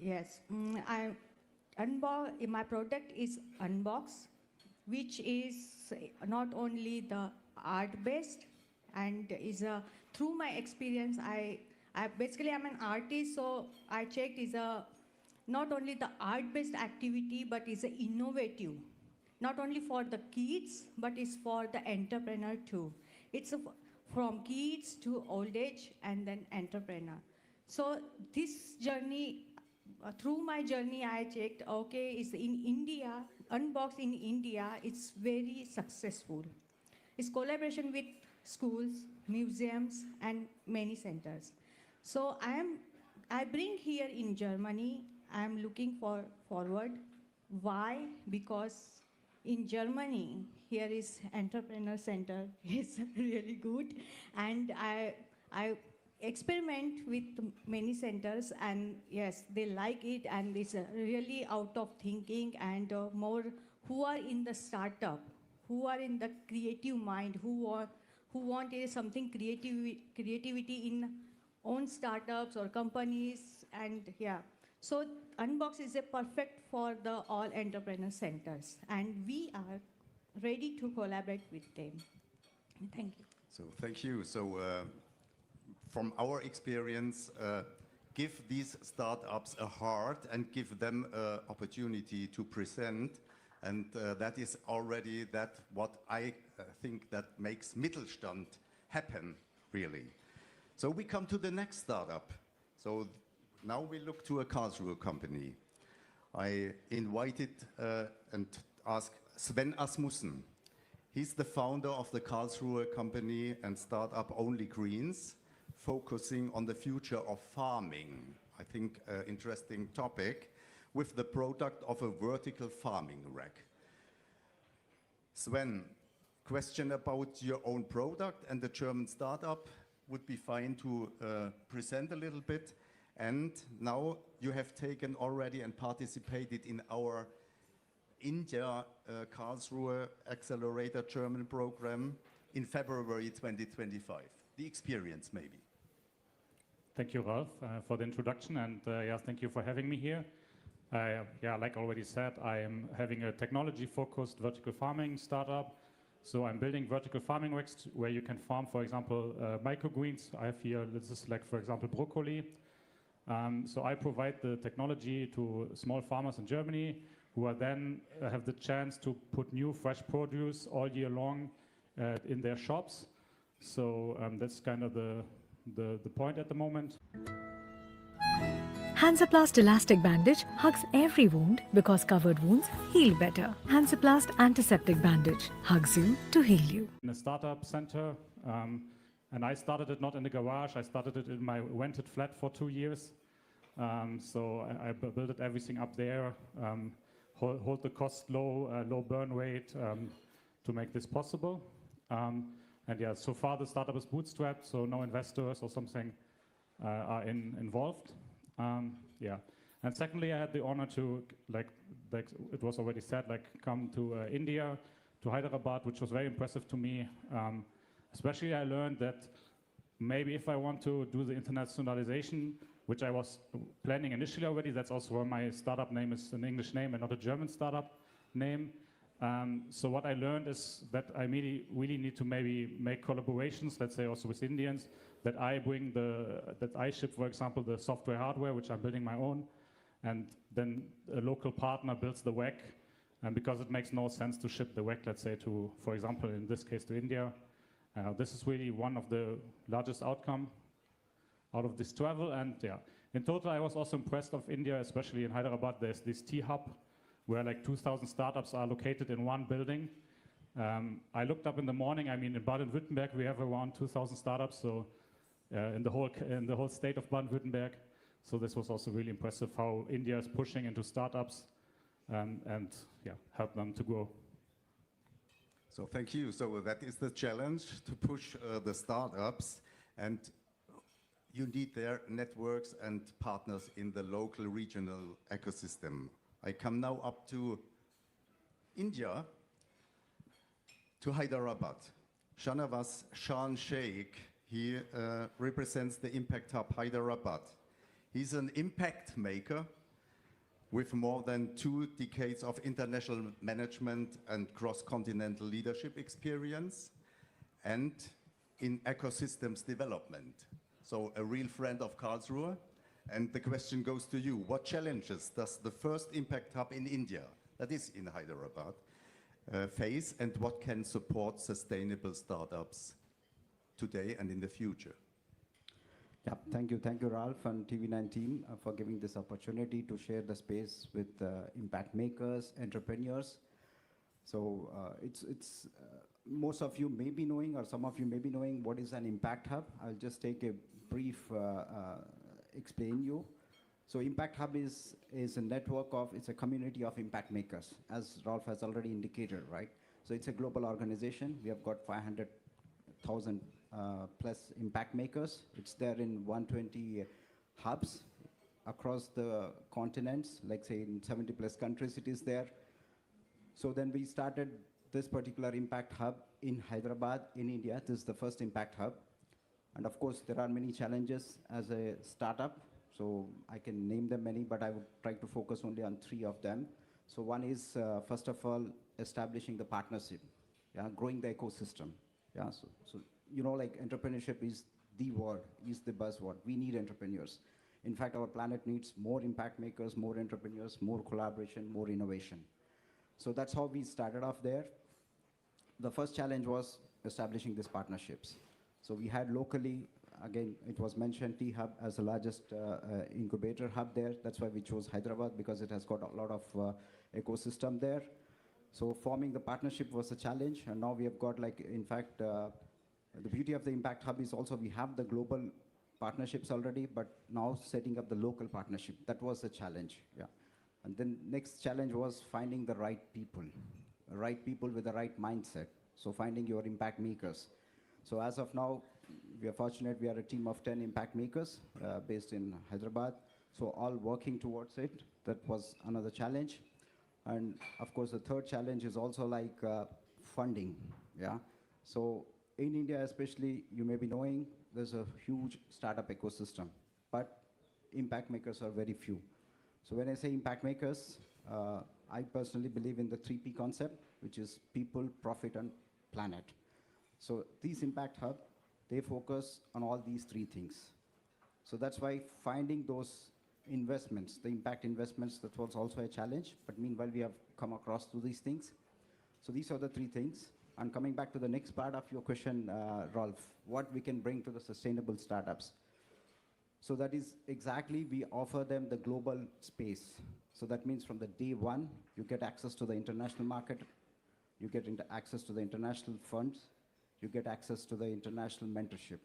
Yes, my product is Unbox, which is not only the art based and is a through my experience. I basically I'm an artist, so I checked is a not only the art based activity but is a innovative, not only for the kids but is for the entrepreneur too. It's from kids to old age and then entrepreneur. So this journey, through my journey, I checked, okay, it's in India, Unbox in India, it's very successful. It's collaboration with schools, museums, and many centers. So I bring here in Germany, I'm looking forward. Why? Because in Germany, here is entrepreneur center is really good, and I experiment with many centers, and yes, they like it, and it's really out of thinking and more who are in the startup, who are in the creative mind, who want something creativity in own startups or companies, and yeah. So Unbox is a perfect for the all entrepreneur centers, and we are ready to collaborate with them. Thank you. So thank you. So from our experience, give these startups a heart and give them an opportunity to present. And that is already what I think that makes Mittelstand happen, really. So we come to the next startup. So now we look to a Karlsruhe company. I invited and asked Sven Asmussen. He's the founder of the Karlsruhe company and startup Only Greens, focusing on the future of farming. I think an interesting topic, with the product of a vertical farming rack. Sven, question about your own product and the German startup would be fine to present a little bit. And now you have taken already and participated in our India Karlsruhe Accelerator German program in February 2025. The experience, maybe. Thank you, Ralph, for the introduction, and yeah, thank you for having me here. Yeah, like already said, I am having a technology-focused vertical farming startup. So I'm building vertical farming racks where you can farm, for example, microgreens. I have here, this is like, for example, broccoli. So I provide the technology to small farmers in Germany who are then have the chance to put new fresh produce all year long in their shops. So that's kind of the point at the moment. Hansaplast Elastic Bandage hugs every wound because covered wounds heal better. Hansaplast Antiseptic Bandage hugs you to heal you. In a startup center, and I started it not in the garage, I started it in my rented flat for 2 years. So I built everything up there, hold the cost low, low burn rate to make this possible. And yeah, so far the startup is bootstrapped, so no investors or something are involved. Yeah, and secondly, I had the honor to, like it was already said, come to India, to Hyderabad, which was very impressive to me. Especially I learned that maybe if I want to do the internationalization, which I was planning initially already, that's also why my startup name is an English name and not a German startup name. So what I learned is that I really need to maybe make collaborations, let's say also with Indians, that I ship, for example, the software hardware, which I'm building my own, and then a local partner builds the WEC, and because it makes no sense to ship the WEC, let's say, to, for example, in this case, to India. This is really one of the largest outcome out of this travel, and yeah, in total, I was also impressed of India, especially in Hyderabad. There's this tea hub where like 2,000 startups are located in one building. I looked up in the morning. I mean, in Baden-Württemberg, we have around 2,000 startups, so in the whole state of Baden-Württemberg. So this was also really impressive how India is pushing into startups and yeah, help them to grow. So thank you. So that is the challenge, to push the startups, and you need their networks and partners in the local regional ecosystem. I come now up to India, to Hyderabad. Shanavas Shan Sheikh, he represents the Impact Hub Hyderabad. He's an impact maker with more than 2 decades of international management and cross-continental leadership experience, and in ecosystems development. So a real friend of Karlsruhe. And the question goes to you. What challenges does the first Impact Hub in India, that is in Hyderabad, face, and what can support sustainable startups today and in the future? Yeah, thank you, Ralph and TV9 team for giving this opportunity to share the space with impact makers, entrepreneurs. So it's most of you may be knowing, or some of you may be knowing, what is an impact hub. I'll just take a brief explain you. So Impact Hub is a network of, it's a community of impact makers, as Ralph has already indicated, right? So it's a global organization. We have got 500,000 plus impact makers. It's there in 120 hubs across the continents, like say in 70 plus countries it is there. So then we started this particular impact hub in Hyderabad, in India. This is the first impact hub. And of course, there are many challenges as a startup. So I can name them many, but I would try to focus only on 3 of them. So one is, first of all, establishing the partnership, yeah, growing the ecosystem. Yeah, so you know, like entrepreneurship is the word, is the buzzword. We need entrepreneurs. In fact, our planet needs more impact makers, more entrepreneurs, more collaboration, more innovation. So that's how we started off there. The first challenge was establishing these partnerships. So we had locally, again, it was mentioned, T-Hub as the largest incubator hub there. That's why we chose Hyderabad, because it has got a lot of ecosystem there. So forming the partnership was a challenge, and now we have got, like, in fact, the beauty of the Impact Hub is also we have the global partnerships already, but now setting up the local partnership, that was a challenge, yeah. And then next challenge was finding the right people with the right mindset. So finding your impact makers. So as of now, we are fortunate, we are a team of 10 impact makers based in Hyderabad. So all working towards it. That was another challenge. And of course, the third challenge is also like funding, yeah. So in India especially, you may be knowing, there's a huge startup ecosystem, but impact makers are very few. So when I say impact makers, I personally believe in the 3P concept, which is people, profit, and planet. So these Impact Hub, they focus on all these 3 things. So that's why finding those investments, the impact investments, that was also a challenge. But meanwhile, we have come across to these things. So these are the 3 things. And coming back to the next part of your question, Rolf, what we can bring to the sustainable startups. So that is exactly, we offer them the global space. So that means from the day one, you get access to the international market, you get access to the international funds, you get access to the international mentorship.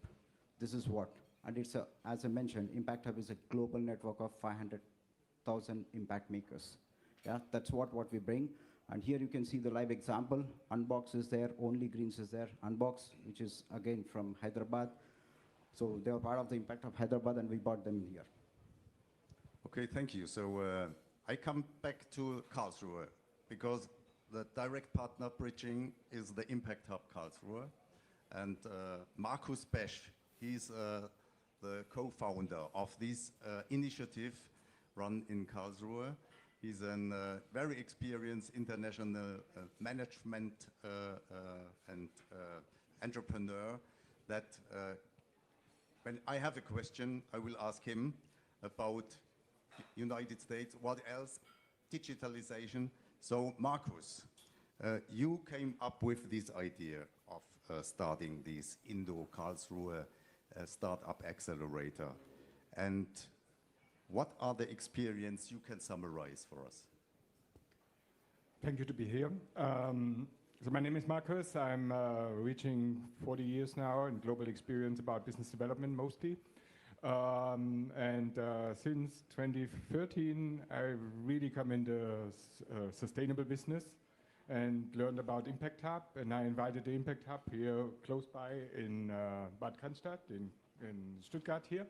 This is what, and it's a, as I mentioned, Impact Hub is a global network of 500,000 impact makers. Yeah, that's what we bring. And here you can see the live example. Unbox is there, Only Greens is there. Unbox, which is again from Hyderabad. So they were part of the Impact of Hyderabad, and we brought them here. Okay, thank you. So I come back to Karlsruhe, because the direct partner bridging is the Impact Hub Karlsruhe. And Markus Besch, he's the co-founder of this initiative run in Karlsruhe. He's a very experienced international management and entrepreneur that when I have a question, I will ask him about United States, what else, digitalization. So Markus, you came up with this idea of starting this Indo-Karlsruhe Startup Accelerator. And what are the experience you can summarize for us? Thank you to be here. So my name is Markus. I'm reaching 40 years now in global experience about business development mostly. Since 2013, I really come in the sustainable business and learned about Impact Hub. And I invited the Impact Hub here close by in Bad Cannstatt in Stuttgart here.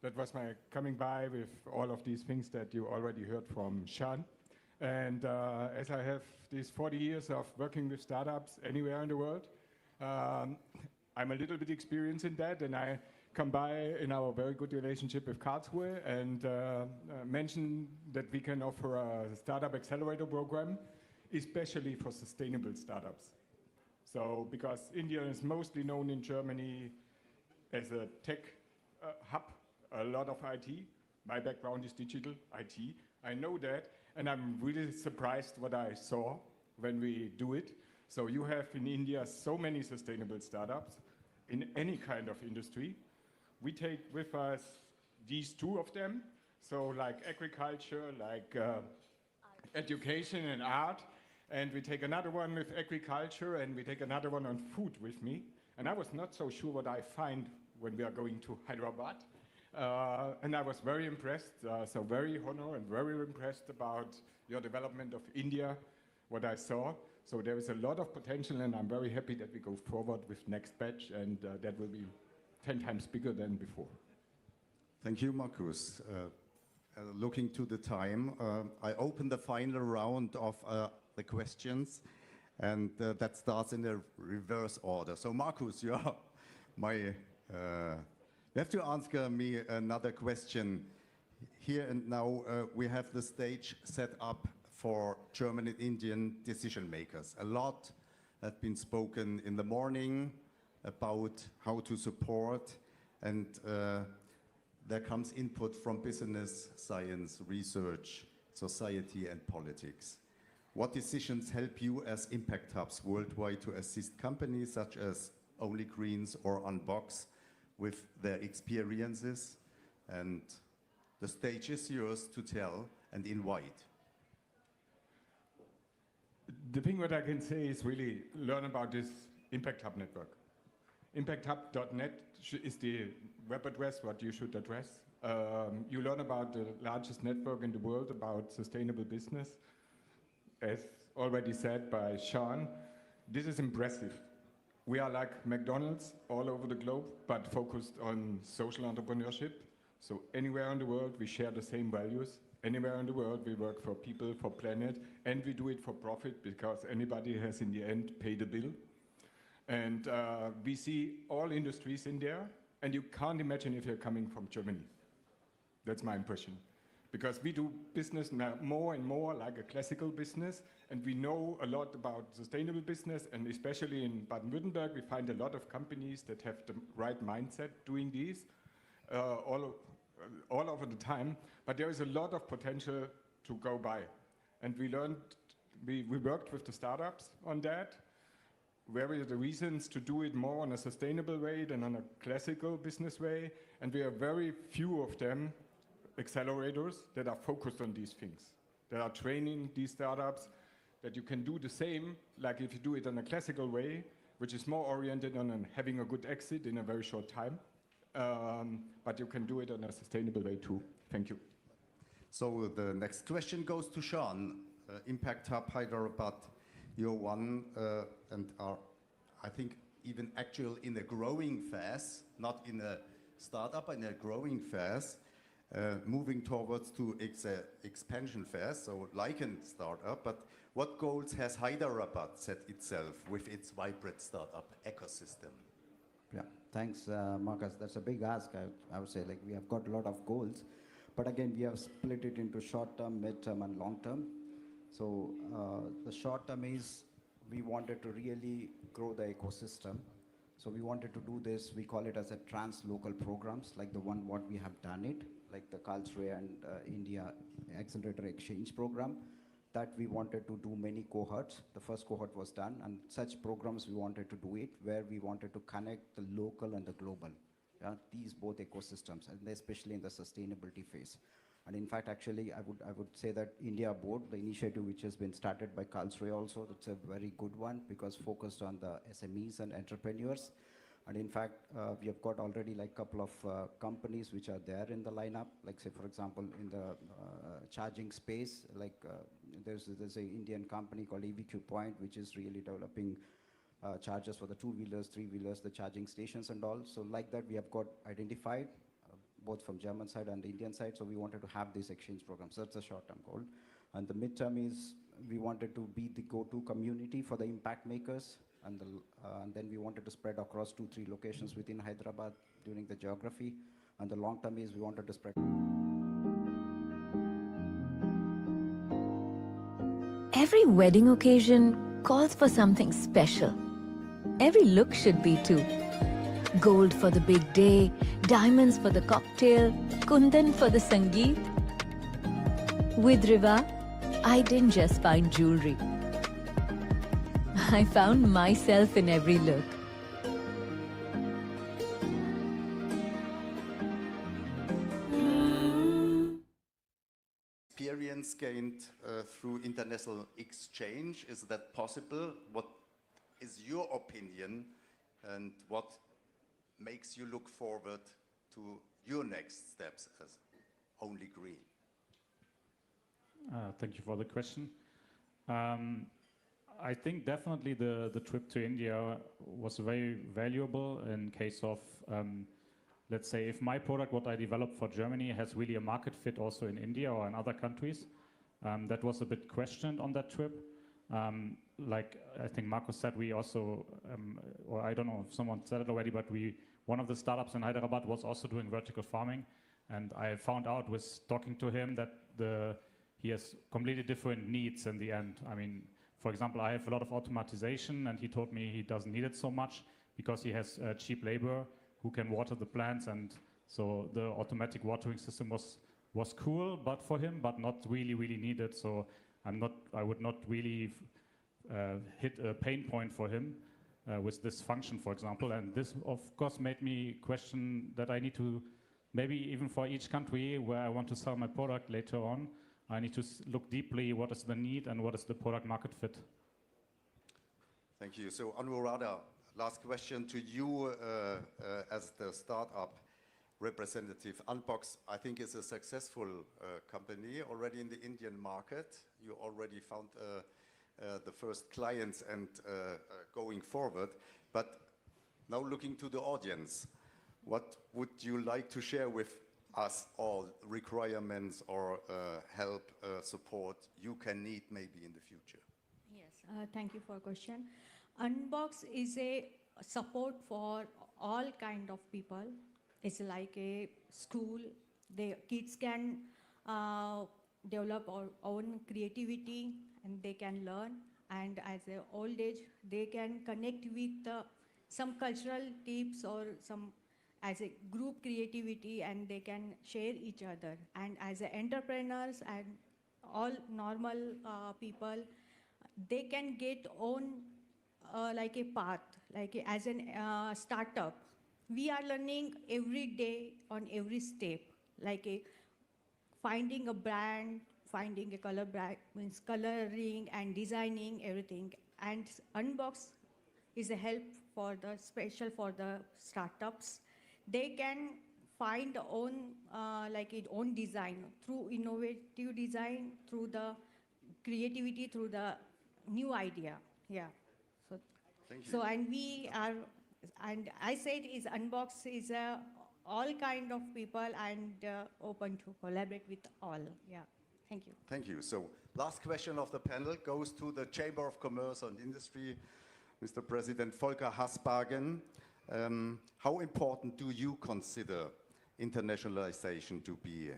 That was my coming by with all of these things that you already heard from Sean. And as I have these 40 years of working with startups anywhere in the world, I'm a little bit experienced in that, and I come by in our very good relationship with Karlsruhe and mention that we can offer a startup accelerator program, especially for sustainable startups. So, because India is mostly known in Germany as a tech hub, a lot of IT. My background is digital IT. I know that, and I'm really surprised what I saw when we do it. So you have in India so many sustainable startups in any kind of industry. We take with us these two of them, so like agriculture, like education and art, and we take another one with agriculture, and we take another one on food with me. And I was not so sure what I find when we are going to Hyderabad. And I was very impressed, so very honored and very impressed about your development of India, what I saw. So there is a lot of potential, and I'm very happy that we go forward with next batch, and that will be 10 times bigger than before. Thank you, Markus. Looking to the time, I open the final round of the questions, and that starts in the reverse order. So, Markus, you are my. You have to answer me another question. Here and now, we have the stage set up for German and Indian decision makers. A lot has been spoken in the morning about how to support, and there comes input from business, science, research, society, and politics. What decisions help you as impact hubs worldwide to assist companies such as Only Greens or Unbox with their experiences? And the stage is yours to tell and invite. The thing what I can say is really learn about this Impact Hub network. ImpactHub.net is the web address what you should address. You learn about the largest network in the world about sustainable business. As already said by Sean, this is impressive. We are like McDonald's all over the globe, but focused on social entrepreneurship. So anywhere in the world, we share the same values. Anywhere in the world, we work for people, for planet, and we do it for profit because anybody has in the end pay the bill. And we see all industries in there, and you can't imagine if you're coming from Germany. That's my impression. Because we do business more and more like a classical business, and we know a lot about sustainable business, and especially in Baden-Württemberg, we find a lot of companies that have the right mindset doing these all over the time, but there is a lot of potential to go by. And we worked with the startups on that. Where are the reasons to do it more on a sustainable way than on a classical business way? And we have very few of them accelerators that are focused on these things, that are training these startups, that you can do the same, like if you do it in a classical way, which is more oriented on having a good exit in a very short time, but you can do it in a sustainable way too. Thank you. So the next question goes to Sean. Impact Hub Hyderabad, you're one and are, I think, even actual in a growing phase, not in a startup, in a growing phase. Moving towards to expansion phase, so like a startup, but what goals has Hyderabad set itself with its vibrant startup ecosystem? Yeah, thanks, Marcus. That's a big ask. I would say, like, we have got a lot of goals, but again, we have split it into short term, mid term, and long term. So the short term is we wanted to really grow the ecosystem. So we wanted to do this, we call it as a trans-local programs, like the one what we have done it, like the Karlsruhe and India Accelerator Exchange program, that we wanted to do many cohorts. The first cohort was done, and such programs we wanted to do it, where we wanted to connect the local and the global, these both ecosystems, and especially in the sustainability phase. And in fact, actually, I would say that India Board, the initiative which has been started by Karlsruhe also, that's a very good one because focused on the SMEs and entrepreneurs. And in fact, we have got already like a couple of companies which are there in the lineup, like say, for example, in the charging space, like there's an Indian company called EVQ Point, which is really developing chargers for the two-wheelers, three-wheelers, the charging stations and all. So like that, we have got identified both from German side and the Indian side. So we wanted to have these exchange programs. So that's a short-term goal. And the midterm is we wanted to be the go-to community for the impact makers. And then we wanted to spread across 2-3 locations within Hyderabad, during the geography. And the long term is we wanted to spread. Every wedding occasion calls for something special. Every look should be too. Gold for the big day, diamonds for the cocktail, kundan for the sangeet. With Riva, I didn't just find jewelry. I found myself in every look. Experience gained through international exchange, is that possible? What is your opinion and what makes you look forward to your next steps as Only Green? Thank you for the question. I think definitely the trip to India was very valuable in case of, let's say, if my product, what I developed for Germany, has really a market fit also in India or in other countries. That was a bit questioned on that trip. Like I think Marcus said, we also, or I don't know if someone said it already, but one of the startups in Hyderabad was also doing vertical farming. And I found out with talking to him that he has completely different needs in the end. I mean, for example, I have a lot of automatization, and he told me he doesn't need it so much because he has cheap labor who can water the plants, and so the automatic watering system was cool, but for him, but not really needed. So I would not really hit a pain point for him with this function, for example. And this, of course, made me question that I need to, maybe even for each country where I want to sell my product later on, I need to look deeply what is the need and what is the product market fit. Thank you. So Anuradha, last question to you as the startup representative. Unbox, I think, is a successful company already in the Indian market. You already found the first clients and going forward. But now looking to the audience, what would you like to share with us all, requirements or help, support you can need maybe in the future? Yes, thank you for the question. Unbox is a support for all kind of people. It's like a school. The kids can develop our own creativity and they can learn. And as a old age, they can connect with some cultural tips or some as a group creativity, and they can share each other. And as a entrepreneurs and all normal people, they can get on like a path, as an startup. We are learning every day on every step, like finding a brand, finding a color brand, means coloring and designing everything. And Unbox is a help for the special for the startups. They can find own own design through innovative design, through the creativity, through the new idea. Yeah. So, Thank you. so and we are, and I said is Unbox is all kind of people and open to collaborate with all. Yeah. Thank you. Thank you. So last question of the panel goes to the Chamber of Commerce and Industry, Mr. President Volker Hasbagen. How important do you consider internationalization to be,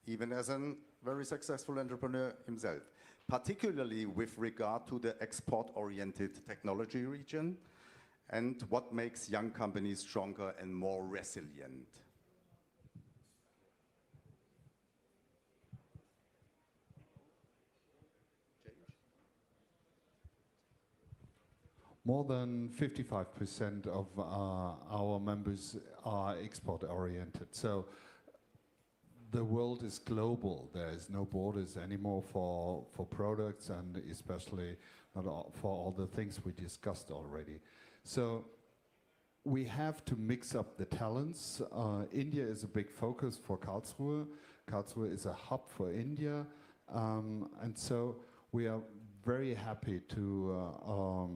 even as a very successful entrepreneur himself, particularly with regard to the export-oriented technology region, and what makes young companies stronger and more resilient? More than 55% of our members are export-oriented. So the world is global. There is no borders anymore for products, and especially not for all the things we discussed already. So we have to mix up the talents. India is a big focus for Karlsruhe. Karlsruhe is a hub for India. And so we are very happy to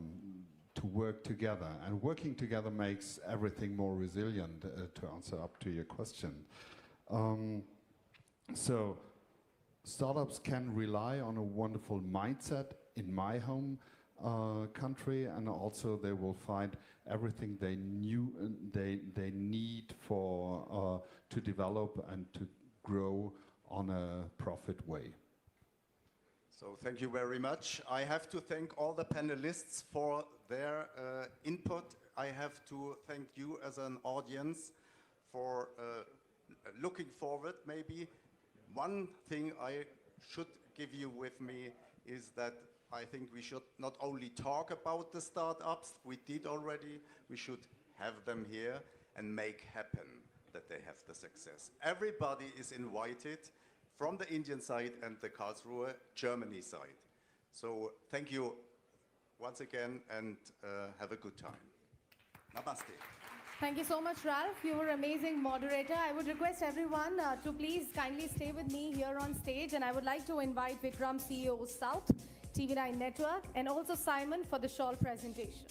work together, and working together makes everything more resilient, to answer up to your question. So startups can rely on a wonderful mindset. In my home, country, and also they will find everything they need for to develop and to grow on a profit way. So thank you very much. I have to thank all the panelists for their input. I have to thank you as an audience for looking forward. Maybe one thing I should give you with me is that I think we should not only talk about the startups, we did already, we should have them here and make happen that they have the success. Everybody is invited from the Indian side and the Karlsruhe, Germany side. So thank you once again and have a good time. Namaste. Thank you so much, Ralph. You were an amazing moderator. I would request everyone to please kindly stay with me here on stage, and I would like to invite Vikram, CEO of South, TV9 Network, and also Simon for the shawl presentation.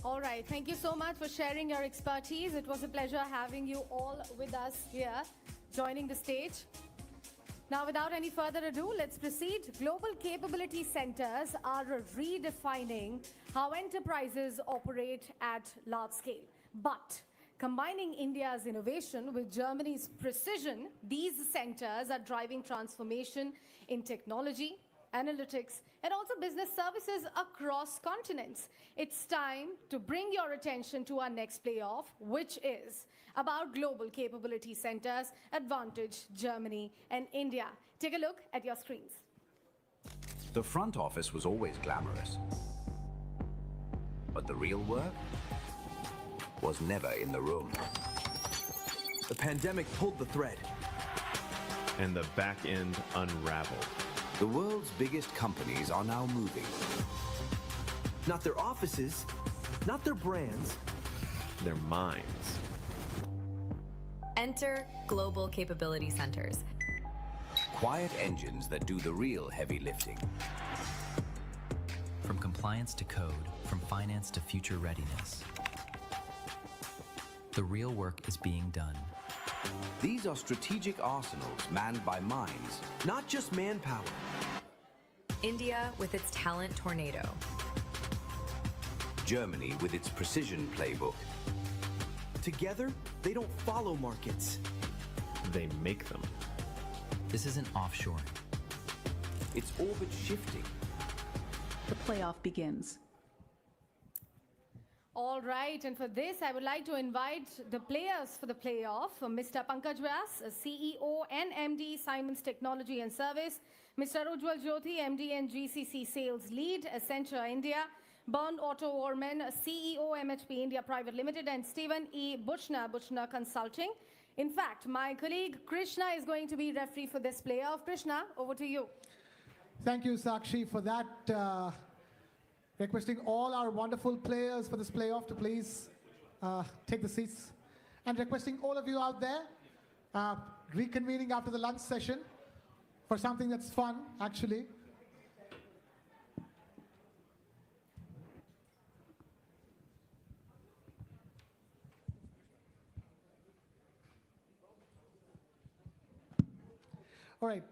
All right, thank you so much for sharing your expertise. It was a pleasure having you all with us here, joining the stage. Now, without any further ado, let's proceed. Global capability centers are redefining how enterprises operate at large scale. But combining India's innovation with Germany's precision, these centers are driving transformation in technology, analytics, and also business services across continents. It's time to bring your attention to our next playoff, which is about global capability centers, Advantage, Germany, and India. Take a look at your screens. The front office was always glamorous, but the real work was never in the room. The pandemic pulled the thread, and the back end unraveled. The world's biggest companies are now moving. Not their offices, not their brands, Their minds. Enter Global Capability Centers. Quiet engines that do the real heavy lifting. From compliance to code, from finance to future readiness, the real work is being done. These are strategic arsenals manned by minds, not just manpower. India with its talent tornado. Germany with its precision playbook. Together, they don't follow markets. They make them. This isn't offshoring. It's orbit shifting. The playoff begins. All right, and for this, I would like to invite the players for the playoff, Mr. Pankaj Vyas, CEO and MD, Siemens Technology and Service, Mr. Ujjwal Jyoti, MD and GCC Sales Lead, Accenture India, Bond Otto Orman, CEO, MHP India Private Limited, and Stephen E. Buchner Consulting. In fact, my colleague Krishna is going to be referee for this playoff. Krishna, over to you. Thank you, Sakshi, for that. Requesting all our wonderful players for this playoff to please take the seats. And requesting all of you out there reconvening after the lunch session for something that's fun, actually. All right,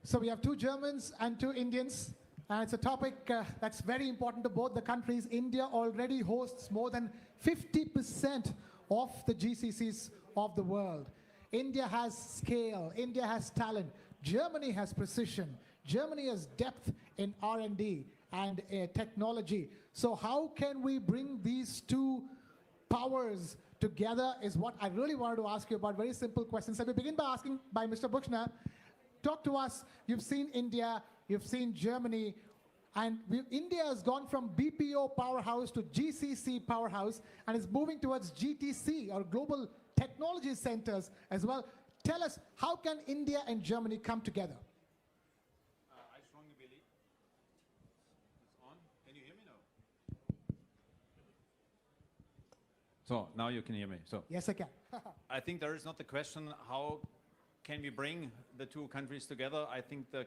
so we have two Germans and two Indians. And it's a topic that's very important to both the countries. India already hosts more than 50% of the GCCs of the world. India has scale, India has talent, Germany has precision, Germany has depth in R&D and technology. So how can we bring these two powers together is what I really wanted to ask you about. Very simple questions. So we begin by asking by Mr. Buchner. Talk to us. You've seen India, you've seen Germany, and India has gone from BPO powerhouse to GCC powerhouse and is moving towards GTC or Global Technology Centers as well. Tell us, how can India and Germany come together? I strongly believe it's on. Can you hear me now? So now you can hear me. So yes, I can. I think there is not the question how can we bring the two countries together. I think the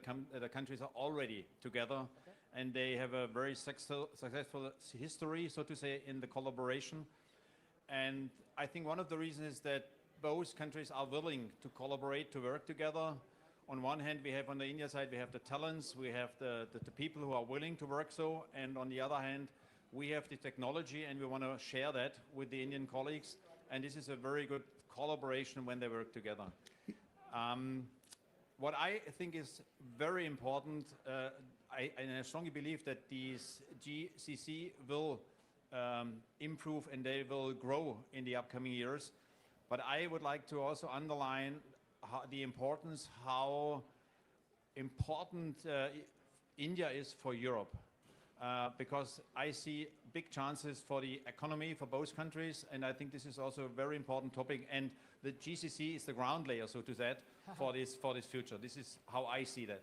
countries are already together, and they have a very successful history, so to say, in the collaboration. And I think one of the reasons is that both countries are willing to collaborate, to work together. On one hand, we have on the India side, we have the talents, we have the people who are willing to work so, and on the other hand, we have the technology, and we want to share that with the Indian colleagues. And this is a very good collaboration when they work together. What I think is very important, I strongly believe that these GCC will improve and they will grow in the upcoming years. But I would like to also underline the importance, how important India is for Europe. Because I see big chances for the economy for both countries, and I think this is also a very important topic. And the GCC is the ground layer, so to say, for this future. This is how I see that.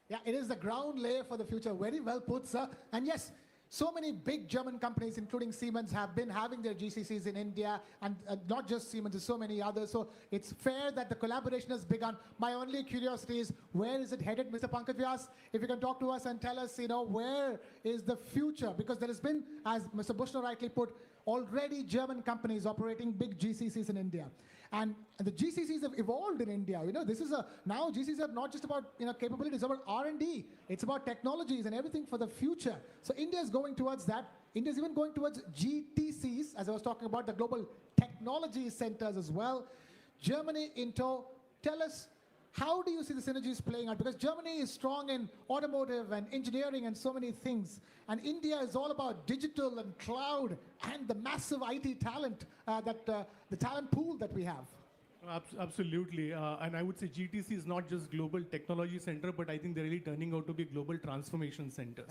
Yeah, it is the ground layer for the future. Very well put, sir. And yes, so many big German companies, including Siemens, have been having their GCCs in India, and not just Siemens, there's so many others. So it's fair that the collaboration has begun. My only curiosity is, where is it headed, Mr. Pankaj Vyas? If you can talk to us and tell us, where is the future? Because there has been, as Mr. Bushner rightly put, already German companies operating big GCCs in India. And the GCCs have evolved in India. This is now GCCs are not just about capabilities, it's about R&D. It's about technologies and everything for the future. So India is going towards that. India is even going towards GTCs, as I was talking about, the Global Technology Centers as well. Germany in tow. Tell us, how do you see the synergies playing out? Because Germany is strong in automotive and engineering and so many things. And India is all about digital and cloud and the massive IT talent, the talent pool that we have. Absolutely. And I would say GTC is not just Global Technology Center, but I think they're really turning out to be Global Transformation Centers,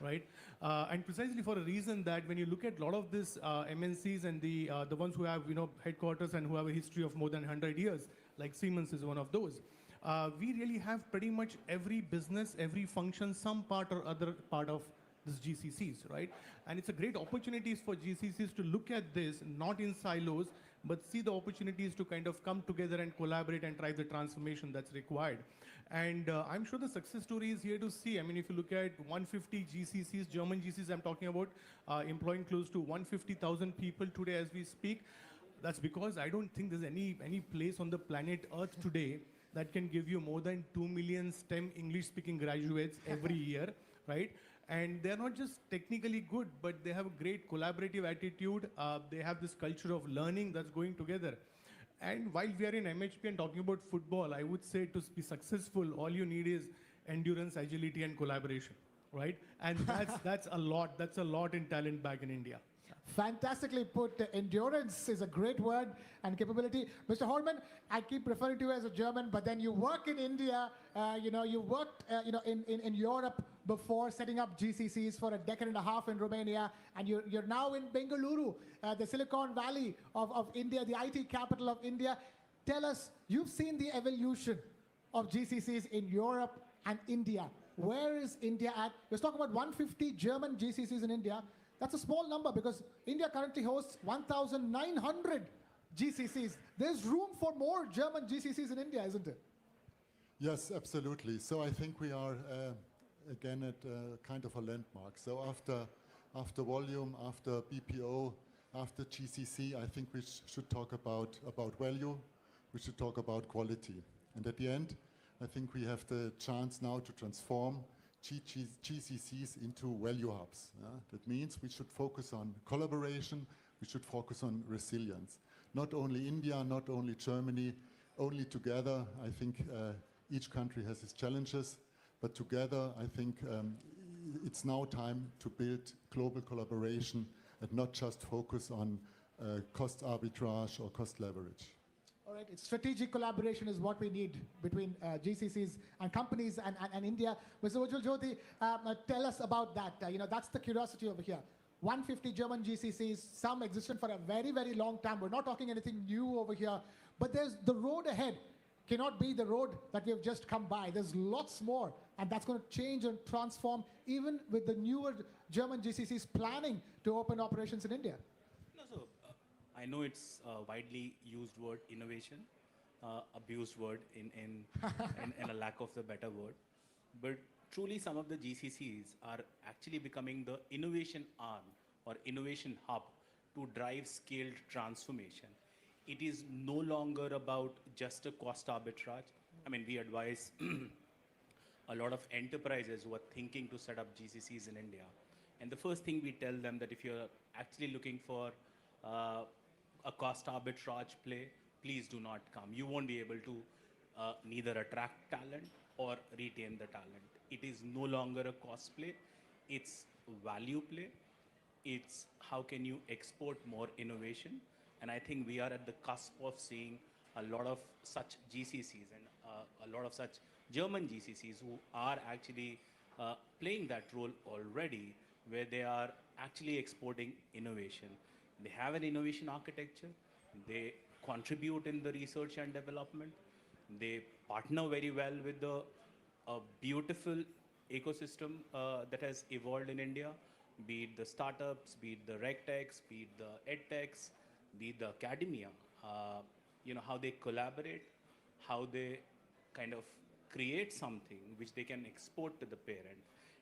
right? And precisely for a reason that when you look at a lot of these MNCs and the ones who have headquarters and who have a history of more than 100 years, like Siemens is one of those, we really have pretty much every business, every function, some part or other part of this GCCs, right? And it's a great opportunity for GCCs to look at this, not in silos, but see the opportunities to kind of come together and collaborate and drive the transformation that's required. And I'm sure the success story is here to see. I mean, if you look at 150 GCCs, German GCCs I'm talking about, employing close to 150,000 people today as we speak. That's because I don't think there's any place on the planet Earth today that can give you more than 2 million STEM English-speaking graduates every year, right? And they're not just technically good, but they have a great collaborative attitude. They have this culture of learning that's going together. And while we are in MHP and talking about football, I would say to be successful, all you need is endurance, agility, and collaboration, right? And that's a lot. That's a lot in talent back in India. Fantastically put. Endurance is a great word and capability. Mr. Horman, I keep referring to you as a German, but then you work in India. You worked in Europe before, setting up GCCs for a decade and a half in Romania, and you're now in Bengaluru, the Silicon Valley of India, the IT capital of India. Tell us, you've seen the evolution of GCCs in Europe and India. Where is India at? Let's talk about 150 German GCCs in India. That's a small number because India currently hosts 1,900 GCCs. There's room for more German GCCs in India, isn't it? Yes, absolutely. So I think we are again at kind of a landmark. So after volume, after BPO, after GCC, I think we should talk about value. We should talk about quality. And at the end, I think we have the chance now to transform GCCs into value hubs. That means we should focus on collaboration. We should focus on resilience. Not only India, not only Germany, only together. I think each country has its challenges, but together I think it's now time to build global collaboration and not just focus on cost arbitrage or cost leverage. All right, strategic collaboration is what we need between GCCs and companies and India. Mr. Ujjwal Jyoti, tell us about that. That's the curiosity over here. 150 German GCCs, some existed for a very, very long time. We're not talking anything new over here, but there's the road ahead cannot be the road that we have just come by. There's lots more, and that's going to change and transform even with the newer German GCCs planning to open operations in India. No, so I know it's a widely used word, innovation, abused word in a lack of the better word, but truly some of the GCCs are actually becoming the innovation arm or innovation hub to drive scaled transformation. It is no longer about just a cost arbitrage. I mean, we advise a lot of enterprises who are thinking to set up GCCs in India. And the first thing we tell them that if you're actually looking for a cost arbitrage play, please do not come. You won't be able to neither attract talent or retain the talent. It is no longer a cost play. It's value play. It's how can you export more innovation. And I think we are at the cusp of seeing a lot of such GCCs and a lot of such German GCCs who are actually playing that role already, where they are actually exporting innovation. They have an innovation architecture. They contribute in the research and development. They partner very well with the beautiful ecosystem that has evolved in India, be it the startups, be it the regtechs, be it the edtechs, be it the academia, how they collaborate, how they kind of create something which they can export to the parent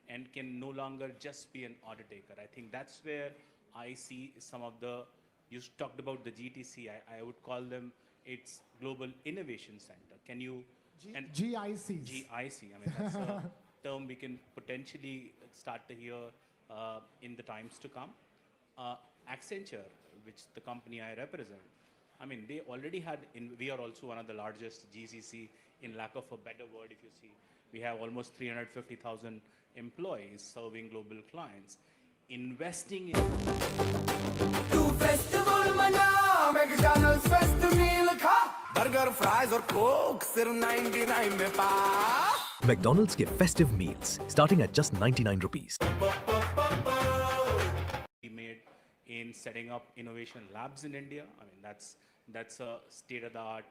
and can no longer just be an order taker. I think that's where I see some of the, you talked about the GTC, I would call them, it's Global Innovation Center. Can you? GICs. GIC, I mean, that's a term we can potentially start to hear in the times to come. Accenture, which the company I represent, I mean, they already had, we are also one of the largest GCC, in lack of a better word, if you see. We have almost 350,000 employees serving global clients. Investing in... To festival mana, McDonald's fest meal kha, burger, fries or coke, sirf 99 mein pa. McDonald's give festive meals starting at just 99 rupees. We made in setting up innovation labs in India. I mean, that's a state-of-the-art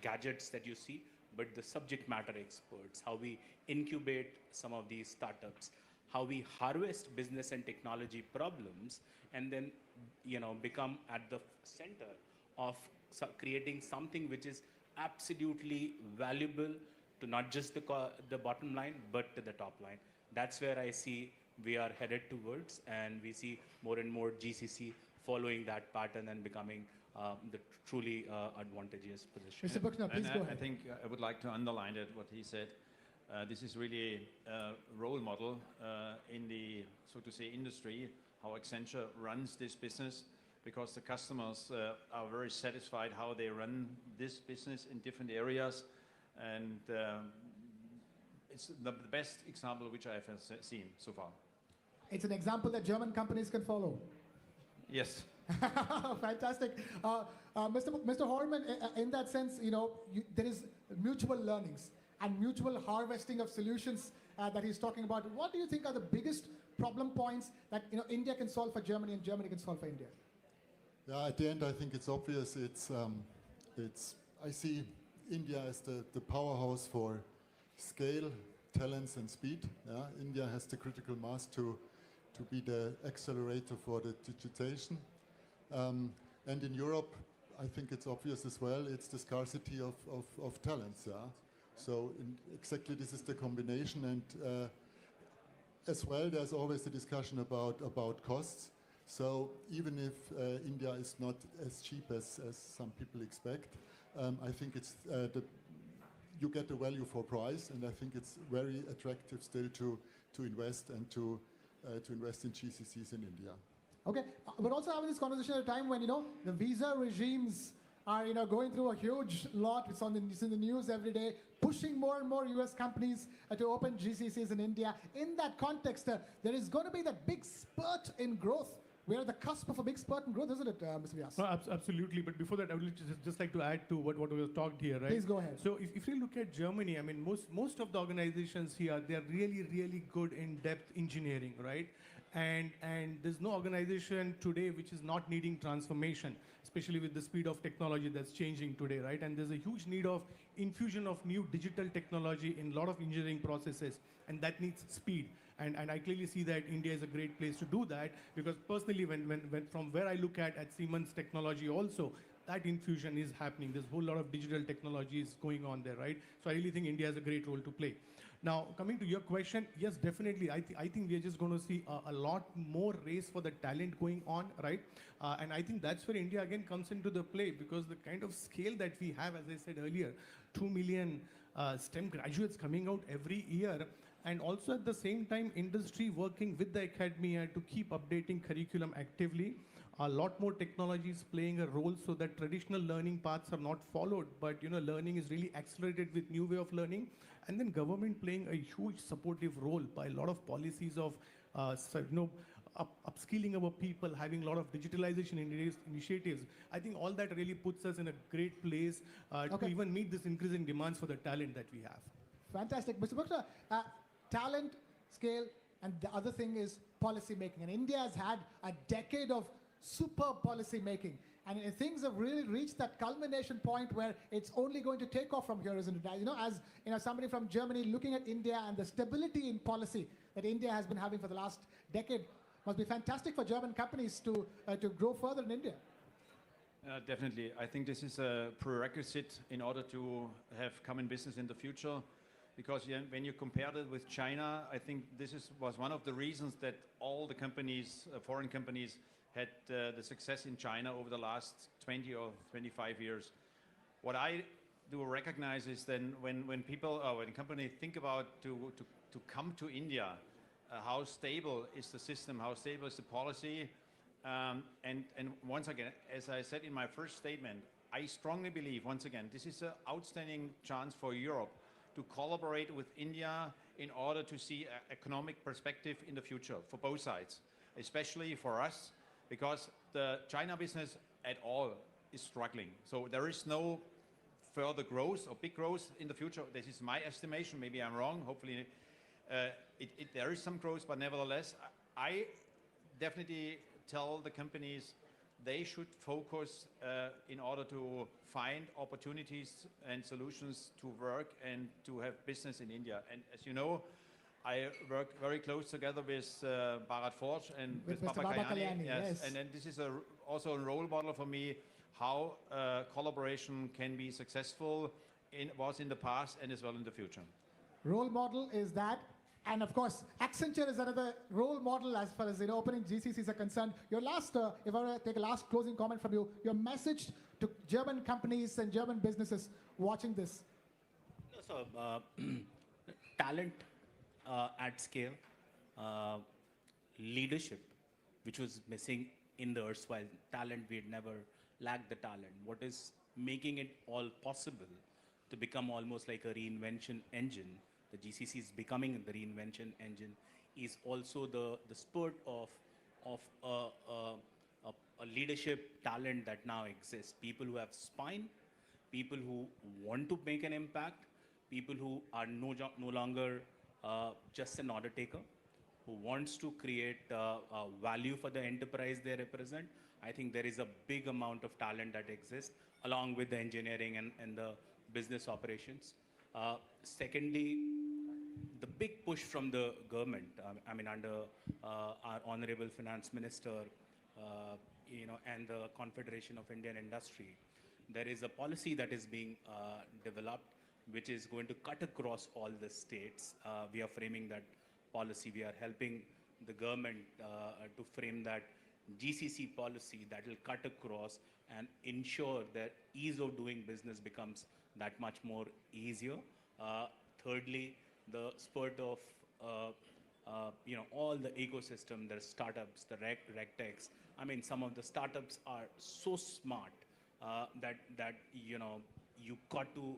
gadgets that you see, but the subject matter experts, how we incubate some of these startups, how we harvest business and technology problems, and then become at the center of creating something which is absolutely valuable to not just the bottom line, but to the top line. That's where I see we are headed towards, and we see more and more GCC following that pattern and becoming the truly advantageous position. Mr. Buchner, please go ahead. I think I would like to underline that what he said. This is really a role model in the, so to say, industry, how Accenture runs this business, because the customers are very satisfied how they run this business in different areas. And it's the best example which I have seen so far. It's an example that German companies can follow. Yes. Fantastic. Mr. Horman, in that sense, there is mutual learnings and mutual harvesting of solutions that he's talking about. What do you think are the biggest problem points that India can solve for Germany and Germany can solve for India? Yeah, at the end, I think it's obvious. I see India as the powerhouse for scale, talents, and speed. Yeah? India has the critical mass to to be the accelerator for the digitization. And in Europe, I think it's obvious as well, it's the scarcity of talents. Yeah? So exactly this is the combination. And as well, there's always the discussion about costs. So even if India is not as cheap as some people expect, I think it's you get the value for price, and I think it's very attractive still to invest and to invest in GCCs in India. Okay, we're also having this conversation at a time when, the visa regimes are, going through a huge lot. It's in the news every day, pushing more and more US companies to open GCCs in India. In that context, there is going to be that big spurt in growth. We're at the cusp of a big spurt in growth, isn't it, Mr. Vyas? No, absolutely. But before that, I would just like to add to what was talked here, right? Please go ahead. So if you look at Germany, I mean, most of the organizations here, they're really, really good in depth engineering, right? And there's no organization today which is not needing transformation, especially with the speed of technology that's changing today, right? And there's a huge need of infusion of new digital technology in a lot of engineering processes, and that needs speed. And I clearly see that India is a great place to do that, because personally, when from where I look at Siemens technology also, that infusion is happening. There's a whole lot of digital technologies going on there, right? So I really think India has a great role to play. Now, coming to your question, yes, definitely. I think we're just going to see a lot more race for the talent going on, right? And I think that's where India again comes into the play, because the kind of scale that we have, as I said earlier, 2 million STEM graduates coming out every year, and also at the same time, industry working with the academia to keep updating curriculum actively. A lot more technologies playing a role so that traditional learning paths are not followed, but learning is really accelerated with new way of learning. And then government playing a huge supportive role by a lot of policies of upskilling our people, having a lot of digitalization initiatives. I think all that really puts us in a great place to even meet this increasing demands for the talent that we have. Fantastic. Mr. Bhakta, talent, scale, and the other thing is policy making. And India has had a decade of superb policy making. And things have really reached that culmination point where it's only going to take off from here, isn't it? As somebody from Germany looking at India and the stability in policy that India has been having for the last decade must be fantastic for German companies to grow further in India. Definitely. I think this is a prerequisite in order to have common business in the future. Because when you compared it with China, I think this was one of the reasons that all the companies, foreign companies, had the success in China over the last 20 or 25 years. What I do recognize is then when people, when companies think about to come to India, how stable is the system, how stable is the policy, and once again, as I said in my first statement, I strongly believe, once again, this is an outstanding chance for Europe to collaborate with India in order to see an economic perspective in the future for both sides, especially for us, because the China business at all is struggling. So there is no further growth or big growth in the future. This is my estimation. Maybe I'm wrong. Hopefully there is some growth, but nevertheless, I definitely tell the companies they should focus in order to find opportunities and solutions to work and to have business in India. And as you know, I work very close together with Bharat Forge and with Mr. Papa Kalyani. Kalyani, yes. And then this is also a role model for me, how collaboration can be successful, was in the past and as well in the future. Role model is that. And of course, Accenture is another role model as far as opening GCCs are concerned. Your last, if I were to take a last closing comment from you, your message to German companies and German businesses watching this. So, talent at scale, leadership, which was missing in the erstwhile talent, we had never lacked the talent. What is making it all possible to become almost like a reinvention engine? The GCC is becoming the reinvention engine, is also the spurt of a leadership talent that now exists. People who have spine, people who want to make an impact, people who are no longer just an order taker, who wants to create value for the enterprise they represent. I think there is a big amount of talent that exists, along with the engineering and the business operations. Secondly, the big push from the government, I mean, under our Honorable Finance Minister, and the Confederation of Indian Industry, there is a policy that is being developed, which is going to cut across all the states. We are framing that policy. We are helping the government to frame that GCC policy that will cut across and ensure that ease of doing business becomes that much more easier. Thirdly, the spurt of all the ecosystem, the startups, the regtechs. I mean, some of the startups are so smart that you got to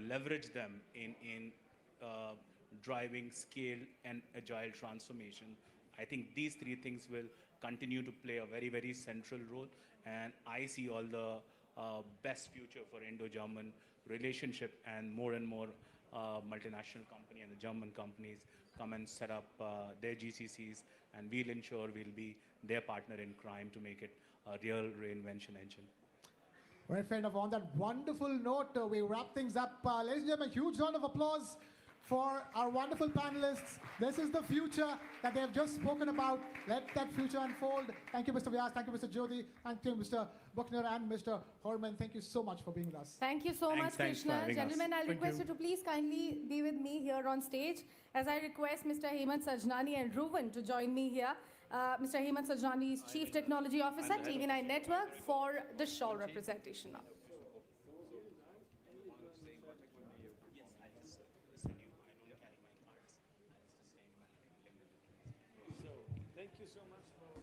leverage them in driving scale and agile transformation. I think these three things will continue to play a very, very central role, and I see all the best future for Indo-German relationship, and more multinational company and the German companies come and set up their GCCs, and we'll ensure we'll be their partner in crime to make it a real reinvention engine. Right, fair enough. On that wonderful note, we wrap things up. Ladies and gentlemen, a huge round of applause for our wonderful panelists. This is the future that they have just spoken about. Let that future unfold. Thank you, Mr. Vyas. Thank you, Mr. Jyoti. Thank you, Mr. Buckner and Mr. Horman. Thank you so much for being with us. Thank you so much, Thanks for Krishna. having us. Gentlemen, I'll Thank request you. you to please kindly be with me here on stage as I request Mr. Hemant Sajnani and Ruven to join me here. Mr. Hemant Sajnani is Chief Technology Officer, TV9 Network, for the shawl representation now. Thank you so much for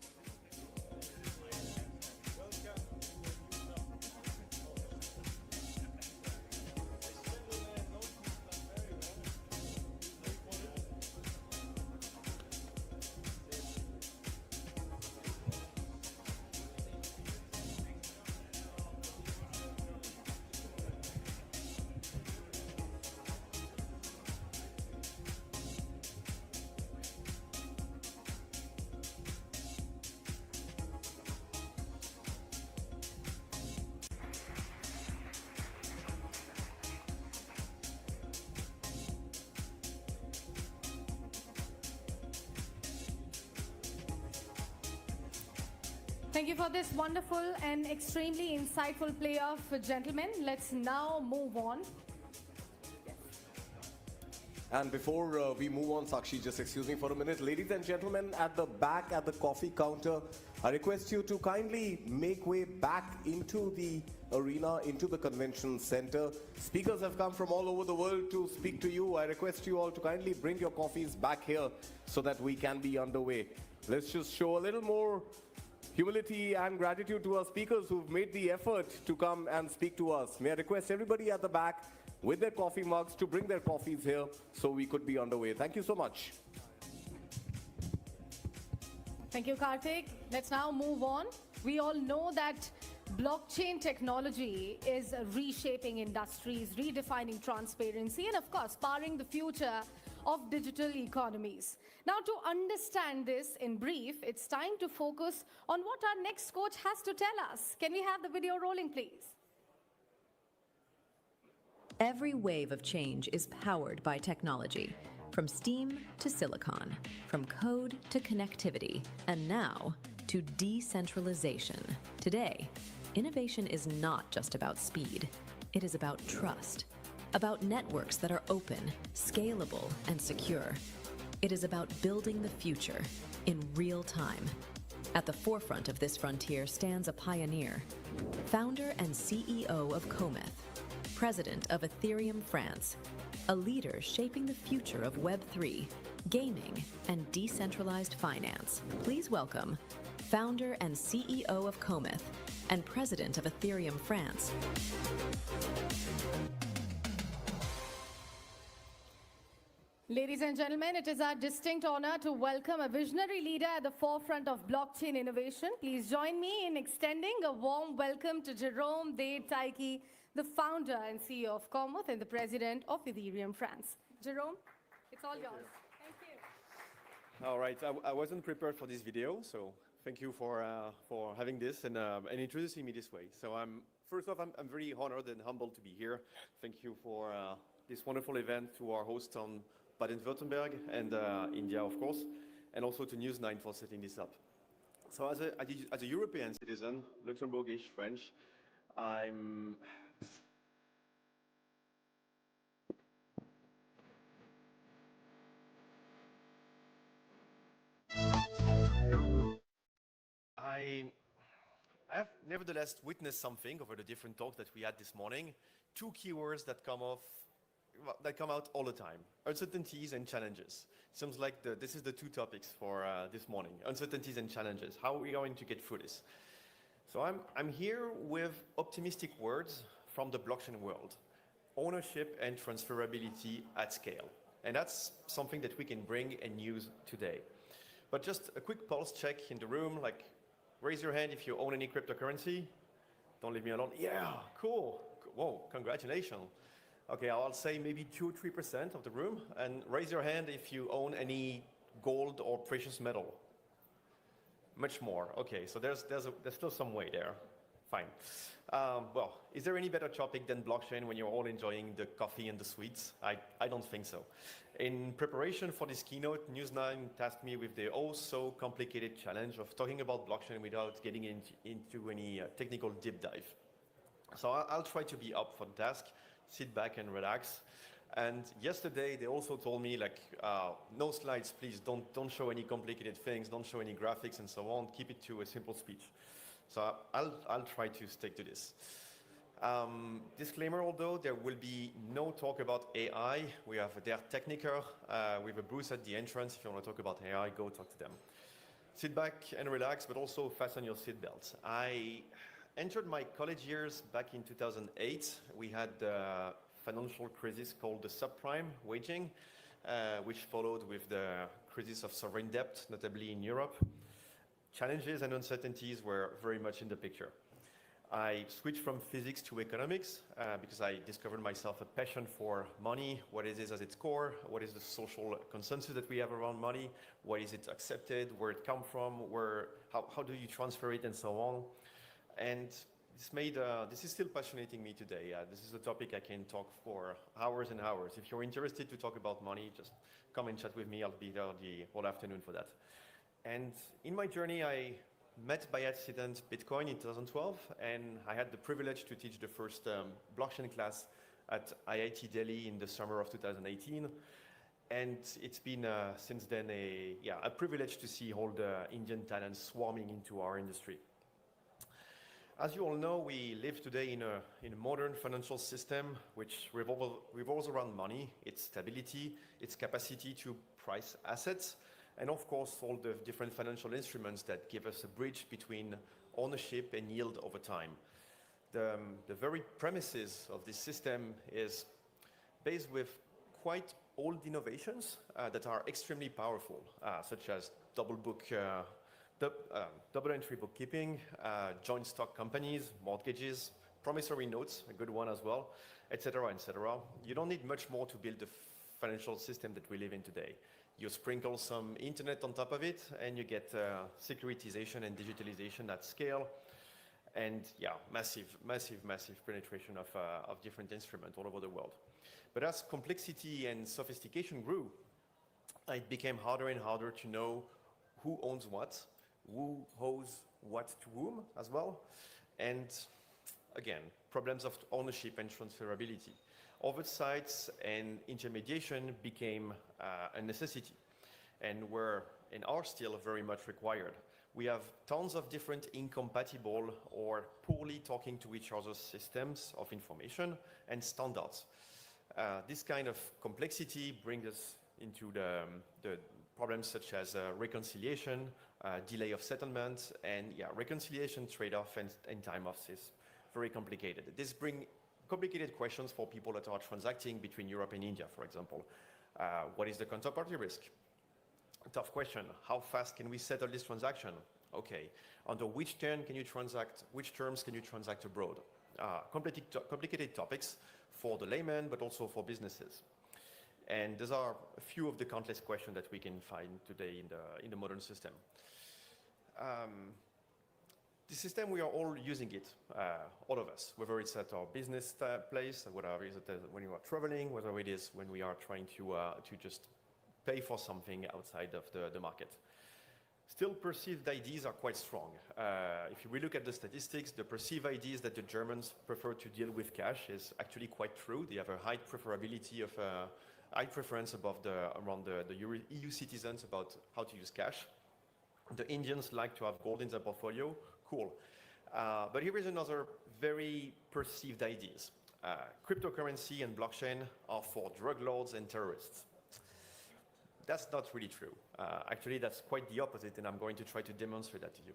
Thank you for this wonderful and extremely insightful playoff, gentlemen. Let's now move on. And before we move on, Sakshi, just excuse me for a minute. Ladies and gentlemen, at the back at the coffee counter, I request you to kindly make way back into the arena, into the convention center. Speakers have come from all over the world to speak to you. I request you all to kindly bring your coffees back here so that we can be underway. Let's just show a little more humility and gratitude to our speakers who've made the effort to come and speak to us. May I request everybody at the back with their coffee mugs to bring their coffees here so we could be underway. Thank you so much. Thank you, Karthik. Let's now move on. We all know that blockchain technology is reshaping industries, redefining transparency, and of course, powering the future of digital economies. Now, to understand this in brief, it's time to focus on what our next coach has to tell us. Can we have the video rolling, please? Every wave of change is powered by technology, from steam to silicon, from code to connectivity, and now to decentralization. Today, innovation is not just about speed. It is about trust, about networks that are open, scalable, and secure. It is about building the future in real time. At the forefront of this frontier stands a pioneer, founder and CEO of Cometh, president of Ethereum France, a leader shaping the future of Web3, gaming, and decentralized finance. Please welcome founder and CEO of Cometh and president of Ethereum France. Ladies and gentlemen, it is our distinct honor to welcome a visionary leader at the forefront of blockchain innovation. Please join me in extending a warm welcome to Jerome De Taiki, the founder and CEO of Cometh and the president of Ethereum France. Jerome, it's all yours. Thank you. All right, I wasn't prepared for this video, so thank you for having this and introducing me this way. So first off, I'm very honored and humbled to be here. Thank you for this wonderful event, to our host on Baden-Württemberg and India, of course, and also to News9 for setting this up. So as a European citizen, Luxembourgish, French, I'm I have nevertheless witnessed something over the different talks that we had this morning. Two keywords that come out all the time: uncertainties and challenges. Seems like this is the two topics for this morning: uncertainties and challenges. How are we going to get through this? So I'm here with optimistic words from the blockchain world: ownership and transferability at scale. And that's something that we can bring and use today. But just a quick pulse check in the room, like raise your hand if you own any cryptocurrency. Don't leave me alone. Yeah, cool. Whoa, congratulations. Okay, I'll say maybe 2 or 3% of the room. And raise your hand if you own any gold or precious metal. Much more. Okay, so there's still some way there. Fine. Well, is there any better topic than blockchain when you're all enjoying the coffee and the sweets? I don't think so. In preparation for this keynote, News9 tasked me with the so complicated challenge of talking about blockchain without getting into any technical deep dive. So I'll try to be up for the task, sit back and relax. And yesterday they also told me, like, no slides, please, don't show any complicated things, don't show any graphics and so on, keep it to a simple speech. So I'll try to stick to this. Disclaimer, although, there will be no talk about AI. We have their Techniker with a booth at the entrance. If you want to talk about AI, go talk to them. Sit back and relax, but also fasten your seatbelts. I entered my college years back in 2008. We had the financial crisis called the subprime waging, which followed with the crisis of sovereign debt, notably in Europe. Challenges and uncertainties were very much in the picture. I switched from physics to economics because I discovered myself a passion for money, what it is at its core, what is the social consensus that we have around money, what is it accepted, where it comes from, how do you transfer it, and so on. And this is still passionating me today. This is a topic I can talk for hours and hours. If you're interested to talk about money, just come and chat with me. I'll be there the whole afternoon for that. And in my journey, I met by accident Bitcoin in 2012, and I had the privilege to teach the first blockchain class at IIT Delhi in the summer of 2018. And it's been since then a privilege to see all the Indian talents swarming into our industry. As you all know, we live today in a modern financial system which revolves around money, its stability, its capacity to price assets, and of course all the different financial instruments that give us a bridge between ownership and yield over time. The very premises of this system is based with quite old innovations that are extremely powerful, such as double entry bookkeeping, joint stock companies, mortgages, promissory notes, a good one as well, etc., etc. You don't need much more to build the financial system that we live in today. You sprinkle some internet on top of it, and you get securitization and digitalization at scale, and massive penetration of different instruments all over the world. But as complexity and sophistication grew, it became harder and harder to know who owns what, who owes what to whom as well, and again, problems of ownership and transferability. Oversights and intermediation became a necessity and are still very much required. We have tons of different incompatible or poorly talking to each other's systems of information and standards. This kind of complexity brings us into the problems such as reconciliation, delay of settlement, and reconciliation trade-off and time-offs is very complicated. This brings complicated questions for people that are transacting between Europe and India, for example. What is the counterparty risk? Tough question. How fast can we settle this transaction? Okay. Under which terms can you transact abroad? Complicated topics for the layman, but also for businesses. And these are a few of the countless questions that we can find today in the modern system. The system, we are all using it, all of us, whether it's at our business place, whether it is when you are traveling, whether it is when we are trying to just pay for something outside of the market. Still, perceived IDs are quite strong. If we look at the statistics, the perceived IDs that the Germans prefer to deal with cash is actually quite true. They have a high preferability of high preference around the EU citizens about how to use cash. The Indians like to have gold in their portfolio. Cool. But here is another very perceived ideas. Cryptocurrency and blockchain are for drug lords and terrorists. That's not really true. Actually, that's quite the opposite, and I'm going to try to demonstrate that to you.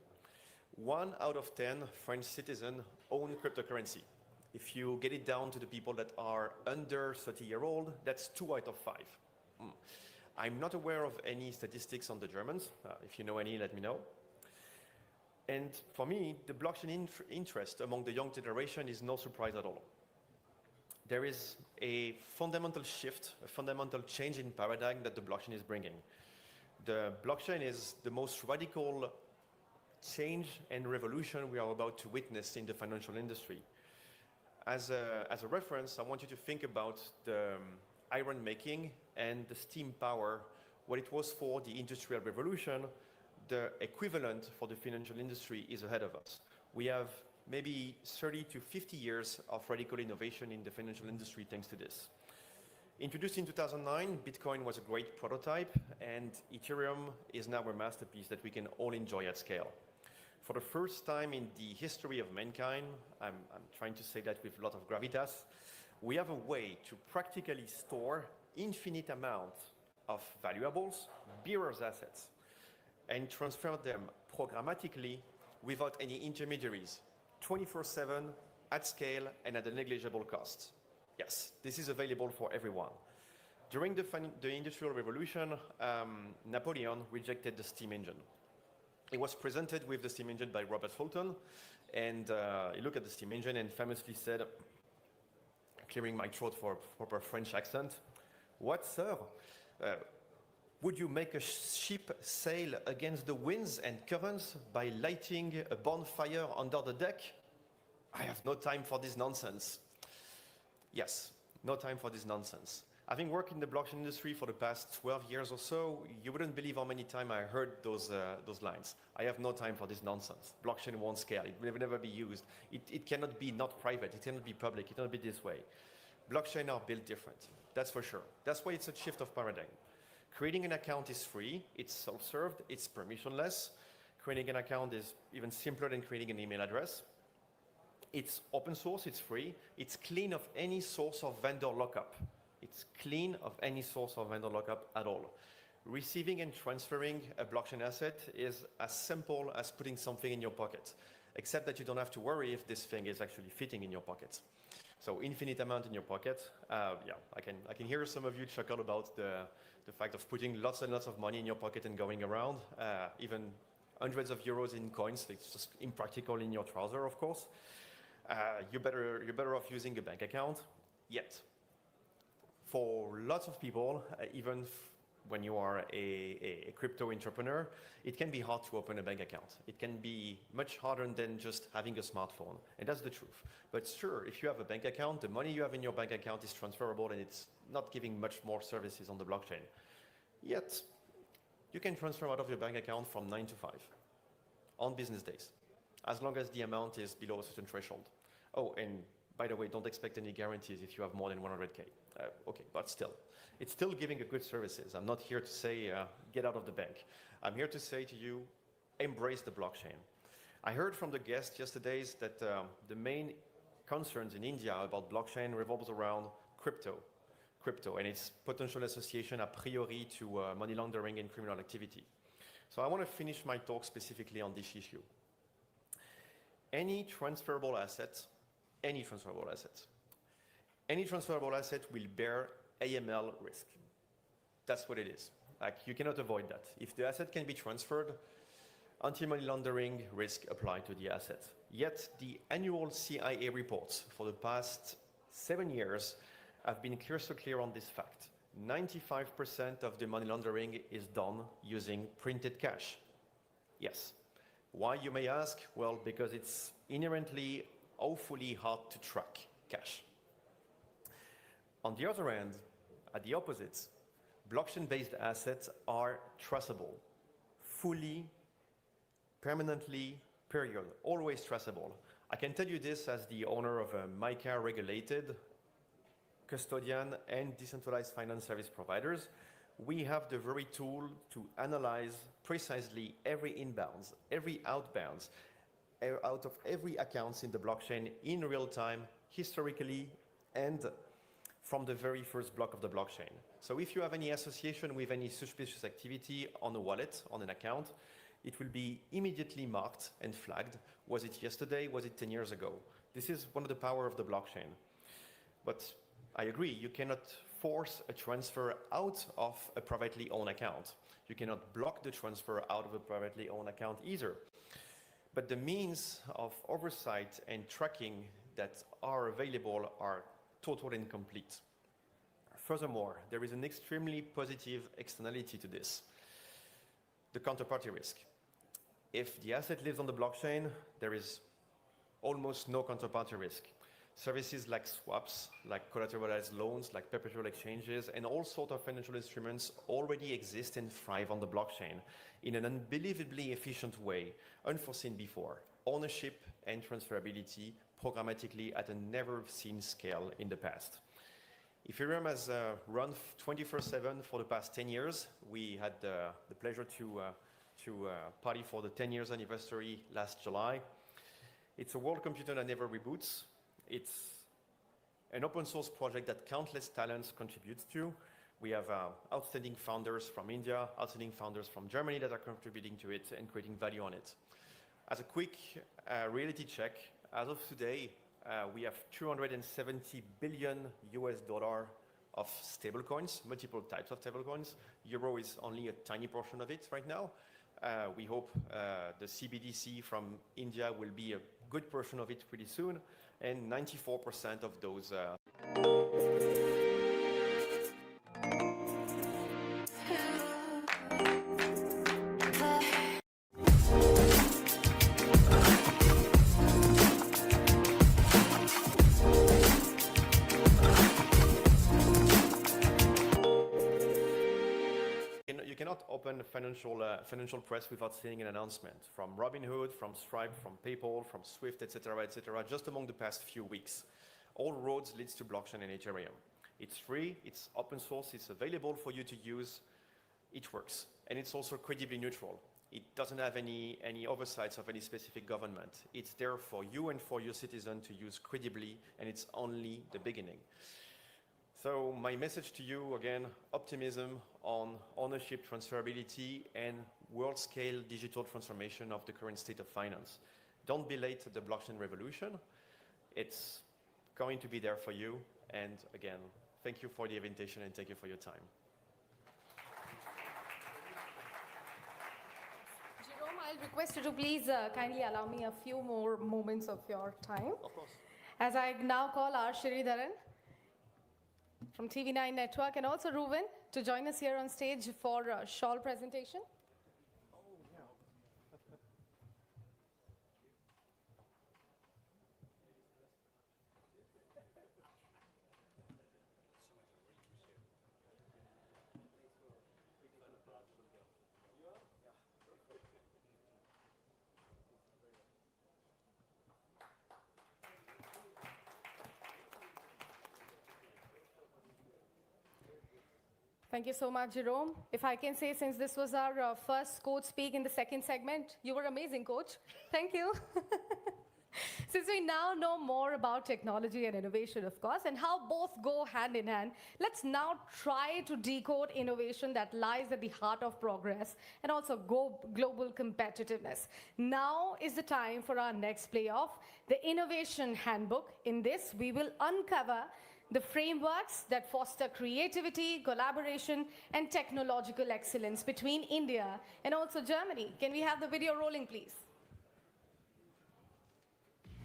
1 out of 10 French citizens own cryptocurrency. If you get it down to the people that are under 30-year-old, that's 2 out of 5. I'm not aware of any statistics on the Germans. If you know any, let me know. And for me, the blockchain interest among the young generation is no surprise at all. There is a fundamental shift, a fundamental change in paradigm that the blockchain is bringing. The blockchain is the most radical change and revolution we are about to witness in the financial industry. As a reference, I want you to think about the iron making and the steam power, what it was for the Industrial Revolution. The equivalent for the financial industry is ahead of us. We have maybe 30 to 50 years of radical innovation in the financial industry thanks to this. Introduced in 2009, Bitcoin was a great prototype, and Ethereum is now a masterpiece that we can all enjoy at scale. For the first time in the history of mankind, I'm trying to say that with a lot of gravitas, we have a way to practically store infinite amounts of valuables, bearers' assets, and transfer them programmatically without any intermediaries, 24/7, at scale, and at a negligible cost. Yes, this is available for everyone. During the Industrial Revolution, Napoleon rejected the steam engine. He was presented with the steam engine by Robert Fulton, and he looked at the steam engine and famously said, clearing my throat for a proper French accent, "What, sir? Would you make a ship sail against the winds and currents by lighting a bonfire under the deck? I have no time for this nonsense." Yes, no time for this nonsense. Having worked in the blockchain industry for the past 12 years or so, you wouldn't believe how many times I heard those lines. I have no time for this nonsense. Blockchain won't scale. It will never be used. It cannot be not private. It cannot be public. It cannot be this way. Blockchain are built different. That's for sure. That's why it's a shift of paradigm. Creating an account is free, it's self-served, it's permissionless. Creating an account is even simpler than creating an email address. It's open source, it's free, it's clean of any source of vendor lockup. It's clean of any source of vendor lockup at all. Receiving and transferring a blockchain asset is as simple as putting something in your pocket, except that you don't have to worry if this thing is actually fitting in your pocket. So infinite amount in your pocket. Yeah, I can hear some of you chuckle about the fact of putting lots and lots of money in your pocket and going around, even hundreds of euros in coins. It's just impractical in your trouser, of course. You're better off using a bank account. Yet, for lots of people, even when you are a crypto entrepreneur, it can be hard to open a bank account. It can be much harder than just having a smartphone, and that's the truth. But sure, if you have a bank account, the money you have in your bank account is transferable, and it's not giving much more services on the blockchain. Yet, you can transfer out of your bank account from 9 to 5 on business days, as long as the amount is below a certain threshold. Oh, and by the way, don't expect any guarantees if you have more than 100K. Okay, but still, it's still giving a good services. I'm not here to say, get out of the bank. I'm here to say to you, embrace the blockchain. I heard from the guest yesterday that the main concerns in India about blockchain revolves around crypto, and its potential association a priori to money laundering and criminal activity. So I want to finish my talk specifically on this issue. Any transferable asset will bear AML risk. That's what it is. Like, you cannot avoid that. If the asset can be transferred, anti-money laundering risk apply to the asset. Yet the annual CIA reports for the past 7 years have been crystal clear on this fact. 95% of the money laundering is done using printed cash. Yes, Why, you may ask? Well, because it's inherently awfully hard to track cash. On the other hand, at the opposite, blockchain-based assets are traceable, fully, permanently, period, always traceable. I can tell you this as the owner of a MiCA-regulated custodian and decentralized finance service providers. We have the very tool to analyze precisely every inbounds, every outbounds, out of every accounts in the blockchain in real time, historically, and from the very first block of the blockchain. So if you have any association with any suspicious activity on a wallet, on an account, it will be immediately marked and flagged. Was it yesterday? Was it 10 years ago? This is one of the power of the blockchain. But I agree, you cannot force a transfer out of a privately owned account. You cannot block the transfer out of a privately owned account either. But the means of oversight and tracking that are available are total and complete. Furthermore, there is an extremely positive externality to this: the counterparty risk. If the asset lives on the blockchain, there is almost no counterparty risk. Services like swaps, like collateralized loans, like perpetual exchanges, and all sorts of financial instruments already exist and thrive on the blockchain in an unbelievably efficient way, unforeseen before. Ownership and transferability programmatically at a never-seen scale in the past. Ethereum has run 24/7 for the past 10 years. We had the pleasure to party for the 10 years anniversary last July. It's a world computer that never reboots. It's an open source project that countless talents contribute to. We have outstanding founders from India, outstanding founders from Germany that are contributing to it and creating value on it. As a quick reality check, as of today, we have $270 billion of stablecoins, multiple types of stablecoins. Euro is only a tiny portion of it right now. We hope the CBDC from India will be a good portion of it pretty soon, and 94% of those you cannot open financial press without seeing an announcement from Robinhood, from Stripe, from PayPal, from Swift, etc., just among the past few weeks. All roads leads to blockchain and Ethereum. It's free, it's open source, it's available for you to use, it works. And it's also credibly neutral. It doesn't have any oversights of any specific government. It's there for you and for your citizen to use credibly, and it's only the beginning. So my message to you, again, optimism on ownership, transferability, and world-scale digital transformation of the current state of finance. Don't be late to the blockchain revolution. It's going to be there for you. And again, thank you for the invitation and thank you for your time. Jerome, I'll request you to please kindly allow me a few more moments of your time. Of course. As I now call our Sridharan from TV9 Network and also Ruben to join us here on stage for a shawl presentation. Thank you so much, Jerome. If I can say, since this was our first coach speak in the second segment, you were amazing, coach. Thank you. Since we now know more about technology and innovation, of course, and how both go hand in hand, let's now try to decode innovation that lies at the heart of progress and also global competitiveness. Now is the time for our next playoff, the Innovation Handbook. In this, we will uncover the frameworks that foster creativity, collaboration, and technological excellence between India and also Germany. Can we have the video rolling, please?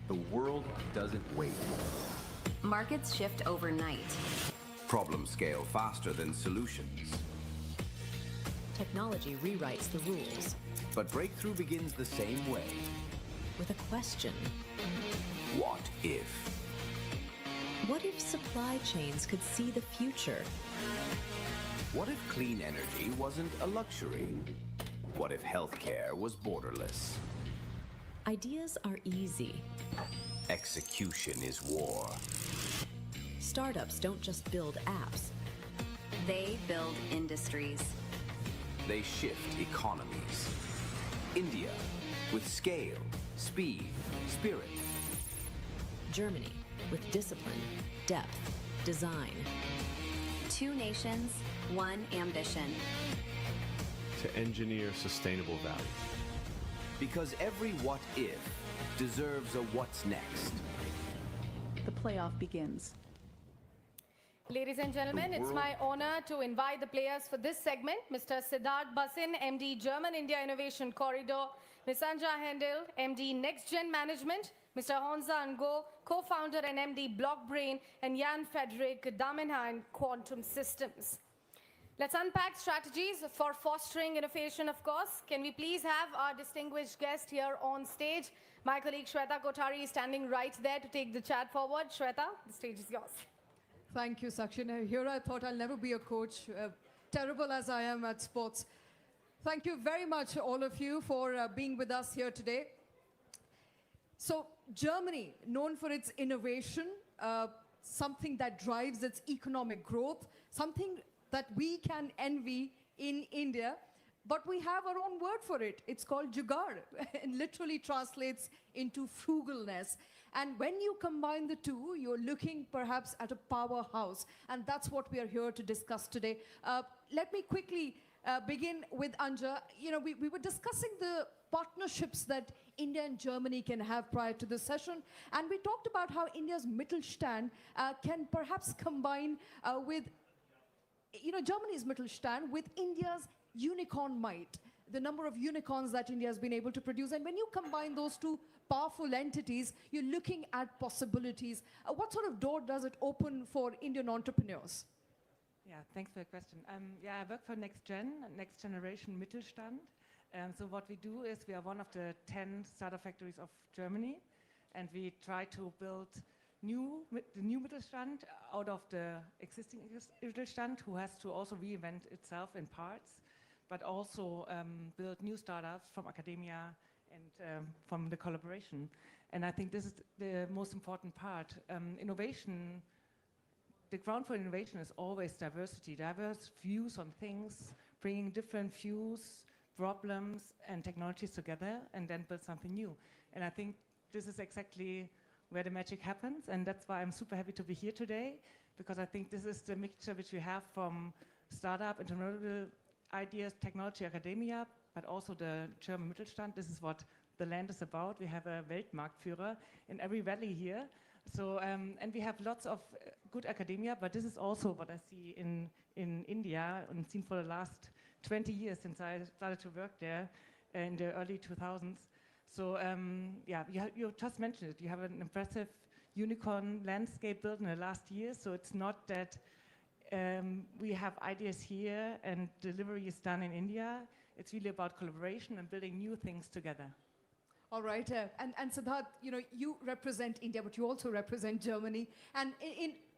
The world doesn't wait. Markets shift overnight. Problems scale faster than solutions. Technology rewrites the rules. But breakthrough begins the same way. With a question. What if? What if supply chains could see the future? What if clean energy wasn't a luxury? What if healthcare was borderless? Ideas are easy. Execution is war. Startups don't just build apps. They build industries. They shift economies. India, with scale, speed, spirit. Germany, with discipline, depth, design. Two nations, one ambition. To engineer sustainable value. Because every what if deserves a what's next. The playoff begins. Ladies and gentlemen, it's my honor to invite the players for this segment. Mr. Siddharth Basin, MD German India Innovation Corridor, Ms. Anja Hendel, MD Next Gen Management, Mr. Honza Ngo, co-founder and MD Blockbrain, and Jan Frederick Damenheim Quantum Systems. Let's unpack strategies for fostering innovation, of course. Can we please have our distinguished guest here on stage? My colleague Shweta Kothari is standing right there to take the chat forward. Shweta, the stage is yours. Thank you, Sakshi. Here I thought I'll never be a coach, terrible as I am at sports. Thank you very much, all of you, for being with us here today. So Germany, known for its innovation, something that drives its economic growth, something that we can envy in India, but we have our own word for it. It's called jugaad. It literally translates into frugalness. And when you combine the two, you're looking perhaps at a powerhouse. And that's what we are here to discuss today. Let me quickly begin with Anja. You know, we were discussing the partnerships that India and Germany can have prior to the session. And we talked about how India's Mittelstand can perhaps combine with, you know, Germany's Mittelstand with India's unicorn might, the number of unicorns that India has been able to produce. And when you combine those two powerful entities, you're looking at possibilities. What sort of door does it open for Indian entrepreneurs? Yeah, thanks for your question. Yeah, I work for Next Generation Mittelstand. So what we do is we are one of the 10 startup factories of Germany, and we try to build the new Mittelstand out of the existing Mittelstand, who has to also reinvent itself in parts, but also build new startups from academia and from the collaboration. And I think this is the most important part. Innovation, the ground for innovation is always diversity, diverse views on things, bringing different views, problems and technologies together and then build something new. And I think this is exactly where the magic happens, and that's why I'm super happy to be here today, because I think this is the mixture which we have from startup, entrepreneurial ideas, technology, academia, but also the German Mittelstand. This is what the land is about. We have a Weltmarktführer in every valley here. So, and we have lots of good academia, but this is also what I see in India and seen for the last 20 years since I started to work there in the early 2000s. So yeah, you just mentioned it. You have an impressive unicorn landscape built in the last year. So it's not that we have ideas here and delivery is done in India. It's really about collaboration and building new things together. All right, and Siddharth, you know, you represent India, but you also represent Germany. And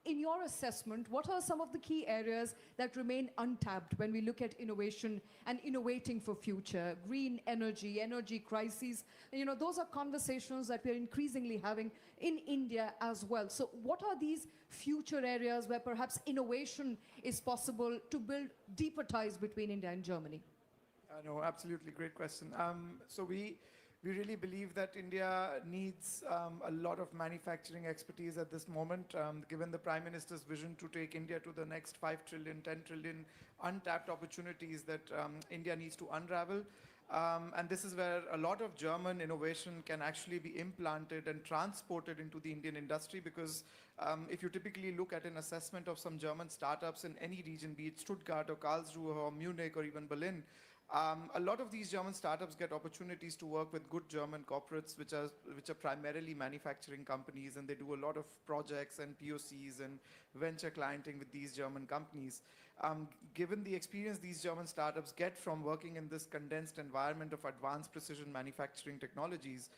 in your assessment, what are some of the key areas that remain untapped when we look at innovation and innovating for future? Green energy, energy crises, you know, those are conversations that we're increasingly having in India as well. So what are these future areas where perhaps innovation is possible to build deeper ties between India and Germany? No, absolutely, great question. So we really believe that India needs a lot of manufacturing expertise at this moment, given the Prime Minister's vision to take India to the next 5 trillion, 10 trillion untapped opportunities that India needs to unravel. And this is where a lot of German innovation can actually be implanted and transported into the Indian industry, because if you typically look at an assessment of some German startups in any region, be it Stuttgart or Karlsruhe or Munich or even Berlin, A lot of these German startups get opportunities to work with good German corporates, which are primarily manufacturing companies, and they do a lot of projects and POCs and venture clienting with these German companies. Given the experience these German startups get from working in this condensed environment of advanced precision manufacturing technologies,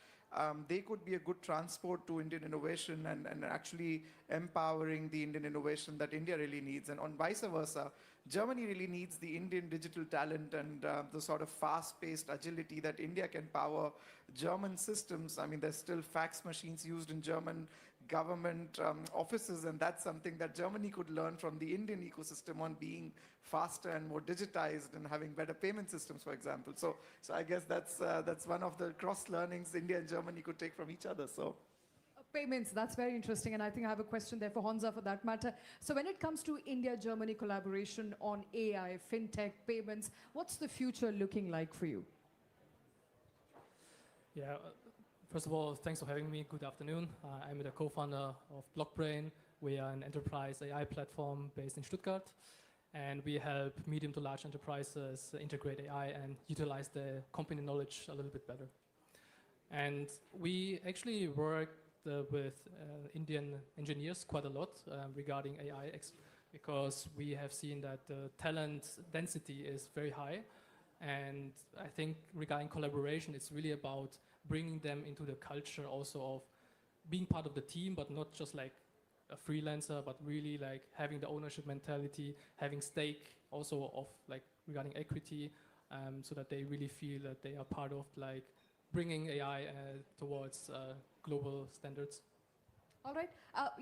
they could be a good transport to Indian innovation and actually empowering the Indian innovation that India really needs. And on vice versa, Germany really needs the Indian digital talent and the sort of fast-paced agility that India can power German systems. I mean, there's still fax machines used in German government offices, and that's something that Germany could learn from the Indian ecosystem on being faster and more digitized and having better payment systems, for example. So I guess that's one of the cross learnings India and Germany could take from each other. So. Payments, that's very interesting, and I think I have a question there for Honza for that matter. So when it comes to India-Germany collaboration on AI, fintech, payments, what's the future looking like for you? Yeah, first of all, thanks for having me. Good afternoon. I'm the co-founder of Blockbrain. We are an enterprise AI platform based in Stuttgart, and we help medium to large enterprises integrate AI and utilize the company knowledge a little bit better. And we actually work with Indian engineers quite a lot regarding AI, because we have seen that the talent density is very high. And I think regarding collaboration, it's really about bringing them into the culture also of being part of the team, but not just like a freelancer, but really like having the ownership mentality, having stake also of like regarding equity, so that they really feel that they are part of like bringing AI towards global standards. All right,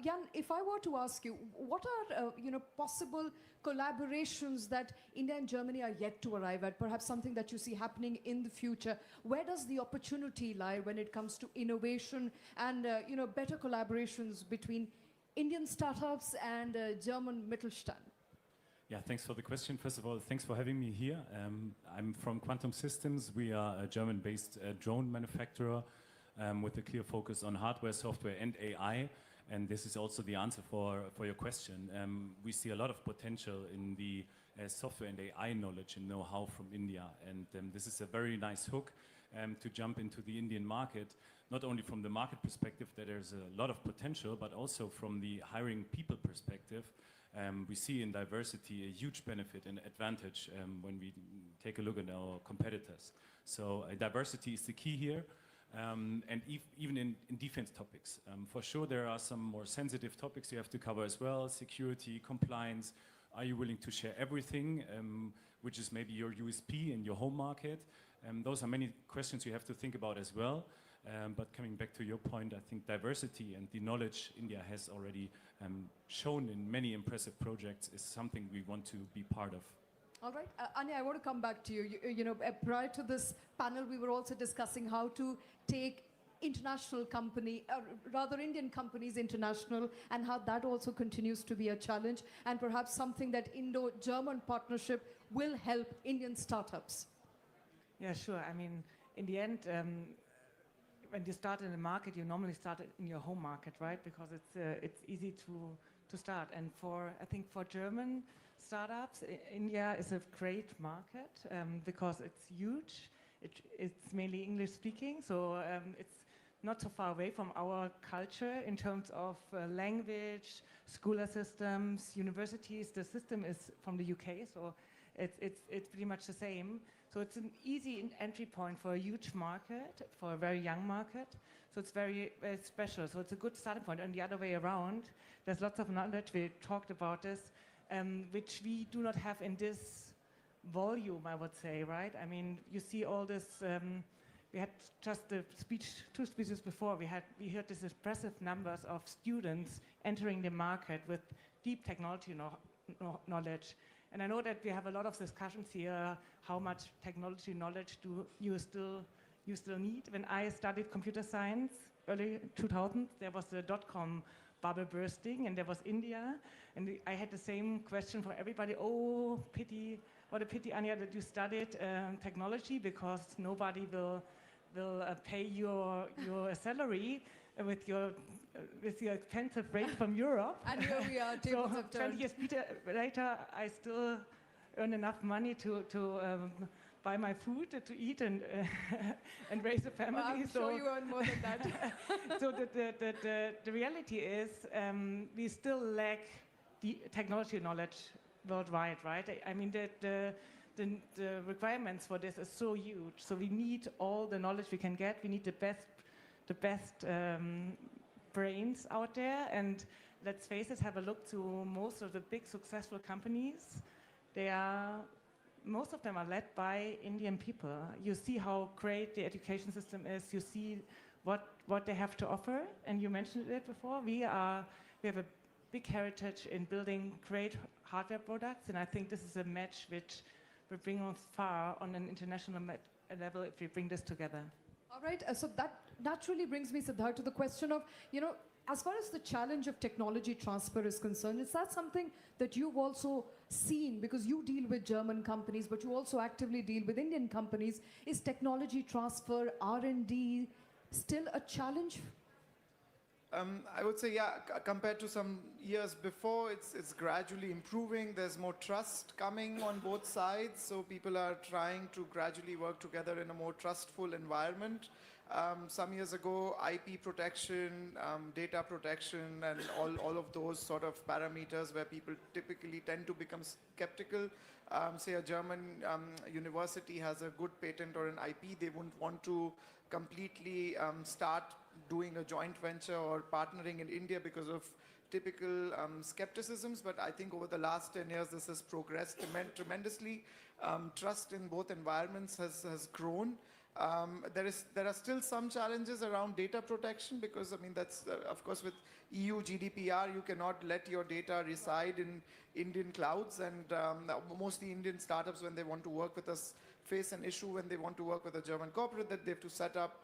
Jan, if I were to ask you, what are possible collaborations that India and Germany are yet to arrive at? Perhaps something that you see happening in the future. Where does the opportunity lie when it comes to innovation and better collaborations between Indian startups and German Mittelstand? Yeah, thanks for the question. First of all, thanks for having me here. I'm from Quantum Systems. We are a German-based drone manufacturer with a clear focus on hardware, software, and AI. And this is also the answer for your question. We see a lot of potential in the software and AI knowledge and know-how from India. And this is a very nice hook to jump into the Indian market, not only from the market perspective that there's a lot of potential, but also from the hiring people perspective. We see in diversity a huge benefit and advantage when we take a look at our competitors. So diversity is the key here, and even in defense topics. For sure, there are some more sensitive topics you have to cover as well: security, compliance. Are you willing to share everything, which is maybe your USP in your home market? Those are many questions you have to think about as well. But coming back to your point, I think diversity and the knowledge India has already shown in many impressive projects is something we want to be part of. All right, Anya, I want to come back to you. Prior to this panel, we were also discussing how to take international Indian companies international, and how that also continues to be a challenge, and perhaps something that Indo-German partnership will help Indian startups. Yeah, sure. I mean, in the end, when you start in a market, you normally start in your home market, right? Because it's easy to start. And I think for German startups, India is a great market because it's huge. It's mainly English speaking, so it's not so far away from our culture in terms of language, school systems, universities. The system is from the UK, so it's pretty much the same. So it's an easy entry point for a huge market, for a very young market. So it's very, very special. So it's a good starting point. And the other way around, there's lots of knowledge, we talked about this, which we do not have in this volume, I would say, right? I mean, you see all this, we had just the two speeches before, we heard this impressive numbers of students entering the market with deep technology knowledge. And I know that we have a lot of discussions here, how much technology knowledge do you still need? When I studied computer science, early 2000s, there was the dot-com bubble bursting, and there was India, and I had the same question for everybody. Oh, pity, what a pity, Anya, that you studied technology, because nobody will pay your salary with your expensive rate from Europe. And here we are, tables have turned. 20 years later, I still earn enough money to buy my food to eat and and raise a family. Well, I'm sure you earn more than that. So the reality is we still lack the technology knowledge worldwide, right? I mean, the requirements for this is so huge. So we need all the knowledge we can get. We need the best brains out there. And let's face it, have a look to most of the big successful companies. Most of them are led by Indian people. You see how great the education system is. You see what they have to offer. And you mentioned it before. We have a big heritage in building great hardware products. And I think this is a match which will bring us far on an international level if we bring this together. All right, so that naturally brings me, Siddharth, to the question of, as far as the challenge of technology transfer is concerned, is that something that you've also seen, because you deal with German companies, but you also actively deal with Indian companies? Is technology transfer, R&D, still a challenge? I would say, yeah, compared to some years before, it's gradually improving. There's more trust coming on both sides, so people are trying to gradually work together in a more trustful environment. Some years ago, IP protection, data protection, and all of those sort of parameters where people typically tend to become skeptical. Say a German university has a good patent or an IP, they wouldn't want to completely start doing a joint venture or partnering in India because of typical skepticisms. But I think over the last 10 years, this has progressed tremendously. Trust in both environments has grown. There are still some challenges around data protection because, I mean, that's, of course, with EU GDPR, you cannot let your data reside in Indian clouds. And mostly Indian startups, when they want to work with us, face an issue when they want to work with a German corporate that they have to set up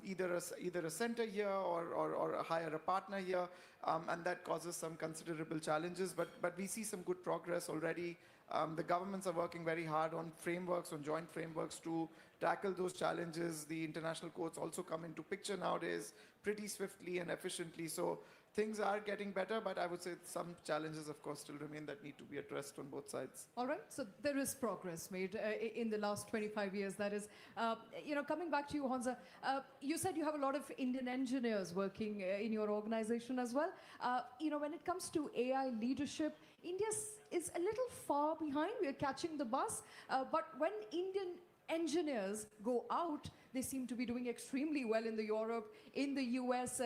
either a center here or hire a partner here. And that causes some considerable challenges. But we see some good progress already. The governments are working very hard on frameworks, on joint frameworks to tackle those challenges. The international courts also come into picture nowadays pretty swiftly and efficiently. So things are getting better, but I would say some challenges, of course, still remain that need to be addressed on both sides. All right, so there is progress made in the last 25 years, that is. Coming back to you, Honza, you said you have a lot of Indian engineers working in your organization as well. When it comes to AI leadership, India is a little far behind. We are catching the bus. But when Indian engineers go out, they seem to be doing extremely well in Europe, in the US.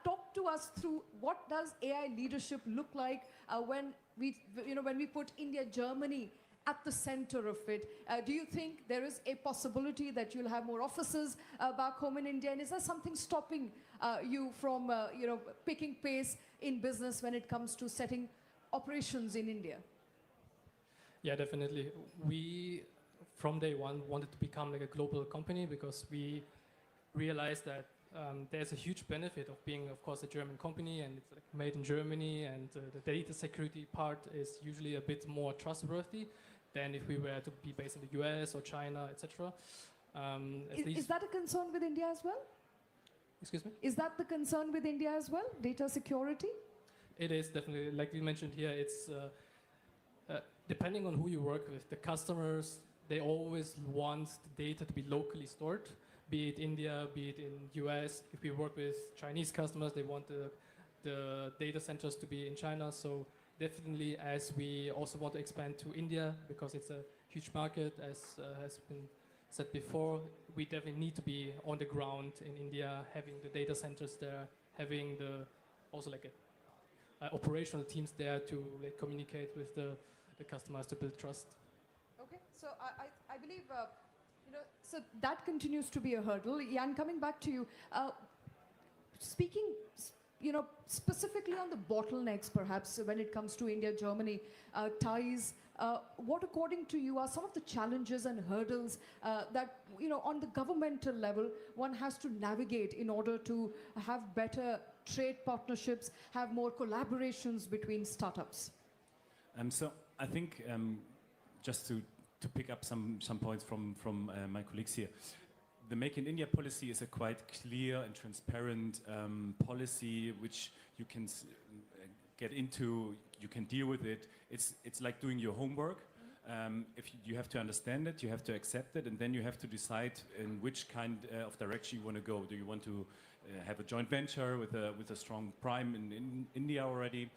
Talk to us through what does AI leadership look like when we put India, Germany at the center of it. Do you think there is a possibility that you'll have more offices back home in India? And is there something stopping you from picking pace in business when it comes to setting operations in India? Yeah, definitely. We, from day one, wanted to become like a global company because we realized that there's a huge benefit of being, of course, a German company, and it's like made in Germany, and the data security part is usually a bit more trustworthy than if we were to be based in the US or China, etc. Is that a concern with India as well? Excuse me? Is that the concern with India as well, data security? It is definitely, like we mentioned here, it's depending on who you work with, the customers, they always want the data to be locally stored, be it India, be it in US. If we work with Chinese customers, they want the data centers to be in China. So definitely, as we also want to expand to India, because it's a huge market, as has been said before, we definitely need to be on the ground in India, having the data centers there, having also like operational teams there to communicate with the customers to build trust. Okay, so I believe, so that continues to be a hurdle. Jan, coming back to you, speaking, specifically on the bottlenecks, perhaps, when it comes to India-Germany ties, what, according to you, are some of the challenges and hurdles that, on the governmental level, one has to navigate in order to have better trade partnerships, have more collaborations between startups? So I think just to pick up some points from my colleagues here, the Make in India policy is a quite clear and transparent policy which you can get into, you can deal with it. It's like doing your homework. if you have to understand it, you have to accept it, and then you have to decide in which kind of direction you want to go. Do you want to have a joint venture with a strong prime in India already?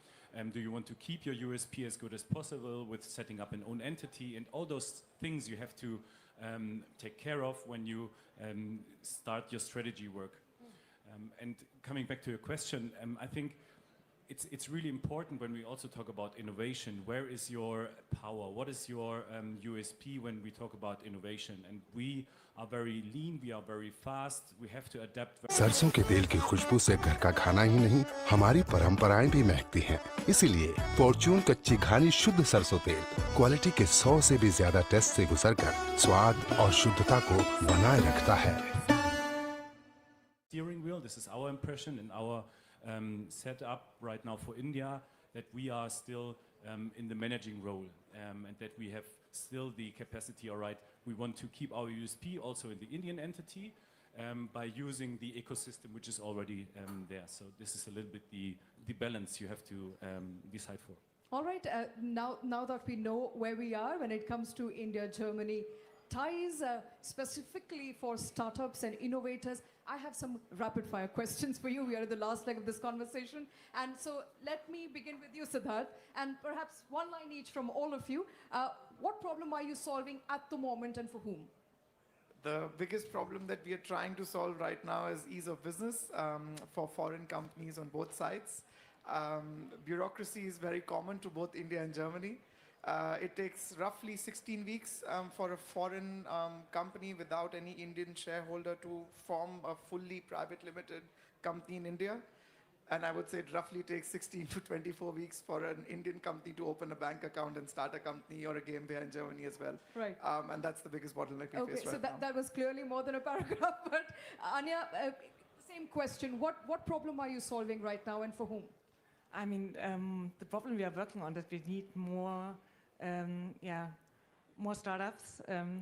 Do you want to keep your USP as good as possible with setting up an own entity? And all those things you have to take care of when you start your strategy work. And coming back to your question, I think it's really important when we also talk about innovation. Where is your power? What is your USP when we talk about innovation? And we are very lean, we are very fast, we have to adapt. सरसों के तेल की खुशबू से घर का खाना ही नहीं, हमारी परंपराएं भी महकती हैं। इसीलिए फॉर्च्यून कच्ची घानी शुद्ध सरसों तेल क्वालिटी के 100 से भी ज्यादा टेस्ट से गुजरकर स्वाद और शुद्धता को बनाए रखता है। Steering wheel, this is our impression and our setup right now for India, that we are still in the managing role and that we have still the capacity, all right, we want to keep our USP also in the Indian entity by using the ecosystem which is already there. So this is a little bit the balance you have to decide for. All right, now that we know where we are when it comes to India, Germany, ties specifically for startups and innovators, I have some rapid fire questions for you. We are at the last leg of this conversation. And so let me begin with you, Siddharth, and perhaps one line each from all of you. What problem are you solving at the moment and for whom? The biggest problem that we are trying to solve right now is ease of business for foreign companies on both sides. Bureaucracy is very common to both India and Germany. It takes roughly 16 weeks for a foreign company without any Indian shareholder to form a fully private limited company in India. And I would say it roughly takes 16 to 24 weeks for an Indian company to open a bank account and start a company or a GmbH in Germany as well. Right. And that's the biggest bottleneck we face right now. So that was clearly more than a paragraph. But Anya, same question. What problem are you solving right now and for whom? I mean, the problem we are working on is we need more more startups,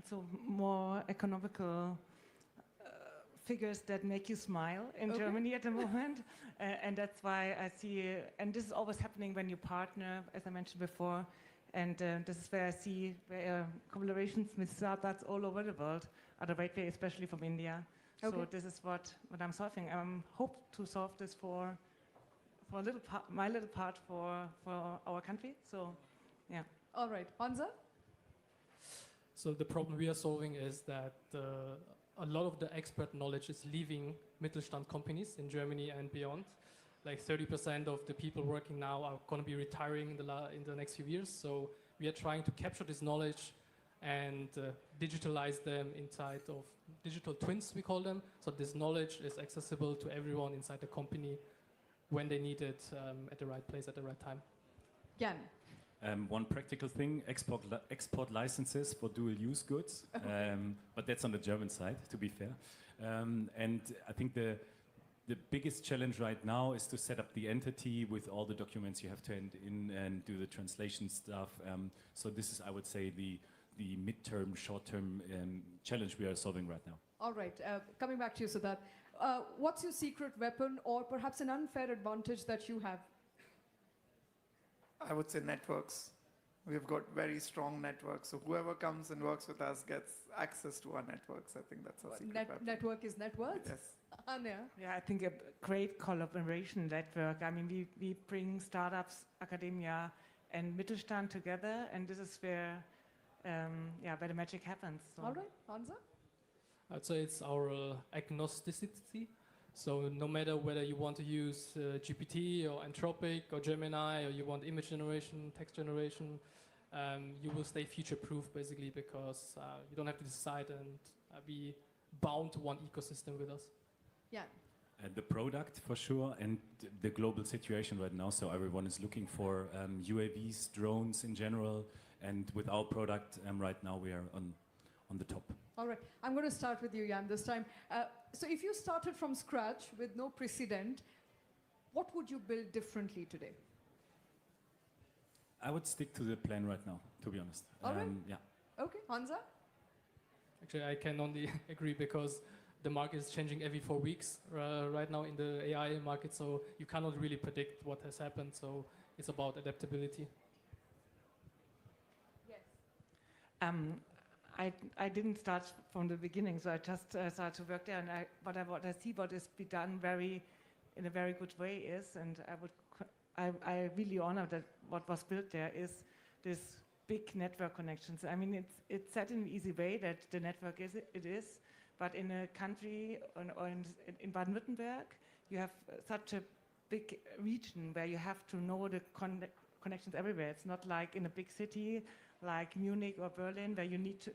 so more economical figures that make you smile in Germany at the moment. And that's why I see, and this is always happening when you partner, as I mentioned before, and this is where I see where collaborations with startups all over the world are the right way, especially from India. So this is what I'm solving. I hope to solve this for a little part, my little part for our country. So, yeah. All right, Hansa? So the problem we are solving is that a lot of the expert knowledge is leaving Mittelstand companies in Germany and beyond. Like 30% of the people working now are going to be retiring in the next few years. So we are trying to capture this knowledge and digitalize them inside of digital twins, we call them. So this knowledge is accessible to everyone inside the company when they need it at the right place at the right time. Jan? One practical thing, export licenses for dual-use goods, but that's on the German side, to be fair. And I think the biggest challenge right now is to set up the entity with all the documents you have to end in and do the translation stuff. So this is, I would say, the mid-term, short-term challenge we are solving right now. All right, coming back to you, Siddharth. What's your secret weapon or perhaps an unfair advantage that you have? I would say networks. We've got very strong networks. So whoever comes and works with us gets access to our networks. I think that's our secret weapon. Network is net worth? Yes. Anya? Yeah, I think a great collaboration network. I mean, we bring startups, academia, and Mittelstand together, and this is where the magic happens. So. All right, Hansa? I'd say it's our agnosticity. So no matter whether you want to use GPT or Anthropic or Gemini, or you want image generation, text generation, you will stay future-proof basically because you don't have to decide and be bound to one ecosystem with us. Yeah. The product for sure, and the global situation right now. So everyone is looking for UAVs, drones in general, and with our product right now we are on the top. All right, I'm going to start with you, Jan, this time. So if you started from scratch with no precedent, what would you build differently today? I would stick to the plan right now, to be honest. All right. Yeah. Okay, Hansa? Actually, I can only agree because the market is changing every 4 weeks right now in the AI market, so you cannot really predict what has happened, so it's about adaptability. Yes. I didn't start from the beginning, so I just started to work there. And what I see what is be done in a very good way is, and I really honor that what was built there is this big network connections. I mean, it's set in an easy way that the network it is, but in a country or in Baden-Württemberg, you have such a big region where you have to know the connections everywhere. It's not like in a big city like Munich or Berlin where you need to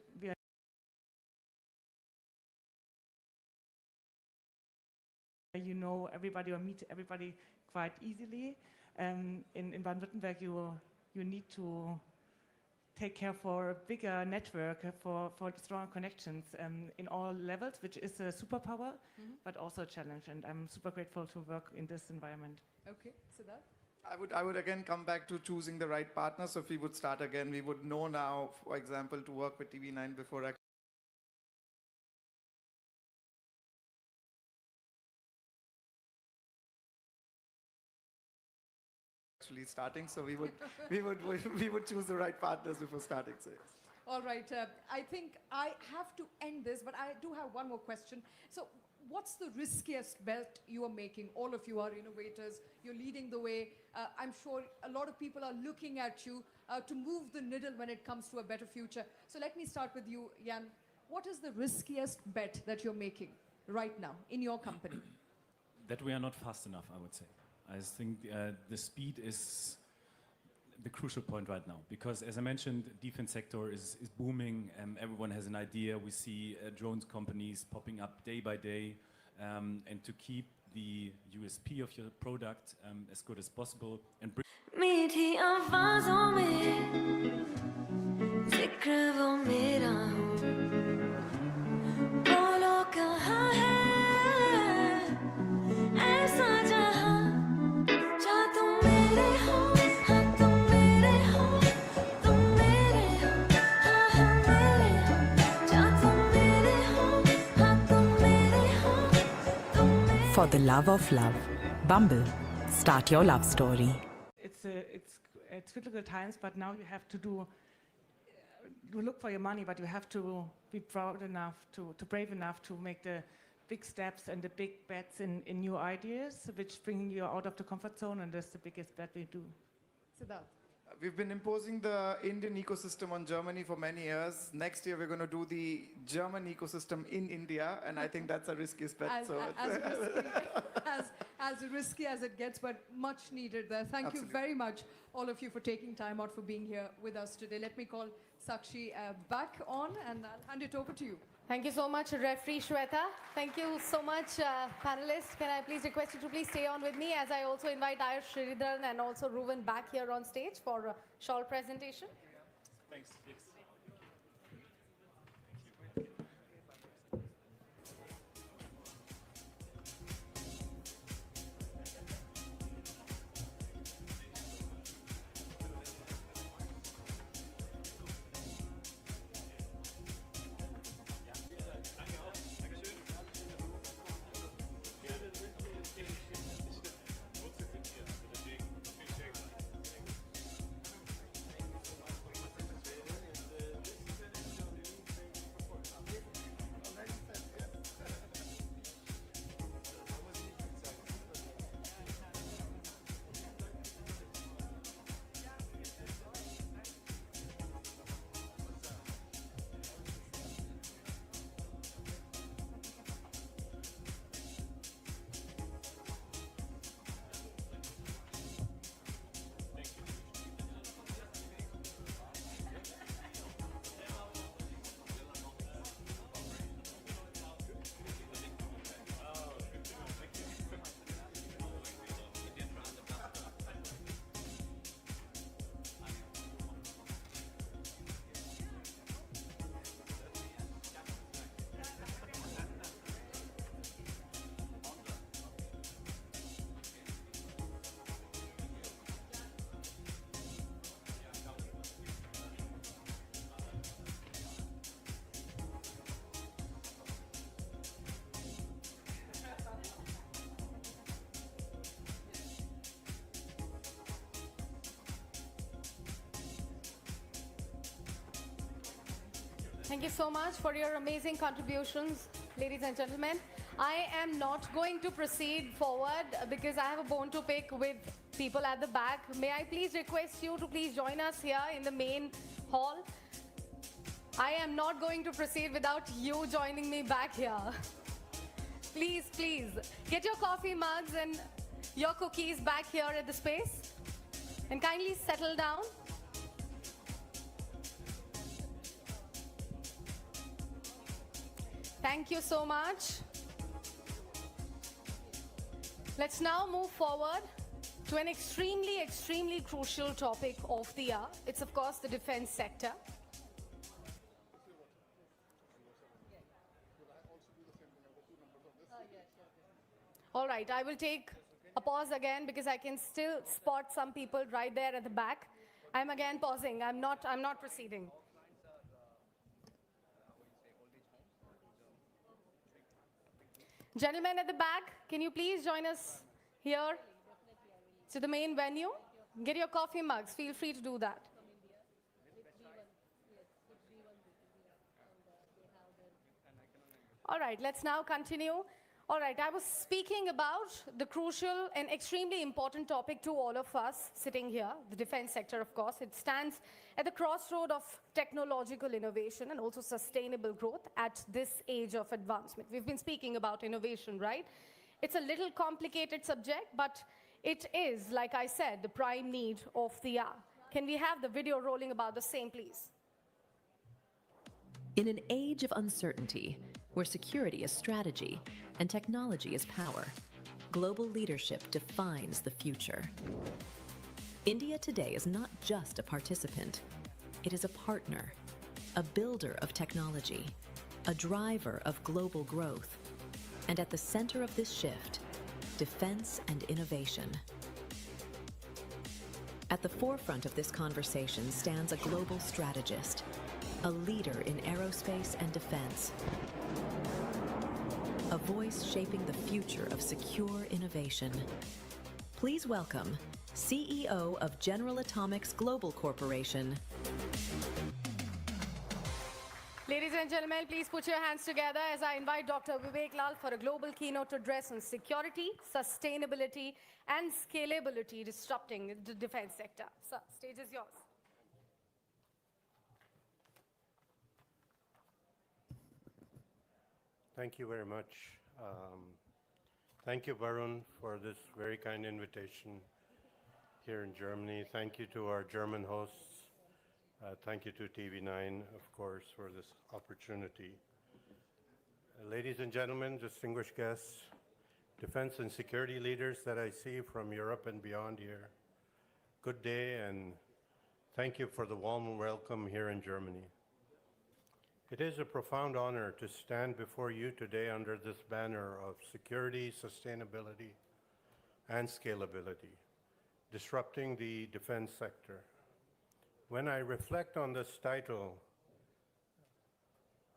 you know everybody or meet everybody quite easily. In Baden-Württemberg, you need to take care for a bigger network, for strong connections in all levels, which is a superpower, but also a challenge. And I'm super grateful to work in this environment. Okay, Siddharth? I would again come back to choosing the right partner. So if we would start again, we would know now, for example, to work with TV9 before actually starting. So we would choose the right partners before starting. So yes. All right, I think I have to end this, but I do have one more question. So what's the riskiest bet you are making? All of you are innovators, you're leading the way. I'm sure a lot of people are looking at you to move the needle when it comes to a better future. So let me start with you, Jan. What is the riskiest bet that you're making right now in your company? That we are not fast enough, I would say. I think the speed is the crucial point right now, because as I mentioned, defense sector is booming. Everyone has an idea. We see drones companies popping up day by day, and to keep the USP of your product as good as possible and bring मीठी आवाज़ों में जिक्र वो मेरा हूँ बोलो कहाँ है ऐसा जहाँ जा तुम मेरे हो हाँ तुम मेरे हो तुम मेरे हो हाँ हाँ मेरे हो जा तुम मेरे हो हाँ तुम मेरे हो तुम मेरे For the love of love, Bumble. Start your love story. It's critical times, but now you have to you look for your money, but you have to be proud enough, to brave enough to make the big steps and the big bets in new ideas, which bring you out of the comfort zone, and that's the biggest bet we do. Siddharth? We've been imposing the Indian ecosystem on Germany for many years. Next year, we're going to do the German ecosystem in India, and I think that's a riskiest bet. As risky as it gets, but much needed there. Thank you very much, all of you, for taking time out for being here with us today. Let me call Sakshi back on, and I'll hand it over to you. Thank you so much, Referee Shweta. Thank you so much, panelists. Can I please request you to please stay on with me as I also invite Ayush Sridharan and also Ruven back here on stage for a shawl presentation. Thanks. Thank you so much for your amazing contributions, ladies and gentlemen. I am not going to proceed forward because I have a bone to pick with people at the back. May I please request you to please join us here in the main hall? I am not going to proceed without you joining me back here. Please, please, get your coffee mugs and your cookies back here at the space and kindly settle down. Thank you so much. Let's now move forward to an extremely crucial topic of the year. It's of course the defense sector. All right, I will take a pause again because I can still spot some people right there at the back. I'm again pausing. I'm not proceeding. Gentlemen at the back, can you please join us here to the main venue? Get your coffee mugs. Feel free to do that. All right, let's now continue. All right, I was speaking about the crucial and extremely important topic to all of us sitting here, the defense sector, of course. It stands at the crossroad of technological innovation and also sustainable growth at this age of advancement. We've been speaking about innovation, right? It's a little complicated subject, but it is, like I said, the prime need of the hour. Can we have the video rolling about the same, please? In an age of uncertainty, where security is strategy and technology is power, global leadership defines the future. India today is not just a participant, it is a partner, a builder of technology, a driver of global growth, and at the center of this shift, defense and innovation. At the forefront of this conversation stands a global strategist, a leader in aerospace and defense, a voice shaping the future of secure innovation. Please welcome CEO of General Atomics Global Corporation. Ladies and gentlemen, please put your hands together as I invite Dr. Vivek Lal for a global keynote address on security, sustainability, and scalability disrupting the defense sector. Sir, stage is yours. Thank you very much. Thank you, Varun, for this very kind invitation here in Germany. Thank you to our German hosts. Thank you to TV9, of course, for this opportunity. Ladies and gentlemen, distinguished guests, defense and security leaders that I see from Europe and beyond here, good day and thank you for the warm welcome here in Germany. It is a profound honor to stand before you today under this banner of security, sustainability, and scalability, disrupting the defense sector. When I reflect on this title,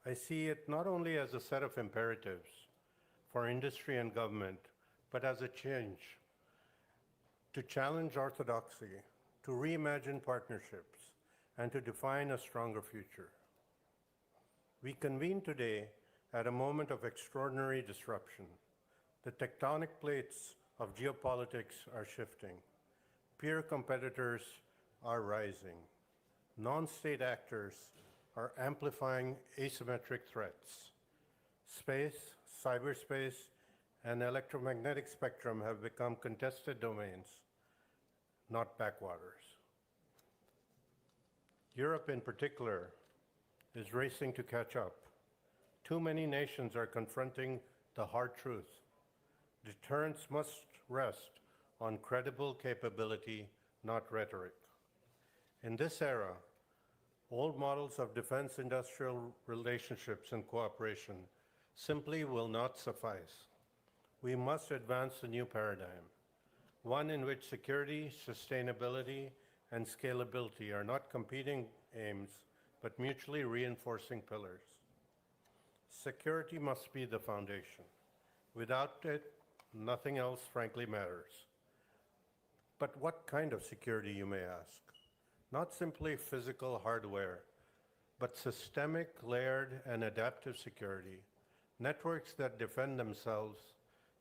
I see it not only as a set of imperatives for industry and government, but as a change to challenge orthodoxy, to reimagine partnerships, and to define a stronger future. We convene today at a moment of extraordinary disruption. The tectonic plates of geopolitics are shifting. Peer competitors are rising. Non-state actors are amplifying asymmetric threats. Space, cyberspace, and electromagnetic spectrum have become contested domains, not backwaters. Europe in particular is racing to catch up. Too many nations are confronting the hard truth. Deterrence must rest on credible capability, not rhetoric. In this era, old models of defense-industrial relationships and cooperation simply will not suffice. We must advance a new paradigm, one in which security, sustainability, and scalability are not competing aims, but mutually reinforcing pillars. Security must be the foundation. Without it, nothing else frankly matters. But what kind of security, you may ask? Not simply physical hardware, but systemic, layered, and adaptive security, networks that defend themselves,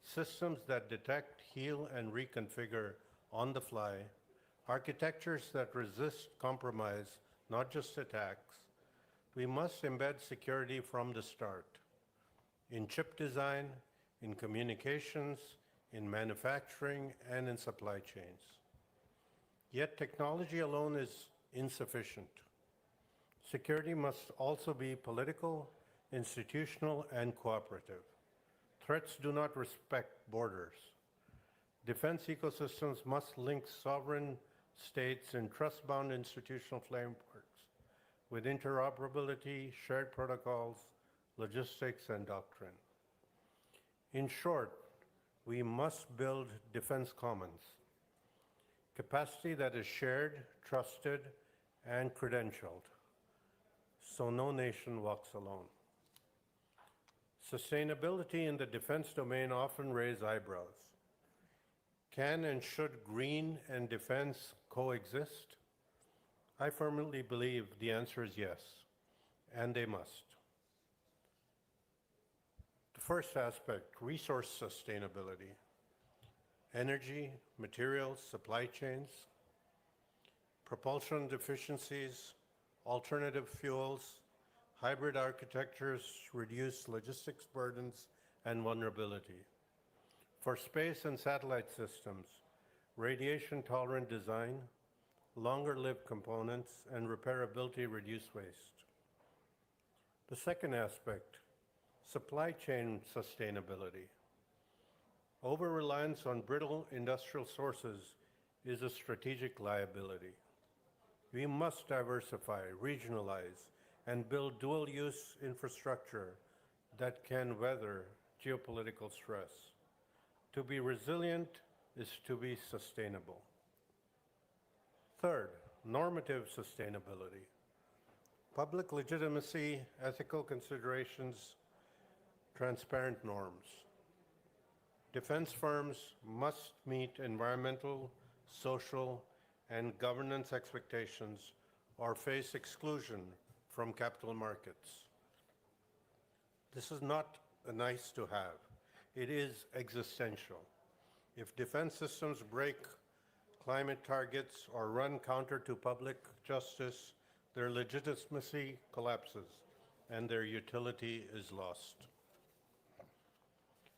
systems that detect, heal, and reconfigure on the fly, architectures that resist compromise, not just attacks. We must embed security from the start, in chip design, in communications, in manufacturing, and in supply chains. Yet technology alone is insufficient. Security must also be political, institutional, and cooperative. Threats do not respect borders. Defense ecosystems must link sovereign states in trust-bound institutional frameworks with interoperability, shared protocols, logistics, and doctrine. In short, we must build defense commons, capacity that is shared, trusted, and credentialed, so no nation walks alone. Sustainability in the defense domain often raises eyebrows. Can and should green and defense coexist? I firmly believe the answer is yes, and they must. The first aspect, resource sustainability. Energy, materials, supply chains, propulsion deficiencies, alternative fuels, hybrid architectures reduce logistics burdens and vulnerability. For space and satellite systems, radiation-tolerant design, longer-lived components, and repairability reduce waste. The second aspect, supply chain sustainability. Over-reliance on brittle industrial sources is a strategic liability. We must diversify, regionalize, and build dual-use infrastructure that can weather geopolitical stress. To be resilient is to be sustainable. Third, normative sustainability. Public legitimacy, ethical considerations, transparent norms. Defense firms must meet environmental, social, and governance expectations or face exclusion from capital markets. This is not a nice to have. It is existential. If defense systems break climate targets or run counter to public justice, their legitimacy collapses and their utility is lost.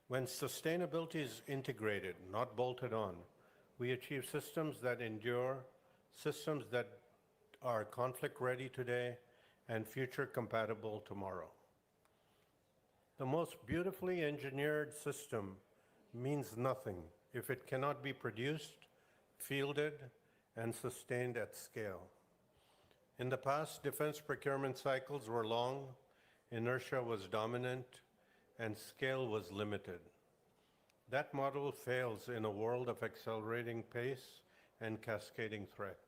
When sustainability is integrated, not bolted on, we achieve systems that endure, systems that are conflict ready today and future compatible tomorrow. The most beautifully engineered system means nothing if it cannot be produced, fielded, and sustained at scale. In the past, defense procurement cycles were long, inertia was dominant, and scale was limited. That model fails in a world of accelerating pace and cascading threat.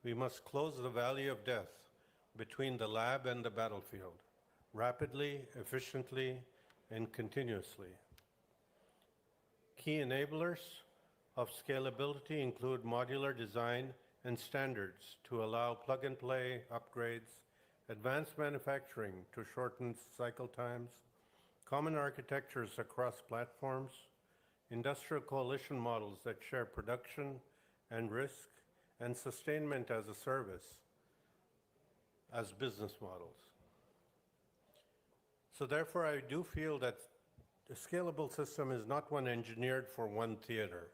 We must close the valley of death between the lab and the battlefield, rapidly, efficiently, and continuously. Key enablers of scalability include modular design and standards to allow plug-and-play upgrades, advanced manufacturing to shorten cycle times, common architectures across platforms, industrial coalition models that share production and risk, and sustainment as a service as business models. So therefore, I do feel that a scalable system is not one engineered for one theater.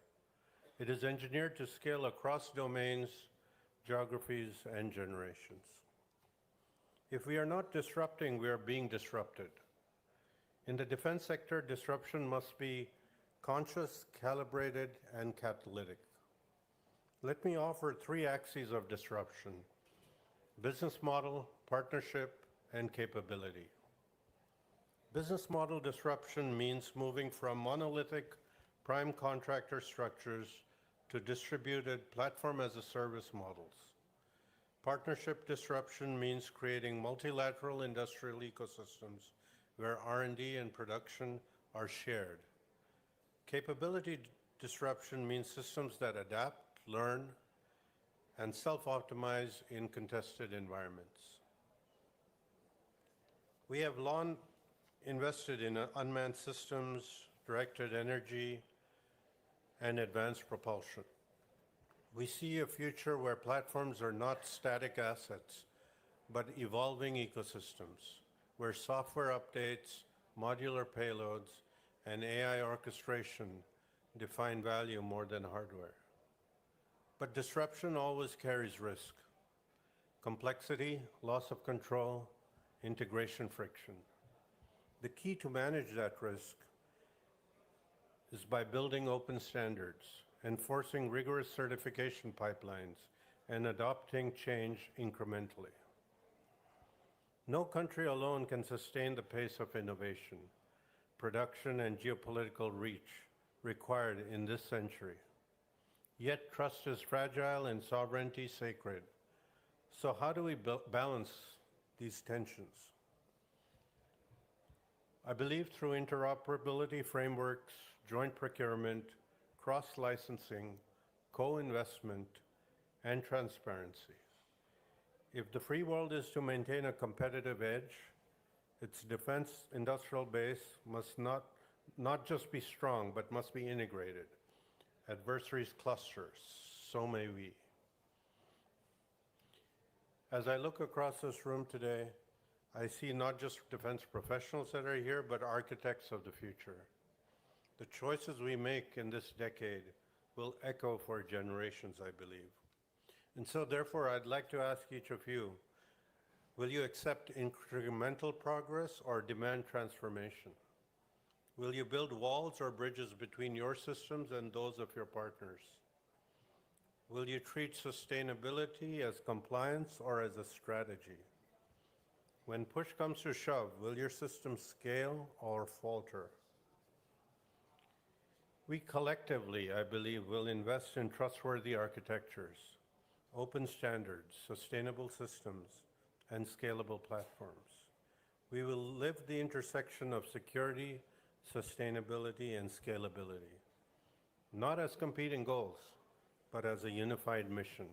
It is engineered to scale across domains, geographies, and generations. If we are not disrupting, we are being disrupted. In the defense sector, disruption must be conscious, calibrated, and catalytic. Let me offer 3 axes of disruption: business model, partnership, and capability. Business model disruption means moving from monolithic prime contractor structures to distributed platform-as-a-service models. Partnership disruption means creating multilateral industrial ecosystems where R&D and production are shared. Capability disruption means systems that adapt, learn, and self-optimize in contested environments. We have long invested in unmanned systems, directed energy, and advanced propulsion. We see a future where platforms are not static assets, but evolving ecosystems, where software updates, modular payloads, and AI orchestration define value more than hardware. But disruption always carries risk. Complexity, loss of control, integration friction. The key to manage that risk is by building open standards, enforcing rigorous certification pipelines, and adopting change incrementally. No country alone can sustain the pace of innovation, production, and geopolitical reach required in this century. Yet trust is fragile and sovereignty sacred. So how do we balance these tensions? I believe through interoperability frameworks, joint procurement, cross-licensing, co-investment, and transparency. If the free world is to maintain a competitive edge, its defense industrial base must not just be strong, but must be integrated. Adversaries cluster, so may we. As I look across this room today, I see not just defense professionals that are here, but architects of the future. The choices we make in this decade will echo for generations, I believe. And so therefore, I'd like to ask each of you, will you accept incremental progress or demand transformation? Will you build walls or bridges between your systems and those of your partners? Will you treat sustainability as compliance or as a strategy? When push comes to shove, will your system scale or falter? We collectively, I believe, will invest in trustworthy architectures, open standards, sustainable systems, and scalable platforms. We will live the intersection of security, sustainability, and scalability, not as competing goals, but as a unified mission.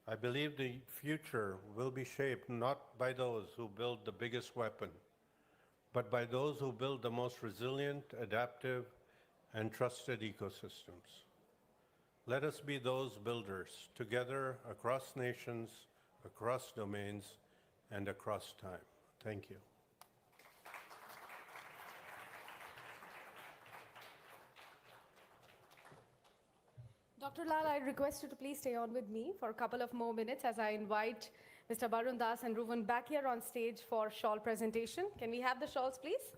I believe the future will be shaped not by those who build the biggest weapon, but by those who build the most resilient, adaptive, and trusted ecosystems. Let us be those builders together across nations, across domains, and across time. Thank you. Dr. Lal, I request you to please stay on with me for a couple of more minutes as I invite Mr. Barun Das and Ruven back here on stage for shawl presentation. Can we have the shawls, please?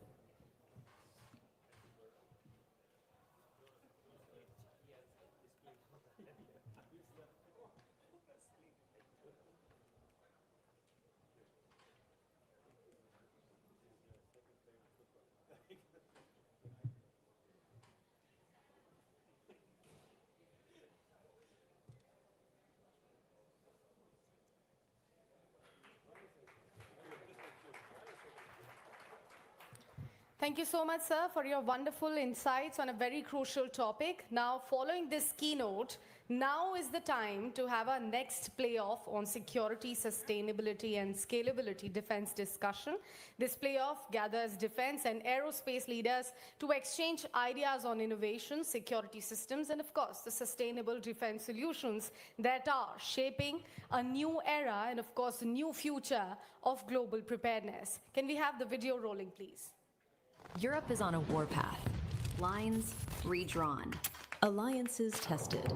Thank you so much, sir, for your wonderful insights on a very crucial topic. Now, following this keynote, now is the time to have our next playoff on security, sustainability, and scalability defense discussion. This playoff gathers defense and aerospace leaders to exchange ideas on innovation, security systems, and of course, the sustainable defense solutions that are shaping a new era and of course, a new future of global preparedness. Can we have the video rolling, please? Europe is on a warpath. Lines redrawn. Alliances tested.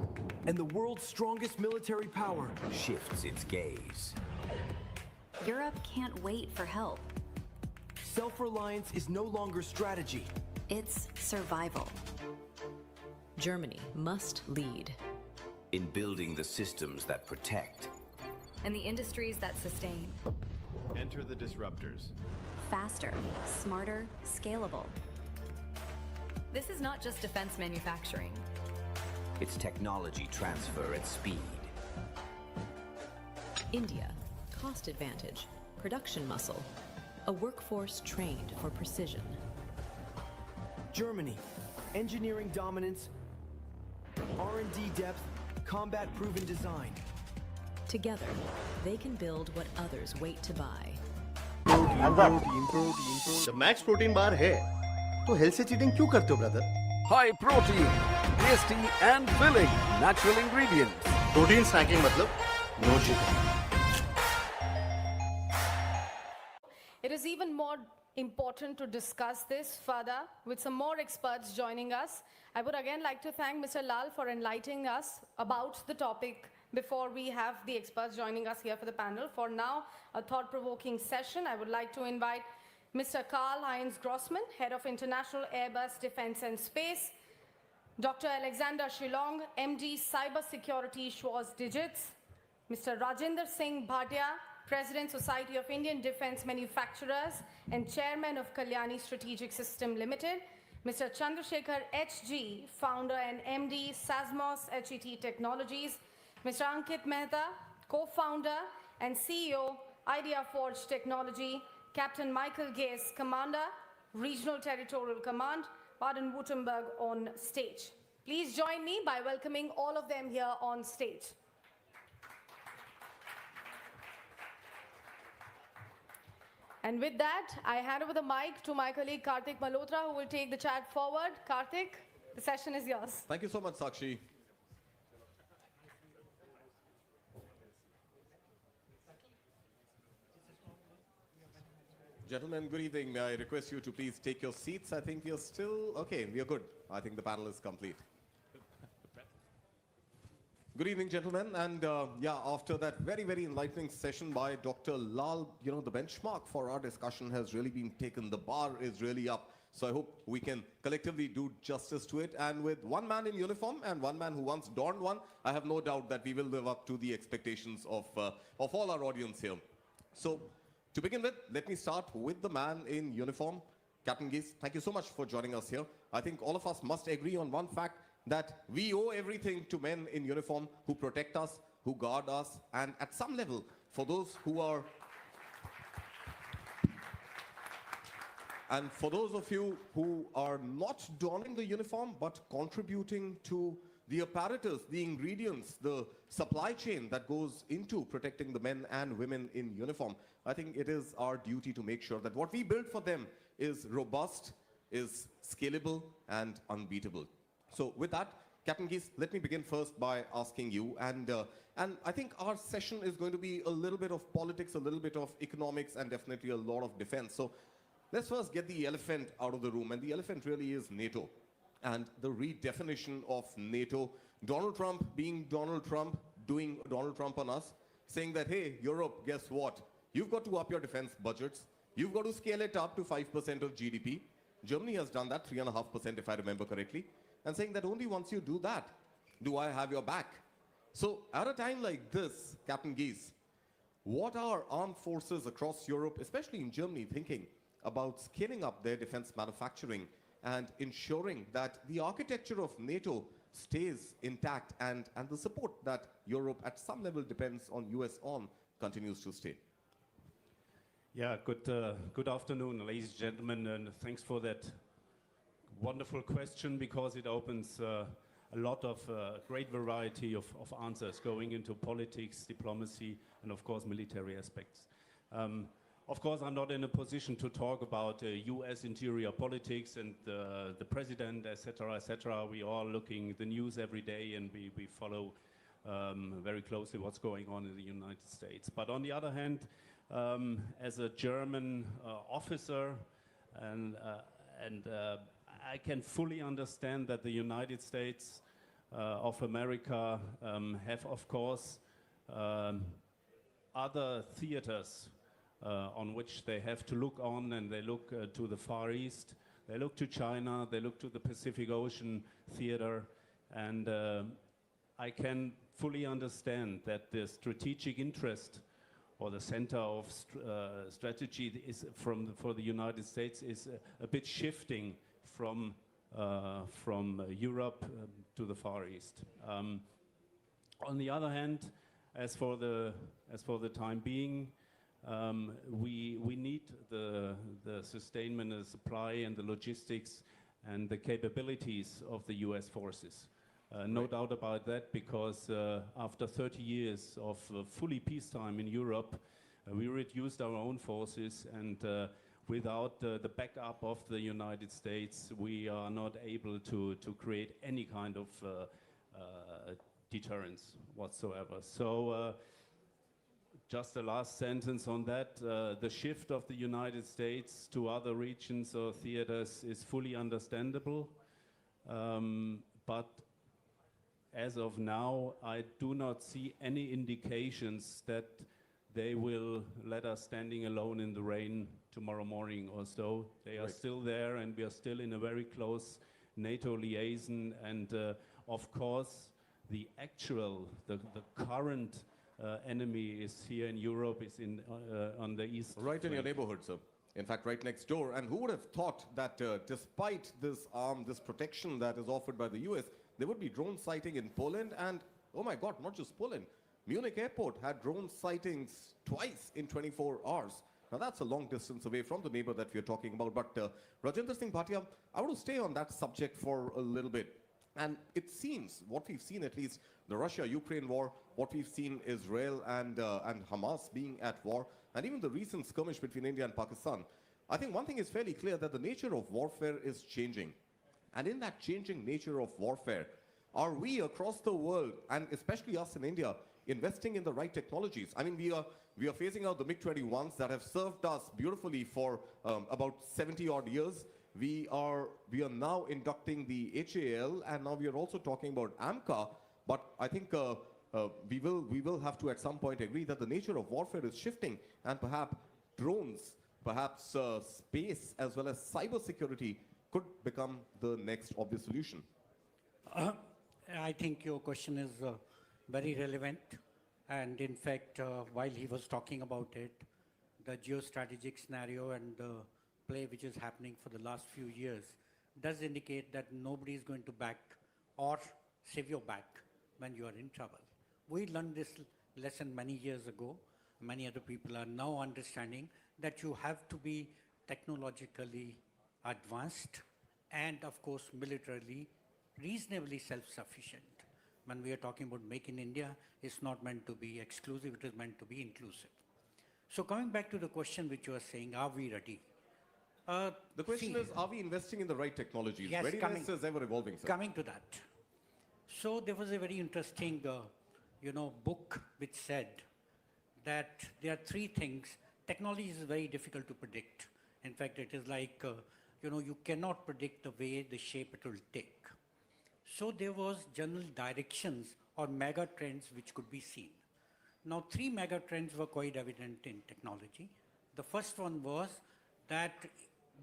And the world's strongest military power shifts its gaze. Europe can't wait for help. Self-reliance is no longer strategy. It's survival. Germany must lead. In building the systems that protect. And the industries that sustain. Enter the disruptors. Faster, smarter, scalable. This is not just defense manufacturing. It's technology transfer at speed. India, cost advantage, production muscle, a workforce trained for precision. Germany, engineering dominance, R&D depth, combat-proven design. Together, they can build what others wait to buy. जब Max protein bar है तो health से cheating क्यों करते हो brother? High protein, tasty and filling, natural ingredients. Protein snacking मतलब no cheating. It is even more important to discuss this further with some more experts joining us. I would again like to thank Mr. Lal for enlightening us about the topic before we have the experts joining us here for the panel. For now, a thought-provoking session. I would like to invite Mr. Karl-Heinz Grossman, Head of International Airbus Defense and Space, Dr. Alexander Shillong, MD Cybersecurity Schwarz Digits, Mr. Rajinder Singh Bhatia, President Society of Indian Defense Manufacturers and Chairman of Kalyani Strategic System Limited, Mr. Chandrasekhar HG, Founder and MD Sasmos HET Technologies, Mr. Ankit Mehta, Co-Founder and CEO IdeaForge Technology, Captain Michael Gase, Commander, Regional Territorial Command, Baden-Württemberg on stage. Please join me by welcoming all of them here on stage. And with that, I hand over the mic to my colleague Karthik Malhotra, who will take the chat forward. Karthik, the session is yours. Thank you so much, Sakshi. Gentlemen, good evening. May I request you to please take your seats? I think we are still, okay, we are good. I think the panel is complete. Good evening, gentlemen. And yeah, after that very, very enlightening session by Dr. Lal, you know, the benchmark for our discussion has really been taken. The bar is really up. So I hope we can collectively do justice to it. And with one man in uniform and one man who once donned one, I have no doubt that we will live up to the expectations of all our audience here. So to begin with, let me start with the man in uniform. Captain Gase, thank you so much for joining us here. I think all of us must agree on one fact, that we owe everything to men in uniform who protect us, who guard us, and at some level, for those who are... And for those of you who are not donning the uniform, but contributing to the apparatus, the ingredients, the supply chain that goes into protecting the men and women in uniform, I think it is our duty to make sure that what we build for them is robust, is scalable, and unbeatable. So with that, Captain Gase, let me begin first by asking you, and I think our session is going to be a little bit of politics, a little bit of economics, and definitely a lot of defense. So let's first get the elephant out of the room, and the elephant really is NATO, and the redefinition of NATO. Donald Trump being Donald Trump, doing Donald Trump on us, saying that, hey, Europe, guess what? You've got to up your defense budgets. You've got to scale it up to 5% of GDP. Germany has done that, 3.5% if I remember correctly. And saying that only once you do that, do I have your back. So at a time like this, Captain Gase, what are armed forces across Europe, especially in Germany, thinking about scaling up their defense manufacturing and ensuring that the architecture of NATO stays intact and the support that Europe at some level depends on US on continues to stay? Yeah, good afternoon, ladies and gentlemen, and thanks for that wonderful question, because it opens a lot of great variety of answers going into politics, diplomacy, and of course military aspects. Of course, I'm not in a position to talk about US interior politics and the president, etc., etc. We are looking the news every day, and we follow very closely what's going on in the United States. But on the other hand, as a German officer, and I can fully understand that the United States of America have, of course, other theaters on which they have to look on, and they look to the Far East, they look to China, they look to the Pacific Ocean theater, and I can fully understand that the strategic interest or the center of strategy is for the United States is a bit shifting from Europe to the Far East. On the other hand, as for the time being, we need the sustainment and the supply and the logistics and the capabilities of the US forces. No doubt about that, because after 30 years of fully peacetime in Europe, We reduced our own forces, and without the backup of the United States, we are not able to create any kind of deterrence whatsoever. So just the last sentence on that, the shift of the United States to other regions or theaters is fully understandable, but as of now, I do not see any indications that they will let us standing alone in the rain tomorrow morning or so. They are still there, and we are still in a very close NATO liaison. And of course, the current enemy is here in Europe, is on the east. Right in your neighborhood, sir. In fact, right next door. And who would have thought that despite this this protection that is offered by the US, there would be drone sighting in Poland, and oh my God, not just Poland. Munich airport had drone sightings twice in 24 hours. Now that's a long distance away from the neighbor that we're talking about. But Rajinder Singh Bhatia, I want to stay on that subject for a little bit. And it seems, what we've seen at least, the Russia-Ukraine war, what we've seen Israel and Hamas being at war, and even the recent skirmish between India and Pakistan, I think one thing is fairly clear, that the nature of warfare is changing. And in that changing nature of warfare, are we across the world, and especially us in India, investing in the right technologies? I mean, we are phasing out the MiG-21s that have served us beautifully for about 70 odd years. We are now inducting the HAL, and now we are also talking about AMCA. But I think we will have to at some point agree that the nature of warfare is shifting, and perhaps drones, perhaps space as well as cyber security could become the next obvious solution. I think your question is very relevant, and in fact, while he was talking about it, the geostrategic scenario and the play which is happening for the last few years does indicate that nobody is going to back or save your back when you are in trouble. We learned this lesson many years ago. Many other people are now understanding that you have to be technologically advanced and, of course, militarily reasonably self-sufficient. When we are talking about Make in India, it's not meant to be exclusive, it is meant to be inclusive. So coming back to the question which you are saying, are we ready? The question is, are we investing in the right technologies? Yes, Readiness is ever evolving, sir. Coming to that. So there was a very interesting book which said that there are three things. Technology is very difficult to predict. In fact, it is like, you cannot predict the way, the shape it will take. So there was general directions or mega trends which could be seen. Now, three mega trends were quite evident in technology. The first one was that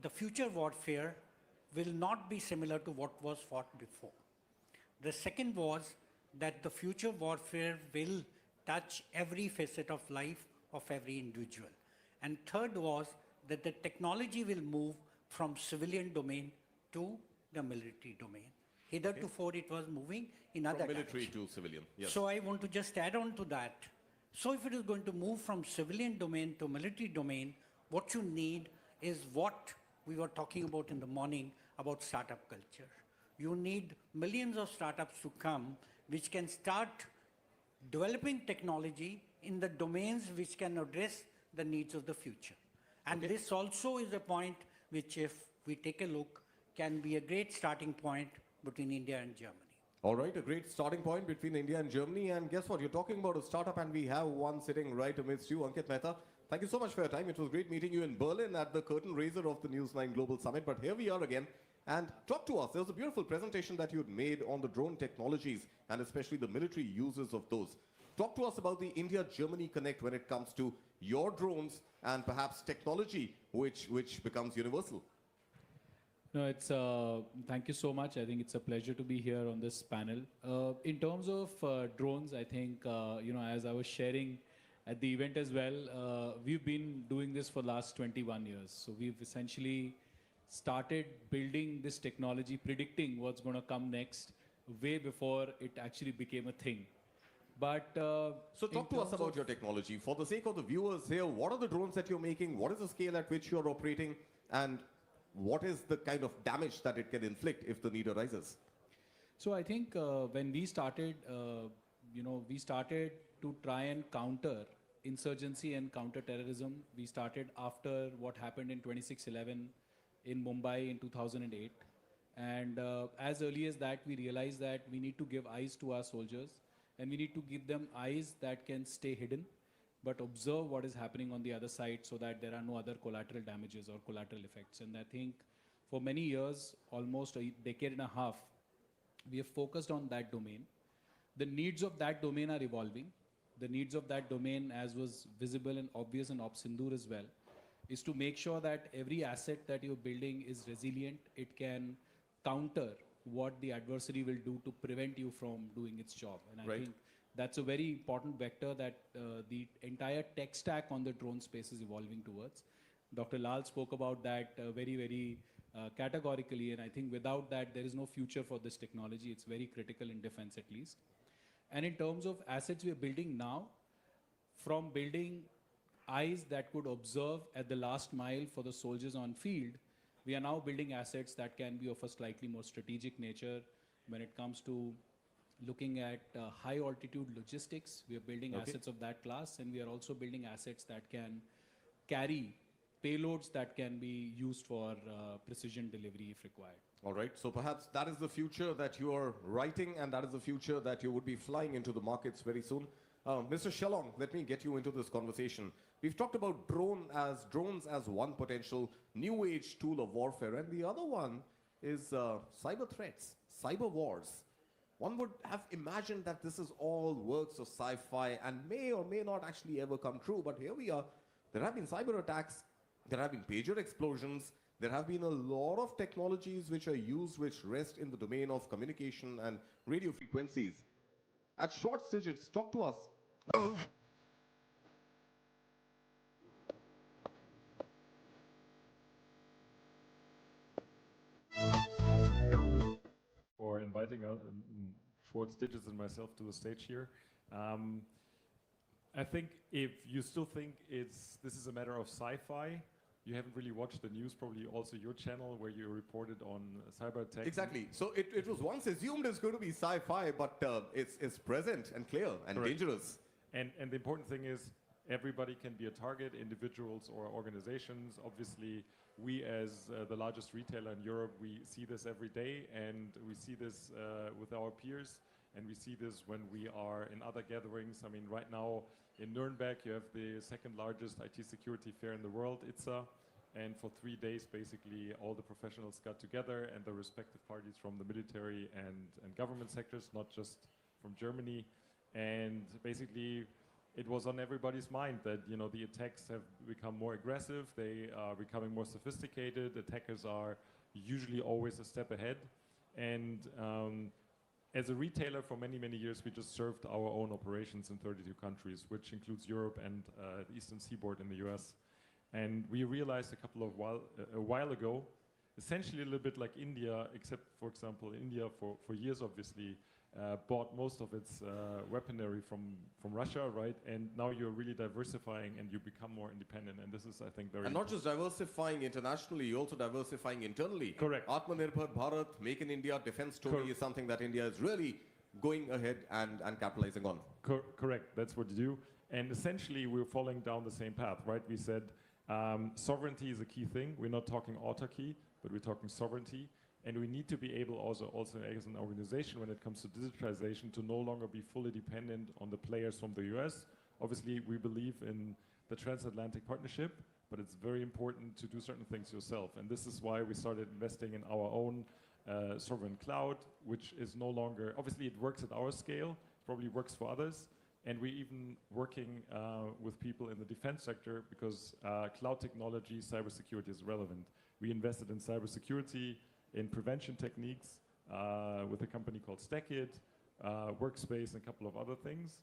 the future warfare will not be similar to what was fought before. The second was that the future warfare will touch every facet of life of every individual. And third was that the technology will move from civilian domain to the military domain. Hitherto it was moving in other From military direction. to civilian, yes. So I want to just add on to that. So if it is going to move from civilian domain to military domain, what you need is what we were talking about in the morning about startup culture. You need millions of startups to come which can start developing technology in the domains which can address the needs of the future. And this also is a point which, if we take a look, can be a great starting point between India and Germany. All right, a great starting point between India and Germany. And guess what? You're talking about a startup, and we have one sitting right amidst you, Ankit Mehta. Thank you so much for your time. It was great meeting you in Berlin at the curtain raiser of the News9 Global Summit. But here we are again. And talk to us. There was a beautiful presentation that you'd made on the drone technologies and especially the military uses of those. Talk to us about the India-Germany connect when it comes to your drones and perhaps technology which becomes universal. No, it's thank you so much. I think it's a pleasure to be here on this panel. In terms of drones, I think, as I was sharing at the event as well, we've been doing this for the last 21 years. So we've essentially started building this technology, predicting what's going to come next way before it actually became a thing. But so talk to us about your technology. For the sake of the viewers here, what are the drones that you're making? What is the scale at which you're operating? And what is the kind of damage that it can inflict if the need arises? So I think when we started, we started to try and counter insurgency and counter-terrorism. We started after what happened in 26/11 in Mumbai in 2008. And as early as that, we realized that we need to give eyes to our soldiers, and we need to give them eyes that can stay hidden, but observe what is happening on the other side so that there are no other collateral damages or collateral effects. And I think for many years, almost a decade and a half, we have focused on that domain. The needs of that domain are evolving. The needs of that domain, as was visible and obvious in Op Sindoor as well, is to make sure that every asset that you're building is resilient. It can counter what the adversary will do to prevent you from doing its job. And I think that's a very important vector that the entire tech stack on the drone space is evolving towards. Dr. Lal spoke about that very categorically, and I think without that, there is no future for this technology. It's very critical in defense at least. And in terms of assets we are building now, from building eyes that could observe at the last mile for the soldiers on field, we are now building assets that can be of a slightly more strategic nature when it comes to looking at high altitude logistics. We are building assets of that class, and we are also building assets that can carry payloads that can be used for precision delivery if required. All right, so perhaps that is the future that you are writing, and that is the future that you would be flying into the markets very soon. Mr. Shellong, let me get you into this conversation. We've talked about drones as one potential new age tool of warfare, and the other one is cyber threats, cyber wars. One would have imagined that this is all works of sci-fi and may or may not actually ever come true, but here we are. There have been cyber attacks, there have been pager explosions, there have been a lot of technologies which are used which rest in the domain of communication and radio frequencies. At short digits, talk to us. For inviting Schwartz Digits and myself to the stage here. I think if you still think this is a matter of sci-fi, you haven't really watched the news, probably also your channel where you reported on cyber attacks. Exactly. So it was once assumed it's going to be sci-fi, but it's present and clear and dangerous. And the important thing is everybody can be a target, individuals or organizations. Obviously, we as the largest retailer in Europe, we see this every day, and we see this with our peers, and we see this when we are in other gatherings. I mean, right now in Nuremberg, you have the second largest IT security fair in the world, ITSA, and for 3 days, basically, all the professionals got together and the respective parties from the military and government sectors, not just from Germany. And basically, it was on everybody's mind that, you know, the attacks have become more aggressive, they are becoming more sophisticated, attackers are usually always a step ahead. And as a retailer for many, many years, we just served our own operations in 32 countries, which includes Europe and the Eastern Seaboard in the US. And we realized a while ago, essentially a little bit like India, except, for example, India for years, obviously, bought most of its weaponry from Russia, right? And now you're really diversifying and you become more independent. And this is, I think, very And not just diversifying internationally, you're also diversifying internally. Correct. Atmanirbhar Bharat, Make in India, defense story is something that India is really going ahead and capitalizing on. Correct, that's what you do. And essentially, we're following down the same path, right? We said sovereignty is a key thing. We're not talking autarky, but we're talking sovereignty. And we need to be able also as an organization when it comes to digitalization to no longer be fully dependent on the players from the US. Obviously, we believe in the transatlantic partnership, but it's very important to do certain things yourself. And this is why we started investing in our own sovereign cloud, which is no longer, obviously it works at our scale, probably works for others. And we're even working with people in the defense sector because cloud technology, cybersecurity is relevant. We invested in cybersecurity, in prevention techniques with a company called StackIt, Workspace, and a couple of other things.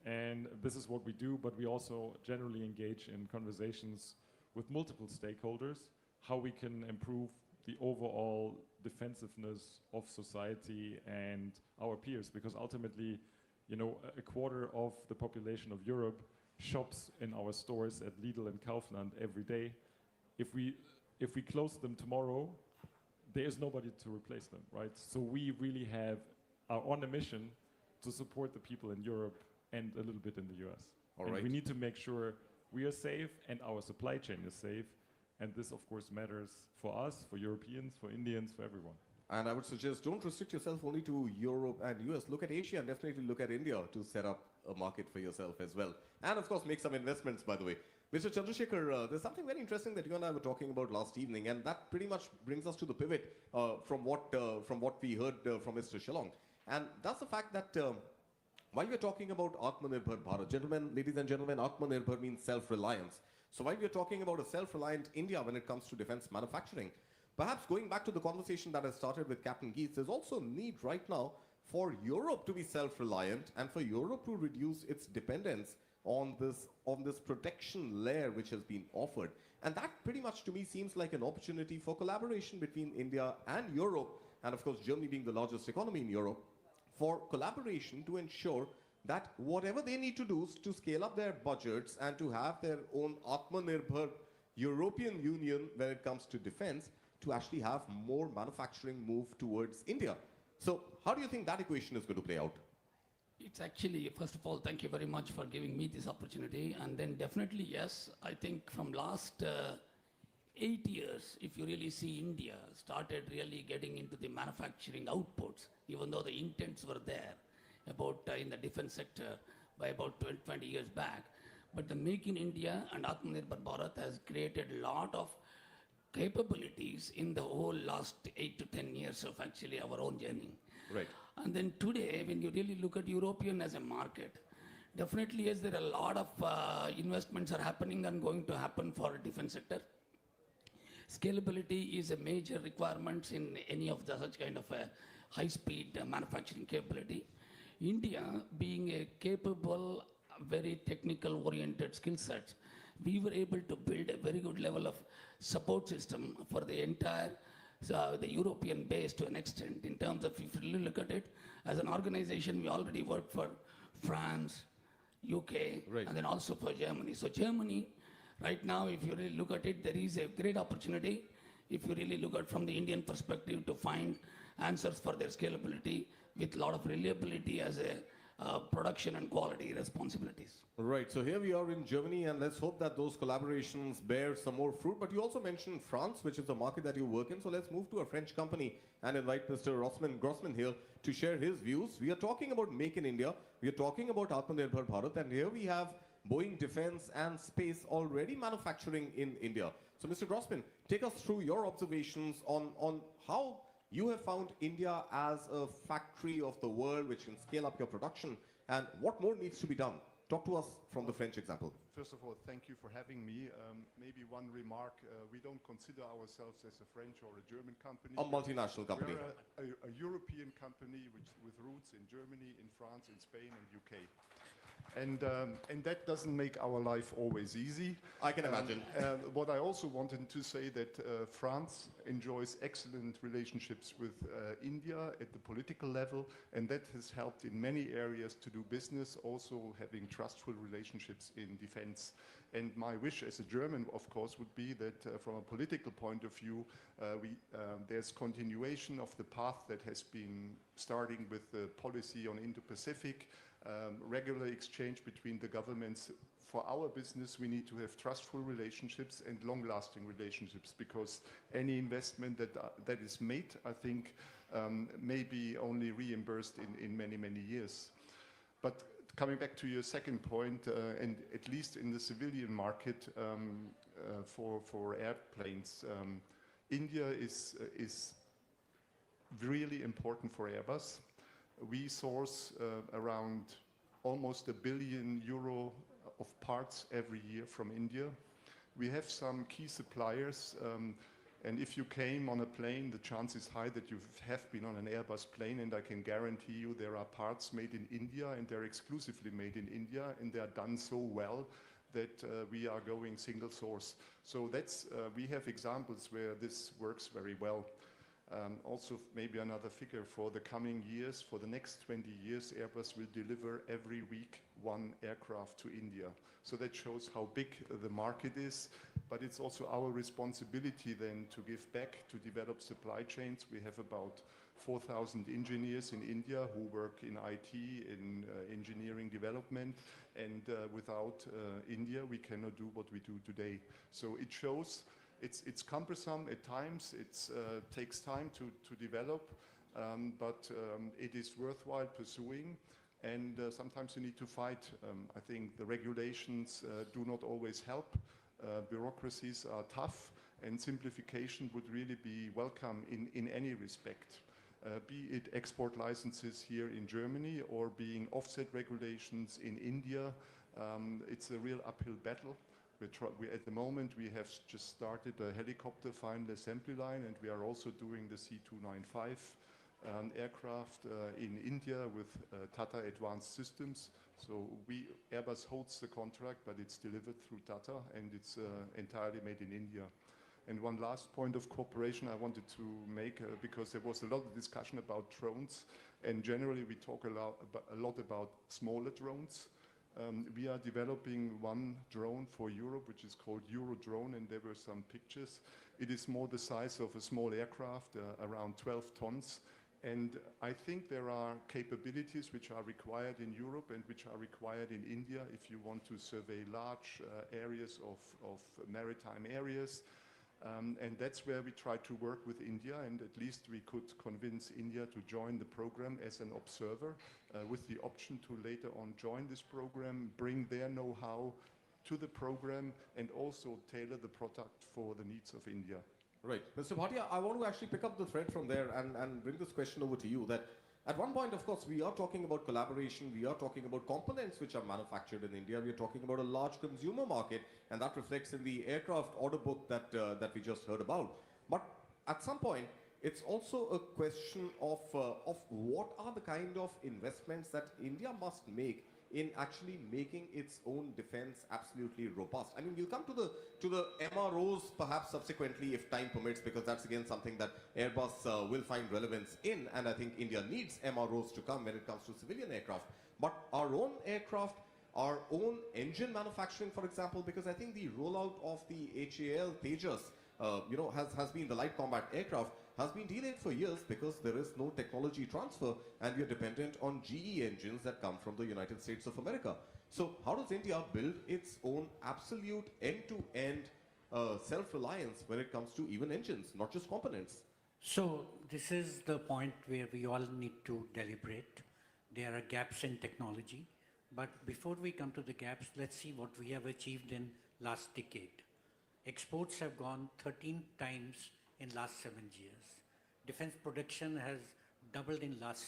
And this is what we do, but we also generally engage in conversations with multiple stakeholders, how we can improve the overall defensiveness of society and our peers, because ultimately, you know, a quarter of the population of Europe shops in our stores at Lidl and Kaufland every day. If we close them tomorrow, there's nobody to replace them, right? So we really are on a mission to support the people in Europe and a little bit in the US. All and right. we need to make sure we are safe and our supply chain is safe. And this, of course, matters for us, for Europeans, for Indians, for everyone. And I would suggest don't restrict yourself only to Europe and US. Look at Asia and definitely look at India to set up a market for yourself as well. And of course, make some investments, by the way. Mr. Chandrasekhar, there's something very interesting that you and I were talking about last evening, and that pretty much brings us to the pivot from what we heard from Mr. Shillong. And that's the fact that while we're talking about Atmanirbhar Bharat, gentlemen, ladies and gentlemen, Atmanirbhar means self-reliance. So while we're talking about a self-reliant India when it comes to defense manufacturing, perhaps going back to the conversation that I started with Captain Geets, there's also a need right now for Europe to be self-reliant and for Europe to reduce its dependence on this protection layer which has been offered. And that pretty much to me seems like an opportunity for collaboration between India and Europe, and of course Germany being the largest economy in Europe, for collaboration to ensure that whatever they need to do to scale up their budgets and to have their own Atmanirbhar European Union when it comes to defense, to actually have more manufacturing move towards India. So how do you think that equation is going to play out? It's actually, first of all, thank you very much for giving me this opportunity. And then definitely, yes, I think from last 8 years, if you really see India started really getting into the manufacturing outputs, even though the intents were there about in the defense sector by about 20 years back. But the Make in India and Atmanirbhar Bharat has created a lot of capabilities in the whole last 8 to 10 years of actually our own journey. Right. And then today, when you really look at European as a market, definitely yes, there are a lot of investments are happening and going to happen for defense sector. Scalability is a major requirement in any of the such kind of a high-speed manufacturing capability. India being a capable, very technical-oriented skill set, we were able to build a very good level of support system for the entire the European base to an extent, in terms of, if you really look at it, as an organization, we already work for France, UK, right, and then also for Germany. So Germany, right now, if you really look at it, there is a great opportunity, if you really look at from the Indian perspective, to find answers for their scalability with a lot of reliability as a production and quality responsibilities. Right, so here we are in Germany, and let's hope that those collaborations bear some more fruit. But you also mentioned France, which is the market that you work in. So let's move to a French company and invite Mr. Grossman here to share his views. We are talking about Make in India. We are talking about Atmanirbhar Bharat. And here we have Boeing Defense and Space already manufacturing in India. So Mr. Grossman, take us through your observations on how you have found India as a factory of the world which can scale up your production, and what more needs to be done. Talk to us from the French example. First of all, thank you for having me. Maybe one remark, we don't consider ourselves as a French or a German company. A multinational company. We're a European company with roots in Germany, in France, in Spain and UK. And that doesn't make our life always easy. I can imagine. What I also wanted to say that France enjoys excellent relationships with India at the political level, and that has helped in many areas to do business, also having trustful relationships in defense. And my wish as a German, of course, would be that from a political point of view, there's continuation of the path that has been starting with the policy on Indo-Pacific, regular exchange between the governments. For our business, we need to have trustful relationships and long-lasting relationships, because any investment that is made, I think, may be only reimbursed in many, many years. But coming back to your second point, and at least in the civilian market for airplanes, India is really important for Airbus. We source around almost €1 billion of parts every year from India. We have some key suppliers, and if you came on a plane, the chance is high that you have been on an Airbus plane, and I can guarantee you there are parts made in India, and they're exclusively made in India, and they're done so well that we are going single source. So that's, we have examples where this works very well. Also, maybe another figure for the coming years, for the next 20 years, Airbus will deliver every week one aircraft to India. So that shows how big the market is, but it's also our responsibility then to give back, to develop supply chains. We have about 4,000 engineers in India who work in IT, in engineering development, and without India we cannot do what we do today. So it shows it's cumbersome at times, it takes time to develop, but it is worthwhile pursuing. And sometimes you need to fight. I think the regulations do not always help. Bureaucracies are tough, and simplification would really be welcome in any respect. Be it export licenses here in Germany or being offset regulations in India. It's a real uphill battle. At the moment, we have just started a helicopter final assembly line, and we are also doing the C295 aircraft in India with Tata Advanced Systems. So Airbus holds the contract, but it's delivered through Tata, and it's entirely made in India. And one last point of cooperation I wanted to make, because there was a lot of discussion about drones, and generally we talk a lot about smaller drones. We are developing one drone for Europe, which is called Eurodrone, and there were some pictures. It is more the size of a small aircraft, around 12 tons. And I think there are capabilities which are required in Europe and which are required in India if you want to survey large areas of maritime areas. And that's where we try to work with India, and at least we could convince India to join the program as an observer, with the option to later on join this program, bring their know-how to the program, and also tailor the product for the needs of India. Right. Mr. Bhatia, I want to actually pick up the thread from there and bring this question over to you. That at one point, of course, we are talking about collaboration, we are talking about components which are manufactured in India, we are talking about a large consumer market, and that reflects in the aircraft order book that we just heard about. But at some point, it's also a question of what are the kind of investments that India must make in actually making its own defense absolutely robust. I mean, we'll come to the MROs perhaps subsequently if time permits, because that's again something that Airbus will find relevance in, and I think India needs MROs to come when it comes to civilian aircraft. But our own aircraft, our own engine manufacturing, for example, because I think the rollout of the HAL Tejas, has been the light combat aircraft, has been delayed for years because there is no technology transfer, and we are dependent on GE engines that come from the United States of America. So how does India build its own absolute end-to-end self-reliance when it comes to even engines, not just components? So this is the point where we all need to deliberate. There are gaps in technology, but before we come to the gaps, let's see what we have achieved in last decade. Exports have gone 13 times in last 7 years. Defense production has doubled in last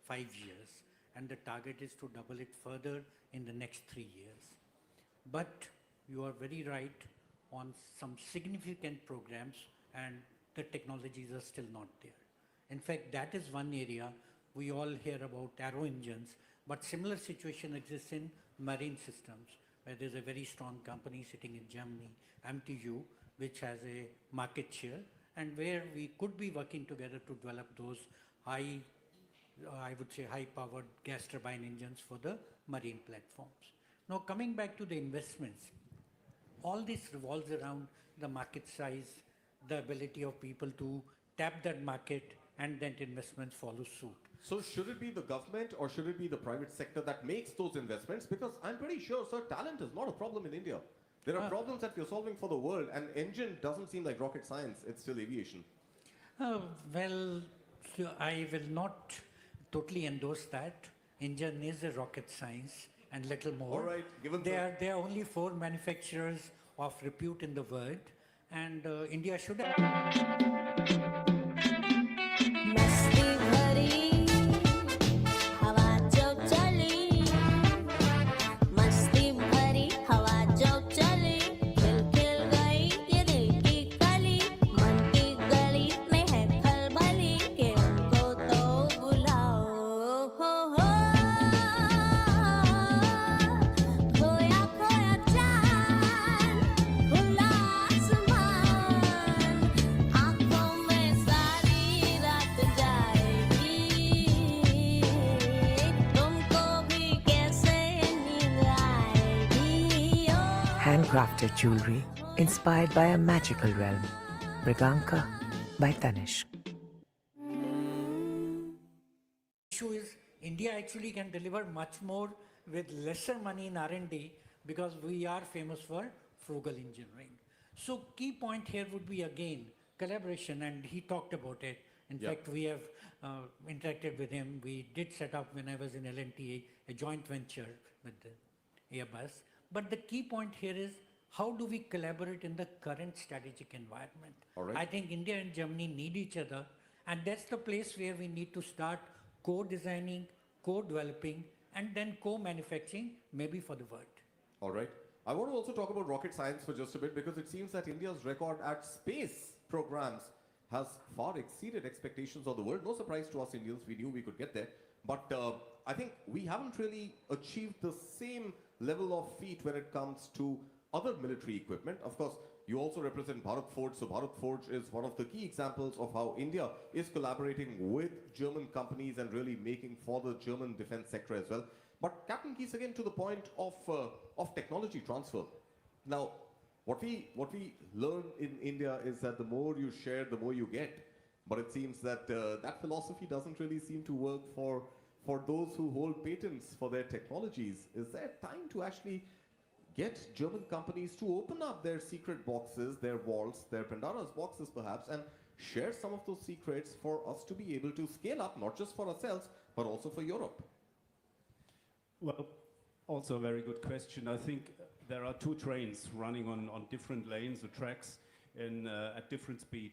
5 years, and the target is to double it further in the next 3 years. But you are very right on some significant programs, and the technologies are still not there. In fact, that is one area we all hear about aero engines, but similar situation exists in marine systems, where there's a very strong company sitting in Germany, MTU, which has a market share, and where we could be working together to develop those high, I would say high-powered gas turbine engines for the marine platforms. Now coming back to the investments, all this revolves around the market size, the ability of people to tap that market, and then investments follow suit. So should it be the government or should it be the private sector that makes those investments? Because I'm pretty sure, sir, talent is not a problem in India. There are problems that we're solving for the world, and engine doesn't seem like rocket science, it's still aviation. Well, I will not totally endorse that. Engine is a rocket science and little more. All right, given there are only 4 manufacturers of repute in the world, and India should have. Handcrafted jewelry inspired by a magical realm. Mriganka by Tanishq. Handcrafted jewelry inspired by a magical realm. Mriganka by Tanishq. Handcrafted jewelry inspired by a magical realm. Mriganka by Tanishq. Handcrafted jewelry inspired by a magical realm. Mriganka by Tanishq. Handcrafted jewelry inspired by a magical realm. Mriganka by Tanishq. issue is India actually can deliver much more with lesser money in R&D because we are famous for frugal engineering. So key point here would be again collaboration, and he talked about it. In fact, we have interacted with him. We did set up, when I was in L&T, a joint venture with the Airbus. But the key point here is, how do we collaborate in the current strategic environment? All right. I think India and Germany need each other, and that's the place where we need to start co-designing, co-developing, and then co-manufacturing, maybe for the world. All right. I want to also talk about rocket science for just a bit, because it seems that India's record at space programs has far exceeded expectations of the world. No surprise to us Indians, we knew we could get there. But I think we haven't really achieved the same level of feat when it comes to other military equipment. Of course, you also represent Bharat Forge, so Bharat Forge is one of the key examples of how India is collaborating with German companies and really making for the German defense sector as well. But Captain Keys, again to the point of technology transfer. Now, what we learn in India is that the more you share, the more you get. But it seems that that philosophy doesn't really seem to work for those who hold patents for their technologies. Is there time to actually get German companies to open up their secret boxes, their vaults, their Pandora's boxes perhaps, and share some of those secrets for us to be able to scale up, not just for ourselves, but also for Europe? Well, also a very good question. I think there are two trains running on different lanes or tracks at different speed.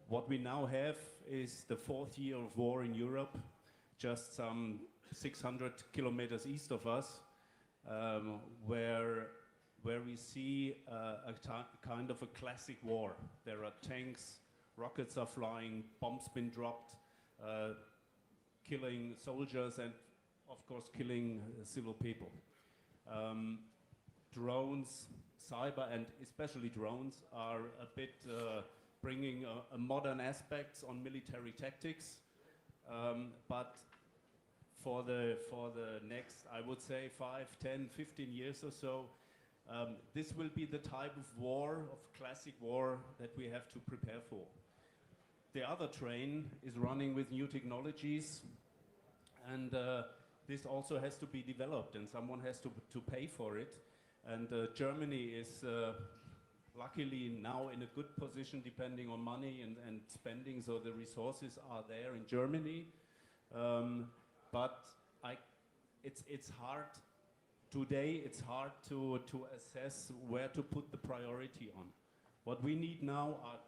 What we now have is the fourth year of war in Europe, just some 600 kilometers east of us, where we see a kind of a classic war. There are tanks, rockets are flying, bombs been dropped, killing soldiers and of course killing civil people. Drones, cyber and especially drones are a bit bringing a modern aspects on military tactics, but for the next, I would say 5, 10, 15 years or so, this will be the type of war, of classic war, that we have to prepare for. The other train is running with new technologies, and this also has to be developed, and someone has to pay for it. And Germany is luckily now in a good position, depending on money and spending, so the resources are there in Germany. But it's hard today. It's hard to assess where to put the priority on. What we need now are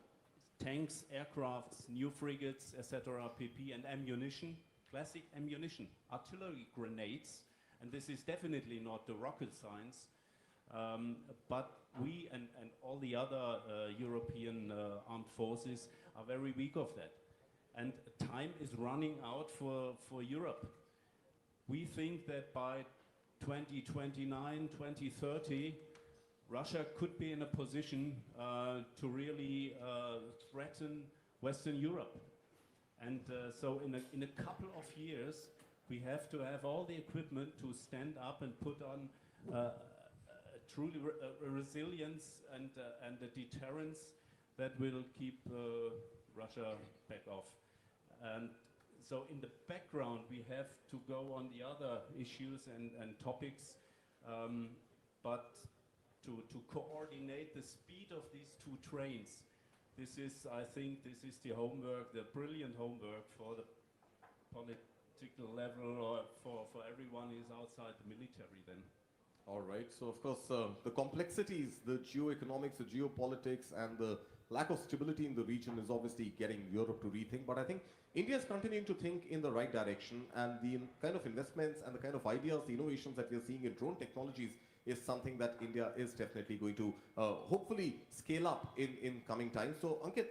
tanks, aircrafts, new frigates, etc., PP, and ammunition, classic ammunition, artillery grenades, and this is definitely not the rocket science. But we and all the other European armed forces are very weak of that. And time is running out for Europe. We think that by 2029, 2030, Russia could be in a position to really threaten Western Europe. And so in a couple of years, we have to have all the equipment to stand up and put on truly resilience and a deterrence that will keep Russia back off. And so in the background, we have to go on the other issues and topics, but to coordinate the speed of these two trains, I think this is the homework, the brilliant homework for the political level, or for everyone who is outside the military then. All right, so of course the complexities, the geoeconomics, the geopolitics, and the lack of stability in the region is obviously getting Europe to rethink, but I think India is continuing to think in the right direction, and the kind of investments and the kind of ideas, the innovations that we're seeing in drone technologies is something that India is definitely going to hopefully scale up in coming times. So Ankit,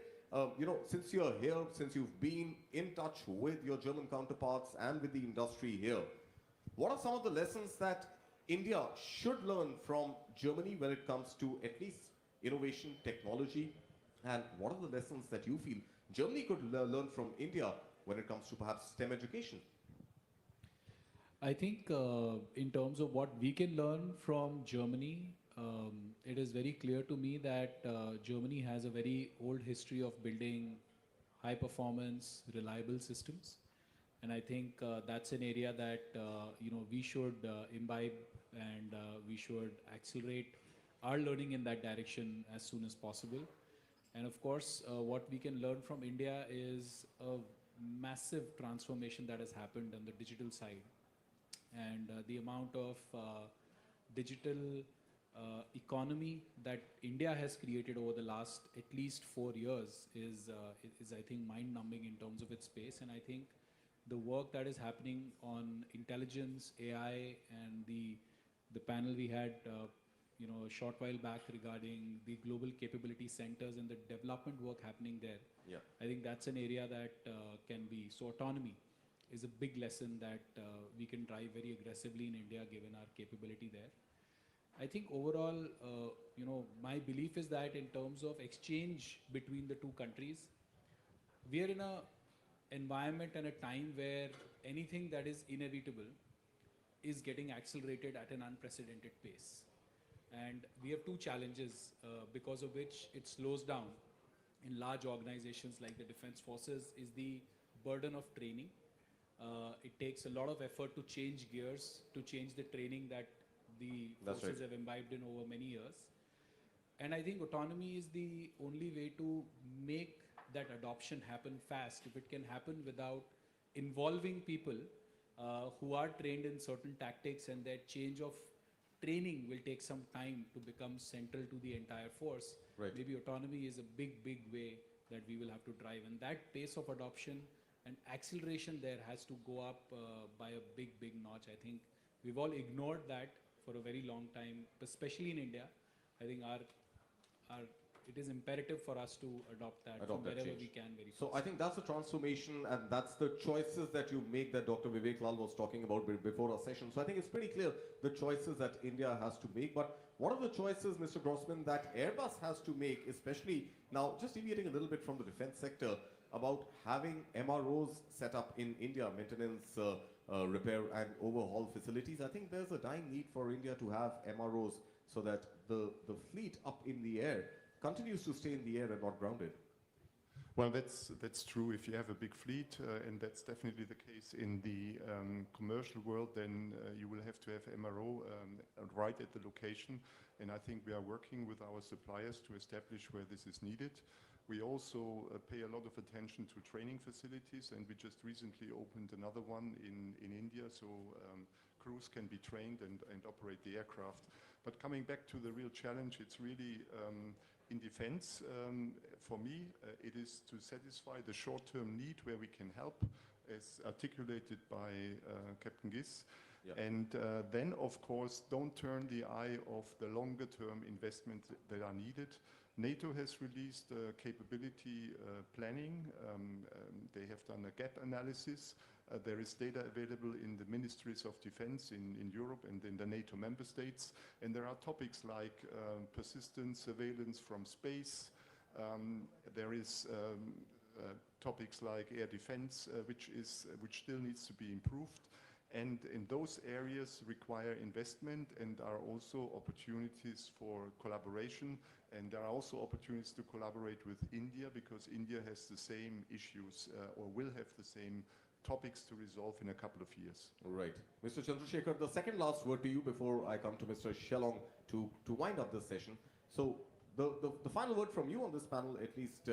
since you're here, since you've been in touch with your German counterparts and with the industry here, what are some of the lessons that India should learn from Germany when it comes to at least innovation, technology, and what are the lessons that you feel Germany could learn from India when it comes to perhaps STEM education? I think in terms of what we can learn from Germany, it is very clear to me that Germany has a very old history of building high performance, reliable systems. And I think that's an area that we should imbibe, and we should accelerate our learning in that direction as soon as possible. And of course, what we can learn from India is a massive transformation that has happened on the digital side. And the amount of digital economy that India has created over the last at least 4 years is I think, mind-numbing in terms of its pace. And I think the work that is happening on intelligence, AI, and the panel we had a short while back regarding the global capability centers and the development work happening there. Yeah. I think that's an area that can be, so autonomy is a big lesson that we can drive very aggressively in India given our capability there. I think overall, my belief is that in terms of exchange between the two countries, we are in a environment and a time where anything that is inevitable is getting accelerated at an unprecedented pace. And we have two challenges because of which it slows down in large organizations like the defense forces is the burden of training. It takes a lot of effort to change gears, to change the training that the forces have imbibed in over many years. And I think autonomy is the only way to make that adoption happen fast. If it can happen without involving people who are trained in certain tactics, and that change of training will take some time to become central to the entire force. Right. Maybe autonomy is a big, big way that we will have to drive. And that pace of adoption and acceleration there has to go up by a big, big notch. I think we've all ignored that for a very long time, especially in India. I think it is imperative for us to adopt that from wherever we can very fast. So I think that's a transformation, and that's the choices that you make that Dr. Vivek Lal was talking about before our session. So I think it's pretty clear the choices that India has to make. But what are the choices, Mr. Grossman, that Airbus has to make, especially now, just deviating a little bit from the defense sector, about having MROs set up in India, maintenance, repair and overhaul facilities? I think there's a dying need for India to have MROs so that the fleet up in the air continues to stay in the air and not grounded. Well, that's true. If you have a big fleet, and that's definitely the case in the commercial world, then you will have to have MRO right at the location. And I think we are working with our suppliers to establish where this is needed. We also pay a lot of attention to training facilities, and we just recently opened another one in India, so crews can be trained and operate the aircraft. But coming back to the real challenge, it's really in defense. For me, it is to satisfy the short-term need where we can help, as articulated by Captain Giss. Yeah. And then, of course, don't turn the eye of the longer-term investments that are needed. NATO has released capability planning. They have done a gap analysis. There is data available in the ministries of defense in Europe and in the NATO member states. And there are topics like persistent surveillance from space. There is topics like air defense, which still needs to be improved. And in those areas require investment, and are also opportunities for collaboration. And there are also opportunities to collaborate with India, because India has the same issues or will have the same topics to resolve in a couple of years. Right. Mr. Chandrasekhar, the second last word to you before I come to Mr. Shellong to wind up this session. So the final word from you on this panel, at least,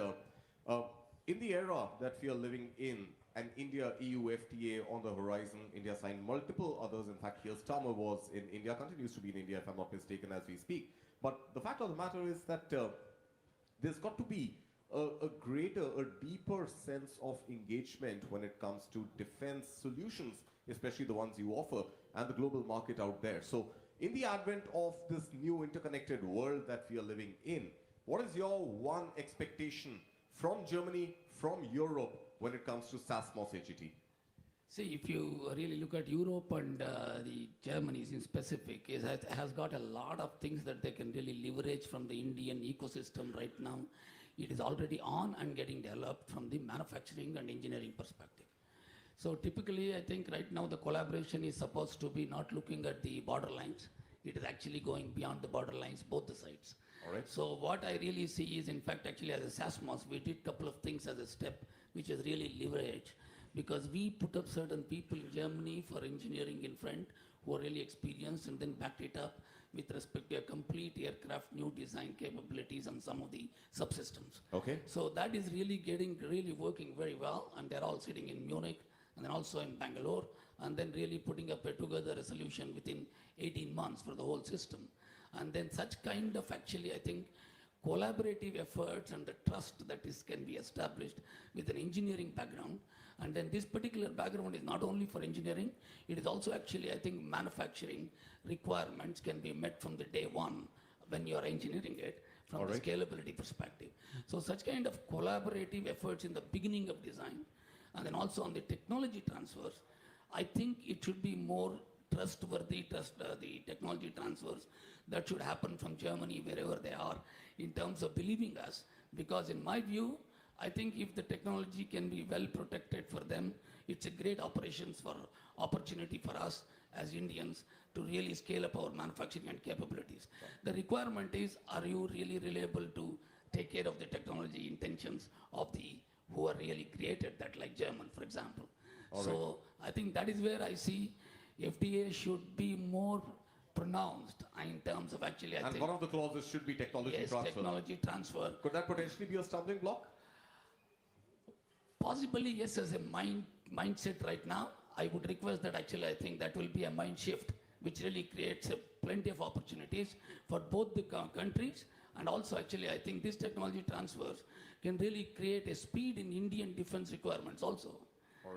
in the era that we are living in, and India-EU FTA on the horizon, India signed multiple others. In fact, Keir Starmer was in India, continues to be in India, if I'm not mistaken, as we speak. But the fact of the matter is that there's got to be a greater, a deeper sense of engagement when it comes to defense solutions, especially the ones you offer, and the global market out there. So in the advent of this new interconnected world that we are living in, what is your one expectation from Germany, from Europe, when it comes to SASMOS AGT? See, if you really look at Europe and the Germany in specific, it has got a lot of things that they can really leverage from the Indian ecosystem right now. It is already on and getting developed from the manufacturing and engineering perspective. So typically, I think right now the collaboration is supposed to be not looking at the borderlines. It is actually going beyond the borderlines, both the sides. All right. So what I really see is, in fact, actually as a SASMOS, we did a couple of things as a step, which is really leverage. because we put up certain people in Germany for engineering in front who are really experienced and then backed it up with respect to a complete aircraft new design capabilities and some of the subsystems. Okay. So that is really working very well, and they're all sitting in Munich and then also in Bangalore, and then really putting up together a solution within 18 months for the whole system. And then such kind of actually, I think, collaborative efforts and the trust that can be established with an engineering background. And then this particular background is not only for engineering, it is also actually, I think, manufacturing requirements can be met from the day one when you are engineering it from the scalability perspective. So such kind of collaborative efforts in the beginning of design, and then also on the technology transfers, I think it should be more trustworthy, the technology transfers that should happen from Germany, wherever they are, in terms of believing us. Because in my view, I think if the technology can be well protected for them, it's a great opportunity for us as Indians to really scale up our manufacturing and capabilities. The requirement is, are you really able to take care of the technology intentions of the who are really created that, like German, for example. So I think that is where I see FDA should be more pronounced in terms of actually, I think. And one of the clauses should be technology transfer. Yes, technology transfer. Could that potentially be a stumbling block? Possibly, yes, as a mindset right now. I would request that actually, I think that will be a mind shift, which really creates plenty of opportunities for both the countries. And also, actually, I think this technology transfers can really create a speed in Indian defense requirements also.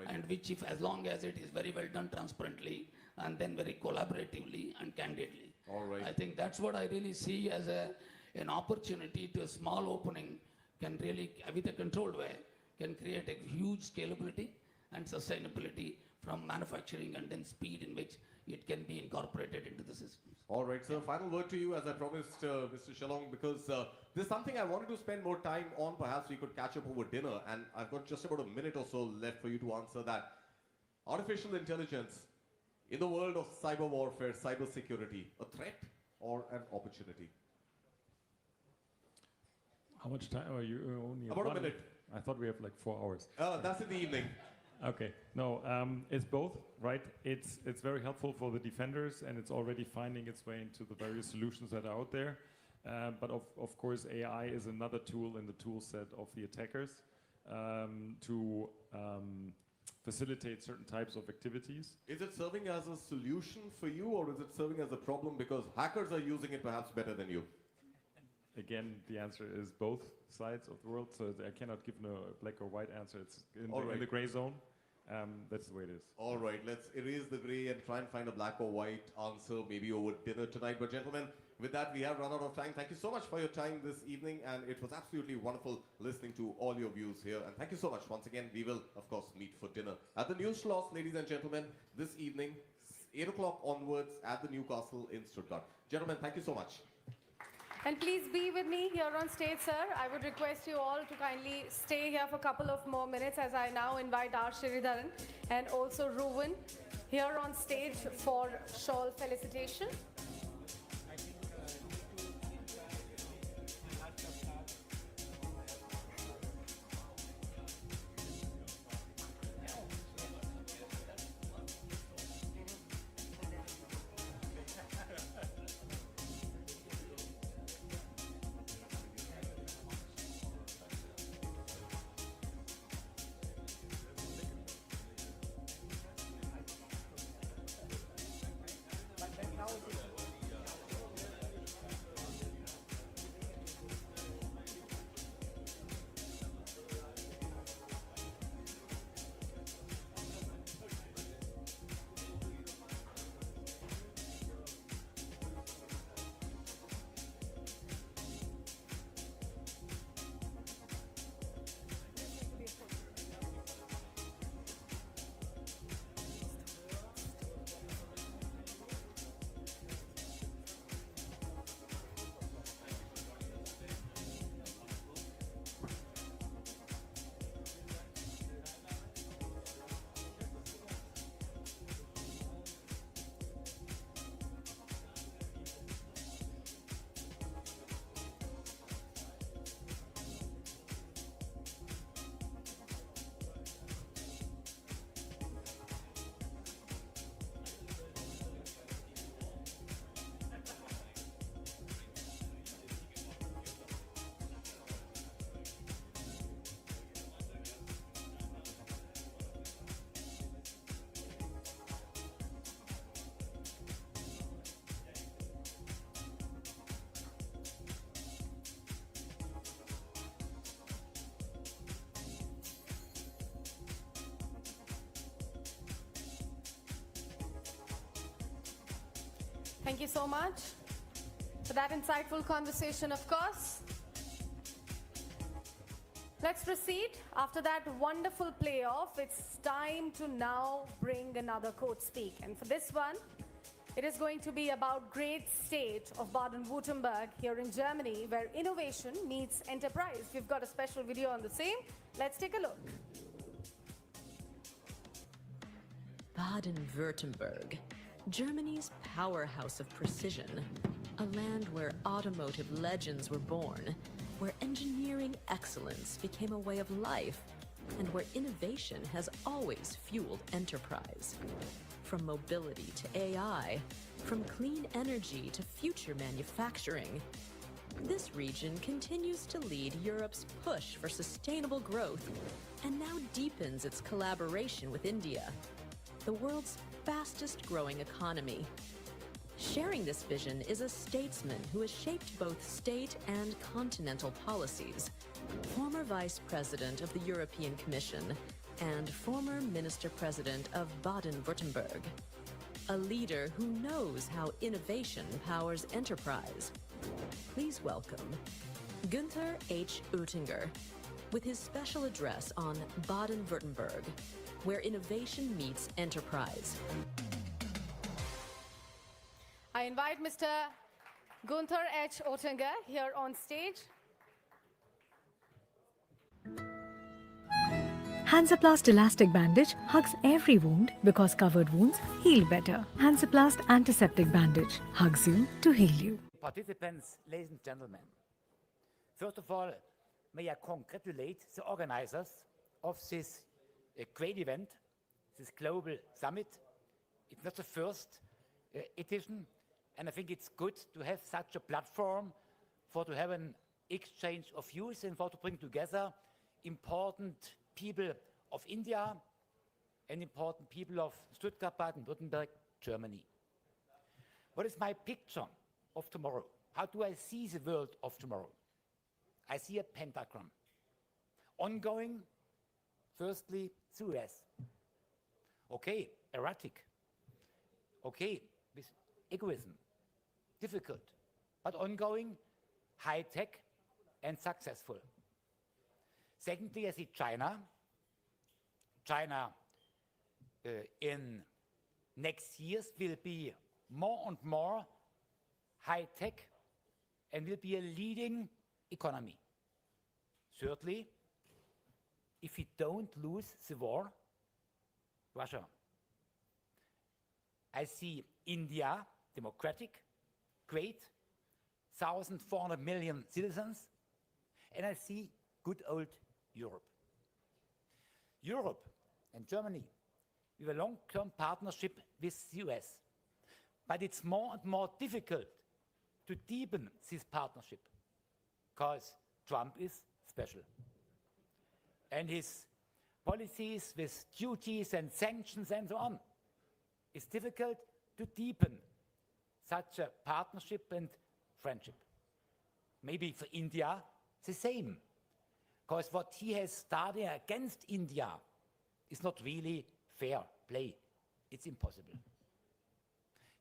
And which, if as long as it is very well done transparently and then very collaboratively and candidly. I think that's what I really see as an opportunity to a small opening can really, with a controlled way, can create a huge scalability and sustainability from manufacturing and then speed in which it can be incorporated into the systems. All right, so final word to you, as I promised, Mr. Shalong, because there's something I wanted to spend more time on. Perhaps we could catch up over dinner, and I've got just about a minute or so left for you to answer that. Artificial intelligence in the world of cyber warfare, cyber security, a threat or an opportunity? How much time are you only? About a minute. I thought we have like 4 hours. That's in the evening. Okay, no, it's both, right? It's very helpful for the defenders, and it's already finding its way into the various solutions that are out there. But of course, AI is another tool in the tool set of the attackers to facilitate certain types of activities. Is it serving as a solution for you, or is it serving as a problem because hackers are using it perhaps better than you? Again, the answer is both sides of the world, so I cannot give no black or white answer. It's in the gray zone. That's the way it is. All right, let's erase the gray and try and find a black or white answer, maybe over dinner tonight. But gentlemen, with that, we have run out of time. Thank you so much for your time this evening, and it was absolutely wonderful listening to all your views here. And thank you so much. Once again, we will, of course, meet for dinner at the News Schloss, ladies and gentlemen, this evening, 8 o'clock onwards at the Newcastle in Stuttgart. Gentlemen, thank you so much. And please be with me here on stage, sir. I would request you all to kindly stay here for a couple of more minutes as I now invite R. Sridharan and also Ruven here on stage for shawl felicitation. Now Thank you so much for that insightful conversation, of course. Let's proceed. After that wonderful playoff, it's time to now bring another coach speak. And for this one, it is going to be about great state of Baden-Württemberg here in Germany, where innovation meets enterprise. We've got a special video on the same. Let's take a look. Baden-Württemberg, Germany's powerhouse of precision, a land where automotive legends were born, where engineering excellence became a way of life, and where innovation has always fueled enterprise. From mobility to AI, from clean energy to future manufacturing, this region continues to lead Europe's push for sustainable growth and now deepens its collaboration with India, the world's fastest growing economy. Sharing this vision is a statesman who has shaped both state and continental policies, former Vice President of the European Commission and former Minister President of Baden-Württemberg. A leader who knows how innovation powers enterprise. Please welcome Günther H. Oettinger with his special address on Baden-Württemberg, where innovation meets enterprise. I invite Mr. Günther H. Oettinger here on stage. Hansaplast Elastic Bandage hugs every wound because covered wounds heal better. Hansaplast Antiseptic Bandage hugs you to heal you. Participants, ladies and gentlemen, first of all, may I congratulate the organizers of this great event, this global summit. It's not the first edition, and I think it's good to have such a platform to have an exchange of views and to bring together important people of India and important people of Stuttgart, Baden-Württemberg, Germany. What is my picture of tomorrow? How do I see the world of tomorrow? I see a pentagram. Ongoing, firstly, Suez. Okay, erratic. Okay, with egoism. Difficult, but ongoing, high-tech, and successful. Secondly, I see China. China in next years will be more and more high-tech and will be a leading economy. Thirdly, if we don't lose the war, Russia. I see India, democratic, great, 1,400 million citizens, and I see good old Europe. Europe and Germany, we have a long-term partnership with the US, but it's more and more difficult to deepen this partnership because Trump is special. And his policies with duties and sanctions and so on, it's difficult to deepen such a partnership and friendship. Maybe for India, the same. Because what he has started against India is not really fair play. It's impossible.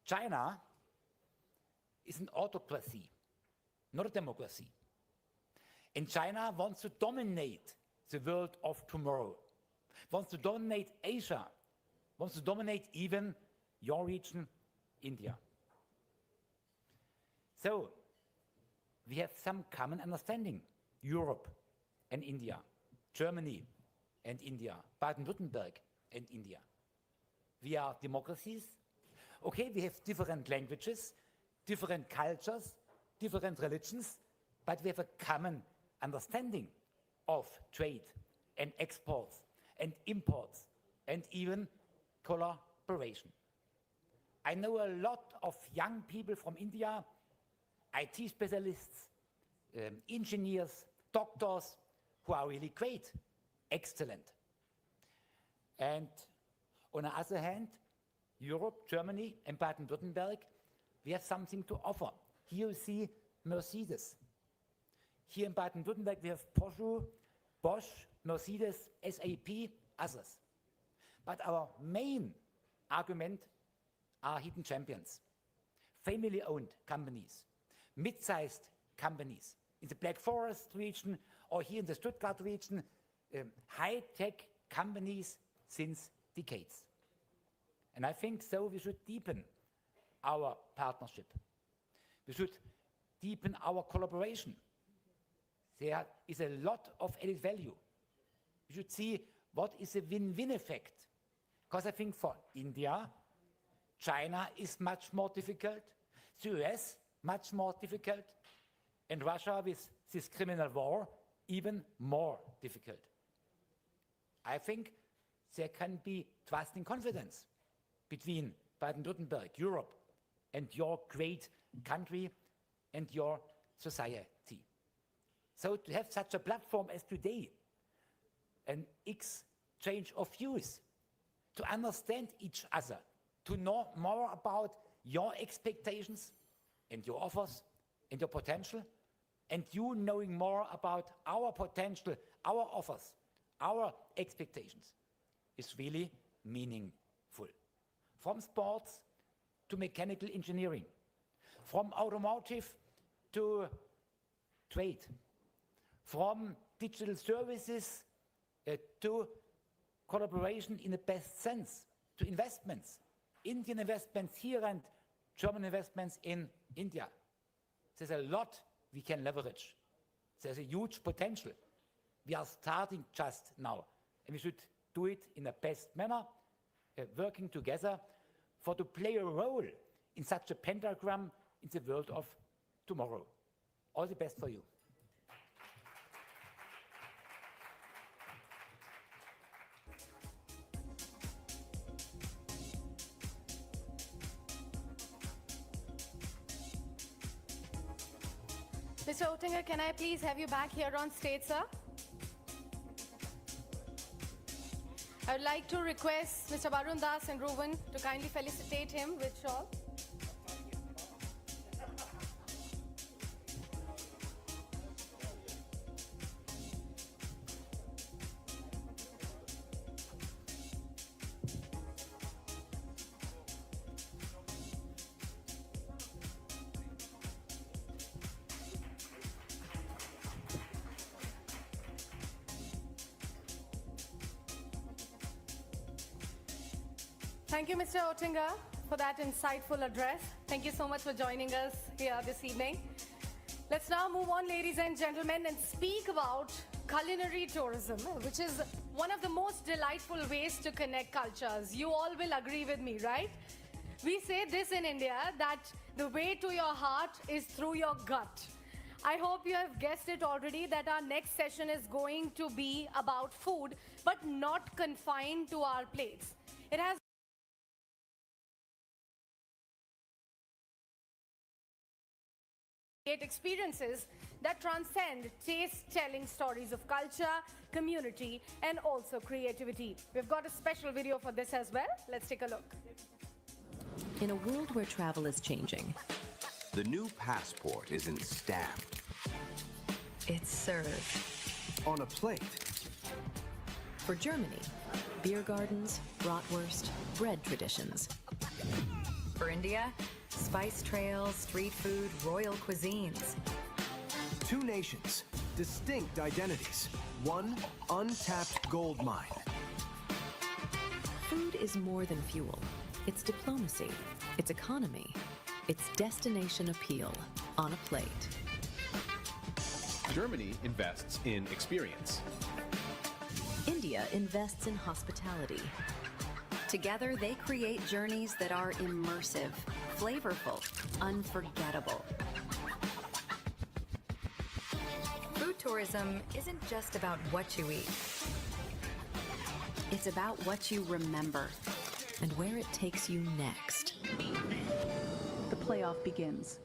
China is an autocracy, not a democracy. And China wants to dominate the world of tomorrow, wants to dominate Asia, wants to dominate even your region, India. So, we have some common understanding. Europe and India, Germany and India, Baden-Württemberg and India. We are democracies. Okay, we have different languages, different cultures, different religions, but we have a common understanding of trade and exports and imports and even collaboration. I know a lot of young people from India, IT specialists, engineers, doctors, who are really great, excellent. And on the other hand, Europe, Germany, and Baden-Württemberg, we have something to offer. Here you see Mercedes. Here in Baden-Württemberg, we have Porsche, Bosch, Mercedes, SAP, others. But our main argument are hidden champions. family-owned companies, mid-sized companies in the Black Forest region or here in the Stuttgart region, high-tech companies since decades. And I think so we should deepen our partnership. We should deepen our collaboration. There is a lot of added value. We should see what is a win-win effect. Because I think for India, China is much more difficult, the US much more difficult, and Russia with this criminal war even more difficult. I think there can be trust and confidence between Baden-Württemberg, Europe, and your great country and your society. So to have such a platform as today, an exchange of views, to understand each other, to know more about your expectations and your offers and your potential, and you knowing more about our potential, our offers, our expectations, is really meaningful. From sports to mechanical engineering, from automotive to trade, from digital services to collaboration in the best sense, to investments, Indian investments here and German investments in India. There's a lot we can leverage. There's a huge potential. We are starting just now, and we should do it in the best manner, working together to play a role in such a pentagram in the world of tomorrow. All the best for you. Mr. Oettinger, can I please have you back here on stage, sir? I would like to request Mr. Barun Das and Ruben to kindly felicitate him with shawl. Thank you, Mr. Oettinger, for that insightful address. Thank you so much for joining us here this evening. Let's now move on, ladies and gentlemen, and speak about culinary tourism, which is one of the most delightful ways to connect cultures. You all will agree with me, right? We say this in India, that the way to your heart is through your gut. I hope you have guessed it already that our next session is going to be about food, but not confined to our plates. It has experiences that transcend taste, telling stories of culture, community, and also creativity. We've got a special video for this as well. Let's take a look. In a world where travel is changing, The new passport isn't stamped. It's served on a plate. For Germany, beer gardens, bratwurst, bread traditions. For India, spice trails, street food, royal cuisines. Two nations, distinct identities, one untapped gold mine. Food is more than fuel. It's diplomacy, it's economy, it's destination appeal on a plate. Germany invests in experience. India invests in hospitality. Together, they create journeys that are immersive, flavorful, unforgettable. Food tourism isn't just about what you eat. It's about what you remember. And where it takes you next. The playoff begins.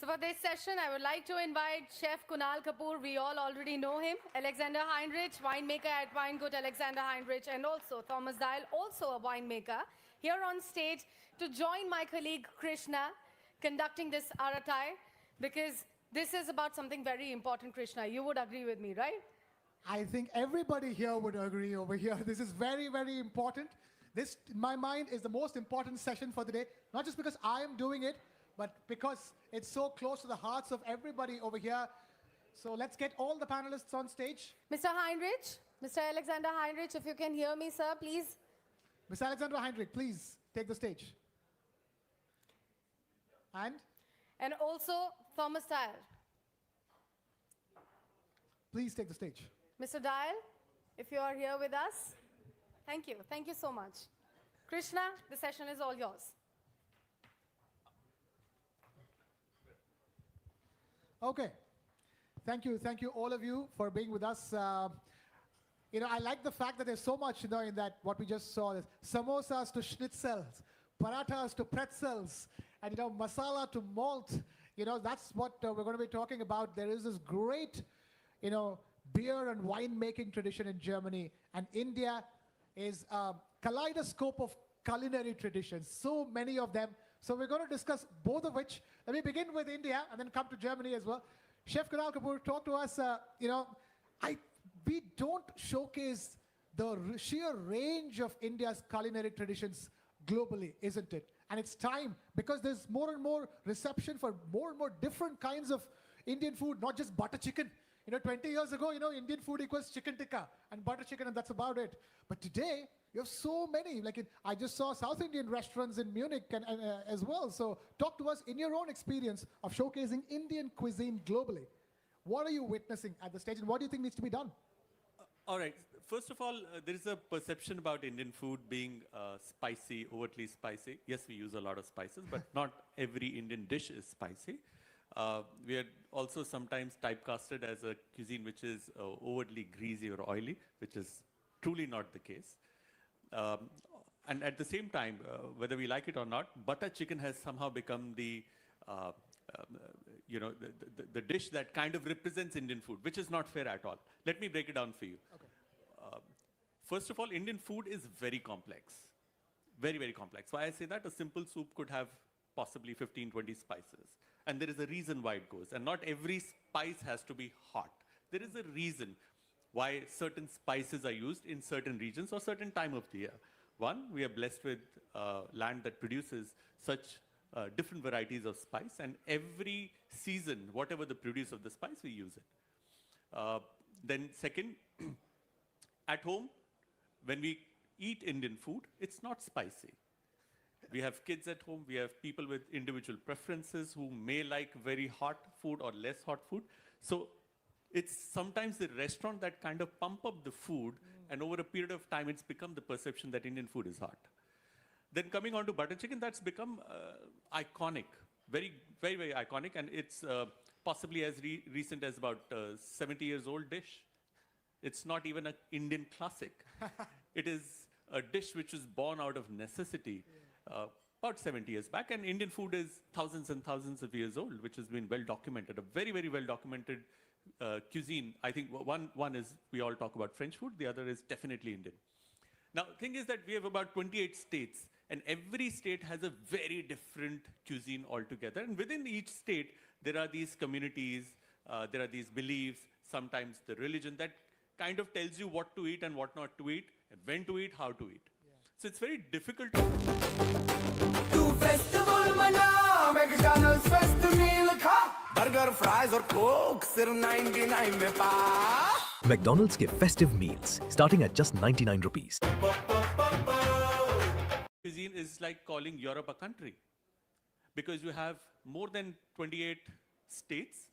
So for this session, I would like to invite Chef Kunal Kapoor. We all already know him. Alexander Heinrich, winemaker at Weingut Alexander Heinrich, and also Thomas Dial, also a winemaker, here on stage to join my colleague Krishna conducting this Aratai, because this is about something very important, Krishna. You would agree with me, right? I think everybody here would agree over here. This is very, very important. This, in my mind, is the most important session for the day, not just because I am doing it, but because it's so close to the hearts of everybody over here. So let's get all the panelists on stage. Mr. Heinrich, Mr. Alexander Heinrich, if you can hear me, sir, please. Mr. Alexander Heinrich, please take the stage. And also Thomas Dyer. Please take the stage. Mr. Dyer, if you are here with us, thank you. Thank you so much. Krishna, the session is all yours. Okay. Thank you all of you for being with us. I like the fact that there's so much, in that what we just saw. There's samosas to schnitzels, parathas to pretzels, and masala to malt. That's what we're going to be talking about. There is this great, beer and wine making tradition in Germany, and India is a kaleidoscope of culinary traditions. So many of them. So we're going to discuss both of which. Let me begin with India and then come to Germany as well. Chef Kunal Kapoor, talk to us. We don't showcase the sheer range of India's culinary traditions globally, isn't it? And it's time, because there's more and more reception for more and more different kinds of Indian food, not just butter chicken. 20 years ago, Indian food equals chicken tikka and butter chicken, and that's about it. But today, you have so many. I just saw South Indian restaurants in Munich and as well. So talk to us in your own experience of showcasing Indian cuisine globally. What are you witnessing at the stage, and what do you think needs to be done? All right. First of all, there is a perception about Indian food being spicy, overtly spicy. Yes, we use a lot of spices, but not every Indian dish is spicy. We are also sometimes typecasted as a cuisine which is overtly greasy or oily, which is truly not the case. And at the same time, whether we like it or not, butter chicken has somehow become the the dish that kind of represents Indian food, which is not fair at all. Let me break it down for you. Okay. First of all, Indian food is very complex. Very, very complex. Why I say that? A simple soup could have possibly 15, 20 spices. And there is a reason why it goes. And not every spice has to be hot. There is a reason why certain spices are used in certain regions or certain time of the year. One, we are blessed with land that produces such different varieties of spice, and every season, whatever the produce of the spice, we use it. Then second, at home, when we eat Indian food, it's not spicy. We have kids at home, we have people with individual preferences who may like very hot food or less hot food. So it's sometimes the restaurant that kind of pump up the food, and over a period of time, it's become the perception that Indian food is hot. Then coming on to butter chicken, that's become iconic, very, very, very iconic, and it's possibly as recent as about 70 years old dish. It's not even an Indian classic. It is a dish which was born out of necessity about 70 years back, and Indian food is thousands and thousands of years old, which has been well documented, a very, very well documented cuisine. I think one is, we all talk about French food, the other is definitely Indian. Now, the thing is that we have about 28 states, and every state has a very different cuisine altogether. And within each state, there are these communities, there are these beliefs, sometimes the religion that kind of tells you what to eat and what not to eat, and when to eat, how to eat. So it's very difficult to... festival mana, McDonald's fest meal kha, burger, fries और coke सिर्फ 99 में पा. McDonald's के festive meals starting at just 99 rupees. Cuisine is like calling Europe a country, because you have more than 28 states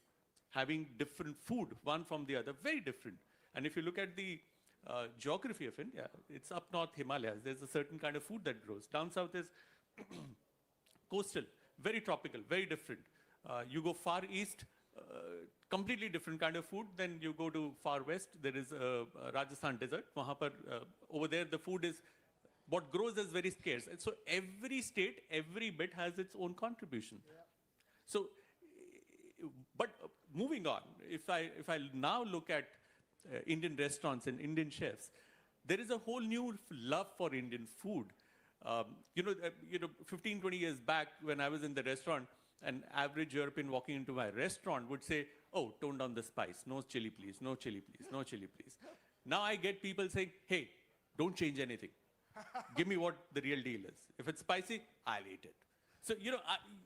having different food, one from the other, very different. And if you look at the geography of India, it's up north Himalayas. There's a certain kind of food that grows. Down south is coastal, very tropical, very different. You go far east, completely different kind of food. Then you go to far west, there is Rajasthan desert. Over there, the food is, what grows is very scarce. And so every state, every bit has its own contribution. Yeah. So, but moving on, if I now look at Indian restaurants and Indian chefs, there is a whole new love for Indian food. 15, 20 years back when I was in the restaurant, an average European walking into my restaurant would say, oh, tone down the spice, no chili please, no chili please, no chili please. Now I get people saying, hey, don't change anything. Give me what the real deal is. If it's spicy, I'll eat it. So,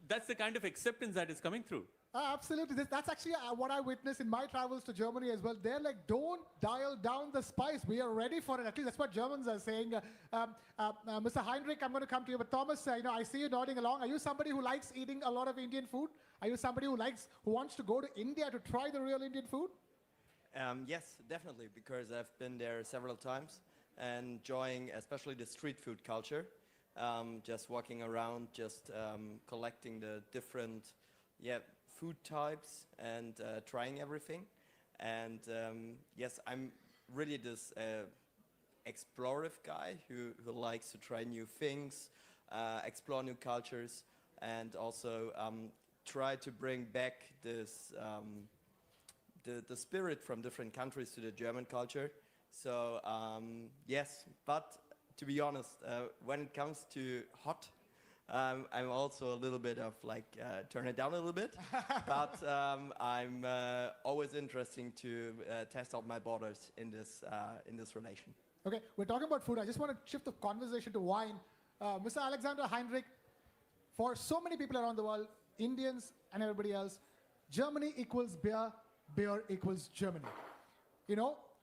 that's the kind of acceptance that is coming through. Absolutely. That's actually what I witnessed in my travels to Germany as well. They're like, don't dial down the spice. We are ready for it. At least that's what Germans are saying. Mr. Heinrich, I'm going to come to you. But Thomas, I see you nodding along. Are you somebody who likes eating a lot of Indian food? Are you somebody who wants to go to India to try the real Indian food? Yes, definitely, because I've been there several times and enjoying especially the street food culture. Just walking around, just collecting the different food types and trying everything. And yes, I'm really this explorative guy who likes to try new things, explore new cultures, and also try to bring back this the spirit from different countries to the German culture. So yes, but to be honest, when it comes to hot, I'm also a little bit of turn it down a little bit, but I'm always interesting to test out my borders in this relation. Okay, we're talking about food. I just want to shift the conversation to wine. Mr. Alexander Heinrich, for so many people around the world, Indians and everybody else, Germany equals beer, beer equals Germany.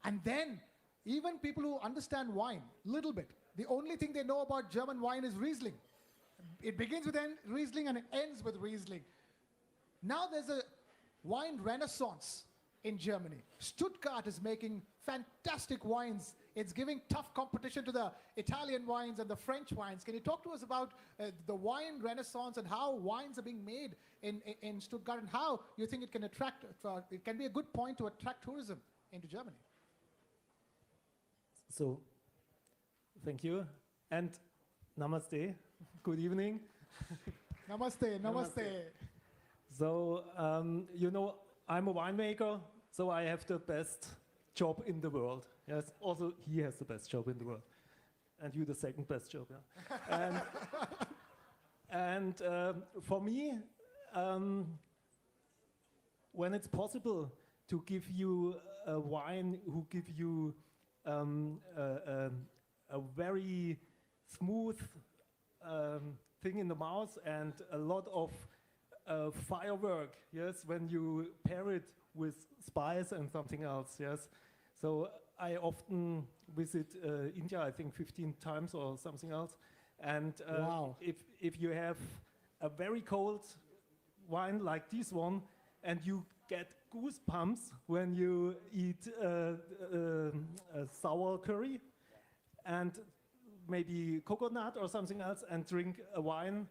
And then even people who understand wine, little bit, the only thing they know about German wine is Riesling. It begins with Riesling and it ends with Riesling. Now there's a wine renaissance in Germany. Stuttgart is making fantastic wines. It's giving tough competition to the Italian wines and the French wines. Can you talk to us about the wine renaissance and how wines are being made in Stuttgart and how you think it can it can be a good point to attract tourism into Germany? So, thank you. And namaste. Good evening. Namaste, namaste. So, I'm a winemaker, so I have the best job in the world. Yes, also he has the best job in the world. And you the second best job, yeah. and for me, when it's possible to give you a wine who give you a very smooth thing in the mouth and a lot of firework, yes, when you pair it with spice and something else, yes. So I often visit India, I think 15 times or something else. And wow. if you have a very cold wine like this one, and you get goosebumps when you eat a sour curry and maybe coconut or something else and drink a wine,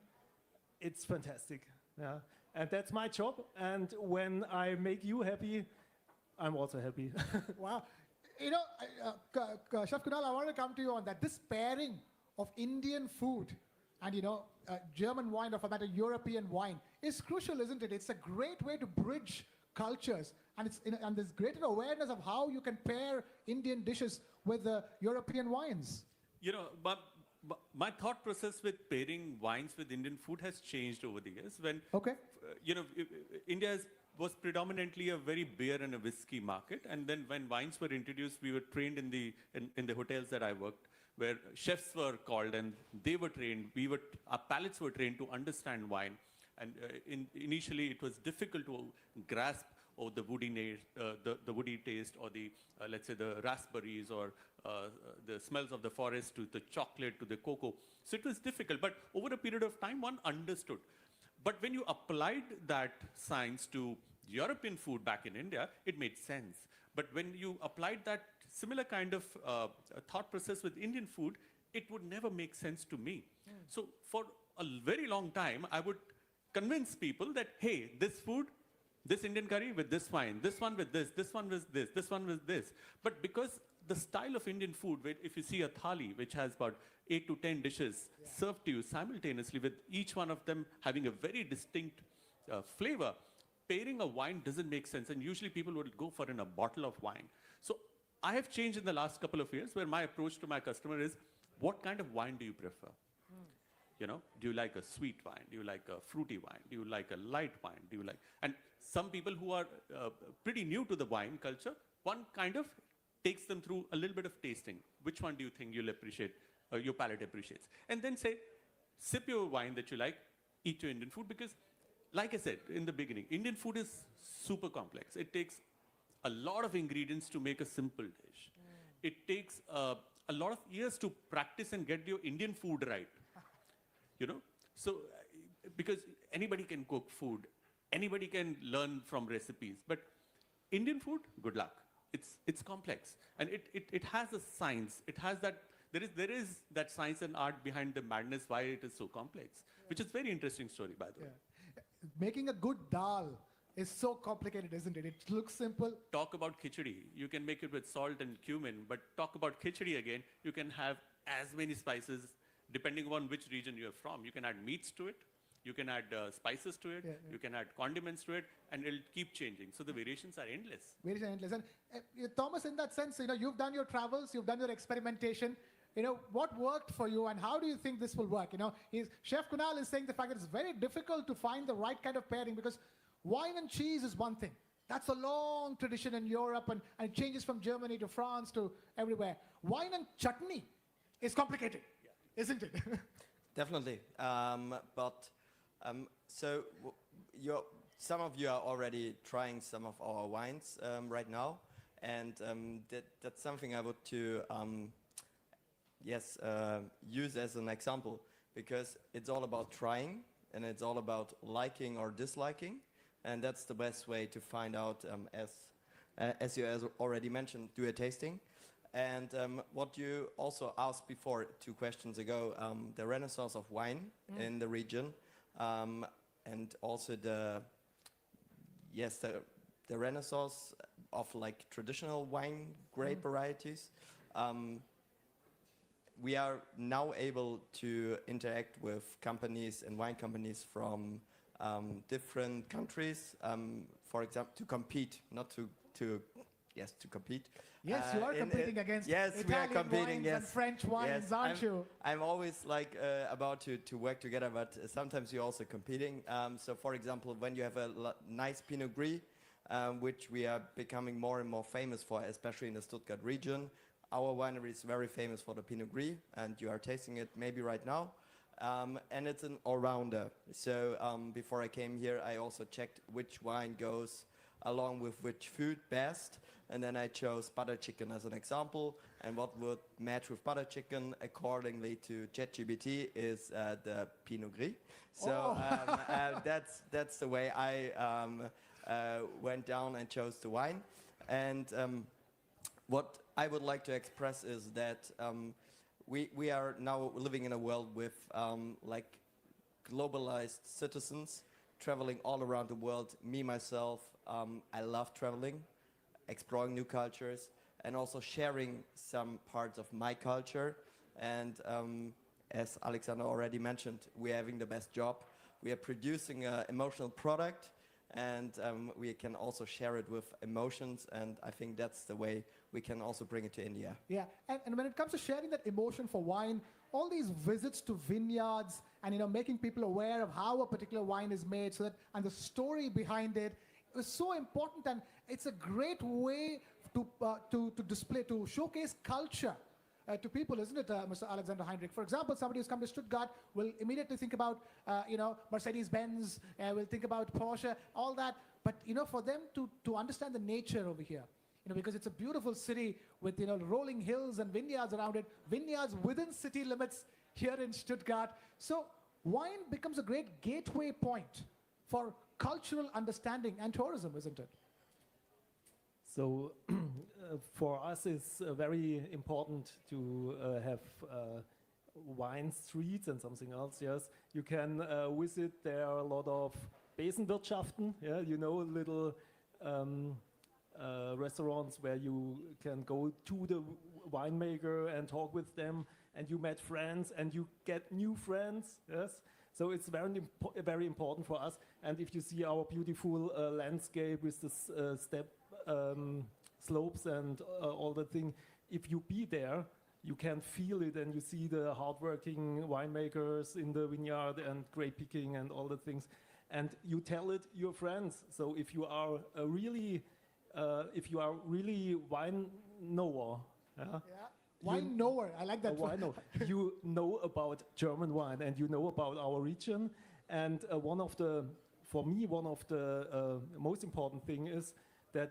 it's fantastic. Yeah. And that's my job. And when I make you happy, I'm also happy. Wow. Chef Kunal, I want to come to you on that. This pairing of Indian food and, German wine or for that, European wine is crucial, isn't it? It's a great way to bridge cultures. And and there's greater awareness of how you can pair Indian dishes with the European wines. But my thought process with pairing wines with Indian food has changed over the years. When, India was predominantly a very beer and a whiskey market. And then when wines were introduced, we were trained in the hotels that I worked, where chefs were called and they were trained. Our palates were trained to understand wine. And initially, it was difficult to grasp the woody taste, or let's say the raspberries, or the smells of the forest, to the chocolate, to the cocoa. So it was difficult, but over a period of time, one understood. But when you applied that science to European food back in India, it made sense. But when you applied that similar kind of thought process with Indian food, it would never make sense to me. So for a very long time, I would convince people that, hey, this food, this Indian curry with this wine, this one with this one with this, this one with this. But because the style of Indian food, if you see a thali, which has about 8 to 10 dishes served to you simultaneously, with each one of them having a very distinct flavor, pairing a wine doesn't make sense. And usually people would go for a bottle of wine. So I have changed in the last couple of years, where my approach to my customer is, what kind of wine do you prefer? Do you like a sweet wine? Do you like a fruity wine? Do you like a light wine? Do you like... And some people who are pretty new to the wine culture, one kind of takes them through a little bit of tasting. Which one do you think you'll appreciate? your palate appreciates. And then say, sip your wine that you like, eat your Indian food, because like I said in the beginning, Indian food is super complex. It takes a lot of ingredients to make a simple dish. It takes a lot of years to practice and get your Indian food right. You know? So, because anybody can cook food, anybody can learn from recipes, but Indian food, good luck. It's complex, and it has a science. It has that, there is that science and art behind the madness, why it is so complex, which is very interesting story, by the way. Making a good dal is so complicated, isn't it? It looks simple. Talk about khichdi. You can make it with salt and cumin, but talk about khichdi again, you can have as many spices depending on which region you're from. You can add meats to it, you can add spices to it, you can add condiments to it, and it'll keep changing. So the variations are endless. Variations are endless. And Thomas, in that sense, you've done your travels, you've done your experimentation. What worked for you, and how do you think this will work? Chef Kunal is saying the fact that it's very difficult to find the right kind of pairing, because wine and cheese is one thing. That's a long tradition in Europe, and it changes from Germany to France to everywhere. Wine and chutney is complicated, isn't it? Definitely. So some of you are already trying some of our wines right now, and that's something I would use as an example, because it's all about trying, and it's all about liking or disliking, and that's the best way to find out, as you already mentioned, do a tasting. And what you also asked before, 2 questions ago, the renaissance of wine in the region, and also the renaissance of like traditional wine grape varieties. We are now able to interact with companies and wine companies from different countries, for example, to compete, not to compete. Yes, you are competing against Italian wines and French wines, aren't you? I'm always like about to work together, but sometimes you're also competing. So for example, when you have a nice Pinot Gris, which we are becoming more and more famous for, especially in the Stuttgart region, our winery is very famous for the Pinot Gris, and you are tasting it maybe right now. And it's an all-rounder. So before I came here, I also checked which wine goes along with which food best. And then I chose butter chicken as an example. And what would match with butter chicken, accordingly to ChatGPT, is the Pinot Gris. So that's the way I went down and chose the wine. And what I would like to express is that we are now living in a world with like globalized citizens traveling all around the world. Me, myself, I love traveling, exploring new cultures, and also sharing some parts of my culture. And as Alexander already mentioned, we're having the best job. We are producing an emotional product, and we can also share it with emotions, and I think that's the way we can also bring it to India. Yeah, and when it comes to sharing that emotion for wine, all these visits to vineyards and making people aware of how a particular wine is made, so that and the story behind it is so important, and it's a great way to display, to showcase culture to people, isn't it, Mr. Alexander Heinrich? For example, somebody who's come to Stuttgart will immediately think about Mercedes-Benz, will think about Porsche, all that. But for them to understand the nature over here, because it's a beautiful city with rolling hills and vineyards around it, vineyards within city limits here in Stuttgart. So wine becomes a great gateway point for cultural understanding and tourism, isn't it? So for us, it's very important to have wine streets and something else. Yes, you can visit. There are a lot of Besenwirtschaften. Yeah, little restaurants where you can go to the winemaker and talk with them, and you met friends and you get new friends. Yes. So it's very important for us. And if you see our beautiful landscape with the step slopes and all the thing, if you be there, you can feel it, and you see the hardworking winemakers in the vineyard and grape picking and all the things, and you tell it your friends. So if you are really wine knower, Wine knower, I like that. Wine knower. You know about German wine and you know about our region. And for me, one of the most important thing is that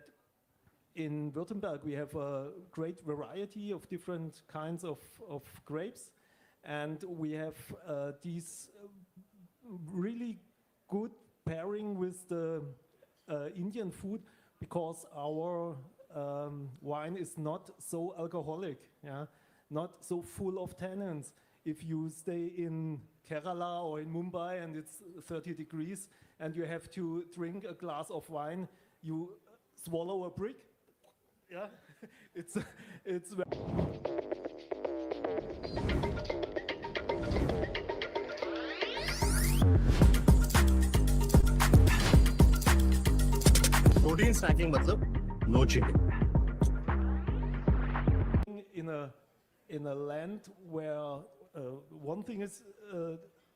in Württemberg we have a great variety of different kinds of grapes. And we have these really good pairing with the Indian food because our wine is not so alcoholic, yeah, not so full of tannins. If you stay in Kerala or in Mumbai and it's 30 degrees and you have to drink a glass of wine, you swallow a brick. Yeah, it's protein snacking मतलब no chicken. In a land where one thing is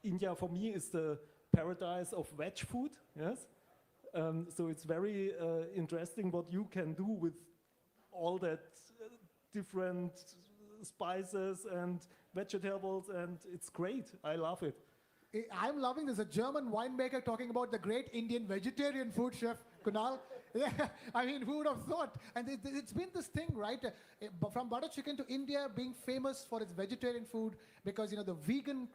India for me is the paradise of veg food. Yes, so it's very interesting what you can do with all that different spices and vegetables, and it's great. I love it. I'm loving this. A German winemaker talking about the great Indian vegetarian food, Chef Kunal. Yeah, I mean, who would have thought? And it's been this thing, right? From butter chicken to India being famous for its vegetarian food, because, you know, the vegan,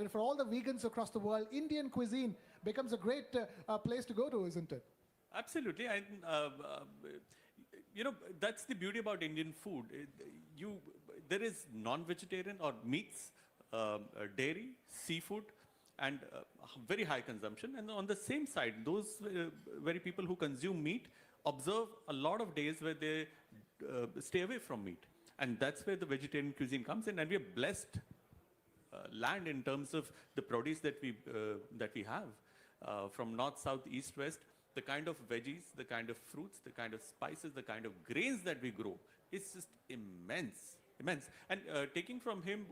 for all the vegans across the world, Indian cuisine becomes a great place to go to, isn't it? Absolutely. And, you know, that's the beauty about Indian food. There is non-vegetarian or meats, dairy, seafood, and very high consumption. And on the same side, those very people who consume meat observe a lot of days where they stay away from meat. And that's where the vegetarian cuisine comes in. And we are blessed land in terms of the produce that we have from north, south, east, west. The kind of veggies, the kind of fruits, the kind of spices, the kind of grains that we grow is just immense, immense. And taking from him,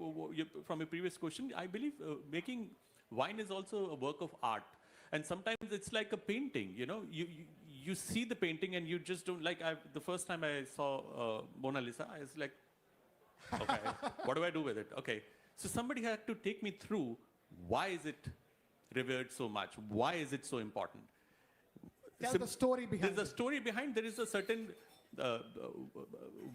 from a previous question, I believe making wine is also a work of art. And sometimes it's like a painting, you know, you see the painting and you just don't, like the first time I saw Mona Lisa, I was like, okay, what do I do with it? Okay. So somebody had to take me through, why is it revered so much? Why is it so important? Tell the story behind There's a story behind. There is a certain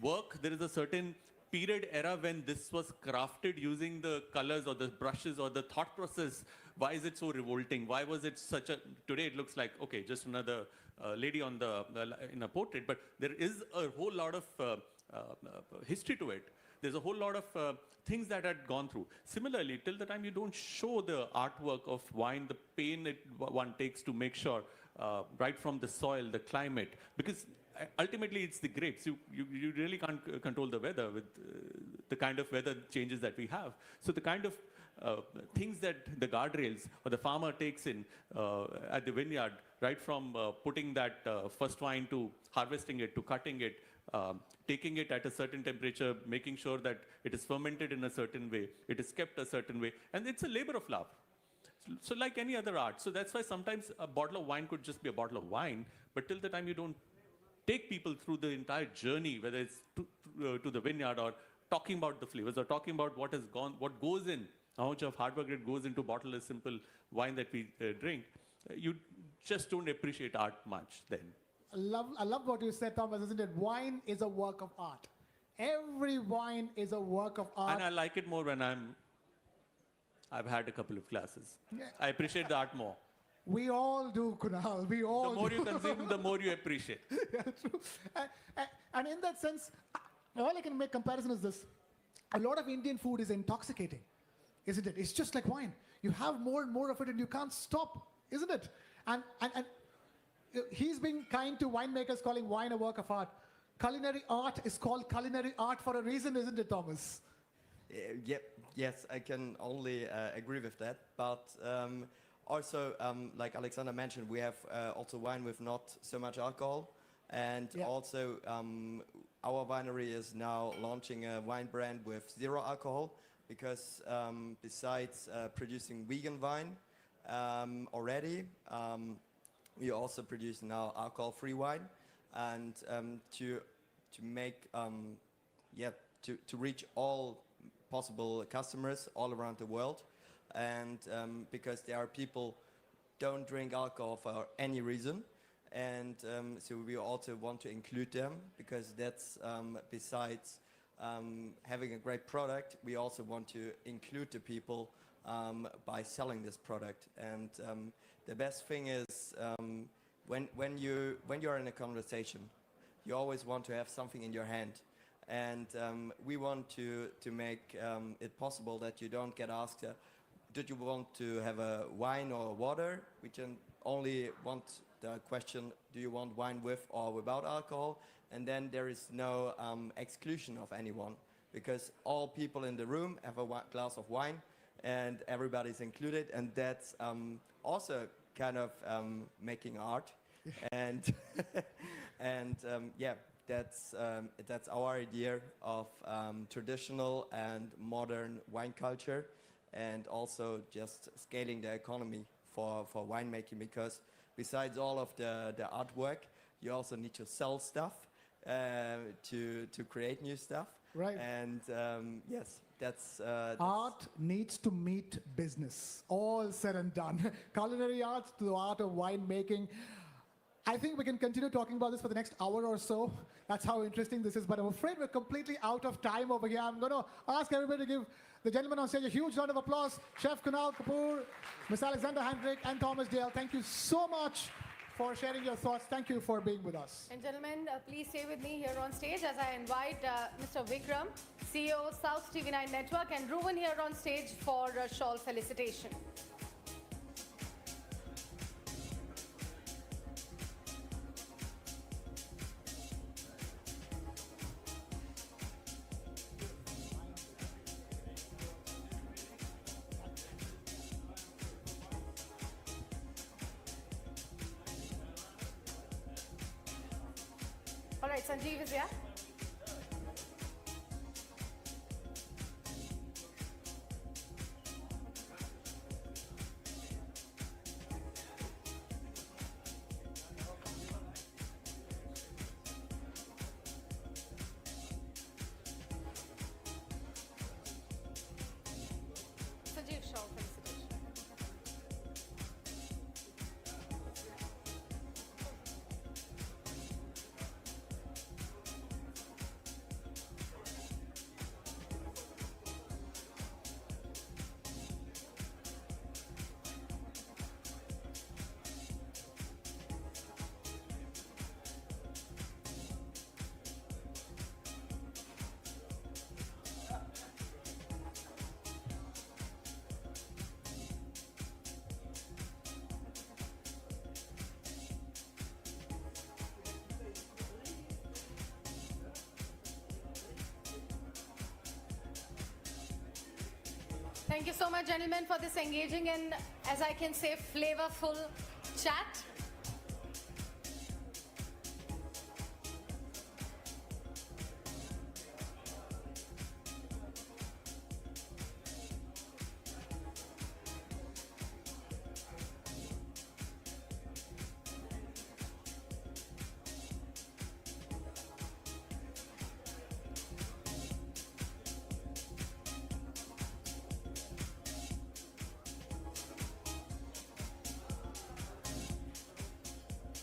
work. There is a certain period era when this was crafted using the colors or the brushes or the thought process. Why is it so revolting? Why was it such a... Today it looks like, okay, just another lady on in a portrait. But there is a whole lot of history to it. There's a whole lot of things that had gone through. Similarly, till the time you don't show the artwork of wine, the pain one takes to make sure, right from the soil, the climate, because ultimately it's the grapes. You really can't control the weather with the kind of weather changes that we have. So the kind of things that the guardrails or the farmer takes in at the vineyard, right from putting that first wine to harvesting it, to cutting it, taking it at a certain temperature, making sure that it is fermented in a certain way, it is kept a certain way, and it's a labor of love. So like any other art. So that's why sometimes a bottle of wine could just be a bottle of wine, but till the time you don't take people through the entire journey, whether it's to the vineyard or talking about the flavors or talking about what has gone, what goes in, how much of hard work it goes into bottle of simple wine that we drink, you just don't appreciate art much then. I love what you said, Thomas, isn't it? Wine is a work of art. Every wine is a work of art. And I like it more when I've had a couple of glasses. Yeah. I appreciate the art more. We all do, Kunal. We all The more do. you consume, the more you appreciate. Yeah, true. And in that sense, all I can make comparison is this. A lot of Indian food is intoxicating, isn't it? It's just like wine. You have more and more of it and you can't stop, isn't it? And he's being kind to winemakers, calling wine a work of art. Culinary art is called culinary art for a reason, isn't it, Thomas? Yes, I can only agree with that. But also, like Alexander mentioned, we have also wine with not so much alcohol. And also, our winery is now launching a wine brand with zero alcohol because besides producing vegan wine already, we also produce now alcohol-free wine, and to make to reach all possible customers all around the world. And because there are people don't drink alcohol for any reason. And so we also want to include them, because that's besides having a great product, we also want to include the people by selling this product. And the best thing is when you're in a conversation, you always want to have something in your hand. And we want to make it possible that you don't get asked, did you want to have a wine or water? We can only want the question, do you want wine with or without alcohol? And then there is no exclusion of anyone, because all people in the room have a glass of wine and everybody's included. And that's also kind of making art. And yeah, that's our idea of traditional and modern wine culture, and also just scaling the economy for winemaking, because besides all of the artwork, you also need to sell stuff to create new stuff. Right. And yes, that's art needs to meet business. All said and done. Culinary arts to the art of winemaking. I think we can continue talking about this for the next hour or so. That's how interesting this is, but I'm afraid we're completely out of time over here. I'm going to ask everybody to give the gentleman on stage a huge round of applause. Chef Kunal Kapoor, Ms. Alexander Hendrick, and Thomas Dale, thank you so much for sharing your thoughts. Thank you for being with us. And gentlemen, please stay with me here on stage as I invite Mr. Vikram, CEO, South TV9 Network, and Ruben here on stage for a shawl felicitation. All right, Sanjeev is here. Sanjeev, shawl felicitation. Thank you so much, gentlemen, for this engaging and, as I can say, flavorful chat.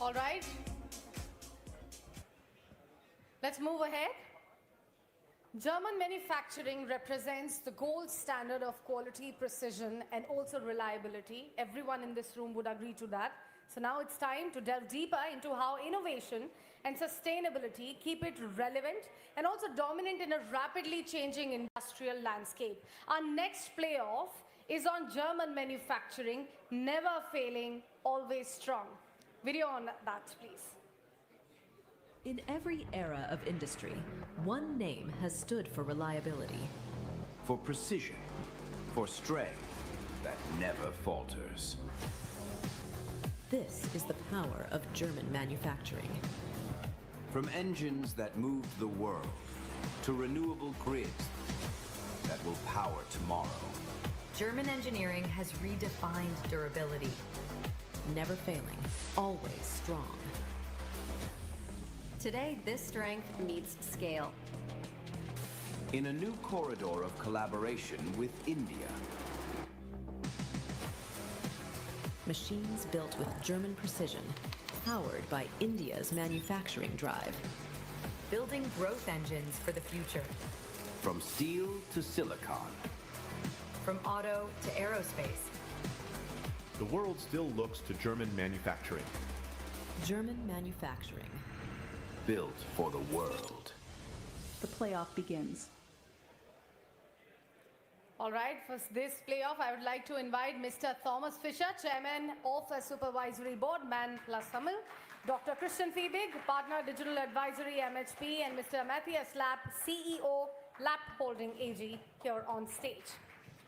All right. Let's move ahead. German manufacturing represents the gold standard of quality, precision, and also reliability. Everyone in this room would agree to that. So now it's time to delve deeper into how innovation and sustainability keep it relevant and also dominant in a rapidly changing industrial landscape. Our next playoff is on German manufacturing, never failing, always strong. Video on that, please. In every era of industry, one name has stood for reliability. For precision, for strength that never falters. This is the power of German manufacturing. From engines that moved the world to renewable grids that will power tomorrow. German engineering has redefined durability. Never failing, always strong. Today, this strength meets scale. in a new corridor of collaboration with India. Machines built with German precision, powered by India's manufacturing drive. Building growth engines for the future. From steel to silicon. From auto to aerospace. The world still looks to German manufacturing. German manufacturing. Built for the world. The playoff begins. All right, for this playoff, I would like to invite Mr. Thomas Fischer, Chairman of the Supervisory Board, Man Plus Tamil, Dr. Christian Fiebig, Partner Digital Advisory, MHP, and Mr. Matthias Lapp, CEO, Lapp Holding AG, here on stage.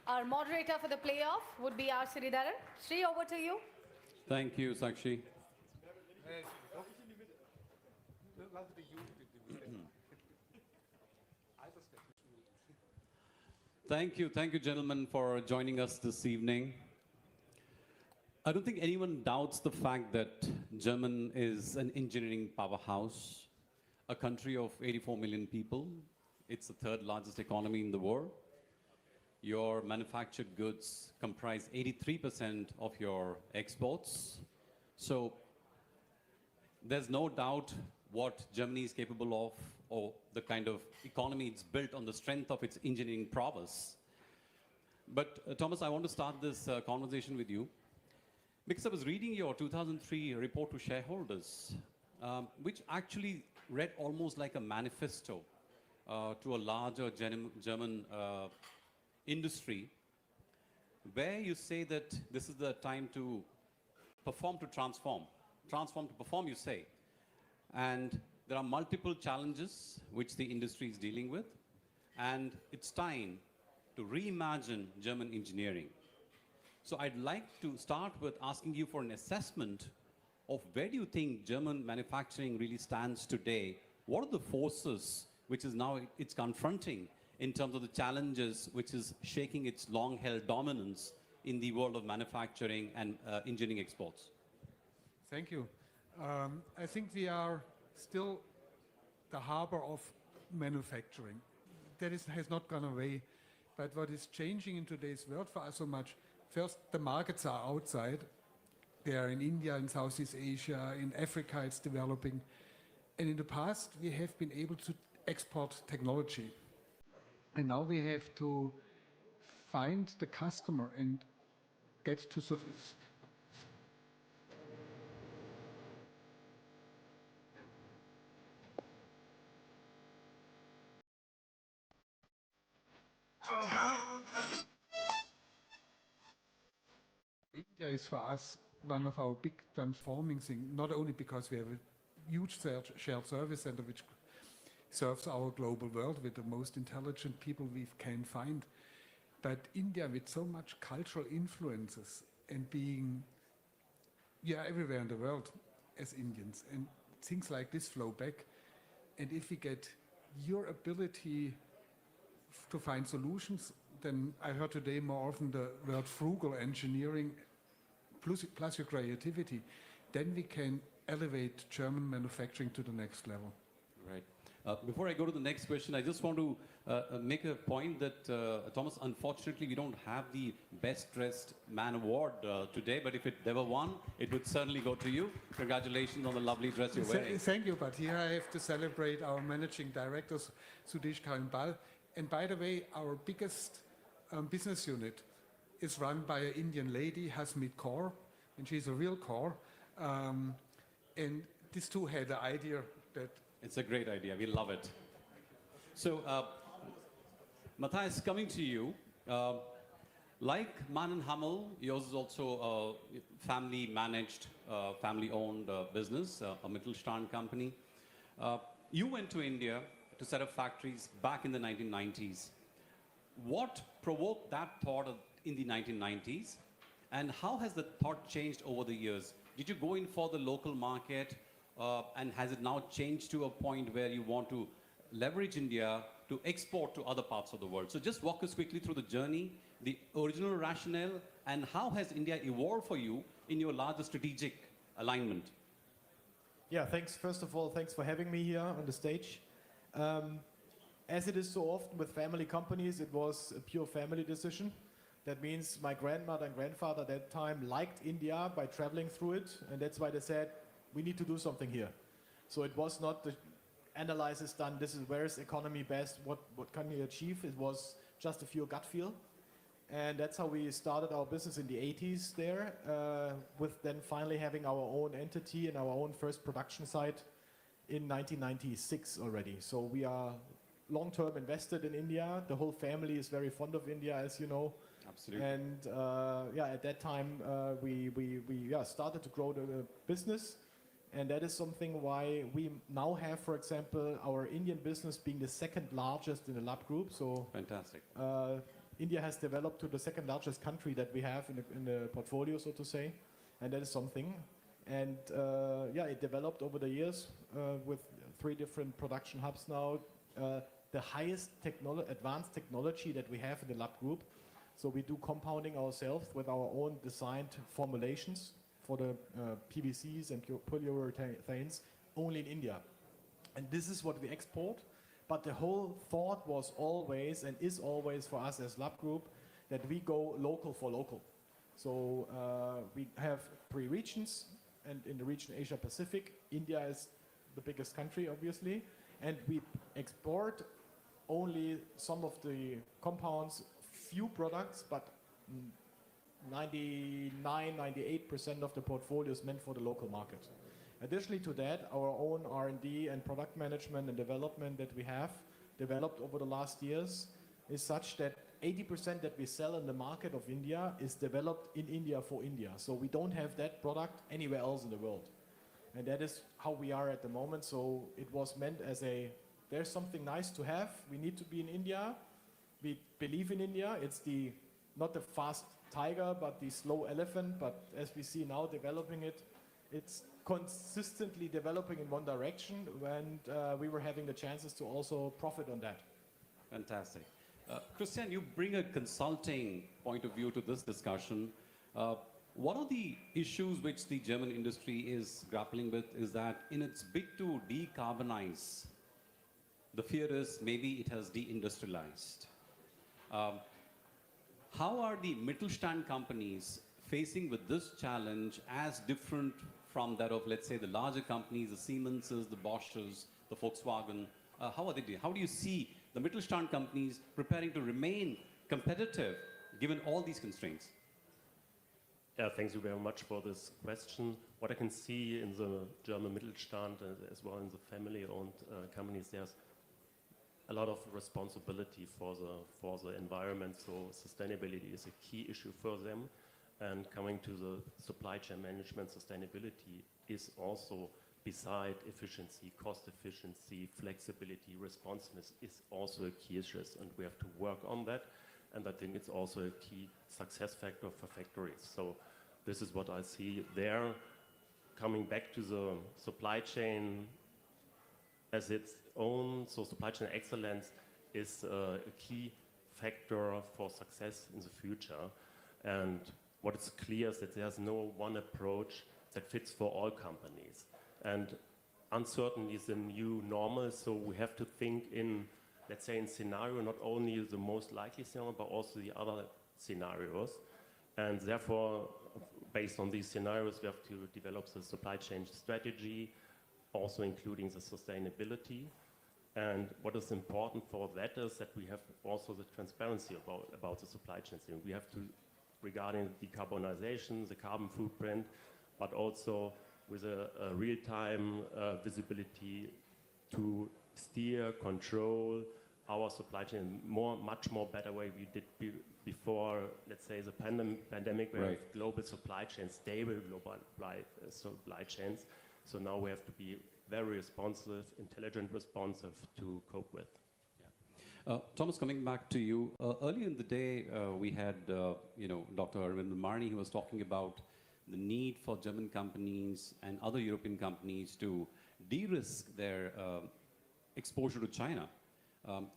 Our moderator for the playoff would be R. Sridharan. Sri, over to you. Thank you, Sakshi. Thank you, gentlemen, for joining us this evening. I don't think anyone doubts the fact that Germany is an engineering powerhouse, a country of 84 million people. It's the third largest economy in the world. Your manufactured goods comprise 83% of your exports. So there's no doubt what Germany is capable of, or the kind of economy it's built on the strength of its engineering prowess. But Thomas, I want to start this conversation with you because I was reading your 2003 report to shareholders, which actually read almost like a manifesto to a larger German industry, where you say that this is the time to perform to transform, transform to perform, you say. And there are multiple challenges which the industry is dealing with, and it's time to reimagine German engineering. So I'd like to start with asking you for an assessment of where do you think German manufacturing really stands today? What are the forces which is now it's confronting in terms of the challenges which is shaking its long-held dominance in the world of manufacturing and engineering exports? Thank you. I think we are still the harbor of manufacturing. That has not gone away. But what is changing in today's world for us so much, first, the markets are outside. They are in India, in Southeast Asia, in Africa it's developing. And in the past, we have been able to export technology. And now we have to find the customer and get to India is for us one of our big transforming things, not only because we have a huge shared service center which serves our global world with the most intelligent people we can find, but India with so much cultural influences and being everywhere in the world as Indians, and things like this flow back. And if we get your ability to find solutions, then I heard today more often the word frugal engineering plus your creativity, then we can elevate German manufacturing to the next level. Right. Before I go to the next question, I just want to make a point that, Thomas, unfortunately, we don't have the Best Dressed Man Award today, but if there were one, it would certainly go to you. Congratulations on the lovely dress you're wearing. Thank you, but here I have to celebrate our managing director, Sudesh Karinbal. And by the way, our biggest business unit is run by an Indian lady, Hasmeet Kaur, and she's a real Kaur. And these two had the idea that... It's a great idea. We love it. So, Matthias, coming to you, like Mann & Hummel, yours is also a family-managed, family-owned business, a Mittelstand company. You went to India to set up factories back in the 1990s. What provoked that thought in the 1990s, and how has the thought changed over the years? Did you go in for the local market, and has it now changed to a point where you want to leverage India to export to other parts of the world? So just walk us quickly through the journey, the original rationale, and how has India evolved for you in your larger strategic alignment? Yeah, thanks. First of all, thanks for having me here on the stage. as it is so often with family companies, it was a pure family decision. That means my grandmother and grandfather at that time liked India by traveling through it, and that's why they said, we need to do something here. So it was not the analysis done, this is where is economy best, what can we achieve? It was just a pure gut feel. And that's how we started our business in the 80s there, with then finally having our own entity and our own first production site in 1996 already. So we are long-term invested in India. The whole family is very fond of India, as you know. Absolutely. And yeah, at that time, we started to grow the business. And that is something why we now have, for example, our Indian business being the second largest in the Lab Group. So fantastic. India has developed to the second largest country that we have in the portfolio, so to say. And that is something. And yeah, it developed over the years with 3 different production hubs now. The highest advanced technology that we have in the Lab Group. So we do compounding ourselves with our own designed formulations for the PVCs and polyurethanes only in India. And this is what we export. But the whole thought was always and is always for us as Lab Group that we go local for local. So we have 3 regions, and in the region Asia Pacific, India is the biggest country obviously, and we export only some of the compounds, few products, but 99-98% of the portfolio is meant for the local market. Additionally to that, our own R&D and product management and development that we have developed over the last years is such that 80% that we sell in the market of India is developed in India for India. So we don't have that product anywhere else in the world. And that is how we are at the moment. So it was meant as there's something nice to have. We need to be in India. We believe in India. It's not the fast tiger, but the slow elephant. But as we see now developing it, it's consistently developing in one direction, and we were having the chances to also profit on that. Fantastic. Christian, you bring a consulting point of view to this discussion. One of the issues which the German industry is grappling with is that in its bid to decarbonize, the fear is maybe it has deindustrialized. How are the Mittelstand companies facing with this challenge as different from that of, let's say, the larger companies, the Siemenses, the Bosches, the Volkswagen? How are they doing? How do you see the Mittelstand companies preparing to remain competitive given all these constraints? Yeah, thank you very much for this question. What I can see in the German Mittelstand as well in the family-owned companies, there's a lot of responsibility for the environment, so sustainability is a key issue for them. And coming to the supply chain management, sustainability is also, beside efficiency, cost efficiency, flexibility, responsiveness is also a key issue, and we have to work on that. And I think it's also a key success factor for factories. So this is what I see there. Coming back to the supply chain as its own, so supply chain excellence is a key factor for success in the future. And what is clear is that there's no one approach that fits for all companies. And uncertainty is the new normal, so we have to think in, let's say, in scenario, not only the most likely scenario, but also the other scenarios. And therefore, based on these scenarios, we have to develop the supply chain strategy, also including the sustainability. And what is important for that is that we have also the transparency about the supply chain. We have to, regarding decarbonization, the carbon footprint, but also with a real-time visibility to steer, control our supply chain much more better way we did before, let's say, the pandemic, where global supply chains, stable global supply chains. So now we have to be very responsive, intelligent, responsive to cope with. Thomas, coming back to you, earlier in the day, we had Dr. Arvind Marni, who was talking about the need for German companies and other European companies to de-risk their exposure to China.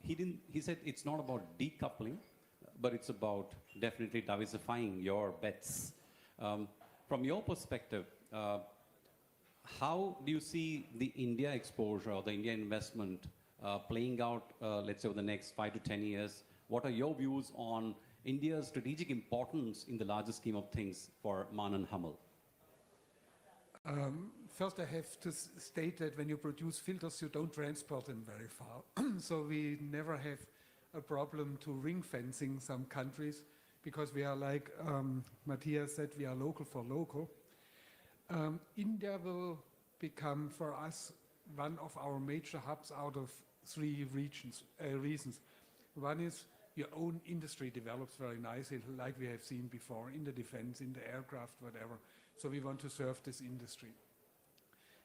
He said it's not about decoupling, but it's about definitely diversifying your bets. From your perspective, how do you see the India exposure or the India investment playing out, let's say, over the next 5 to 10 years? What are your views on India's strategic importance in the larger scheme of things for Man and Hummel? First, I have to state that when you produce filters, you don't transport them very far. So we never have a problem to ring fencing some countries because we are like Matthias said, we are local for local. India will become for us one of our major hubs out of 3 reasons. One is your own industry develops very nicely, like we have seen before, in the defense, in the aircraft, whatever. So we want to serve this industry.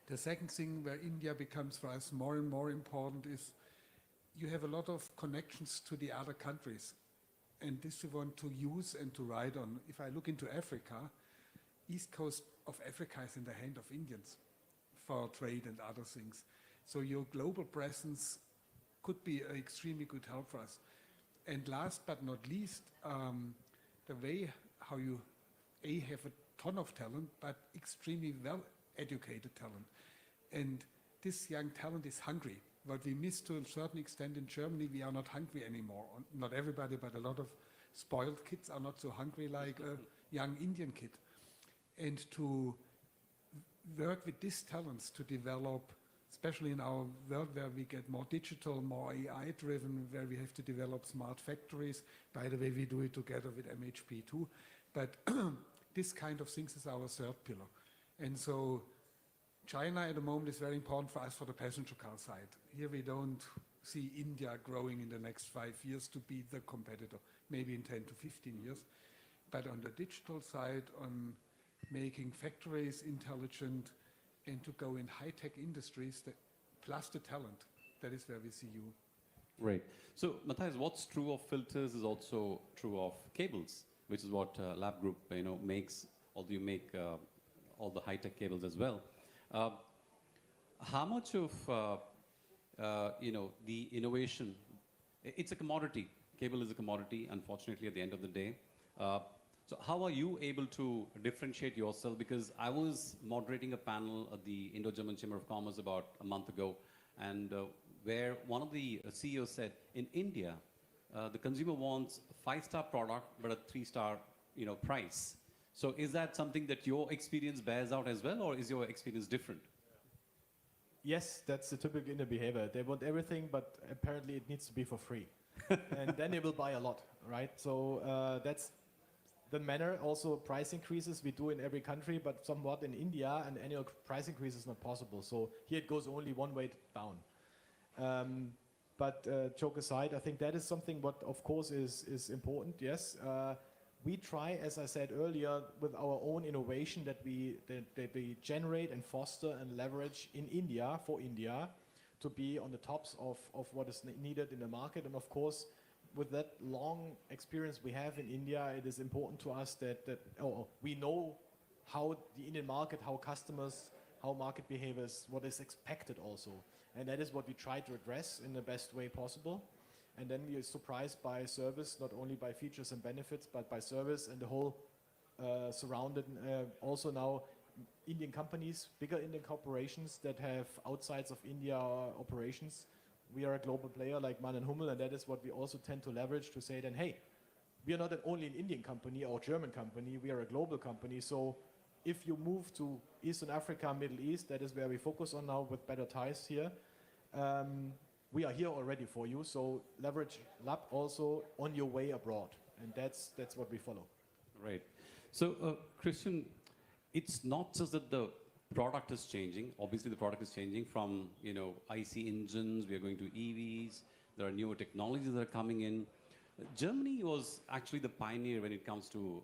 The second thing where India becomes for us more and more important is you have a lot of connections to the other countries. And this we want to use and to ride on. If I look into Africa, east coast of Africa is in the hand of Indians for trade and other things. So your global presence could be an extremely good help for us. And last but not least, the way how you have a ton of talent, but extremely well-educated talent. And this young talent is hungry. What we miss to a certain extent in Germany, we are not hungry anymore. Not everybody, but a lot of spoiled kids are not so hungry like a young Indian kid. And to work with these talents to develop, especially in our world where we get more digital, more AI-driven, where we have to develop smart factories. By the way, we do it together with MHP too. But this kind of things is our third pillar. And so China at the moment is very important for us for the passenger car side. Here we don't see India growing in the next 5 years to be the competitor, maybe in 10 to 15 years. But on the digital side, on making factories intelligent and to go in high-tech industries, plus the talent, that is where we see you. Right. So, Matthias, what's true of filters is also true of cables, which is what Lab Group makes, although you make all the high-tech cables as well. How much of the innovation? It's a commodity. Cable is a commodity, unfortunately, at the end of the day. So how are you able to differentiate yourself? Because I was moderating a panel at the Indo-German Chamber of Commerce about a month ago, and where one of the CEOs said, in India, the consumer wants a 5-star product, but a 3-star price. So is that something that your experience bears out as well, or is your experience different? Yes, that's the typical Indian behavior. They want everything, but apparently it needs to be for free. And then they will buy a lot, right? So that's the manner. Also, price increases we do in every country, but somewhat in India, an annual price increase is not possible. So here it goes only one way down. But joke aside, I think that is something what, of course, is important, yes. We try, as I said earlier, with our own innovation that we generate and foster and leverage in India, for India, to be on the tops of what is needed in the market. And of course, with that long experience we have in India, it is important to us that we know how the Indian market, how customers, how market behaviors, what is expected also. And that is what we try to address in the best way possible. And then you're surprised by service, not only by features and benefits, but by service and the whole surrounded. Also now, Indian companies, bigger Indian corporations that have outsides of India operations. We are a global player like Man and Hummel, and that is what we also tend to leverage to say then, hey, we are not only an Indian company or German company, we are a global company. So if you move to Eastern Africa, Middle East, that is where we focus on now with better ties here. We are here already for you, so leverage Lab also on your way abroad, and that's what we follow. Right. So, Christian, it's not just that the product is changing. Obviously, the product is changing from IC engines. We are going to EVs. There are newer technologies that are coming in. Germany was actually the pioneer when it comes to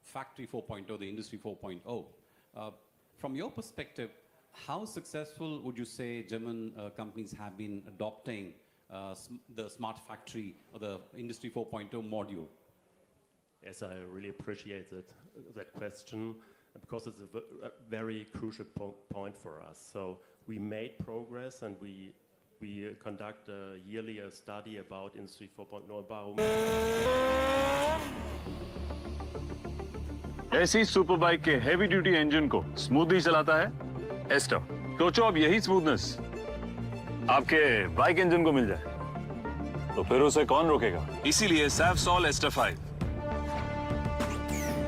Factory 4.0, the Industry 4.0. From your perspective, how successful would you say German companies have been adopting the smart factory or the Industry 4.0 module? Yes, I really appreciate that question, because it's a very crucial point for us. So we made progress, and we conduct a yearly study about Industry 4.0 ऐसी super bike के heavy duty engine को smoothly चलाता है ester. सोचो अब यही smoothness आपके bike engine को मिल जाए तो फिर उसे कौन रोकेगा? इसीलिए सैवसॉल एस्टर 5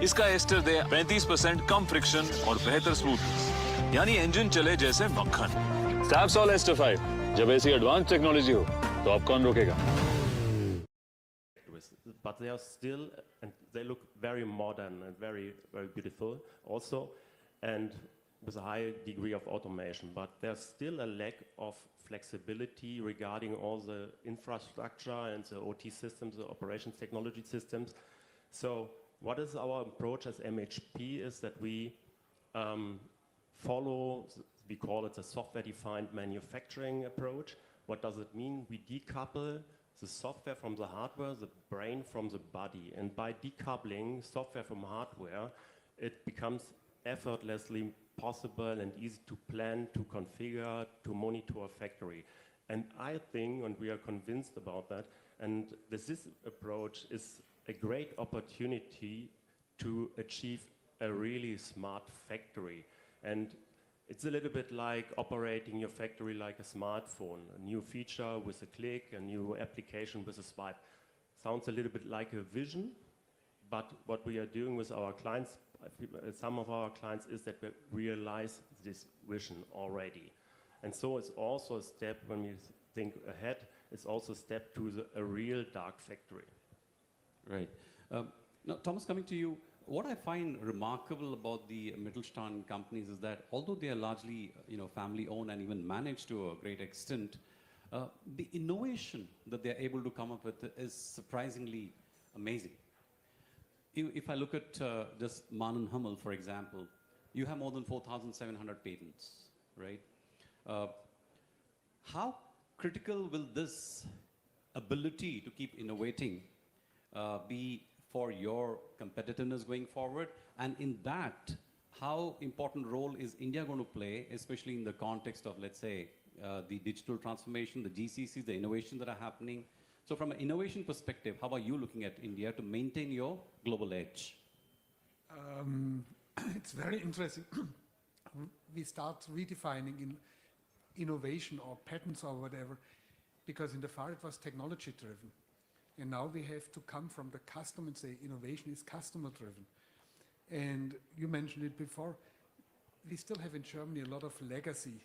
इसका एस्टर दे 35% कम फ्रिक्शन और बेहतर स्मूथनेस, यानी इंजन चले जैसे मक्खन। सैवसॉल एस्टर 5 जब ऐसी एडवांस टेक्नोलॉजी हो तो आप कौन रोकेगा? But they are still, and they look very modern and very, very beautiful also, and with a high degree of automation. But there's still a lack of flexibility regarding all the infrastructure and the OT systems, the operations technology systems. So what is our approach as MHP is that we follow, we call it a software-defined manufacturing approach. What does it mean? We decouple the software from the hardware, the brain from the body. And by decoupling software from hardware, it becomes effortlessly possible and easy to plan, to configure, to monitor a factory. And I think, and we are convinced about that, and this approach is a great opportunity to achieve a really smart factory. And it's a little bit like operating your factory like a smartphone, a new feature with a click, a new application with a swipe. Sounds a little bit like a vision, but what we are doing with our clients, some of our clients, is that we realize this vision already. And so it's also a step, when we think ahead, it's also a step to a real dark factory. Right. Now, Thomas, coming to you, what I find remarkable about the Mittelstand companies is that although they are largely, family-owned and even managed to a great extent, the innovation that they are able to come up with is surprisingly amazing. If I look at just Mann & Hummel, for example, you have more than 4,700 patents, right? How critical will this ability to keep innovating be for your competitiveness going forward? And in that, how important role is India going to play, especially in the context of, let's say, the digital transformation, the GCCs, the innovations that are happening? So from an innovation perspective, how are you looking at India to maintain your global edge? It's very interesting. We start redefining innovation or patents or whatever, because in the far it was technology driven. And now we have to come from the customer and say innovation is customer driven. And you mentioned it before, we still have in Germany a lot of legacy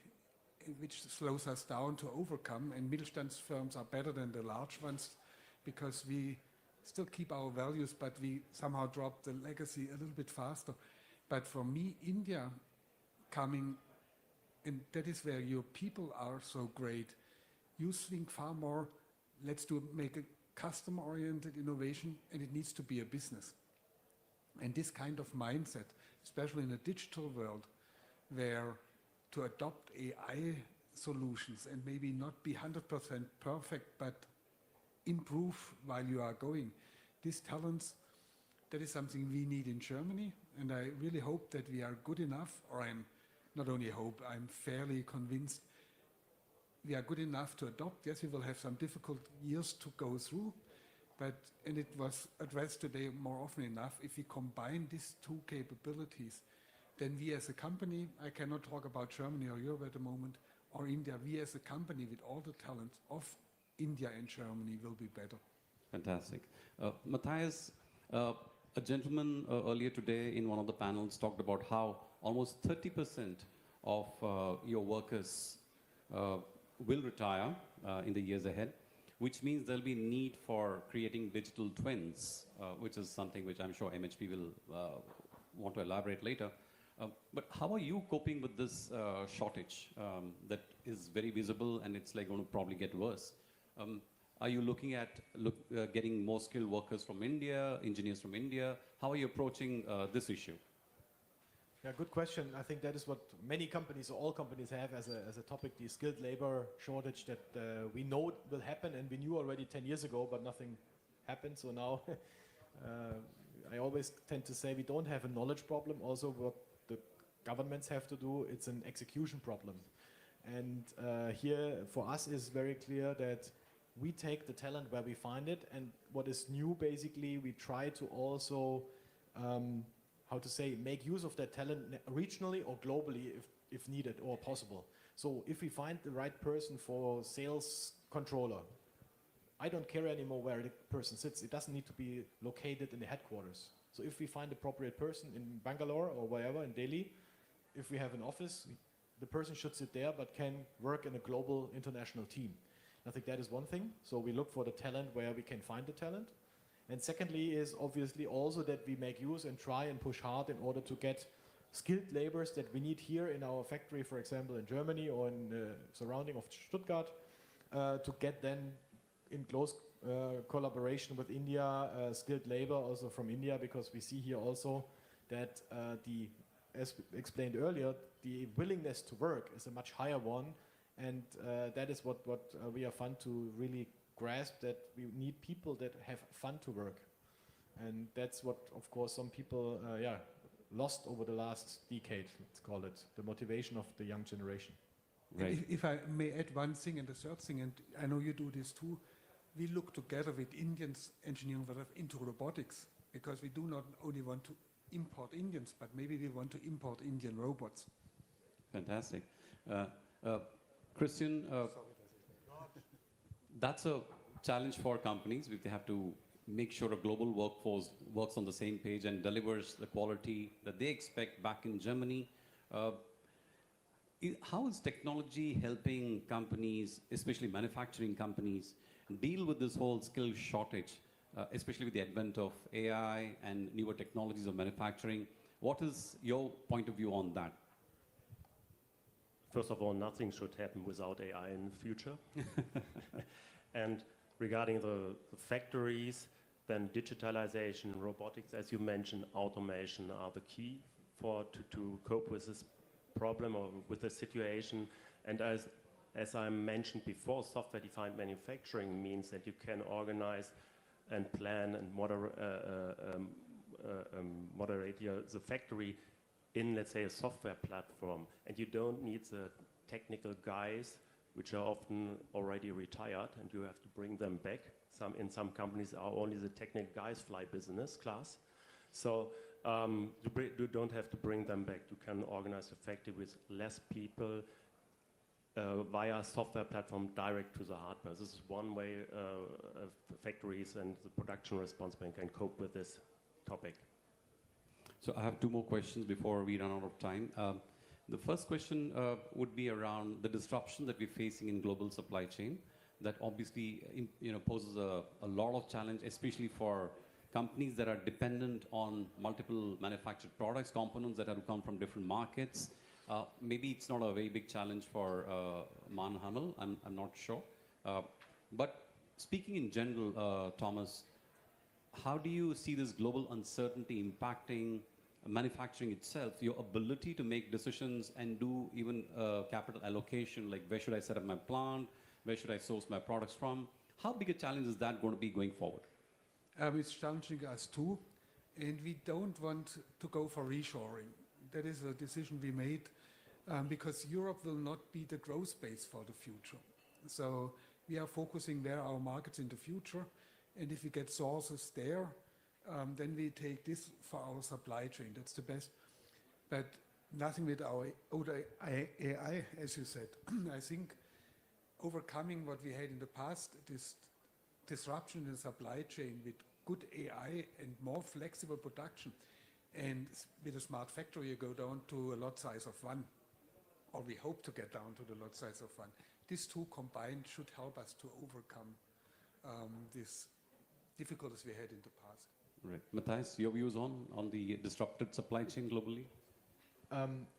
which slows us down to overcome, and Mittelstand firms are better than the large ones because we still keep our values, but we somehow drop the legacy a little bit faster. But for me, India coming, and that is where your people are so great, you think far more, let's make a customer-oriented innovation, and it needs to be a business. And this kind of mindset, especially in a digital world, where to adopt AI solutions and maybe not be 100% perfect, but improve while you are going. These talents, that is something we need in Germany, and I really hope that we are good enough, or I'm not only hope, I'm fairly convinced we are good enough to adopt. Yes, we will have some difficult years to go through, but, and it was addressed today more often enough, if we combine these two capabilities, then we as a company, I cannot talk about Germany or Europe at the moment, or India, we as a company with all the talents of India and Germany will be better. Fantastic. Matthias, a gentleman earlier today in one of the panels talked about how almost 30% of your workers will retire in the years ahead, which means there'll be need for creating digital twins, which is something which I'm sure MHP will want to elaborate later. But how are you coping with this shortage that is very visible, and it's like going to probably get worse? Are you looking at getting more skilled workers from India, engineers from India? How are you approaching this issue? Yeah, good question. I think that is what many companies, or all companies, have as a topic, the skilled labor shortage that we know will happen, and we knew already 10 years ago, but nothing happened. So now I always tend to say we don't have a knowledge problem. Also, what the governments have to do, it's an execution problem. And here for us is very clear that we take the talent where we find it, and what is new, basically, we try to also how to say, make use of that talent regionally or globally if needed or possible. So if we find the right person for sales controller, I don't care anymore where the person sits. It doesn't need to be located in the headquarters. So if we find the appropriate person in Bangalore or wherever, in Delhi, if we have an office, the person should sit there but can work in a global international team. I think that is one thing. So we look for the talent where we can find the talent. And secondly is obviously also that we make use and try and push hard in order to get skilled laborers that we need here in our factory, for example, in Germany or in the surrounding of Stuttgart, to get them in close collaboration with India, skilled labor also from India, because we see here also that as explained earlier, the willingness to work is a much higher one, and that is what we are fun to really grasp, that we need people that have fun to work. And that's what, of course, some people lost over the last decade, let's call it, the motivation of the young generation. Right. If I may add one thing and the third thing, and I know you do this too, we look together with Indians engineering that are into robotics, because we do not only want to import Indians, but maybe we want to import Indian robots. Fantastic. Christian, that's a challenge for companies. They have to make sure a global workforce works on the same page and delivers the quality that they expect back in Germany. How is technology helping companies, especially manufacturing companies, deal with this whole skill shortage, especially with the advent of AI and newer technologies of manufacturing? What is your point of view on that? First of all, nothing should happen without AI in the future. And regarding the factories, then digitalization, robotics, as you mentioned, automation are the key to cope with this problem or with the situation. And as I mentioned before, software-defined manufacturing means that you can organize and plan and moderate the factory in, let's say, a software platform. And you don't need the technical guys, which are often already retired, and you have to bring them back. In some companies are only the technical guys fly business class. So you don't have to bring them back. You can organize a factory with less people via software platform direct to the hardware. This is one way factories and the production responsibility can cope with this topic. So I have two more questions before we run out of time. The first question would be around the disruption that we're facing in global supply chain. That obviously poses a lot of challenge, especially for companies that are dependent on multiple manufactured products, components that have to come from different markets. Maybe it's not a very big challenge for Man Hummel, I'm not sure. But speaking in general, Thomas, how do you see this global uncertainty impacting manufacturing itself, your ability to make decisions and do even capital allocation, like where should I set up my plant, where should I source my products from? How big a challenge is that going to be going forward? It's challenging us too, and we don't want to go for reshoring. That is a decision we made because Europe will not be the growth base for the future. So we are focusing where our markets in the future, and if we get sources there, then we take this for our supply chain. That's the best. But nothing with our AI, as you said. I think overcoming what we had in the past, this disruption in the supply chain with good AI and more flexible production, and with a smart factory you go down to a lot size of 1, or we hope to get down to the lot size of 1. These two combined should help us to overcome these difficulties we had in the past. Right. Matthias, your views on the disrupted supply chain globally?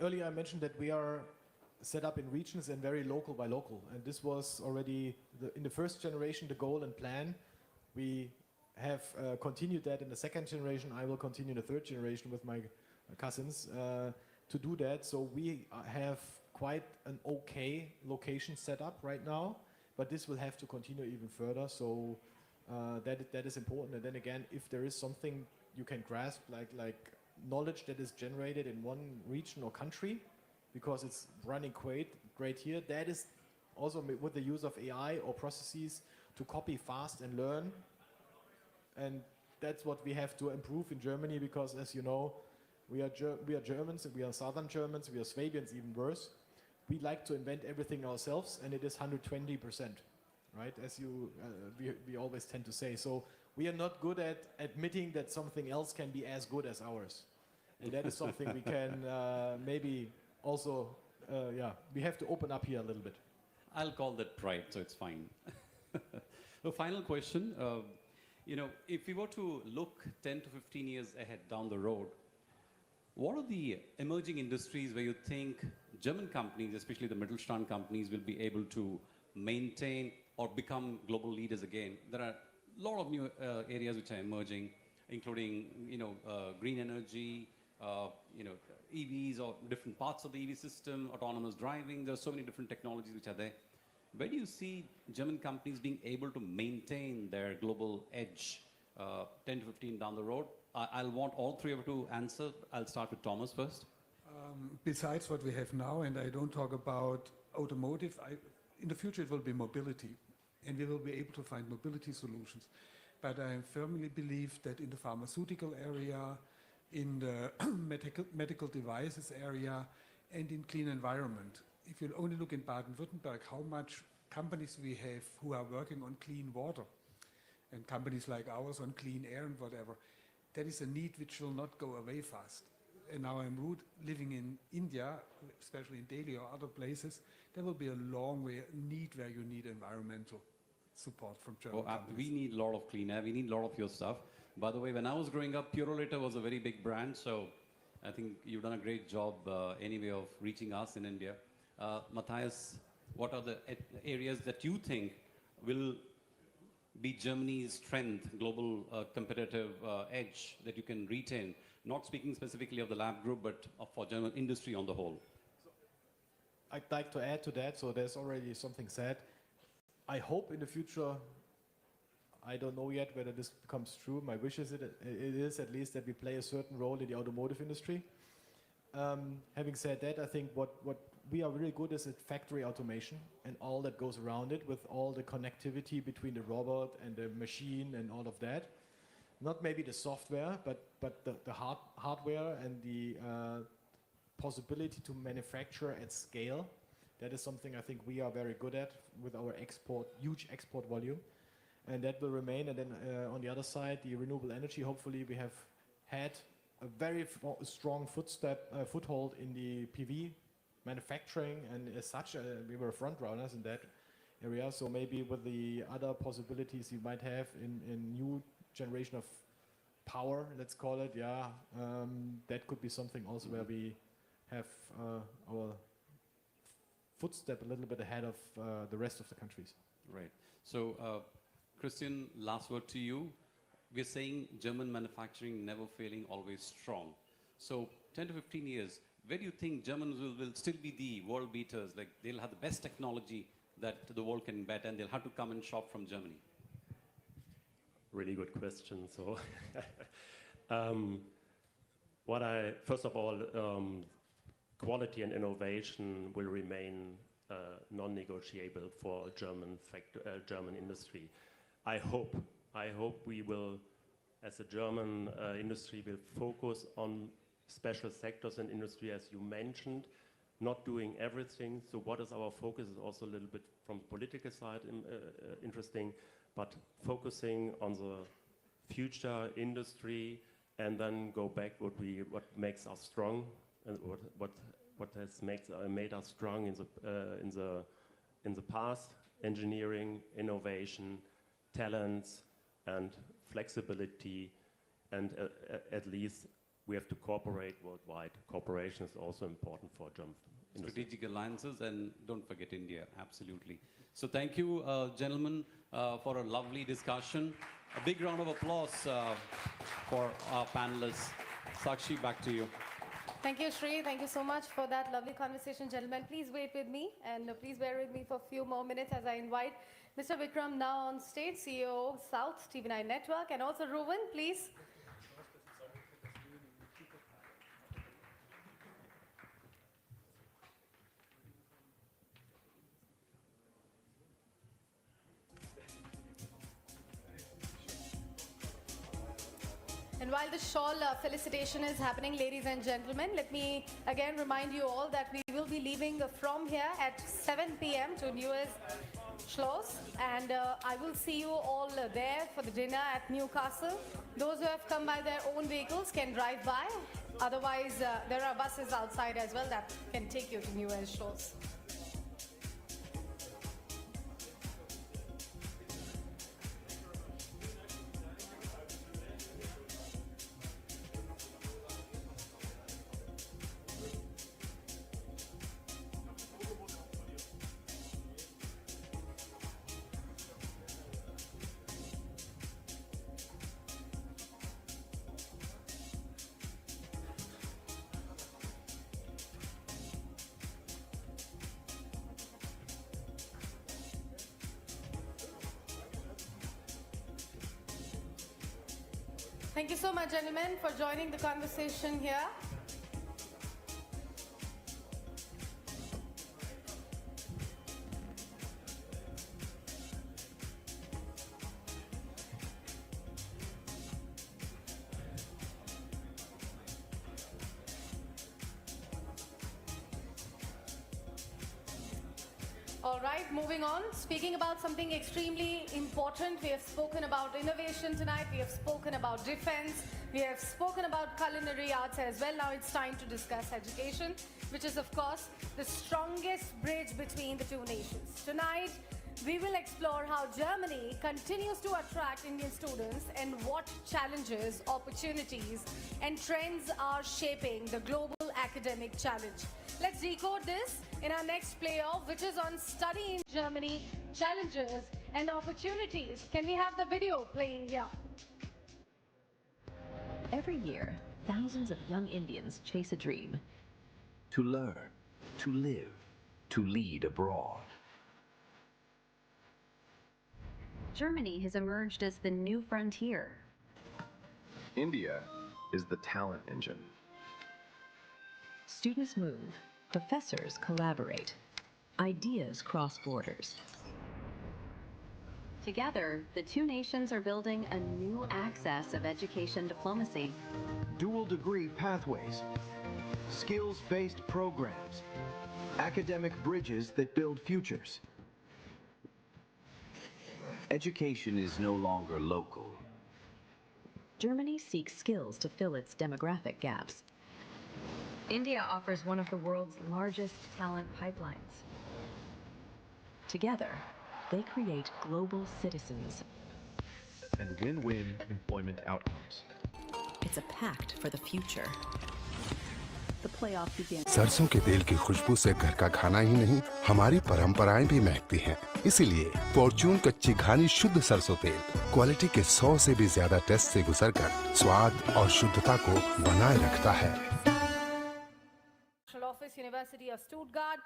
Earlier I mentioned that we are set up in regions and very local by local. And this was already, in the first generation, the goal and plan. We have continued that in the second generation. I will continue the third generation with my cousins to do that. So we have quite an okay location set up right now, but this will have to continue even further. So that is important. And then again, if there is something you can grasp, like knowledge that is generated in one region or country, because it's running great here, that is also with the use of AI or processes to copy fast and learn. And that's what we have to improve in Germany, because as you know, we are Germans, and we are Southern Germans, we are Swabians even worse. we like to invent everything ourselves, and it is 120%, right? As we always tend to say. So we are not good at admitting that something else can be as good as ours. And that is something we can maybe also, we have to open up here a little bit. I'll call that pride, so it's fine. The final question, if we were to look 10 to 15 years ahead down the road, what are the emerging industries where you think German companies, especially the Mittelstand companies, will be able to maintain or become global leaders again? There are a lot of new areas which are emerging, including green energy, EVs or different parts of the EV system, autonomous driving. There are so many different technologies which are there. Where do you see German companies being able to maintain their global edge 10 to 15 down the road? I'll want all three of you to answer. I'll start with Thomas first. Besides what we have now, and I don't talk about automotive, in the future it will be mobility, and we will be able to find mobility solutions. But I firmly believe that in the pharmaceutical area, in the medical devices area, and in clean environment. If you only look in Baden-Württemberg, how much companies we have who are working on clean water, and companies like ours on clean air and whatever, that is a need which will not go away fast. And now I'm living in India, especially in Delhi or other places, there will be a long need where you need environmental support from German companies. We need a lot of clean air. We need a lot of your stuff. By the way, when I was growing up, Purolator was a very big brand, so I think you've done a great job anyway of reaching us in India. Matthias, what are the areas that you think will be Germany's strength, global competitive edge that you can retain? Not speaking specifically of the lab group, but for German industry on the whole. I'd like to add to that, so there's already something said. I hope in the future, I don't know yet whether this becomes true. My wish is it is at least that we play a certain role in the automotive industry. Having said that, I think what we are really good is at factory automation and all that goes around it, with all the connectivity between the robot and the machine and all of that. Not maybe the software, but the hardware and the possibility to manufacture at scale. That is something I think we are very good at with our huge export volume. And that will remain. And then on the other side, the renewable energy, hopefully we have had a very strong foothold in the PV manufacturing, and as such, we were front runners in that area. So maybe with the other possibilities you might have in new generation of power, let's call it, that could be something also where we have our footstep a little bit ahead of the rest of the countries. Right. So, Christian, last word to you. We're saying German manufacturing never failing, always strong. So 10 to 15 years, where do you think Germans will still be the world beaters? Like they'll have the best technology that the world can bet, and they'll have to come and shop from Germany? Really good question. So, first of all, quality and innovation will remain non-negotiable for German industry. I hope we will, as a German industry, will focus on special sectors and industry, as you mentioned, not doing everything. So what is our focus is also a little bit from political side interesting, but focusing on the future industry, and then go back what makes us strong, and what has made us strong in the past: engineering, innovation, talents, and flexibility, and at least we have to cooperate worldwide. Cooperation is also important for German industry. Strategic alliances, and don't forget India, absolutely. So thank you, gentlemen, for a lovely discussion. A big round of applause for our panelists. Sakshi, back to you. Thank you, Shri. Thank you so much for that lovely conversation, gentlemen. Please wait with me, and please bear with me for a few more minutes as I invite Mr. Vikram now on stage, CEO of South TV9 Network, and also Ruben, please. And while the shawl felicitation is happening, ladies and gentlemen, let me again remind you all that we will be leaving from here at 7 p.m. to News Schloss, and I will see you all there for the dinner at Newcastle. Those who have come by their own vehicles can drive by. Otherwise, there are buses outside as well that can take you to News Schloss. Thank you so much, gentlemen, for joining the conversation here. All right, moving on. Speaking about something extremely important, we have spoken about innovation tonight, we have spoken about defense, we have spoken about culinary arts as well. Now it's time to discuss education, which is of course the strongest bridge between the two nations. Tonight, we will explore how Germany continues to attract Indian students and what challenges, opportunities, and trends are shaping the global academic challenge. Let's decode this in our next playoff, which is on study in Germany, challenges and opportunities. Can we have the video playing here? Every year, thousands of young Indians chase a dream. To learn, to live, to lead abroad. Germany has emerged as the new frontier. India is the talent engine. Students move, professors collaborate, ideas cross borders. Together, the two nations are building a new axis of education diplomacy. Dual degree pathways, skills-based programs, academic bridges that build futures. Education is no longer local. Germany seeks skills to fill its demographic gaps. India offers one of the world's largest talent pipelines. Together, they create global citizens. And win-win employment outcomes. It's a pact for the future. The playoff begins. सरसों के तेल की खुशबू से घर का खाना ही नहीं, हमारी परंपराएं भी महकती हैं। इसीलिए फॉर्च्यून कच्ची घानी शुद्ध सरसों तेल क्वालिटी के 100 से भी ज्यादा टेस्ट से गुजरकर स्वाद और शुद्धता को बनाए रखता है। Office, University of Stuttgart,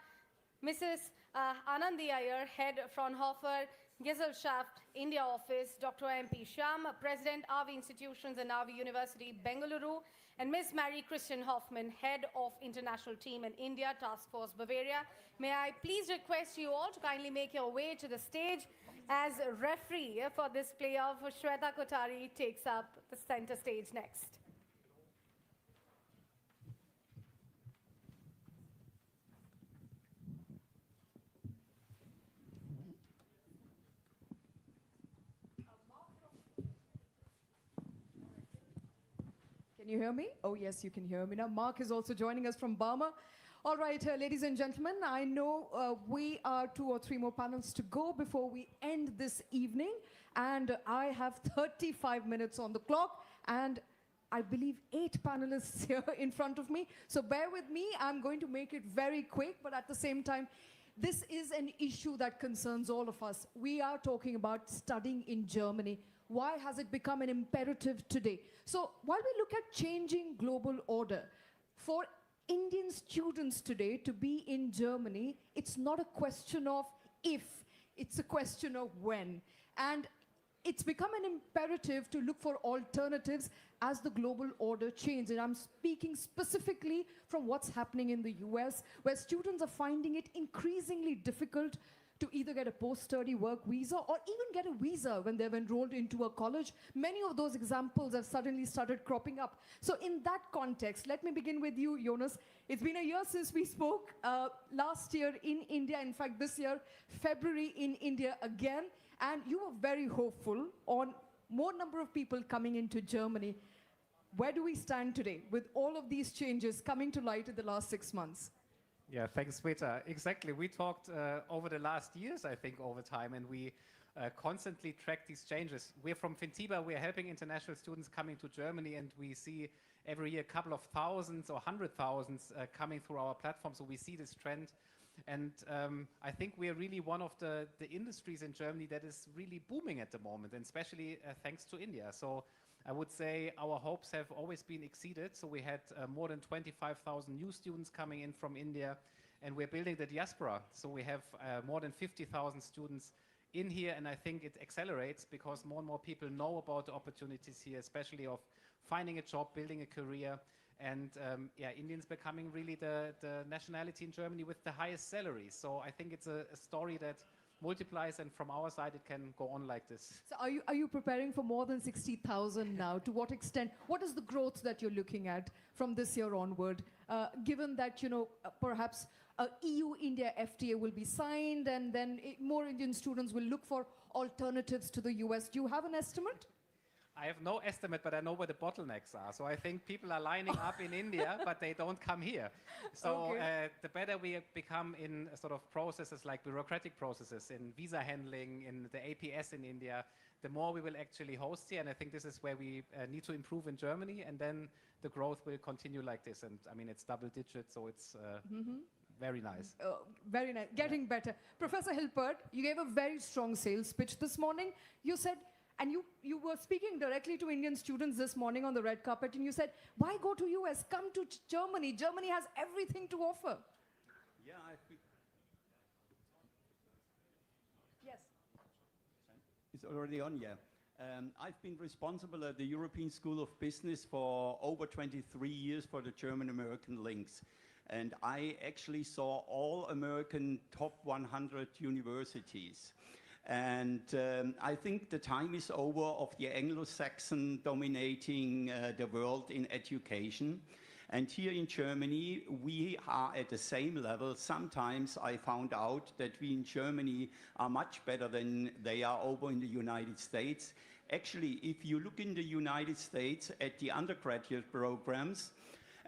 Mrs. Anandi Iyer, Head Fraunhofer Gesellschaft, India Office, Dr. M.P. Shyam, President, Avi Institutions and Avi University, Bengaluru, and Ms. Mary Christian Hoffman, Head of International Team in India, Task Force Bavaria. May I please request you all to kindly make your way to the stage as referee for this playoff. Shweta Kothari takes up the center stage next. Can you hear me? Oh, yes, you can hear me now. Mark is also joining us from Burma. All right, ladies and gentlemen, I know we are 2 or 3 more panels to go before we end this evening. And I have 35 minutes on the clock. And I believe 8 panelists here in front of me. So bear with me. I'm going to make it very quick. But at the same time, this is an issue that concerns all of us. We are talking about studying in Germany. Why has it become an imperative today? So while we look at changing global order, for Indian students today to be in Germany, it's not a question of if, it's a question of when. And it's become an imperative to look for alternatives as the global order changes. And I'm speaking specifically from what's happening in the US, where students are finding it increasingly difficult to either get a post-study work visa or even get a visa when they've enrolled into a college. Many of those examples have suddenly started cropping up. So in that context, let me begin with you, Jonas. It's been a year since we spoke. Last year in India, in fact this year, February in India again, and you were very hopeful on more number of people coming into Germany. Where do we stand today with all of these changes coming to light in the last 6 months? Yeah, thanks, Peter. Exactly. We talked over the last years, I think, over time, and we constantly track these changes. We're from Fintiba. We're helping international students coming to Germany, and we see every year a couple of thousands or 100,000s coming through our platform. So we see this trend. And I think we are really one of the industries in Germany that is really booming at the moment, and especially thanks to India. So I would say our hopes have always been exceeded. So we had more than 25,000 new students coming in from India, and we're building the diaspora. So we have more than 50,000 students in here, and I think it accelerates because more and more people know about the opportunities here, especially of finding a job, building a career. And yeah, Indians becoming really the nationality in Germany with the highest salaries. So I think it's a story that multiplies, and from our side it can go on like this. So are you preparing for more than 60,000 now? To what extent? What is the growth that you're looking at from this year onward? Given that, you know, perhaps EU-India FTA will be signed, and then more Indian students will look for alternatives to the US. Do you have an estimate? I have no estimate, but I know where the bottlenecks are. So I think people are lining up in India, but they don't come here. So the better we become in sort of processes like bureaucratic processes, in visa handling, in the APS in India, the more we will actually host here. And I think this is where we need to improve in Germany, and then the growth will continue like this. And I mean, it's double digit, so it's very nice. Very nice, getting better. Professor Hilpert, you gave a very strong sales pitch this morning. You said, and you were speaking directly to Indian students this morning on the red carpet, and you said, why go to US? Come to Germany. Germany has everything to offer. Yeah, Yes. It's already on, yeah. I've been responsible at the European School of Business for over 23 years for the German-American links. And I actually saw all American top 100 universities. And I think the time is over of the Anglo-Saxon dominating the world in education. And here in Germany, we are at the same level. Sometimes I found out that we in Germany are much better than they are over in the United States. Actually, if you look in the United States at the undergraduate programs,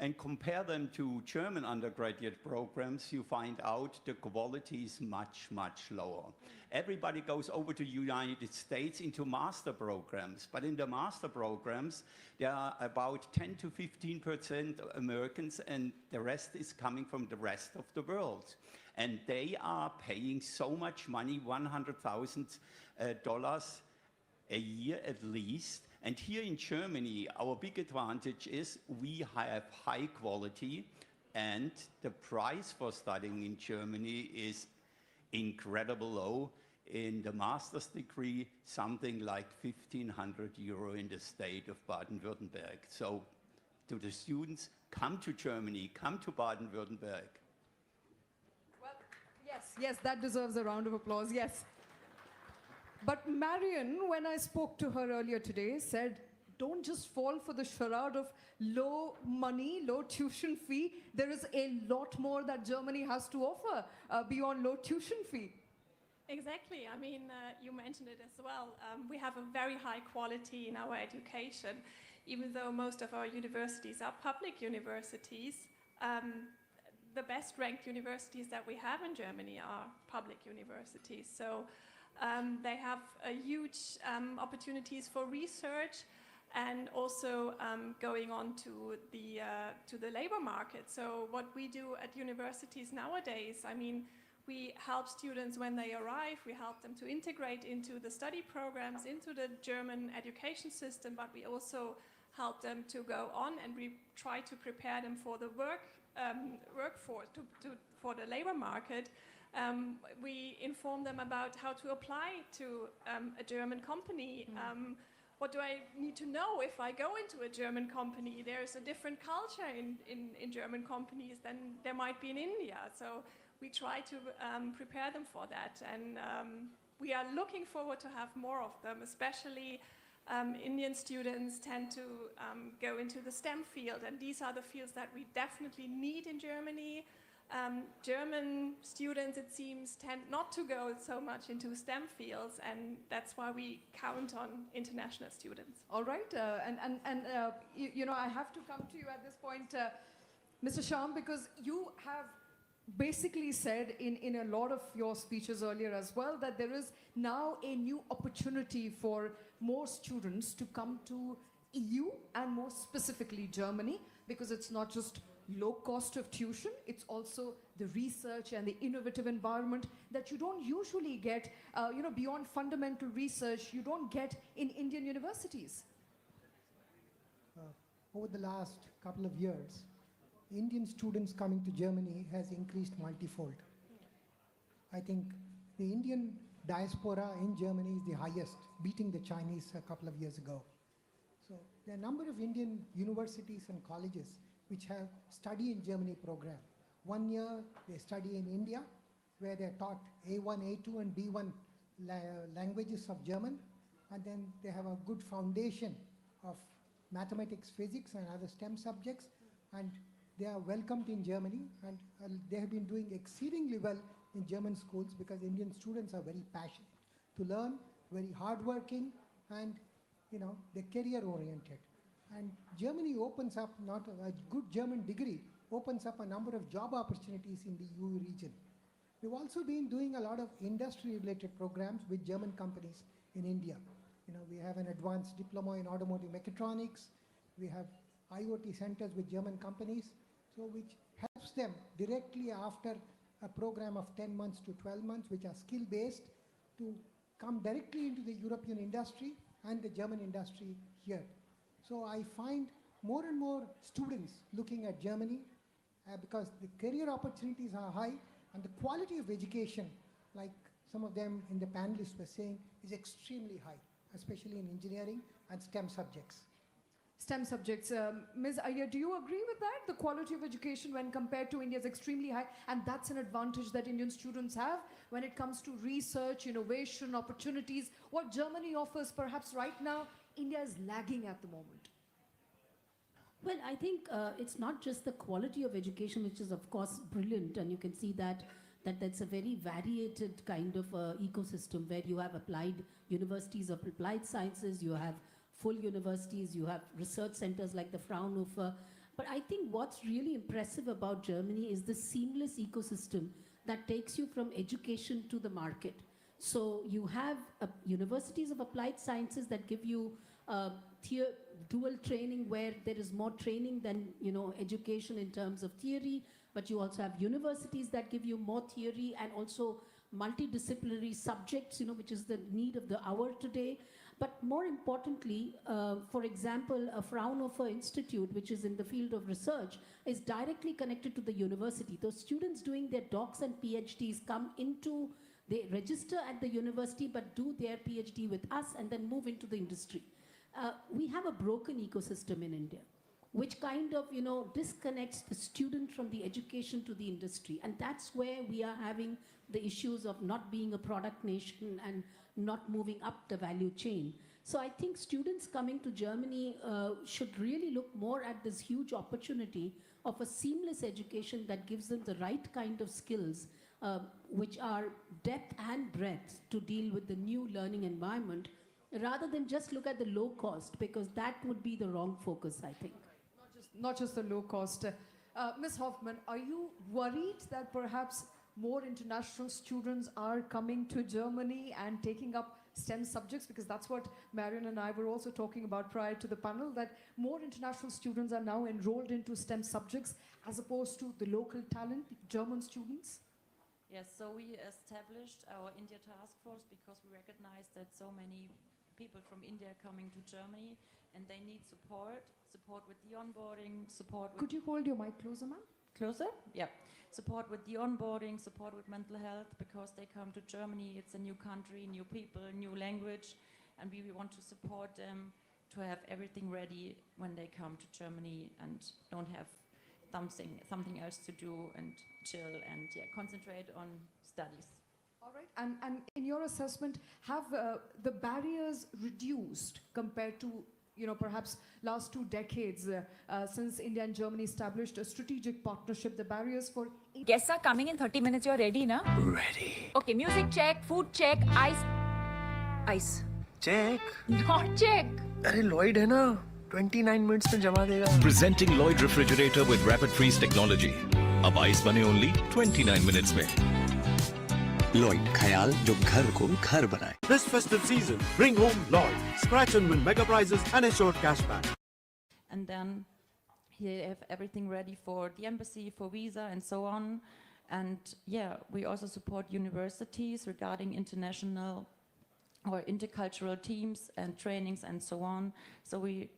and compare them to German undergraduate programs, you find out the quality is much, much lower. Everybody goes over to the United States into master programs, but in the master programs, there are about 10 to 15% Americans, and the rest is coming from the rest of the world. And they are paying so much money, $100,000 a year at least. And here in Germany, our big advantage is we have high quality, and the price for studying in Germany is incredibly low. In the master's degree, something like 1,500 euro in the state of Baden-Württemberg. So to the students, come to Germany, come to Baden-Württemberg. Well, yes, that deserves a round of applause, yes. But Marion, when I spoke to her earlier today, said, don't just fall for the charade of low money, low tuition fee. There is a lot more that Germany has to offer beyond low tuition fee. Exactly. I mean, you mentioned it as well. We have a very high quality in our education. Even though most of our universities are public universities, the best ranked universities that we have in Germany are public universities. So they have a huge opportunities for research, and also going on to the labor market. So what we do at universities nowadays, I mean, we help students when they arrive, we help them to integrate into the study programs, into the German education system, but we also help them to go on, and we try to prepare them for the workforce, for the labor market. We inform them about how to apply to a German company. What do I need to know if I go into a German company? There's a different culture in German companies than there might be in India. So we try to prepare them for that. And we are looking forward to have more of them, especially Indian students tend to go into the STEM field, and these are the fields that we definitely need in Germany. German students, it seems, tend not to go so much into STEM fields, and that's why we count on international students. All right, you know, I have to come to you at this point, Mr. Sham, because you have basically said in a lot of your speeches earlier as well that there is now a new opportunity for more students to come to EU and more specifically Germany, because it's not just low cost of tuition, it's also the research and the innovative environment that you don't usually get, you know, beyond fundamental research, you don't get in Indian universities. Over the last couple of years, Indian students coming to Germany has increased multifold. I think the Indian diaspora in Germany is the highest, beating the Chinese a couple of years ago. So there are a number of Indian universities and colleges which have study in Germany program. 1 year they study in India, where they're taught A1, A2 and B1 languages of German, and then they have a good foundation of mathematics, physics and other STEM subjects, and they are welcomed in Germany, and they have been doing exceedingly well in German schools because Indian students are very passionate to learn, very hardworking, and you know, they're career oriented. And Germany opens up, not a good German degree, opens up a number of job opportunities in the EU region. We've also been doing a lot of industry-related programs with German companies in India. You know, we have an advanced diploma in automotive mechatronics. We have IoT centers with German companies, so which helps them directly after a program of 10 months to 12 months, which are skill-based, to come directly into the European industry and the German industry here. So I find more and more students looking at Germany because the career opportunities are high and the quality of education, like some of them in the panelists were saying, is extremely high, especially in engineering and STEM subjects. STEM subjects. Ms. Iyer, do you agree with that? The quality of education when compared to India is extremely high, and that's an advantage that Indian students have when it comes to research, innovation, opportunities. What Germany offers perhaps right now, India is lagging at the moment. Well, I think it's not just the quality of education, which is of course brilliant, and you can see that that's a very varied kind of ecosystem where you have applied universities of applied sciences, you have full universities, you have research centers like the Fraunhofer. But I think what's really impressive about Germany is the seamless ecosystem that takes you from education to the market. So you have universities of applied sciences that give you dual training, where there is more training than, you know, education in terms of theory, but you also have universities that give you more theory and also multidisciplinary subjects, you know, which is the need of the hour today. But more importantly, for example, a Fraunhofer Institute, which is in the field of research, is directly connected to the university. Those students doing their docs and PhDs come into, they register at the university but do their PhD with us and then move into the industry. We have a broken ecosystem in India, which kind of, you know, disconnects the student from the education to the industry. And that's where we are having the issues of not being a product nation and not moving up the value chain. So I think students coming to Germany should really look more at this huge opportunity of a seamless education that gives them the right kind of skills, which are depth and breadth to deal with the new learning environment, rather than just look at the low cost, because that would be the wrong focus, I think. Not just the low cost. Ms. Hoffman, are you worried that perhaps more international students are coming to Germany and taking up STEM subjects? Because that's what Marion and I were also talking about prior to the panel, that more international students are now enrolled into STEM subjects as opposed to the local talent, German students. Yes, so we established our India task force because we recognize that so many people from India are coming to Germany and they need support with the onboarding, support with... Could you hold your mic closer, ma'am? Closer? Yeah. Support with the onboarding, support with mental health, because they come to Germany, it's a new country, new people, new language, and we want to support them to have everything ready when they come to Germany and don't have something else to do and chill and concentrate on studies. All right, and in your assessment, have the barriers reduced compared to, perhaps last 2 decades since India and Germany established a strategic partnership, the barriers for... Guests are coming in 30 minutes, you're ready, na? Ready. Okay, music check, food check, ice. Ice. Check. Not check. अरे Lloyd है ना, 29 minutes में जमा देगा. Presenting Lloyd refrigerator with rapid freeze technology. अब ice बने only 29 minutes में. Lloyd, ख्याल जो घर को घर बनाए. This festive season, bring home Lloyd. Scratch and win mega prizes and assured cashback. And then you have everything ready for the embassy, for visa and so on. And we also support universities regarding international or intercultural teams and trainings and so on. So we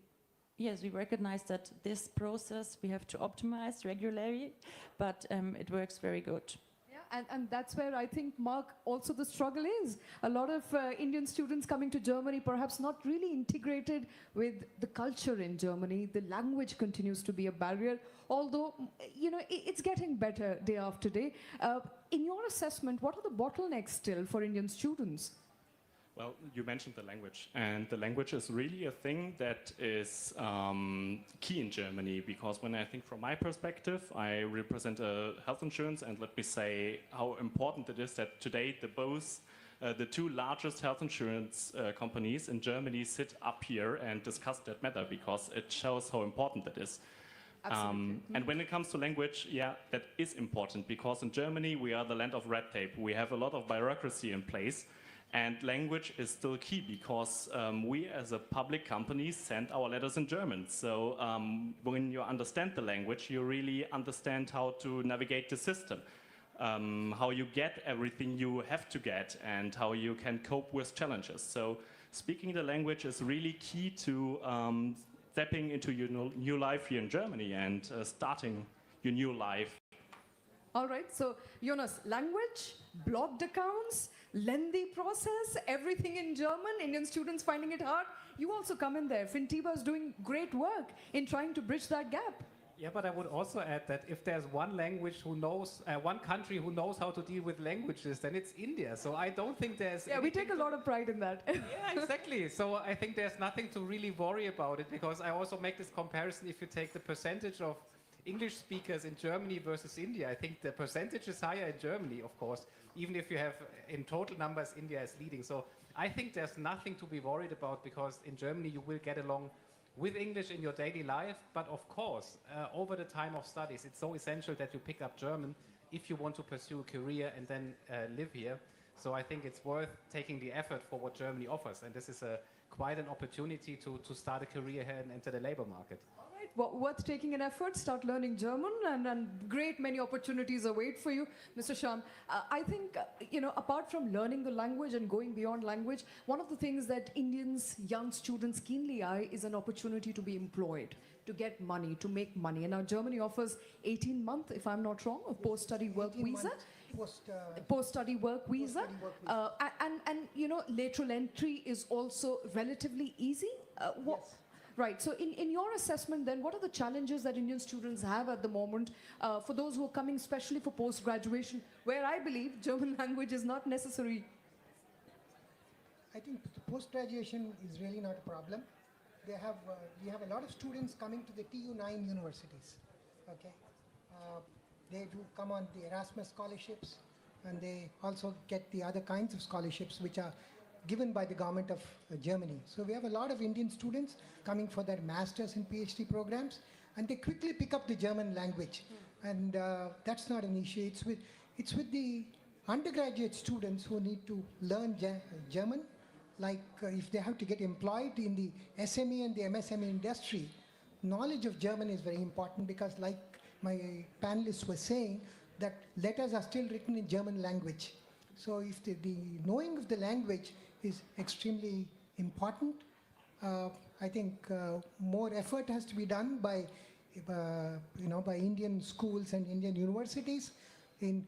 recognize that this process we have to optimize regularly, but it works very good. And that's where I think, Mark, also the struggle is. A lot of Indian students coming to Germany, perhaps not really integrated with the culture in Germany. The language continues to be a barrier, although, it's getting better day after day. In your assessment, what are the bottlenecks still for Indian students? Well, you mentioned the language, and the language is really a thing that is key in Germany, because when I think from my perspective, I represent a health insurance, and let me say how important it is that today the 2 largest health insurance companies in Germany sit up here and discuss that matter, because it shows how important it is. And when it comes to language, that is important, because in Germany we are the land of red tape. We have a lot of bureaucracy in place. And language is still key, because we as a public company send our letters in German. So when you understand the language, you really understand how to navigate the system, how you get everything you have to get, and how you can cope with challenges. So speaking the language is really key to stepping into your new life here in Germany and starting your new life. All right, so Jonas, language, blocked accounts, lengthy process, everything in German, Indian students finding it hard. You also come in there. Fintiba is doing great work in trying to bridge that gap. Yeah, but I would also add that if there's one language who knows, one country who knows how to deal with languages, then it's India. So I don't think there's... Yeah, we take a lot of pride in that. Yeah, exactly. So I think there's nothing to really worry about it, because I also make this comparison. If you take the percentage of English speakers in Germany versus India, I think the percentage is higher in Germany, of course, even if you have in total numbers, India is leading. So I think there's nothing to be worried about, because in Germany you will get along with English in your daily life. But of course, over the time of studies, it's so essential that you pick up German if you want to pursue a career and then live here. So I think it's worth taking the effort for what Germany offers. And this is quite an opportunity to start a career here and enter the labor market. Worth taking an effort, start learning German, and great many opportunities await for you. Mr. Sham, I think, apart from learning the language and going beyond language, one of the things that Indians, young students keenly eye is an opportunity to be employed, to get money, to make money. And now Germany offers 18-month, if I'm not wrong, of post-study work visa. Post-study work visa. And lateral entry is also relatively easy. Yes. Right, so in your assessment then, what are the challenges that Indian students have at the moment for those who are coming especially for post-graduation, where I believe German language is not necessary? I think post-graduation is really not a problem. We have a lot of students coming to the TU9 universities, okay? They do come on the Erasmus scholarships, and they also get the other kinds of scholarships which are given by the government of Germany. So we have a lot of Indian students coming for their master's and PhD programs, and they quickly pick up the German language. And that's not an issue. It's with the undergraduate students who need to learn German, like if they have to get employed in the SME and the MSME industry, knowledge of German is very important, because like my panelists were saying, that letters are still written in German language. So if the knowing of the language is extremely important, I think more effort has to be done by Indian schools and Indian universities in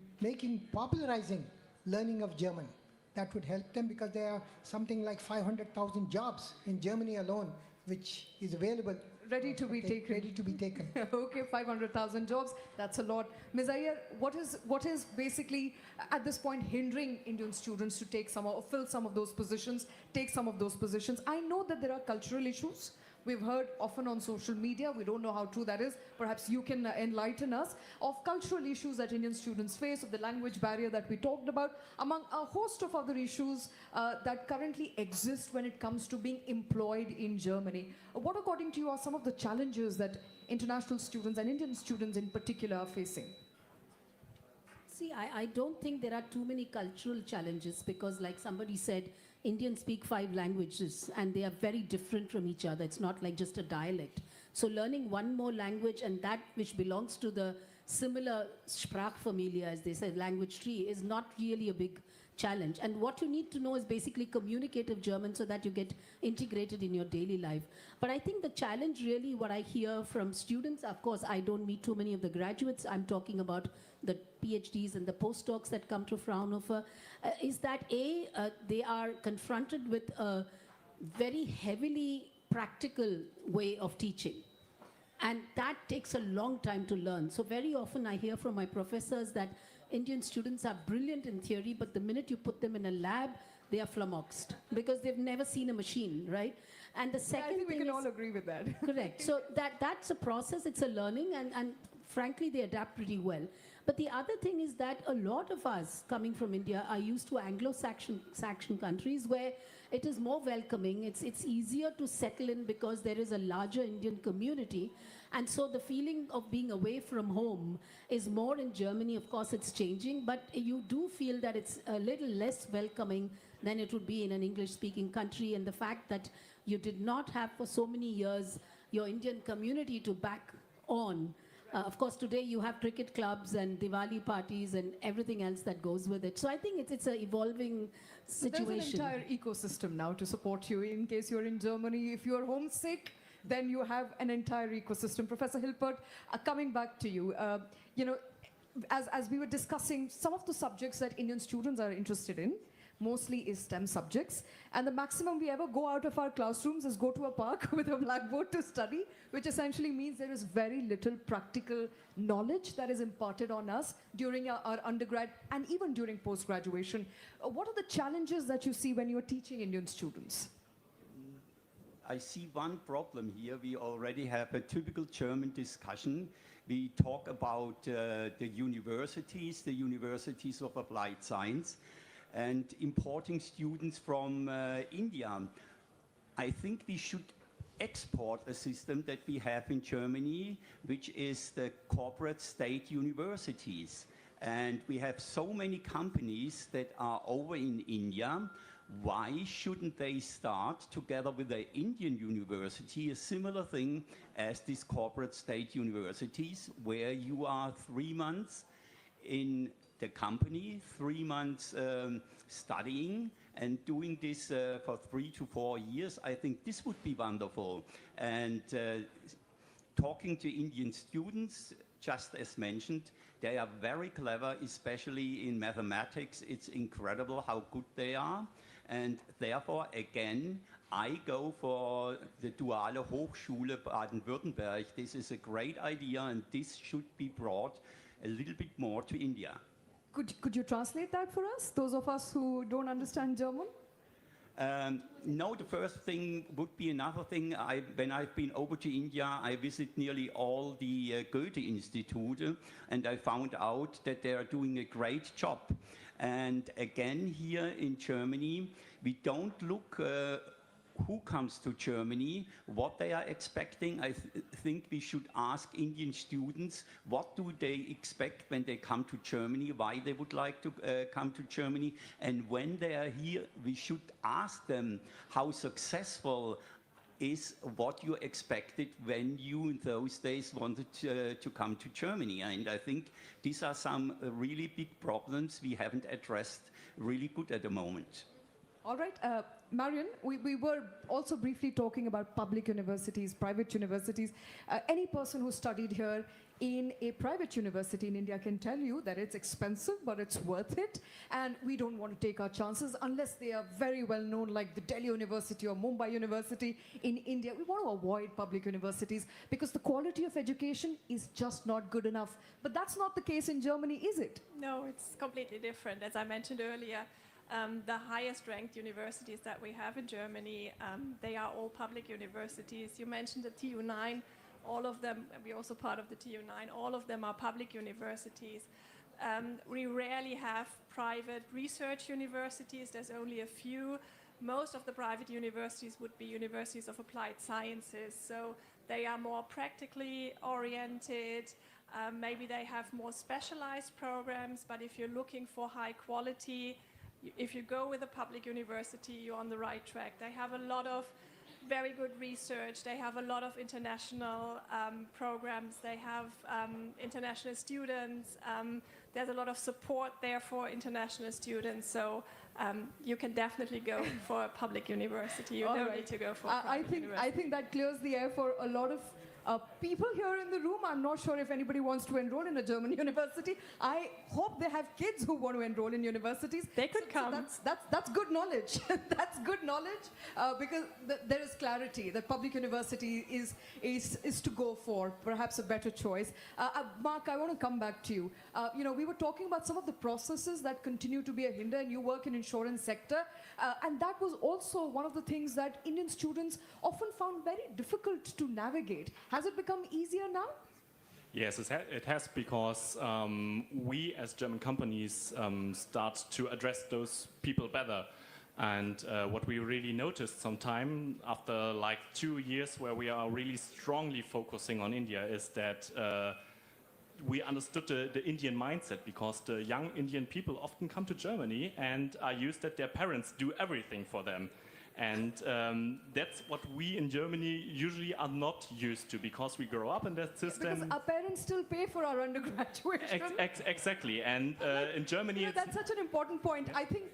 popularizing learning of German. That would help them, because there are something like 500,000 jobs in Germany alone, which is available Ready to be taken. Ready to be taken. Okay, 500,000 jobs, that's a lot. Ms. Iyer, what is basically at this point hindering Indian students to take some or fill some of those positions, take some of those positions? I know that there are cultural issues. We've heard often on social media, we don't know how true that is. Perhaps you can enlighten us of cultural issues that Indian students face, of the language barrier that we talked about, among a host of other issues that currently exist when it comes to being employed in Germany. What, according to you, are some of the challenges that international students and Indian students in particular are facing? See, I don't think there are too many cultural challenges because, like somebody said, Indians speak 5 languages and they are very different from each other. It's not like just a dialect. So learning one more language and that which belongs to the similar Sprachfamilie, as they say, language tree, is not really a big challenge. And what you need to know is basically communicative German so that you get integrated in your daily life. But I think the challenge really, what I hear from students, of course, I don't meet too many of the graduates. I'm talking about the PhDs and the postdocs that come to Fraunhofer, is that they are confronted with a very heavily practical way of teaching. And that takes a long time to learn. So very often I hear from my professors that Indian students are brilliant in theory, but the minute you put them in a lab, they are flummoxed because they've never seen a machine, right? And the second I think we thing can is, all agree with that. correct. So that's a process, it's a learning, and frankly, they adapt pretty well. But the other thing is that a lot of us coming from India are used to Anglo-Saxon countries where it is more welcoming. It's easier to settle in because there is a larger Indian community. And so the feeling of being away from home is more in Germany. Of course, it's changing, but you do feel that it's a little less welcoming than it would be in an English-speaking country. And the fact that you did not have for so many years your Indian community to back on. Of course, today you have cricket clubs and Diwali parties and everything else that goes with it. So I think it's an evolving situation. There's an entire ecosystem now to support you in case you're in Germany. If you're homesick, then you have an entire ecosystem. Professor Hilpert, coming back to you, as we were discussing, some of the subjects that Indian students are interested in mostly is STEM subjects. And the maximum we ever go out of our classrooms is go to a park with a blackboard to study, which essentially means there is very little practical knowledge that is imparted on us during our undergrad and even during post-graduation. What are the challenges that you see when you're teaching Indian students? I see one problem here. We already have a typical German discussion. We talk about the universities of applied science, and importing students from India. I think we should export a system that we have in Germany, which is the corporate state universities. And we have so many companies that are over in India. Why shouldn't they start together with the Indian university a similar thing as these corporate state universities, where you are 3 months in the company, 3 months studying and doing this for 3 to 4 years? I think this would be wonderful. And talking to Indian students, just as mentioned, they are very clever, especially in mathematics. It's incredible how good they are. And therefore, again, I go for the Duale Hochschule Baden-Württemberg. This is a great idea, and this should be brought a little bit more to India. Could you translate that for us, those of us who don't understand German? No, the first thing would be another thing. When I've been over to India, I visit nearly all the Goethe-Institute, and I found out that they are doing a great job. And again, here in Germany, we don't look who comes to Germany, what they are expecting. I think we should ask Indian students, what do they expect when they come to Germany, why they would like to come to Germany. And when they are here, we should ask them how successful is what you expected when you in those days wanted to come to Germany. And I think these are some really big problems we haven't addressed really good at the moment. All right, Marion, we were also briefly talking about public universities, private universities. Any person who studied here in a private university in India can tell you that it's expensive, but it's worth it. And we don't want to take our chances unless they are very well known, like the Delhi University or Mumbai University in India. We want to avoid public universities because the quality of education is just not good enough. But that's not the case in Germany, is it? No, it's completely different. As I mentioned earlier, the highest ranked universities that we have in Germany, they are all public universities. You mentioned the TU9, all of them, we're also part of the TU9, all of them are public universities. We rarely have private research universities, there's only a few. Most of the private universities would be universities of applied sciences, so they are more practically oriented. Maybe they have more specialized programs, but if you're looking for high quality, if you go with a public university, you're on the right track. They have a lot of very good research. They have a lot of international programs. They have international students. There's a lot of support there for international students. So you can definitely go for a public university. You don't need to go for a private university. I think that clears the air for a lot of people here in the room. I'm not sure if anybody wants to enroll in a German university. I hope they have kids who want to enroll in universities. They could come. So that's good knowledge. That's good knowledge because there is clarity that public university is to go for, perhaps a better choice. Mark, I want to come back to you. We were talking about some of the processes that continue to be a hinder, and you work in insurance sector, and that was also one of the things that Indian students often found very difficult to navigate. Has it become easier now? Yes, it has, because we as German companies start to address those people better. And what we really noticed sometime after like 2 years where we are really strongly focusing on India is that we understood the Indian mindset, because the young Indian people often come to Germany and are used that their parents do everything for them. And that's what we in Germany usually are not used to, because we grow up in that system. Because our parents still pay for our undergraduation. Exactly. And in Germany, that's such an important point. I think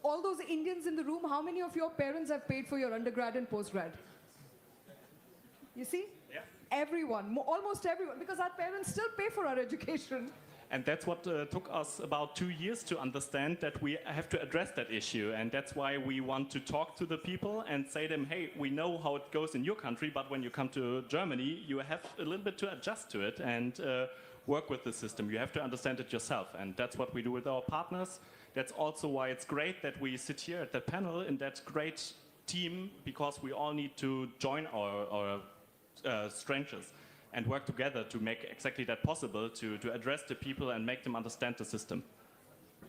all those Indians in the room, how many of your parents have paid for your undergrad and postgrad? You see? Yeah. Everyone, almost everyone, because our parents still pay for our education. And that's what took us about 2 years to understand, that we have to address that issue. And that's why we want to talk to the people and say to them, hey, we know how it goes in your country, but when you come to Germany, you have a little bit to adjust to it and work with the system. You have to understand it yourself. And that's what we do with our partners. That's also why it's great that we sit here at that panel in that great team, because we all need to join our strengths and work together to make exactly that possible, to address the people and make them understand the system.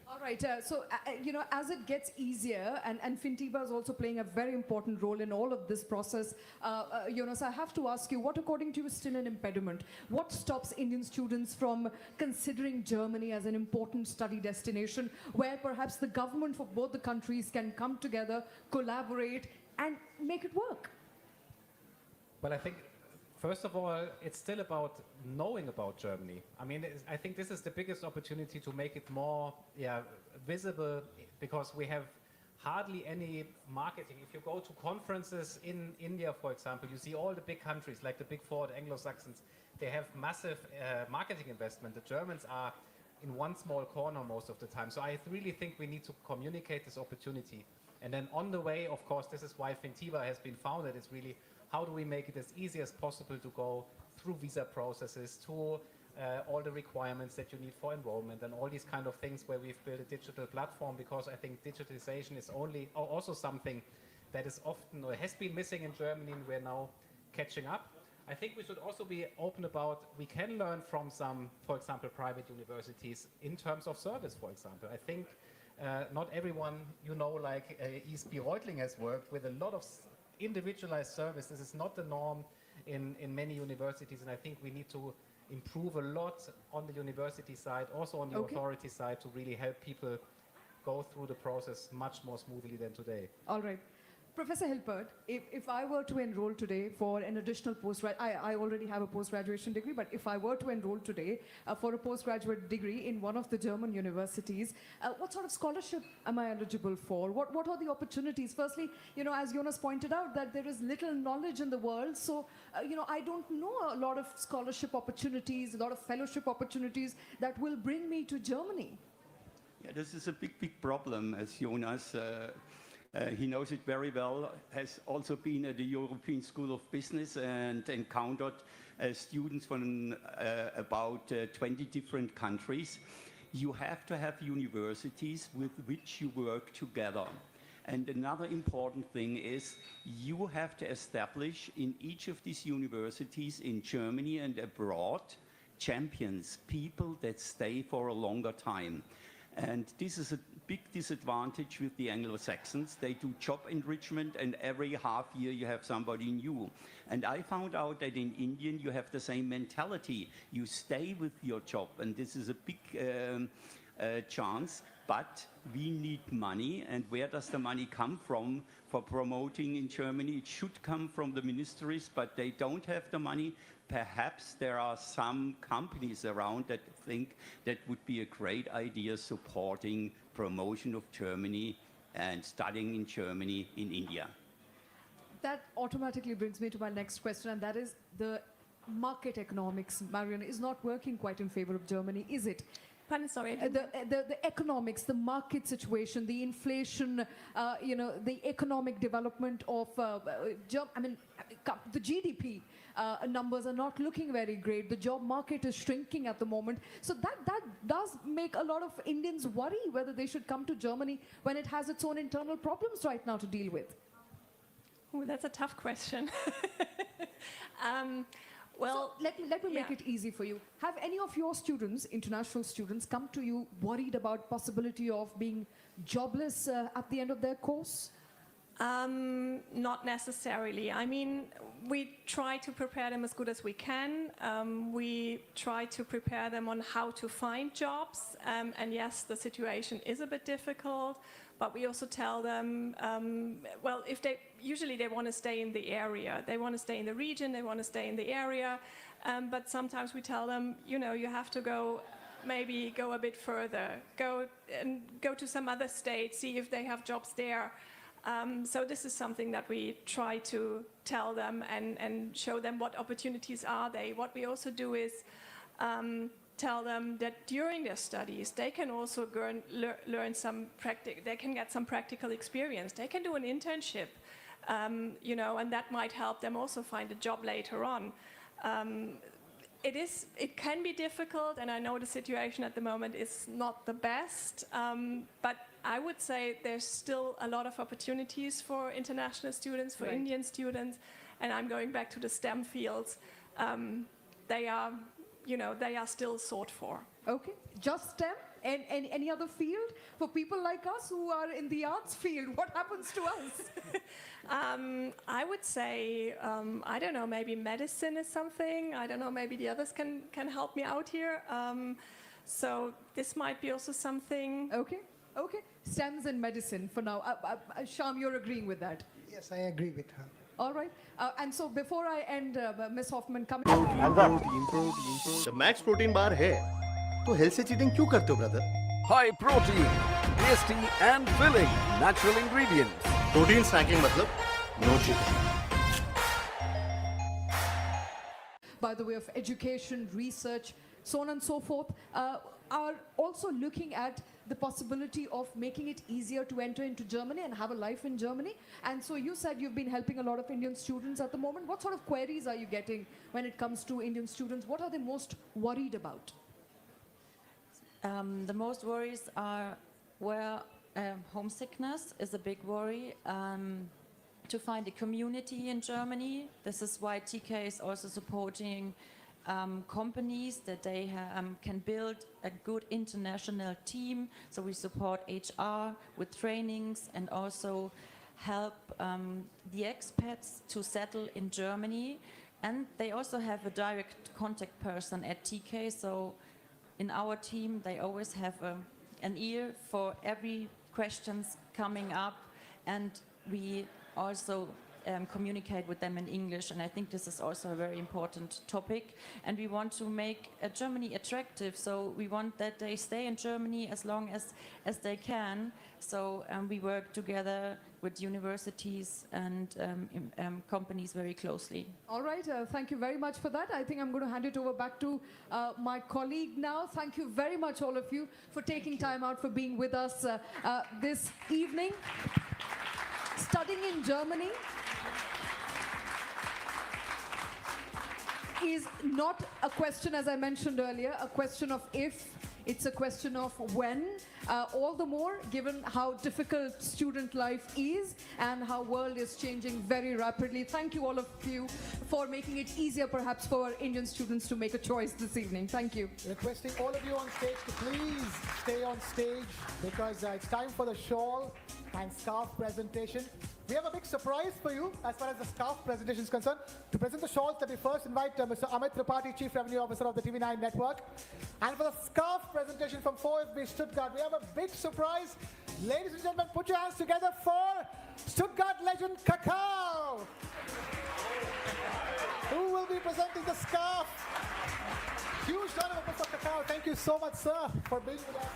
All right, as it gets easier, and Fintiba is also playing a very important role in all of this process, so I have to ask you, what according to you is still an impediment? What stops Indian students from considering Germany as an important study destination, where perhaps the government for both the countries can come together, collaborate, and make it work? Well, I think, first of all, it's still about knowing about Germany. I mean, I think this is the biggest opportunity to make it more visible, because we have hardly any marketing. If you go to conferences in India, for example, you see all the big countries, like the Big Four, the Anglo-Saxons, they have massive marketing investment. The Germans are in one small corner most of the time. So I really think we need to communicate this opportunity. And then on the way, of course, this is why Fintiba has been founded. It's really, how do we make it as easy as possible to go through visa processes, to all the requirements that you need for enrollment, and all these kind of things, where we've built a digital platform, because I think digitalization is also something that is often, or has been missing in Germany, and we're now catching up. I think we should also be open about, we can learn from some, for example, private universities in terms of service, for example. I think not everyone, like ESP Reutling has worked with a lot of individualized service. This is not the norm in many universities, and I think we need to improve a lot on the university side, also on the authority side, to really help people go through the process much more smoothly than today. All right. Professor Hilpert, if I were to enroll today for an additional I already have a post-graduation degree, but if I were to enroll today for a postgraduate degree in one of the German universities, what sort of scholarship am I eligible for? What are the opportunities? Firstly, as Jonas pointed out, that there is little knowledge in the world, so, I don't know a lot of scholarship opportunities, a lot of fellowship opportunities that will bring me to Germany. Yeah, this is a big problem, as Jonas he knows it very well, has also been at the European School of Business and encountered students from about 20 different countries. You have to have universities with which you work together. And another important thing is you have to establish in each of these universities in Germany and abroad champions, people that stay for a longer time. And this is a big disadvantage with the Anglo-Saxons. They do job enrichment, and every half year you have somebody new. And I found out that in India you have the same mentality. You stay with your job, and this is a big chance. But we need money, and where does the money come from for promoting in Germany? It should come from the ministries, but they don't have the money. Perhaps there are some companies around that think that would be a great idea supporting promotion of Germany and studying in Germany in India. That automatically brings me to my next question, and that is the market economics, Marion, is not working quite in favor of Germany, is it? Pardon, sorry. The economics, the market situation, the inflation, the economic development of, the GDP numbers are not looking very great. The job market is shrinking at the moment. So that does make a lot of Indians worry whether they should come to Germany when it has its own internal problems right now to deal with. Oh, that's a tough question. Well, so let me make it easy for you. Have any of your students, international students, come to you worried about possibility of being jobless at the end of their course? Not necessarily. I mean, we try to prepare them as good as we can. We try to prepare them on how to find jobs. And yes, the situation is a bit difficult. But we also tell them, well, usually they want to stay in the area. They want to stay in the region, they want to stay in the area. But sometimes we tell them, you have to maybe go a bit further. Go to some other state, see if they have jobs there. So this is something that we try to tell them and show them what opportunities are they. What we also do is tell them that during their studies they can also learn some they can get some practical experience. They can do an internship, and that might help them also find a job later on. It can be difficult, and I know the situation at the moment is not the best, but I would say there's still a lot of opportunities for international students, for Indian students, and I'm going back to the STEM fields. They are still sought for. Okay, just STEM? And any other field? For people like us who are in the arts field, what happens to us? I would say, I don't know, maybe medicine is something. I don't know, maybe the others can help me out here. So this might be also something. Okay. STEMs and medicine for now. Sham, you're agreeing with that? Yes, I agree with her. All right. And so before I end, Ms. Hoffman, come Protein. जब Max protein bar है तो health से cheating क्यों करते हो brother? High protein, tasty and filling, natural ingredients. Protein snacking मतलब no cheating. By the way of education, research, so on and so forth, are also looking at the possibility of making it easier to enter into Germany and have a life in Germany. And so you said you've been helping a lot of Indian students at the moment. What sort of queries are you getting when it comes to Indian students? What are they most worried about? The most worries are where homesickness is a big worry. To find a community in Germany. This is why TK is also supporting companies that they can build a good international team. So we support HR with trainings and also help the expats to settle in Germany. And they also have a direct contact person at TK. So in our team, they always have an ear for every questions coming up, and we also communicate with them in English, and I think this is also a very important topic. And we want to make Germany attractive, so we want that they stay in Germany as long as they can. So we work together with universities and companies very closely. All right, thank you very much for that. I think I'm going to hand it over back to my colleague now. Thank you very much, all of you, for taking time out, for being with us this evening. Studying in Germany is not a question, as I mentioned earlier, a question of if, it's a question of when. All the more given how difficult student life is and how world is changing very rapidly. Thank you all of you for making it easier perhaps for Indian students to make a choice this evening. Thank you. Requesting all of you on stage to please stay on stage because it's time for the shawl and scarf presentation. We have a big surprise for you as far as the scarf presentation is concerned. To present the shawls, let me first invite Mr. Amit Tripathi, Chief Revenue Officer of the TV9 Network. And for the scarf presentation from 4FB Stuttgart, we have a big surprise. Ladies and gentlemen, put your hands together for Stuttgart legend Kakao, who will be presenting the scarf. Huge round of applause for Kakao. Thank you so much, sir, for being with us.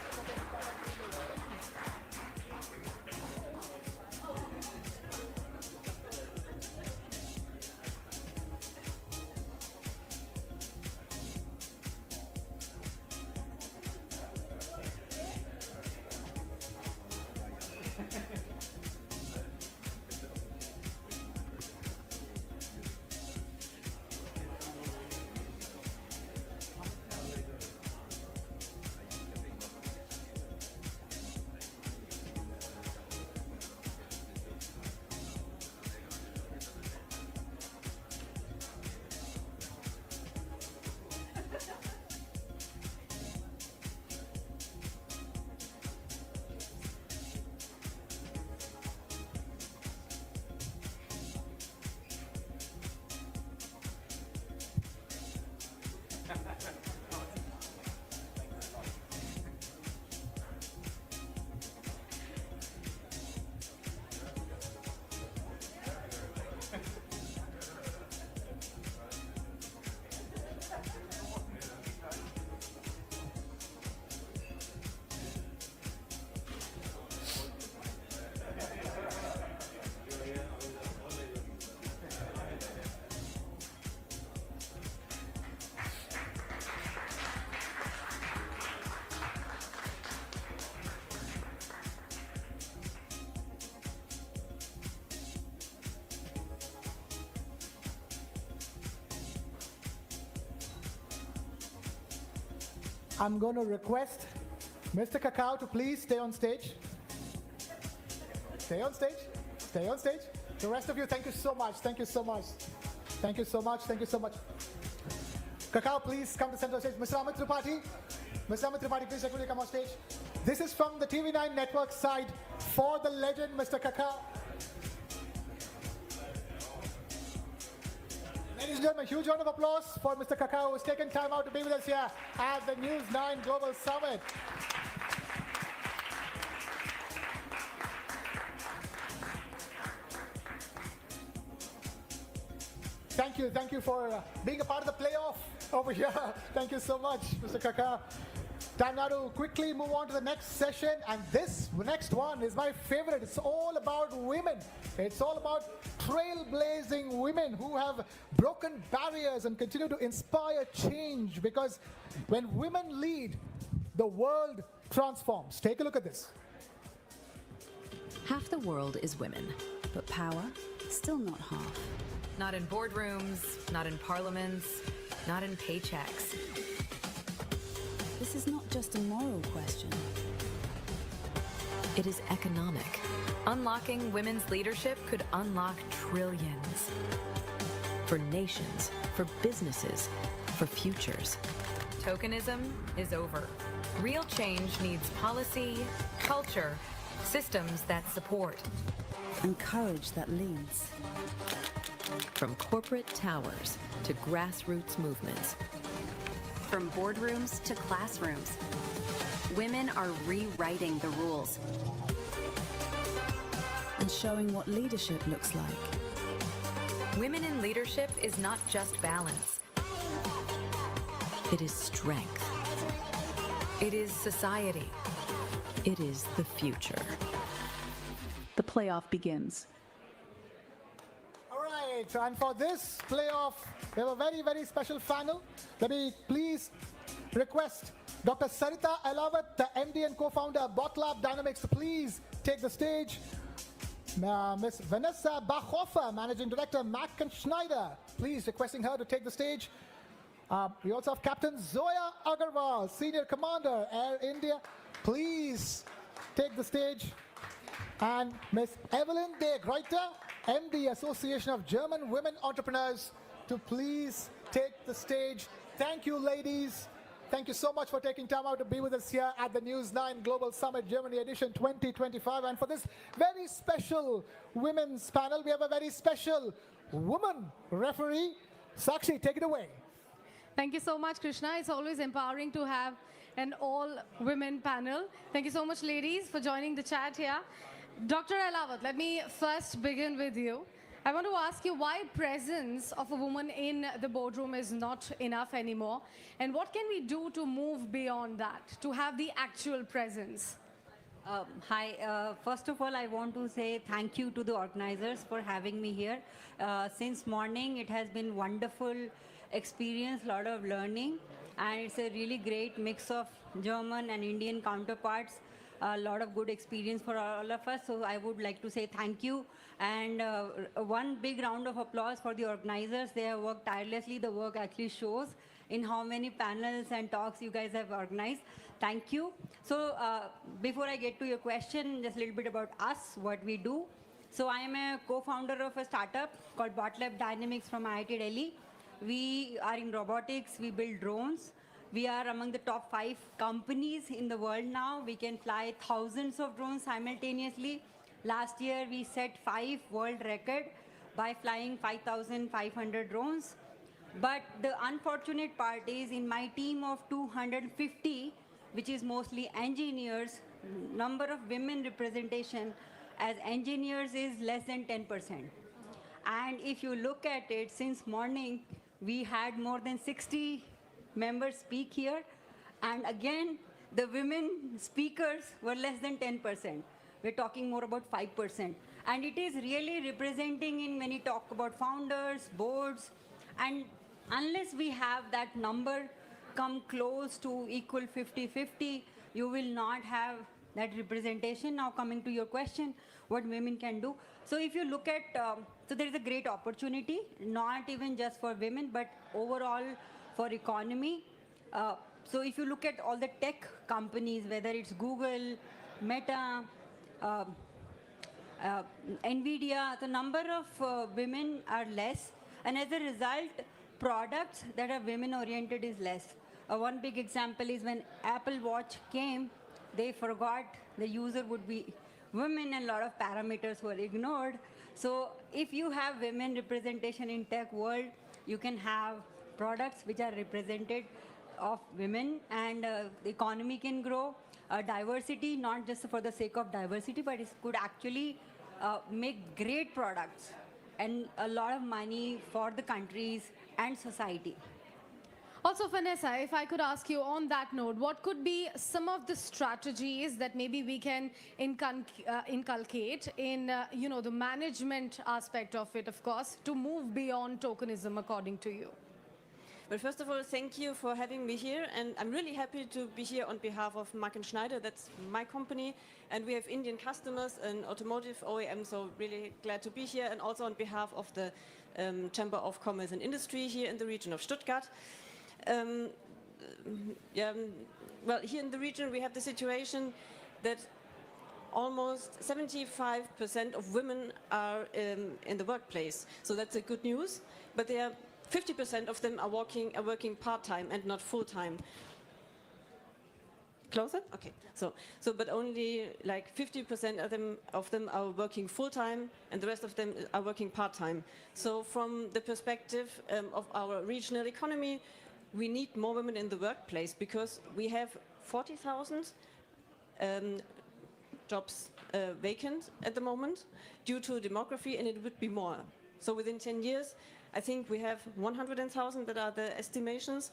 I'm going to request Mr. Kakao to please stay on stage. Stay on stage. Stay on stage. The rest of you, thank you so much. Thank you so much. Thank you so much. Thank you so much. Kakao, please come to the center of stage. Mr. Amit Tripathi. Mr. Amit Tripathi, please actually come on stage. This is from the TV9 Network side for the legend, Mr. Kakao. Ladies and gentlemen, a huge round of applause for Mr. Kakao, who's taken time out to be with us here at the News9 Global Summit. Thank you for being a part of the playoff over here. Thank you so much, Mr. Kakao. Time now to quickly move on to the next session, and this next one is my favorite. It's all about women. It's all about trailblazing women who have broken barriers and continue to inspire change, because when women lead, the world transforms. Take a look at this. Half the world is women, but power, still not half. Not in boardrooms, not in parliaments, not in paychecks. This is not just a moral question. It is economic. Unlocking women's leadership could unlock trillions. For nations, for businesses, for futures. Tokenism is over. Real change needs policy, culture, systems that support. And courage that leads. From corporate towers to grassroots movements. From boardrooms to classrooms, women are rewriting the rules. and showing what leadership looks like. Women in leadership is not just balance. It is strength. It is society. It is the future. The playoff begins. All right, and for this playoff, we have a very, very special panel. Let me please request Dr. Sarita Elawat, the MD and co-founder of Bot Lab Dynamics, to please take the stage. Ms. Vanessa Bachhofer, Managing Director, Mack & Schneider, please requesting her to take the stage. We also have Captain Zoya Agarwal, Senior Commander, Air India, please take the stage. And Ms. Evelyn de Gruyter, MD, Association of German Women Entrepreneurs, to please take the stage. Thank you, ladies. Thank you so much for taking time out to be with us here at the News9 Global Summit Germany Edition 2025. And for this very special women's panel, we have a very special woman referee. Sakshi, take it away. Thank you so much, Krishna. It's always empowering to have an all-women panel. Thank you so much, ladies, for joining the chat here. Dr. Elawat, let me first begin with you. I want to ask you why presence of a woman in the boardroom is not enough anymore, and what can we do to move beyond that, to have the actual presence? Hi, first of all, I want to say thank you to the organizers for having me here. Since morning, it has been wonderful experience, lot of learning, and it's a really great mix of German and Indian counterparts. A lot of good experience for all of us, so I would like to say thank you. And one big round of applause for the organizers. They have worked tirelessly. The work actually shows in how many panels and talks you guys have organized. Thank you. So before I get to your question, just a little bit about us, what we do. So I am a co-founder of a startup called Bot Lab Dynamics from IIT Delhi. We are in robotics. We build drones. We are among the top 5 companies in the world now. We can fly thousands of drones simultaneously. Last year, we set 5 world record by flying 5,500 drones. But the unfortunate part is in my team of 250, which is mostly engineers, number of women representation as engineers is less than 10%. And if you look at it, since morning, we had more than 60 members speak here, and again the women speakers were less than 10%. We're talking more about 5%, and it is really representing in when you talk about founders, boards, and unless we have that number come close to equal 50-50, you will not have that representation. Now coming to your question, what women can do. So if you look at, so there is a great opportunity, not even just for women, but overall for economy. So if you look at all the tech companies, whether it's Google, Meta, NVIDIA, the number of women are less, and as a result, products that are women-oriented is less. One big example is when Apple Watch came, they forgot the user would be women, and a lot of parameters were ignored. So if you have women representation in tech world, you can have products which are represented of women, and the economy can grow. Diversity, not just for the sake of diversity, but it could actually make great products and a lot of money for the countries and society. Also, Vanessa, if I could ask you on that note, what could be some of the strategies that maybe we can inculcate in the management aspect of it, of course, to move beyond tokenism, according to you? Well, first of all, thank you for having me here, and I'm really happy to be here on behalf of Mack & Schneider. That's my company, and we have Indian customers and automotive OEM, so really glad to be here, and also on behalf of the Chamber of Commerce and Industry here in the region of Stuttgart. Well, here in the region we have the situation that almost 75% of women are in the workplace, so that's a good news, but they are 50% of them are working part-time and not full-time. Closer? Okay. So but only like 50% of them are working full-time, and the rest of them are working part-time. So from the perspective of our regional economy, we need more women in the workplace because we have 40,000 jobs vacant at the moment due to demography, and it would be more. So within 10 years, I think we have 100,000 that are the estimations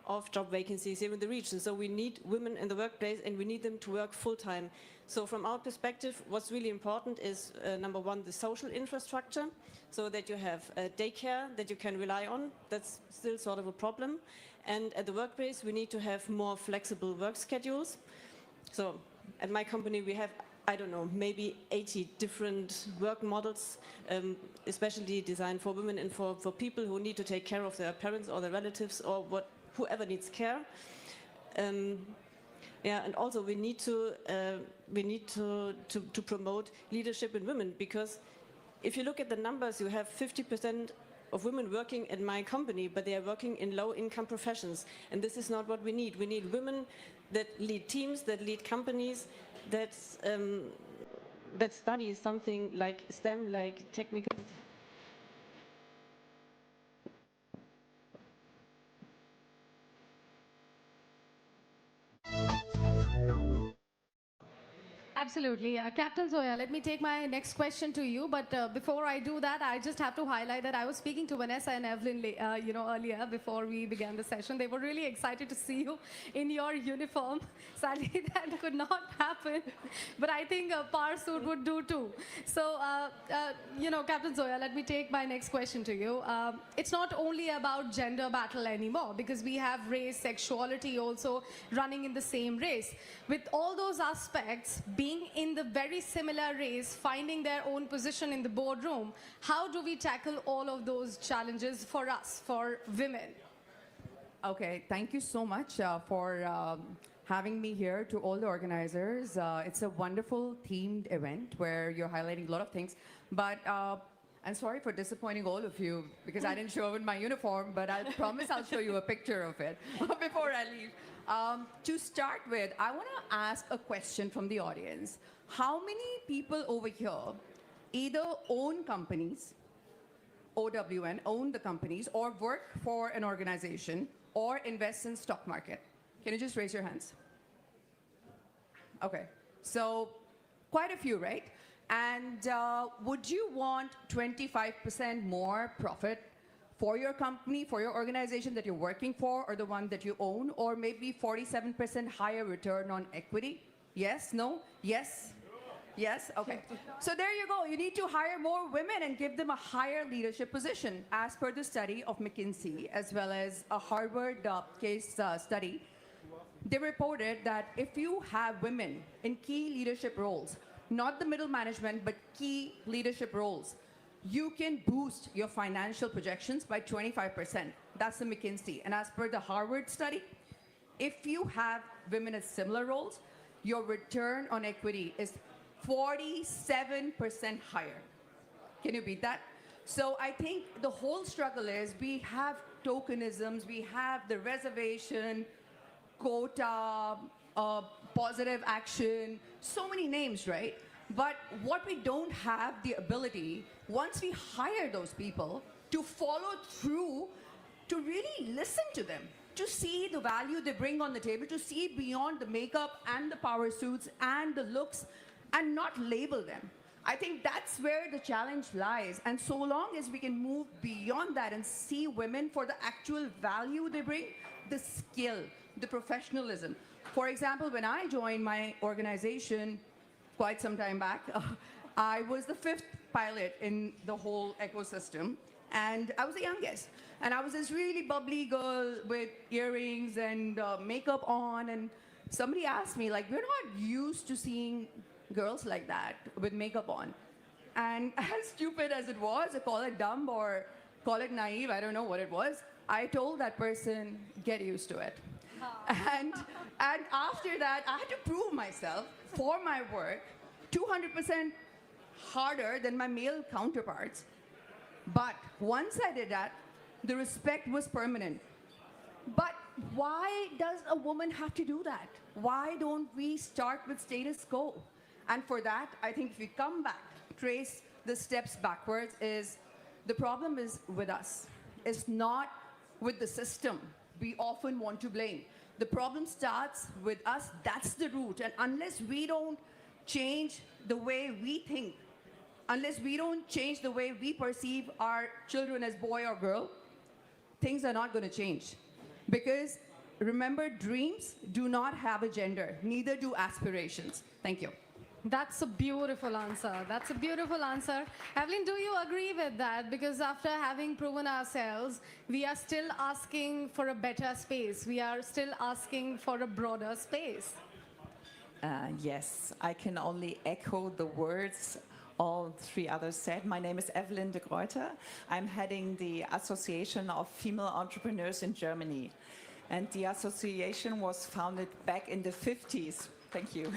of job vacancies here in the region. So we need women in the workplace, and we need them to work full-time. So from our perspective, what's really important is, number one, the social infrastructure, so that you have daycare that you can rely on. That's still sort of a problem. And at the workplace, we need to have more flexible work schedules. So at my company, we have, I don't know, maybe 80 different work models, especially designed for women and for people who need to take care of their parents or their relatives or whoever needs care. Yeah, and also we need to promote leadership in women, because if you look at the numbers, you have 50% of women working in my company, but they are working in low-income professions, and this is not what we need. We need women that lead teams, that lead companies, that study something like STEM, like technical. Absolutely. Captain Zoya, let me take my next question to you. But before I do that, I just have to highlight that I was speaking to Vanessa and Evelyn earlier before we began the session. They were really excited to see you in your uniform. Sadly, that could not happen. But I think a par suit would do too. So, Captain Zoya, let me take my next question to you. It's not only about gender battle anymore, because we have race, sexuality also running in the same race. With all those aspects being in the very similar race, finding their own position in the boardroom, how do we tackle all of those challenges for us, for women? Okay, thank you so much for having me here. To all the organizers. It's a wonderful themed event where you're highlighting a lot of things, but I'm sorry for disappointing all of you because I didn't show up in my uniform, but I promise I'll show you a picture of it before I leave. To start with, I want to ask a question from the audience. How many people over here either own companies, OWN, own the companies, or work for an organization, or invest in stock market? Can you just raise your hands? Okay, so quite a few, right? And would you want 25% more profit for your company, for your organization that you're working for, or the one that you own, or maybe 47% higher return on equity? Yes? No? Yes? Yes? Okay. So there you go. You need to hire more women and give them a higher leadership position. As per the study of McKinsey, as well as a Harvard case study, they reported that if you have women in key leadership roles, not the middle management, but key leadership roles, you can boost your financial projections by 25%. That's the McKinsey. And as per the Harvard study, if you have women in similar roles, your return on equity is 47% higher. Can you beat that? So I think the whole struggle is we have tokenisms, we have the reservation, quota, positive action, so many names, right? But what we don't have the ability, once we hire those people, to follow through, to really listen to them, to see the value they bring on the table, to see beyond the makeup and the power suits and the looks, and not label them. I think that's where the challenge lies. And so long as we can move beyond that and see women for the actual value they bring, the skill, the professionalism. For example, when I joined my organization quite some time back, I was the 5th pilot in the whole ecosystem, and I was the youngest. And I was this really bubbly girl with earrings and makeup on, and somebody asked me, like, we're not used to seeing girls like that with makeup on. And as stupid as it was, call it dumb or call it naive, I don't know what it was, I told that person, get used to it. And after that, I had to prove myself for my work 200% harder than my male counterparts. But once I did that, the respect was permanent. But why does a woman have to do that? Why don't we start with status quo? And for that, I think if we come back, trace the steps backwards, is the problem is with us. It's not with the system. We often want to blame. The problem starts with us. That's the root. And unless we don't change the way we think, unless we don't change the way we perceive our children as boy or girl, things are not going to change. Because remember, dreams do not have a gender, neither do aspirations. Thank you. That's a beautiful answer. That's a beautiful answer. Evelyn, do you agree with that? Because after having proven ourselves, we are still asking for a better space. We are still asking for a broader space. Yes, I can only echo the words all three others said. My name is Evelyn de Gruyter. I'm heading the Association of Female Entrepreneurs in Germany. And the association was founded back in the 50s. Thank you.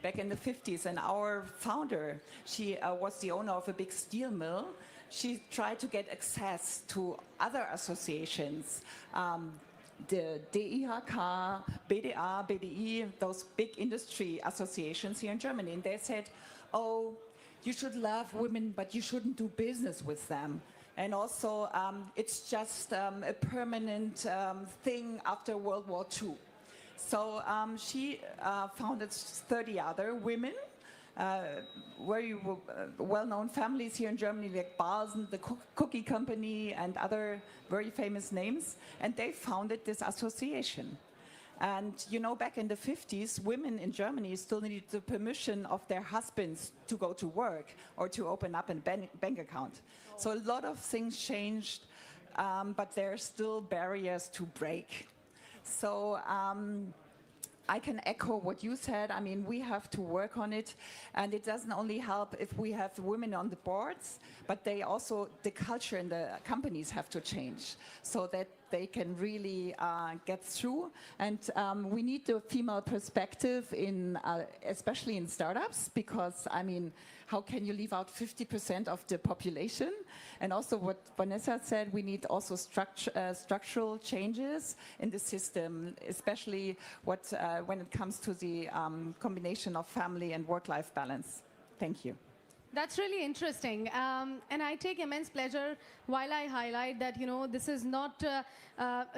Back in the 50s. And our founder, she was the owner of a big steel mill. She tried to get access to other associations, the DIHK, BDA, BDI, those big industry associations here in Germany. And they said, oh, you should love women, but you shouldn't do business with them. And also, it's just a permanent thing after World War II. So she founded 30 other women, very well-known families here in Germany, like Balsen, the cookie company, and other very famous names. And they founded this association. And you know, back in the 50s, women in Germany still needed the permission of their husbands to go to work or to open up a bank account. So a lot of things changed, but there are still barriers to break. So I can echo what you said. I mean, we have to work on it, and it doesn't only help if we have women on the boards, but they also, the culture in the companies have to change so that they can really get through. And we need the female perspective in, especially in startups, because I mean, how can you leave out 50% of the population? And also what Vanessa said, we need also structural changes in the system, especially when it comes to the combination of family and work-life balance. Thank you. That's really interesting. And I take immense pleasure while I highlight that, you know, this is not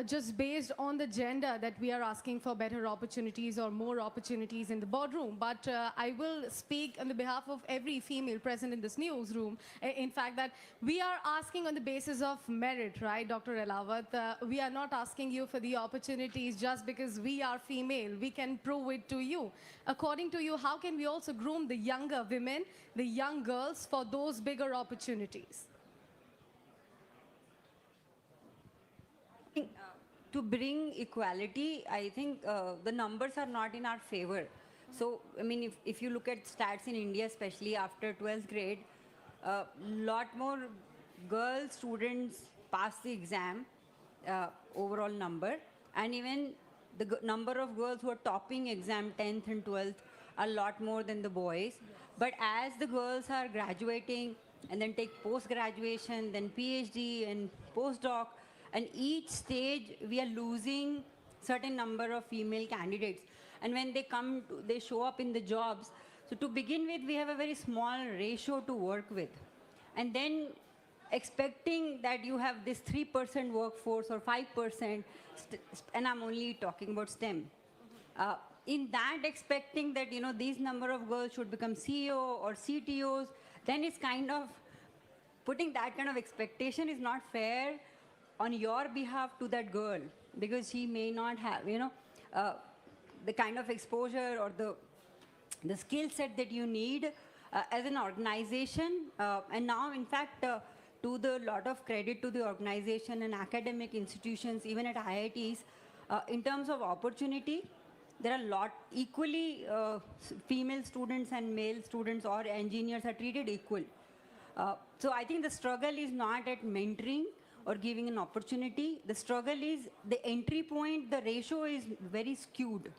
just based on the gender that we are asking for better opportunities or more opportunities in the boardroom, but I will speak on the behalf of every female present in this newsroom. In fact, that we are asking on the basis of merit, right, Dr. Elawat? We are not asking you for the opportunities just because we are female. We can prove it to you. According to you, how can we also groom the younger women, the young girls for those bigger opportunities? To bring equality, I think the numbers are not in our favor. So, I mean, if you look at stats in India, especially after 12th grade, a lot more girl students pass the exam, overall number, and even the number of girls who are topping exam 10th and 12th are a lot more than the boys. But as the girls are graduating and then take post-graduation, then PhD and postdoc, and each stage we are losing certain number of female candidates. And when they come, they show up in the jobs. So to begin with, we have a very small ratio to work with. And then expecting that you have this 3% workforce or 5%, and I'm only talking about STEM. In that, expecting that, you know, these number of girls should become CEO or CTOs, then it's kind of putting that kind of expectation is not fair on your behalf to that girl, because she may not have, you know, the kind of exposure or the skill set that you need as an organization. And now, in fact, to the lot of credit to the organization and academic institutions, even at IITs, in terms of opportunity, there are a lot equally female students and male students or engineers are treated equal. So I think the struggle is not at mentoring or giving an opportunity. The struggle is the entry point, the ratio is very skewed.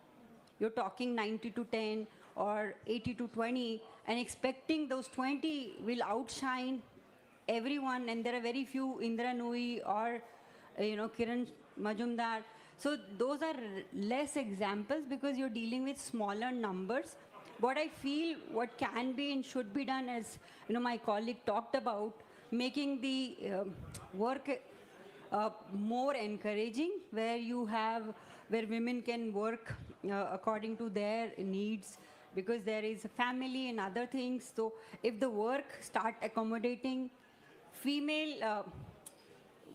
You're talking 90 to 10 or 80 to 20 and expecting those 20 will outshine everyone, and there are very few Indra Nooyi or you know, Kiran Majumdar. So those are less examples because you're dealing with smaller numbers. What I feel what can be and should be done, as you know, my colleague talked about, making the work more encouraging, where you have, where women can work according to their needs, because there is a family and other things. So if the work start accommodating female,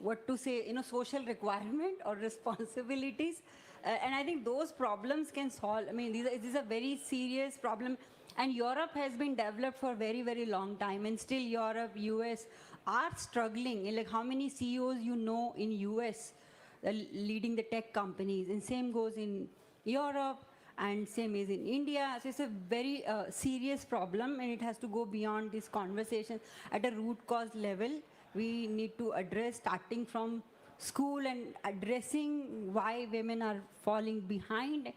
what to say, social requirement or responsibilities, and I think those problems can solve. I mean, these are very serious problem, and Europe has been developed for a very, very long time, and still Europe, US are struggling. Like how many CEOs in US leading the tech companies, and same goes in Europe, and same is in India. So it's a very serious problem, and it has to go beyond this conversation at a root cause level. We need to address starting from school and addressing why women are falling behind,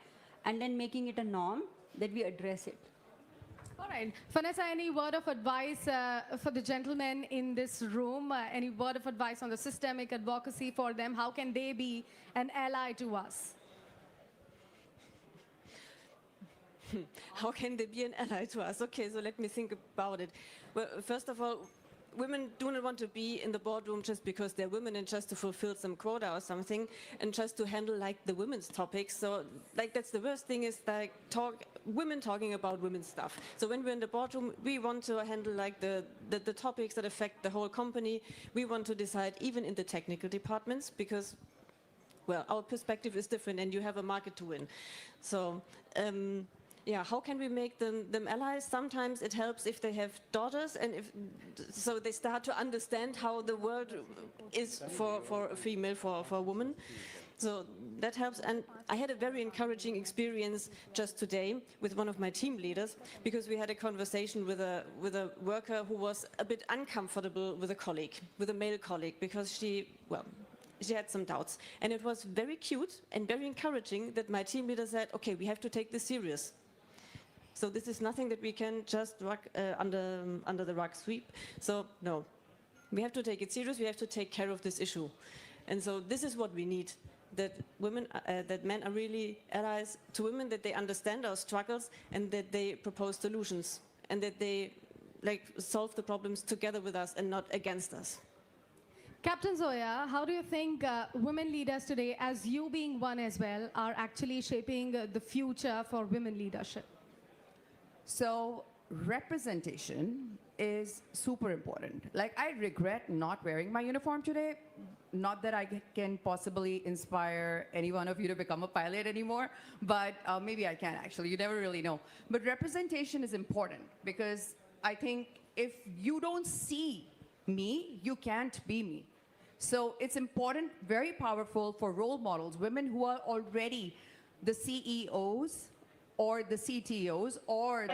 and then making it a norm that we address it. All right. Vanessa, any word of advice for the gentlemen in this room? Any word of advice on the systemic advocacy for them? How can they be an ally to us? How can they be an ally to us? Okay, so let me think about it. Well, first of all, women do not want to be in the boardroom just because they're women and just to fulfill some quota or something and just to handle like the women's topics. So like that's the worst thing, is like women talking about women's stuff. So when we're in the boardroom, we want to handle like the topics that affect the whole company. We want to decide even in the technical departments, because well, our perspective is different and you have a market to win. So yeah, how can we make them allies? Sometimes it helps if they have daughters, and so they start to understand how the world is for a female, for a woman. So that helps. And I had a very encouraging experience just today with one of my team leaders, because we had a conversation with a worker who was a bit uncomfortable with a colleague, with a male colleague, because she had some doubts. And it was very cute and very encouraging that my team leader said, okay, we have to take this serious. So this is nothing that we can just under the rug sweep. So no, we have to take it serious. We have to take care of this issue. And so this is what we need, that men are really allies to women, that they understand our struggles, and that they propose solutions, and that they solve the problems together with us and not against us. Captain Zoya, how do you think women leaders today, as you being one as well, are actually shaping the future for women leadership? So representation is super important. Like, I regret not wearing my uniform today. Not that I can possibly inspire any one of you to become a pilot anymore, but maybe I can actually. You never really know. But representation is important, because I think if you don't see me, you can't be me. So it's important, very powerful for role models, women who are already the CEOs or the CTOs or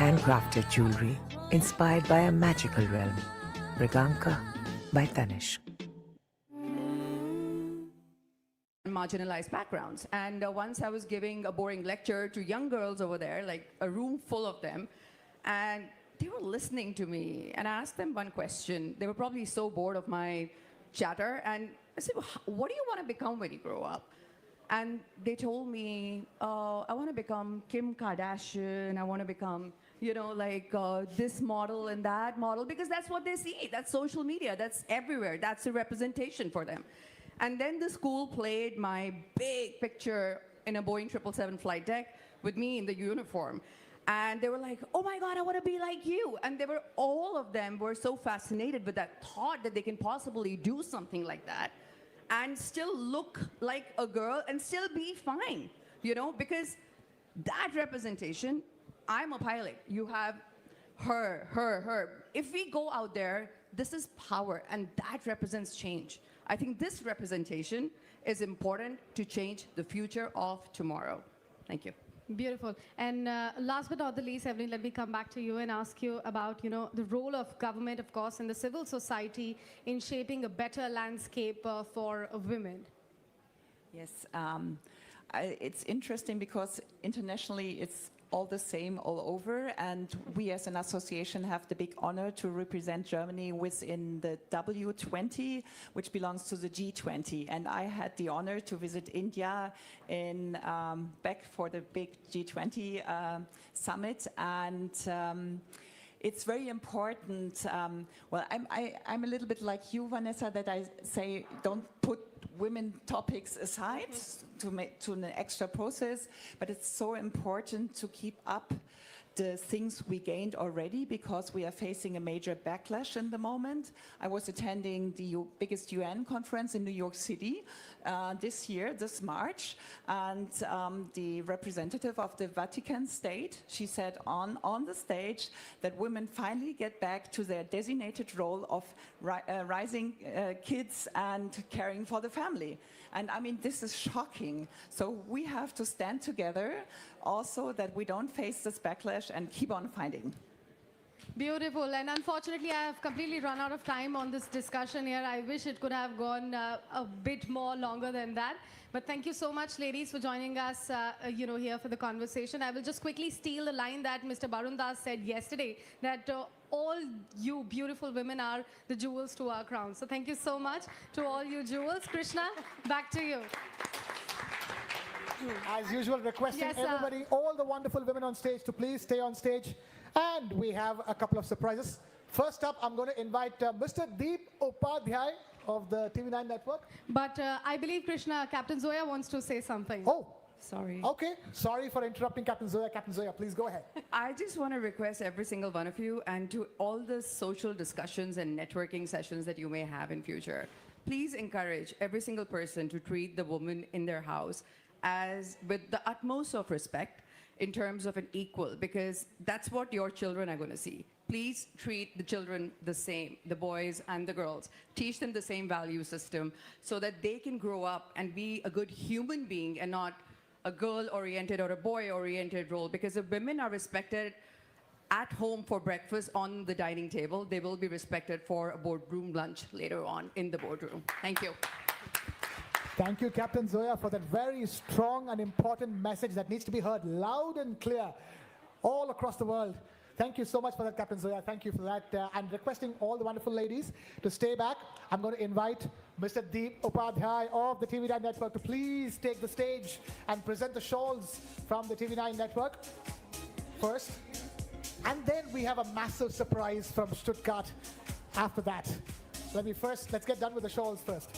handcrafted jewelry inspired by a magical realm. Briganka by Tanishq. Marginalized backgrounds. And once I was giving a boring lecture to young girls over there, like a room full of them, and they were listening to me. And I asked them one question. They were probably so bored of my chatter. And I said, well, what do you want to become when you grow up? And they told me, I want to become Kim Kardashian. I want to become, this model and that model, because that's what they see. That's social media. That's everywhere. That's a representation for them. And then the school played my big picture in a Boeing 777 flight deck with me in the uniform. And they were like, oh my God, I want to be like you. And all of them were so fascinated with that thought that they can possibly do something like that and still look like a girl and still be fine, because that representation, I'm a pilot. You have her. If we go out there, this is power, and that represents change. I think this representation is important to change the future of tomorrow. Thank you. Beautiful. And last but not the least, Evelyn, let me come back to you and ask you about, the role of government, of course, and the civil society in shaping a better landscape for women. Yes, it's interesting because internationally it's all the same all over, and we as an association have the big honor to represent Germany within the W20, which belongs to the G20. And I had the honor to visit India in back for the big G20 summit, and it's very important. Well, I'm a little bit like you, Vanessa, that I say don't put women topics aside to an extra process, but it's so important to keep up the things we gained already because we are facing a major backlash in the moment. I was attending the biggest UN conference in New York City this March, and the representative of the Vatican State, she said on the stage that women finally get back to their designated role of raising kids and caring for the family. And I mean, this is shocking. So we have to stand together also that we don't face this backlash and keep on fighting. Beautiful. And unfortunately, I have completely run out of time on this discussion here. I wish it could have gone a bit more longer than that. But thank you so much, ladies, for joining us, here for the conversation. I will just quickly steal the line that Mr. Barun Das said yesterday, that all you beautiful women are the jewels to our crown. So thank you so much to all you jewels. Krishna, back to you. As usual, requesting Yes, everybody, all the wonderful women on stage to please stay on stage. And we have a couple of surprises. First up, I'm going to invite Mr. Deep Upadhyay of the TV9 network. But I believe, Krishna, Captain Zoya wants to say something. Oh. Sorry. Okay. Sorry for interrupting Captain Zoya. Captain Zoya, please go ahead. I just want to request every single one of you and to all the social discussions and networking sessions that you may have in future, please encourage every single person to treat the woman in their house as with the utmost of respect in terms of an equal, because that's what your children are going to see. Please treat the children the same, the boys and the girls. Teach them the same value system so that they can grow up and be a good human being and not a girl-oriented or a boy-oriented role, because if women are respected at home for breakfast on the dining table, they will be respected for a boardroom lunch later on in the boardroom. Thank you. Thank you, Captain Zoya, for that very strong and important message that needs to be heard loud and clear all across the world. Thank you so much for that, Captain Zoya. Thank you for that. And requesting all the wonderful ladies to stay back. I'm going to invite Mr. Deep Upadhyay of the TV9 network to please take the stage and present the shawls from the TV9 network first. And then we have a massive surprise from Stuttgart after that. Let's get done with the shawls first.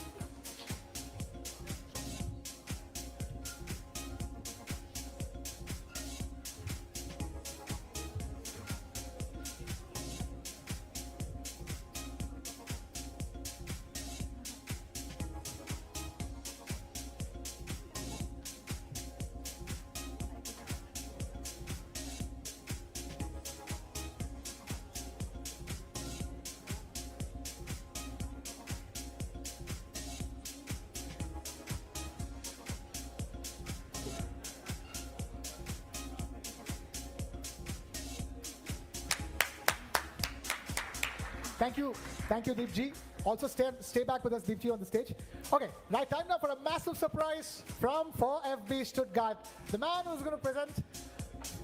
Thank you, Deepji. Also stay back with us, Deepji, on the stage. Okay, right time now for a massive surprise from 4FB Stuttgart. The man who's going to present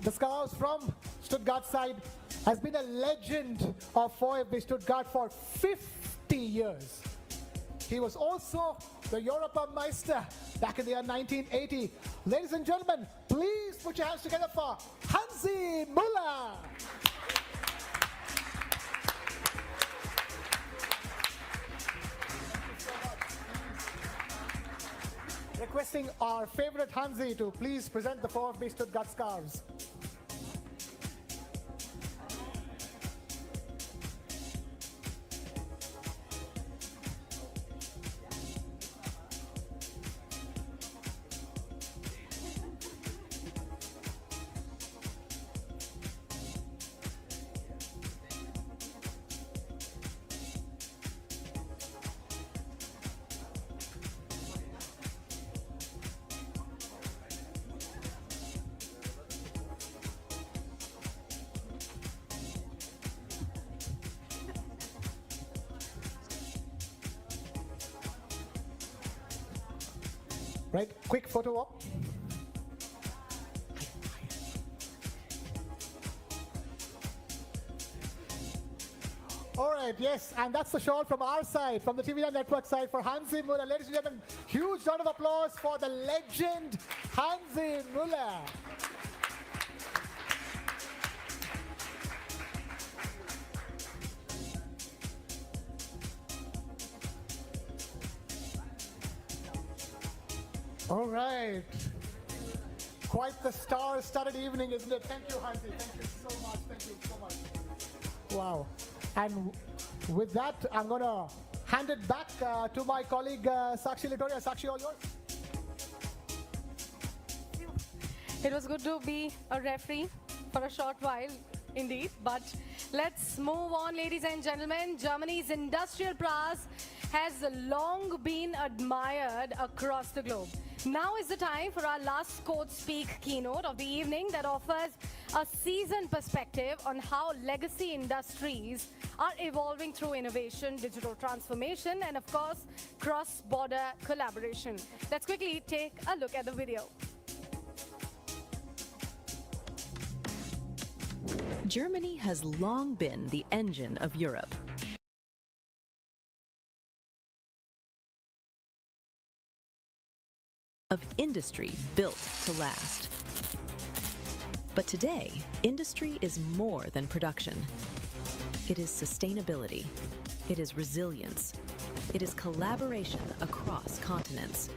the scarves from Stuttgart side has been a legend of 4FB Stuttgart for 50 years. He was also the Europameister back in the year 1980. Ladies and gentlemen, please put your hands together for Hansi Müller. Requesting our favorite Hansi to please present the 4FB Stuttgart scarves. Right? Quick photo op. All right, yes, and that's the shot from our side, from the TV network side for Hansi Muller. Ladies and gentlemen, huge round of applause for the legend Hansi Muller. All right. Quite the star-studded evening, isn't it? Thank you, Hansi. Thank you so much. Thank you so much. Wow. And with that, I'm going to hand it back to my colleague, Sakshi Litoria. Sakshi, all yours. It was good to be a referee for a short while, indeed. But let's move on, ladies and gentlemen. Germany's industrial prowess has long been admired across the globe. Now is the time for our last Code Speak keynote of the evening that offers a seasoned perspective on how legacy industries are evolving through innovation, digital transformation, and of course, cross-border collaboration. Let's quickly take a look at the video. Germany has long been the engine of Europe. Of industry built to last. But today, industry is more than production. It is sustainability. It is resilience. It is collaboration across continents.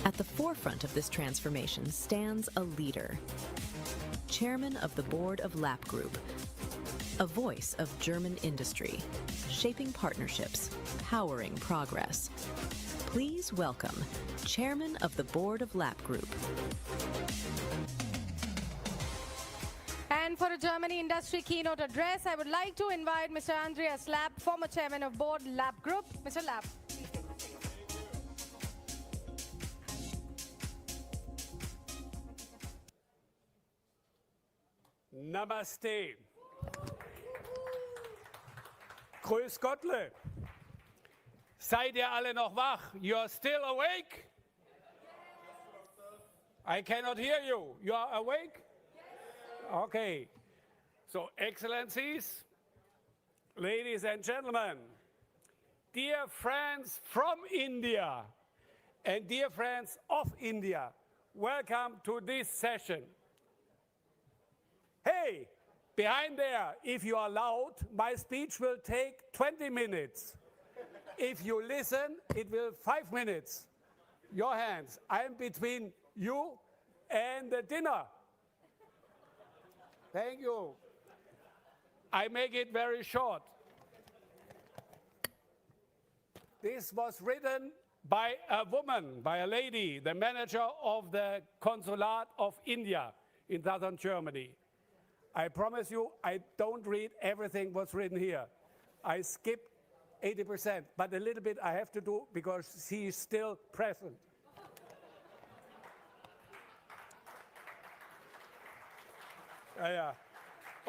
At the forefront of this transformation stands a leader, Chairman of the Board of Lapp Group, a voice of German industry, shaping partnerships, powering progress. Please welcome Chairman of the Board of Lapp Group. And for a Germany industry keynote address, I would like to invite Mr. Andreas Lapp, former Chairman of Board Lapp Group. Mr. Lapp. Namaste. Grüß Gottle. Seid ihr alle noch wach? You're still awake? I cannot hear you. You are awake? Okay. So, Excellencies, ladies and gentlemen, dear friends from India and dear friends of India, welcome to this session. Hey, behind there, if you are loud, my speech will take 20 minutes. If you listen, it will 5 minutes. Your hands. I am between you and the dinner. Thank you. I make it very short. This was written by a woman, by a lady, the manager of the Consulate of India in southern Germany. I promise you, I don't read everything what's written here. I skip 80%, but a little bit I have to do because she is still present. Yeah.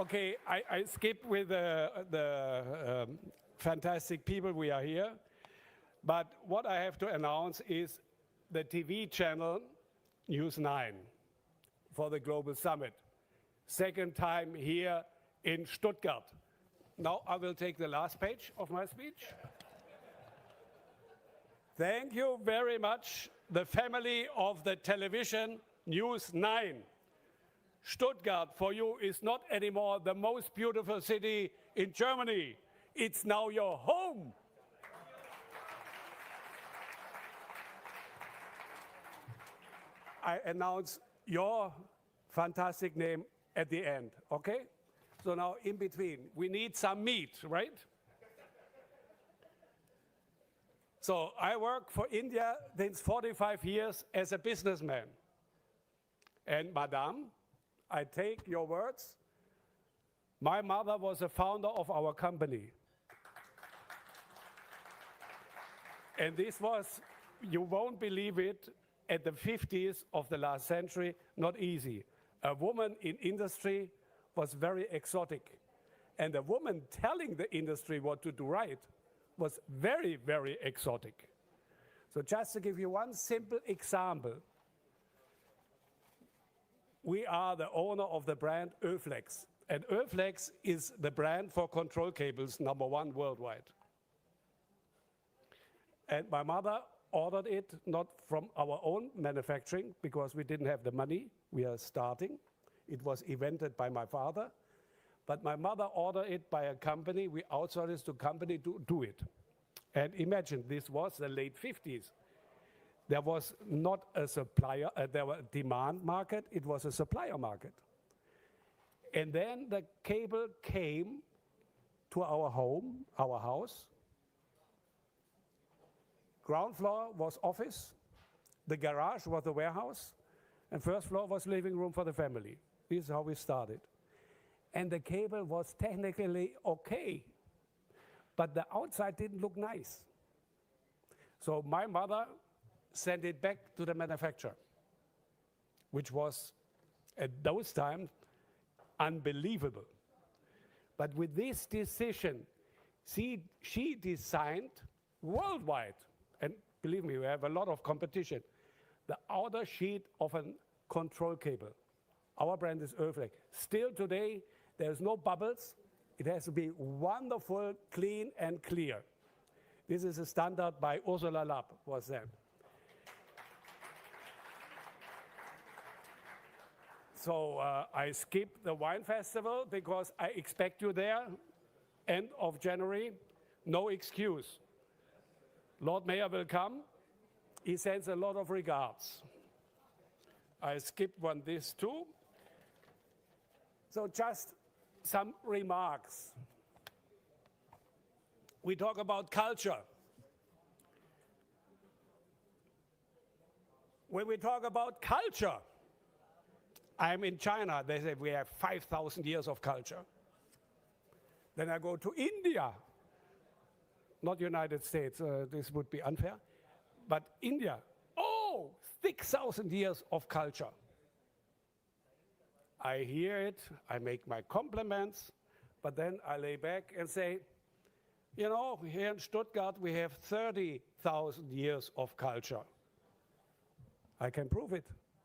Okay, I skip with the fantastic people we are here. But what I have to announce is the TV channel News9 for the Global Summit. Second time here in Stuttgart. Now I will take the last page of my speech. Thank you very much, the family of the television News9. Stuttgart for you is not anymore the most beautiful city in Germany. It's now your home. I announce your fantastic name at the end, okay? So now in between, we need some meat, right? So I work for India since 45 years as a businessman. And Madame, I take your words. My mother was a founder of our company. And this was, you won't believe it, at the 50s of the last century, not easy. A woman in industry was very exotic. And a woman telling the industry what to do right was very, very exotic. So just to give you one simple example, we are the owner of the brand Öflex. And Öflex is the brand for control cables #1 worldwide. And my mother ordered it not from our own manufacturing because we didn't have the money. We are starting. It was invented by my father. But my mother ordered it by a company. We outsourced to a company to do it. And imagine, this was the late 50s. There was not a supplier, there was a demand market, it was a supplier market. And then the cable came to our home, our house. Ground floor was office, the garage was the warehouse, and first floor was living room for the family. This is how we started. And the cable was technically okay, but the outside didn't look nice. So my mother sent it back to the manufacturer, which was at those times unbelievable. But with this decision, she designed worldwide, and believe me, we have a lot of competition, the outer sheet of a control cable. Our brand is Öflex. Still today, there's no bubbles. It has to be wonderful, clean, and clear. This is a standard by Ursula Lapp, was that. So I skipped the wine festival because I expect you there, end of January. No excuse. Lord Mayor will come. He sends a lot of regards. I skipped this too. So just some remarks. We talk about culture. When we talk about culture, I'm in China, they say we have 5,000 years of culture. Then I go to India, not United States, this would be unfair, but India, 6,000 years of culture. I hear it, I make my compliments, but then I lay back and say, you know, here in Stuttgart we have 30,000 years of culture. I can prove it.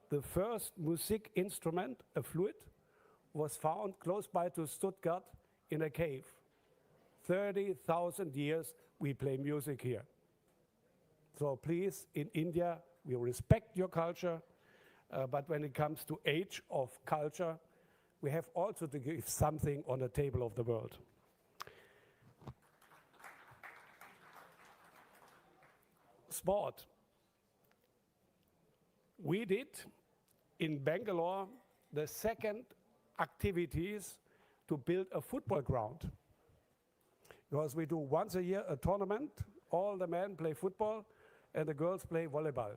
The first music instrument, a flute, was found close by to Stuttgart in a cave. 30,000 years we play music here. So please, in India, we respect your culture, but when it comes to age of culture, we have also to give something on the table of the world. Sport. We did in Bangalore the second activities to build a football ground. Because we do once a year a tournament, all the men play football and the girls play volleyball.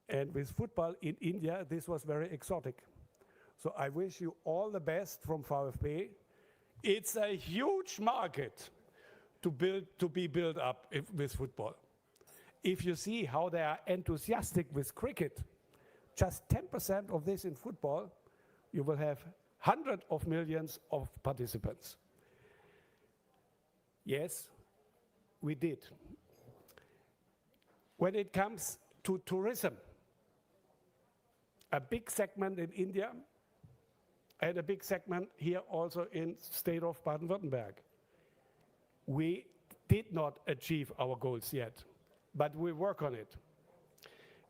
And with football in India, this was very exotic. So I wish you all the best from VfB. It's a huge market to be built up with football. If you see how they are enthusiastic with cricket, just 10% of this in football, you will have hundreds of millions of participants. Yes, we did. When it comes to tourism, a big segment in India and a big segment here also in state of Baden-Württemberg. We did not achieve our goals yet, but we work on it.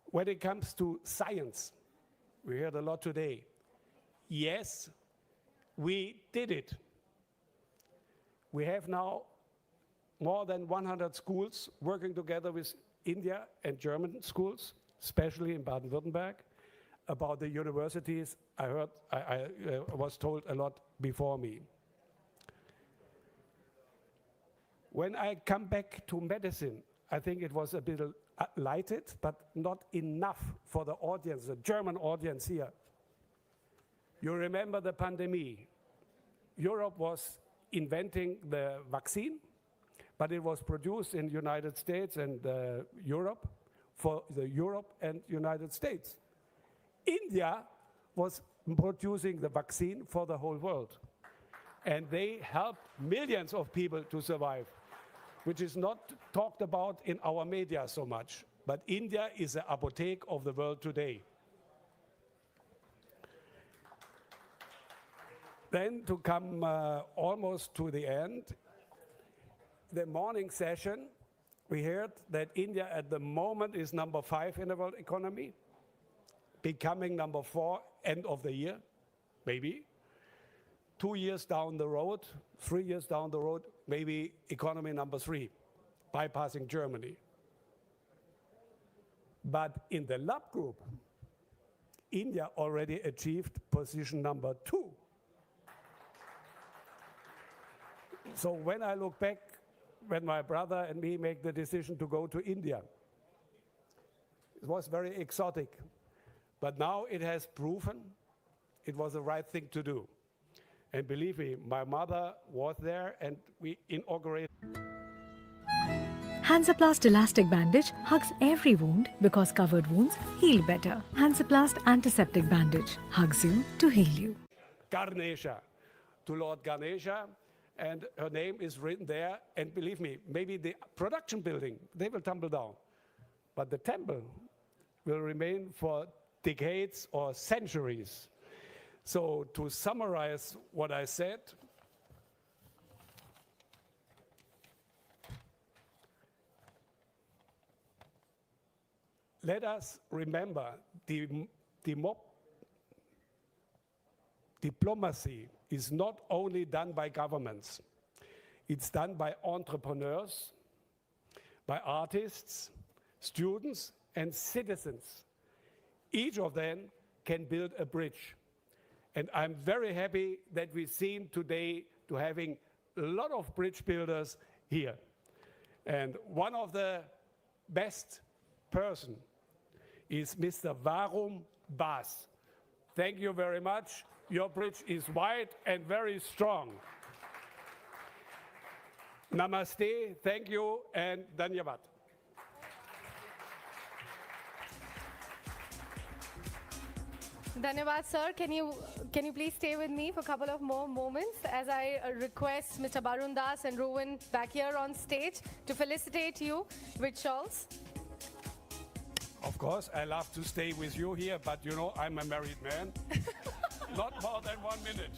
When it comes to science, we heard a lot today. Yes, we did it. We have now more than 100 schools working together with India and German schools, especially in Baden-Württemberg. About the universities, I was told a lot before me. When I come back to medicine, I think it was a bit lighted, but not enough for the audience, the German audience here. You remember the pandemic. Europe was inventing the vaccine, but it was produced in the United States and Europe for the Europe and United States. India was producing the vaccine for the whole world, and they helped millions of people to survive. which is not talked about in our media so much. But India is the apotheke of the world today. Then to come almost to the end, the morning session, we heard that India at the moment is number 5 in the world economy, becoming number 4 end of the year, maybe. 2 years down the road, 3 years down the road, maybe economy number 3, bypassing Germany. But in the lab group, India already achieved position number 2. So when I look back, when my brother and me make the decision to go to India, it was very exotic. But now it has proven it was the right thing to do. And believe me, my mother was there and we inaugurated. Hansaplast Elastic Bandage hugs every wound because covered wounds heal better. Hansaplast Antiseptic Bandage hugs you to heal you. Ganesha, to Lord Ganesha, and her name is written there. And believe me, maybe the production building, they will tumble down. But the temple will remain for decades or centuries. So to summarize what I said, let us remember diplomacy is not only done by governments. It's done by entrepreneurs, by artists, students, and citizens. Each of them can build a bridge. And I'm very happy that we seem today to having a lot of bridge builders here. And one of the best person is Mr. Varum Bas. Thank you very much. Your bridge is wide and very strong. Namaste, thank you, and Dhanyavad. Dhanyavad, sir. Can you please stay with me for a couple of more moments as I request Mr. Barun Das and Rowan back here on stage to felicitate you with shawls. Of course, I love to stay with you here, but you know, I'm a married man. Not more than 1 minute.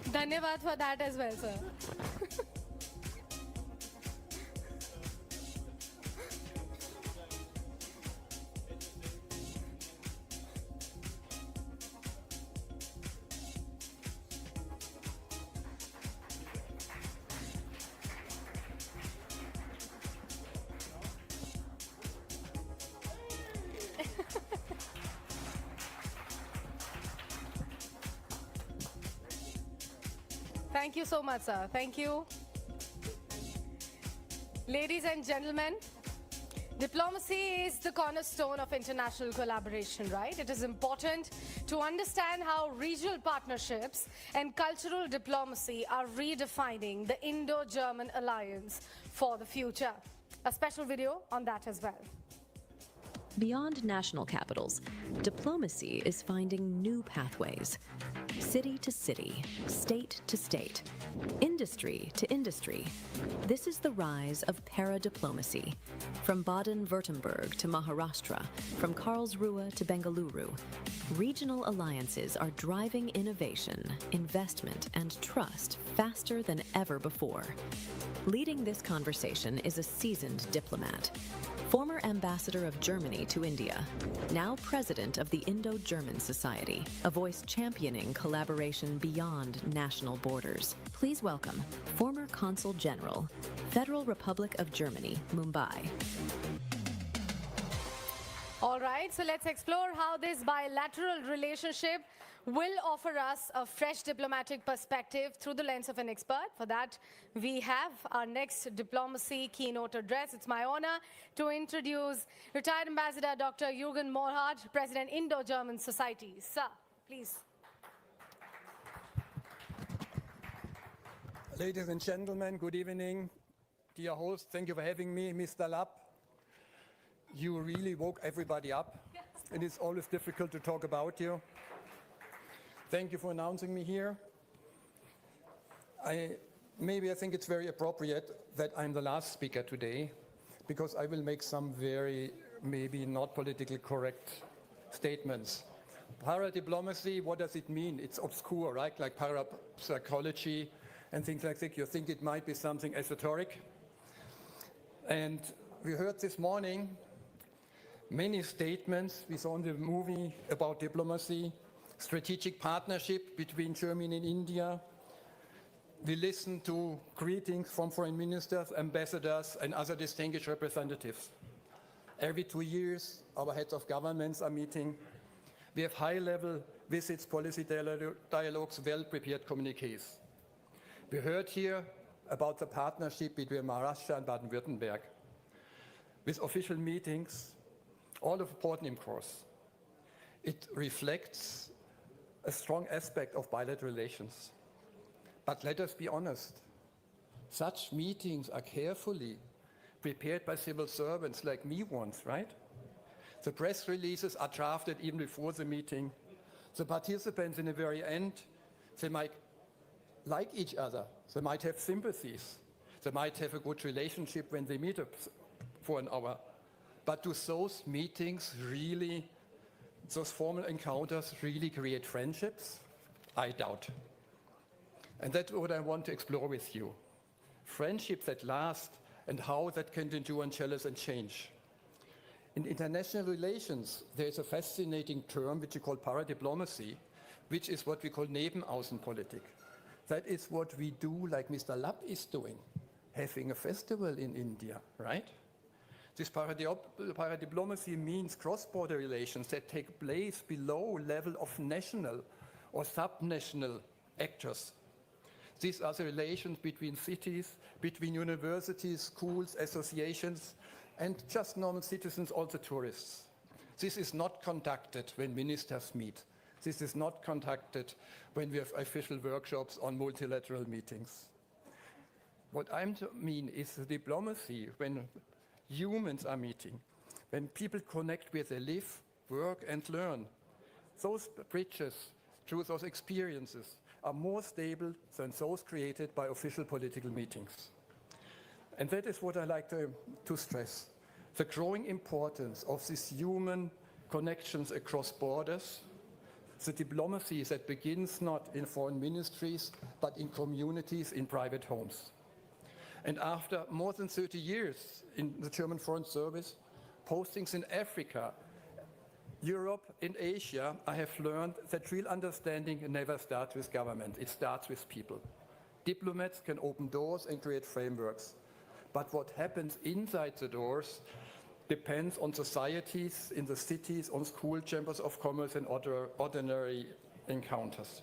Dhanyavad for that as well, sir. Thank you so much, sir. Thank you. Ladies and gentlemen, diplomacy is the cornerstone of international collaboration, right? It is important to understand how regional partnerships and cultural diplomacy are redefining the Indo-German alliance for the future. A special video on that as well. Beyond national capitals, diplomacy is finding new pathways. City to city, state to state, industry to industry. This is the rise of para-diplomacy. From Baden-Württemberg to Maharashtra, from Karlsruhe to Bengaluru, regional alliances are driving innovation, investment, and trust faster than ever before. Leading this conversation is a seasoned diplomat, former ambassador of Germany to India, now president of the Indo-German Society, a voice championing collaboration beyond national borders. Please welcome former Consul General, Federal Republic of Germany, Mumbai. All right, so let's explore how this bilateral relationship will offer us a fresh diplomatic perspective through the lens of an expert. For that, we have our next diplomacy keynote address. It's my honor to introduce retired Ambassador Dr. Jürgen Morhardt, President, Indo-German Society. Sir, please. Ladies and gentlemen, good evening. Dear host, thank you for having me. Mr. Lapp, you really woke everybody up. It is always difficult to talk about you. Thank you for announcing me here. I maybe I think it's very appropriate that I'm the last speaker today, because I will make some very, maybe not politically correct statements. Paradiplomacy, what does it mean? It's obscure, right? Like parapsychology and things like that. You think it might be something esoteric. And we heard this morning many statements. We saw in the movie about diplomacy, strategic partnership between Germany and India. We listened to greetings from foreign ministers, ambassadors, and other distinguished representatives. Every 2 years, our heads of governments are meeting. We have high-level visits, policy dialogues, well-prepared communiques. We heard here about the partnership between Maharashtra and Baden-Württemberg, with official meetings, all of important, of course. It reflects a strong aspect of bilateral relations. But let us be honest, such meetings are carefully prepared by civil servants like me once, right? The press releases are drafted even before the meeting. The participants in the very end, they might like each other. They might have sympathies. They might have a good relationship when they meet up for an hour. But do those meetings really, those formal encounters really create friendships? I doubt. And that's what I want to explore with you. Friendships that last and how that can endure and challenge and change. In international relations, there is a fascinating term which we call paradiplomacy, which is what we call Nebenaußenpolitik. That is what we do, like Mr. Lapp is doing, having a festival in India, right? This paradiplomacy means cross-border relations that take place below level of national or subnational actors. These are the relations between cities, between universities, schools, associations, and just normal citizens, also tourists. This is not conducted when ministers meet. This is not conducted when we have official workshops on multilateral meetings. What I mean is the diplomacy when humans are meeting, when people connect where they live, work, and learn. Those bridges through those experiences are more stable than those created by official political meetings. And that is what I like to stress. The growing importance of these human connections across borders, the diplomacy that begins not in foreign ministries, but in communities, in private homes. And after more than 30 years in the German Foreign Service, postings in Africa, Europe, and Asia, I have learned that real understanding never starts with government, it starts with people. Diplomats can open doors and create frameworks. But what happens inside the doors depends on societies, in the cities, on school chambers of commerce and ordinary encounters.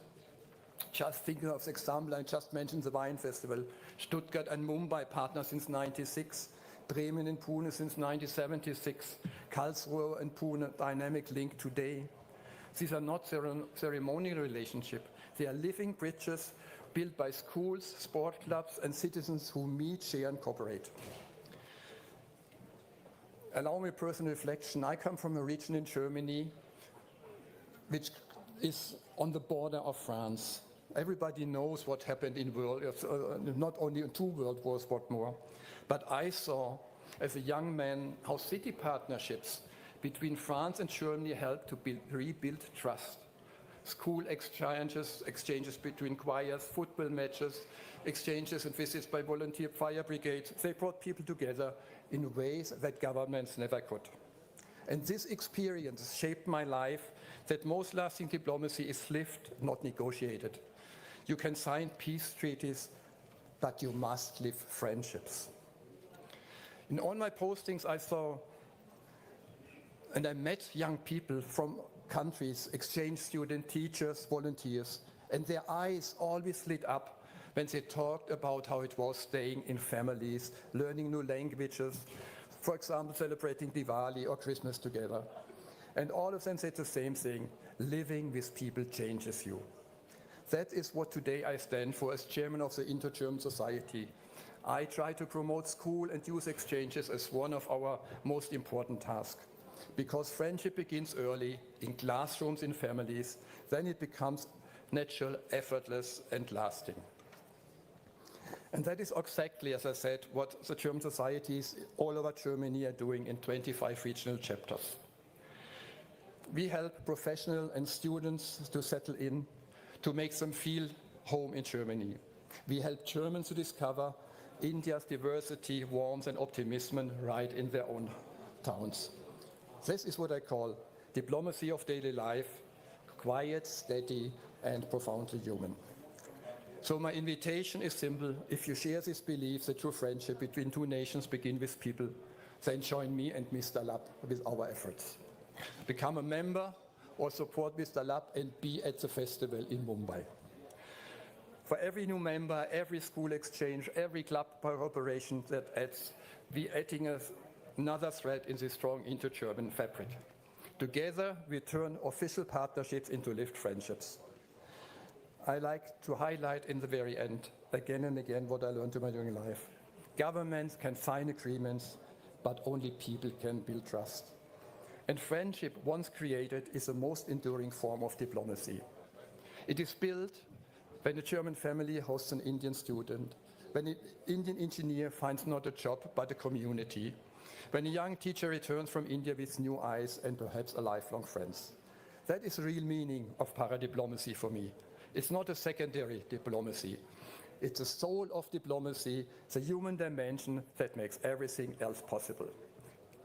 Just thinking of the example, I just mentioned the wine festival. Stuttgart and Mumbai partner since 96, Bremen and Pune since 1976, Karlsruhe and Pune dynamic link today. These are not ceremonial relationships. They are living bridges built by schools, sport clubs, and citizens who meet, share, and cooperate. Allow me a personal reflection. I come from a region in Germany which is on the border of France. Everybody knows what happened in not only in 2 world wars, but more. But I saw, as a young man, how city partnerships between France and Germany helped to rebuild trust. School exchanges between choirs, football matches, exchanges and visits by volunteer fire brigades. They brought people together in ways that governments never could. And this experience shaped my life, that most lasting diplomacy is lived, not negotiated. You can sign peace treaties, but you must live friendships. In all my postings, I saw and I met young people from countries, exchange students, teachers, volunteers, and their eyes always lit up when they talked about how it was staying in families, learning new languages, for example, celebrating Diwali or Christmas together. And all of them said the same thing: living with people changes you. That is what today I stand for as chairman of the Inter-German Society. I try to promote school and youth exchanges as one of our most important tasks. Because friendship begins early, in classrooms, in families, then it becomes natural, effortless, and lasting. And that is exactly, as I said, what the German societies all over Germany are doing in 25 regional chapters. We help professionals and students to settle in, to make them feel home in Germany. We help Germans to discover India's diversity, warmth and optimism right in their own towns. This is what I call diplomacy of daily life, quiet, steady and profoundly human. So my invitation is simple. If you share this belief, the true friendship between two nations begin with people, then join me and Mr. Lapp with our efforts. Become a member or support Mr. Lapp and be at the festival in Mumbai. For every new member, every school exchange, every club cooperation that adds, we adding another thread in this strong inter-German fabric. Together, we turn official partnerships into lived friendships. I like to highlight in the very end, again and again, what I learned in my young life. Governments can sign agreements, but only people can build trust. And friendship, once created, is the most enduring form of diplomacy. It is built when a German family hosts an Indian student, when an Indian engineer finds not a job but a community, when a young teacher returns from India with new eyes and perhaps a lifelong friends. That is the real meaning of paradiplomacy for me. It's not a secondary diplomacy. It's the soul of diplomacy, the human dimension that makes everything else possible.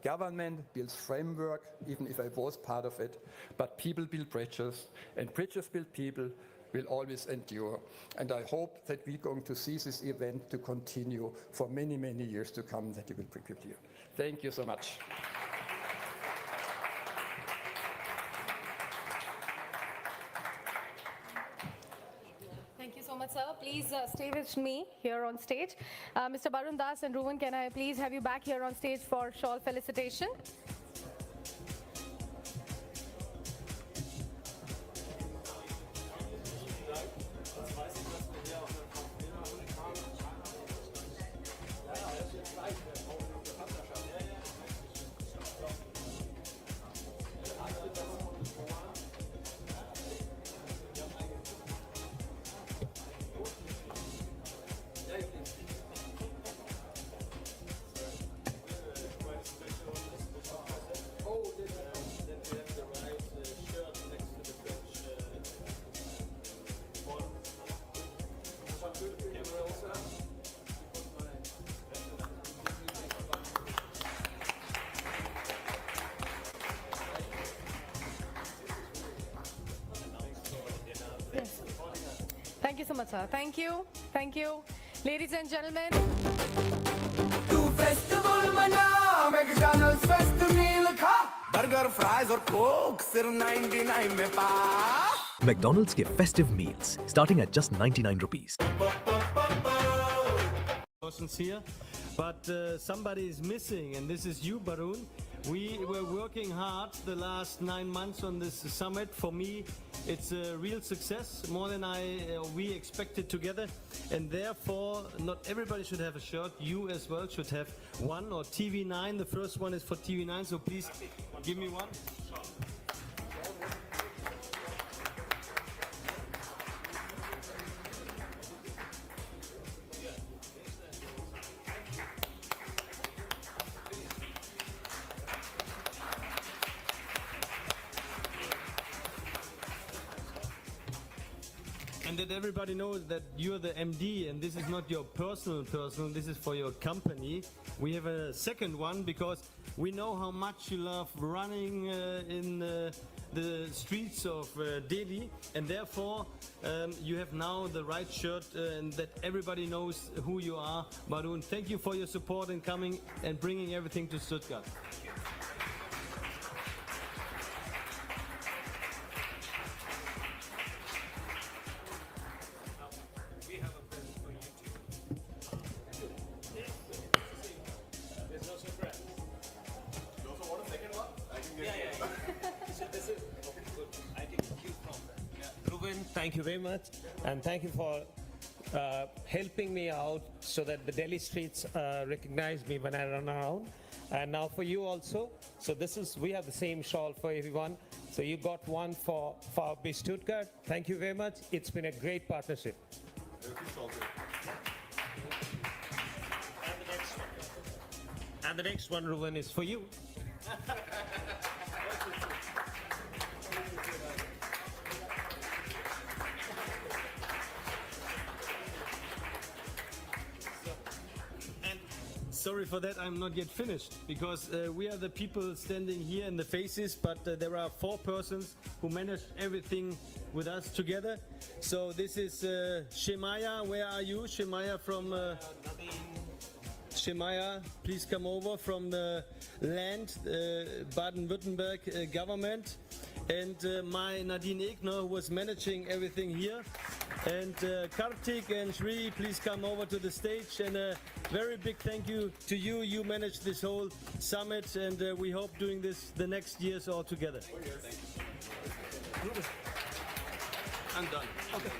Government builds framework, even if I was part of it, but people build bridges, and bridges build people will always endure. And I hope that we're going to see this event to continue for many, many years to come, that you will be here. Thank you so much. Thank you so much, sir. Please stay with me here on stage. Mr. Barun Das and Ruben, can I please have you back here on stage for shawl felicitation? Thank you so much, sir. Thank you. Thank you. Ladies and gentlemen. McDonald's fest meal खा burger fries और coke सिर्फ 99 में पा McDonald's give festive meals starting at just 99 rupees. Persons here, but somebody is missing, and this is you, Barun. We were working hard the last 9 months on this summit. For me, it's a real success, more than we expected together, and therefore not everybody should have a shirt. You as well should have one, or TV9. The first one is for TV9, so please give me one. And that everybody knows that you're the MD and this is not your personal, this is for your company. We have a second one because we know how much you love running in the streets of Delhi, and therefore you have now the right shirt and that everybody knows who you are. Barun, thank you for your support and coming and bringing everything to Stuttgart. Thank you very much, and thank you for helping me out so that the Delhi streets recognize me when I run around. And now for you also. So we have the same shawl for everyone. So you got one for VfB Stuttgart. Thank you very much. It's been a great partnership. And the next one, Ruben, is for you. Sorry for that, I'm not yet finished, because we are the people standing here in the faces, but there are 4 persons who manage everything with us together. So this is Shemaya. Where are you? Shemaya from... Shemaya, please come over from the land, Baden-Württemberg government. And my Nadine Egner, who was managing everything here. And Kartik and Shri, please come over to the stage. And a very big thank you to you. You managed this whole summit, and we hope doing this the next years all together. I'm done. Okay.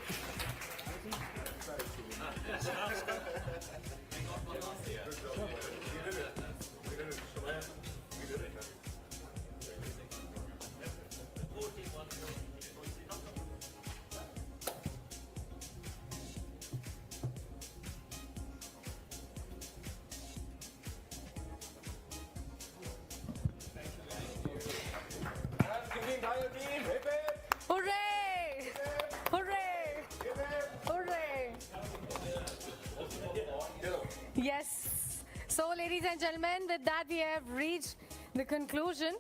Hooray! Hooray! Hooray! Yes. So, ladies and gentlemen, with that we have reached the conclusion.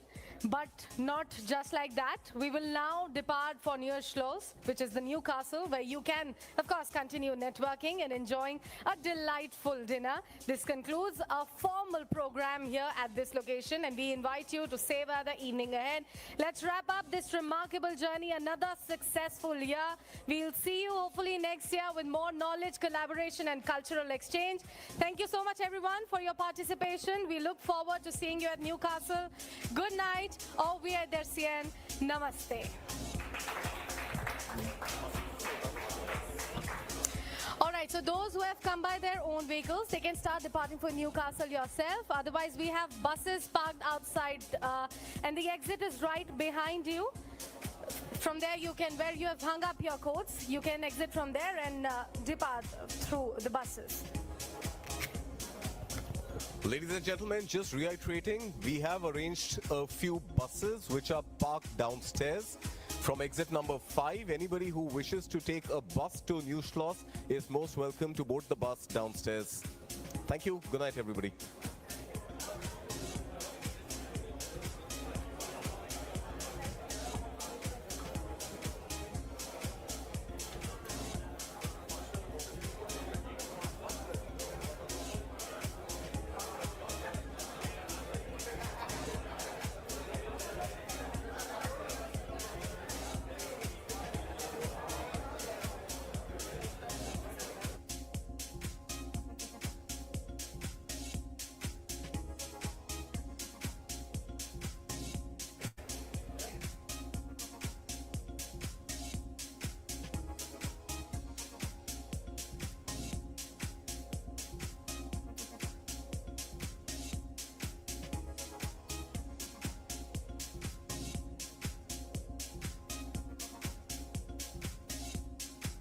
But not just like that. We will now depart for New Schloss, which is the new castle, where you can, of course, continue networking and enjoying a delightful dinner. This concludes our formal program here at this location, and we invite you to savor the evening ahead. Let's wrap up this remarkable journey, another successful year. We'll see you hopefully next year with more knowledge, collaboration, and cultural exchange. Thank you so much, everyone, for your participation. We look forward to seeing you at Newcastle. Good night. Au Wiedersehen. Namaste. All right, so those who have come by their own vehicles, they can start departing for Newcastle yourself. Otherwise, we have buses parked outside, and the exit is right behind you. From there, you can, where you have hung up your coats, you can exit from there and depart through the buses. Ladies and gentlemen, just reiterating, we have arranged a few buses which are parked downstairs. From exit number 5, anybody who wishes to take a bus to New Schloss is most welcome to board the bus downstairs. Thank you. Good night, everybody.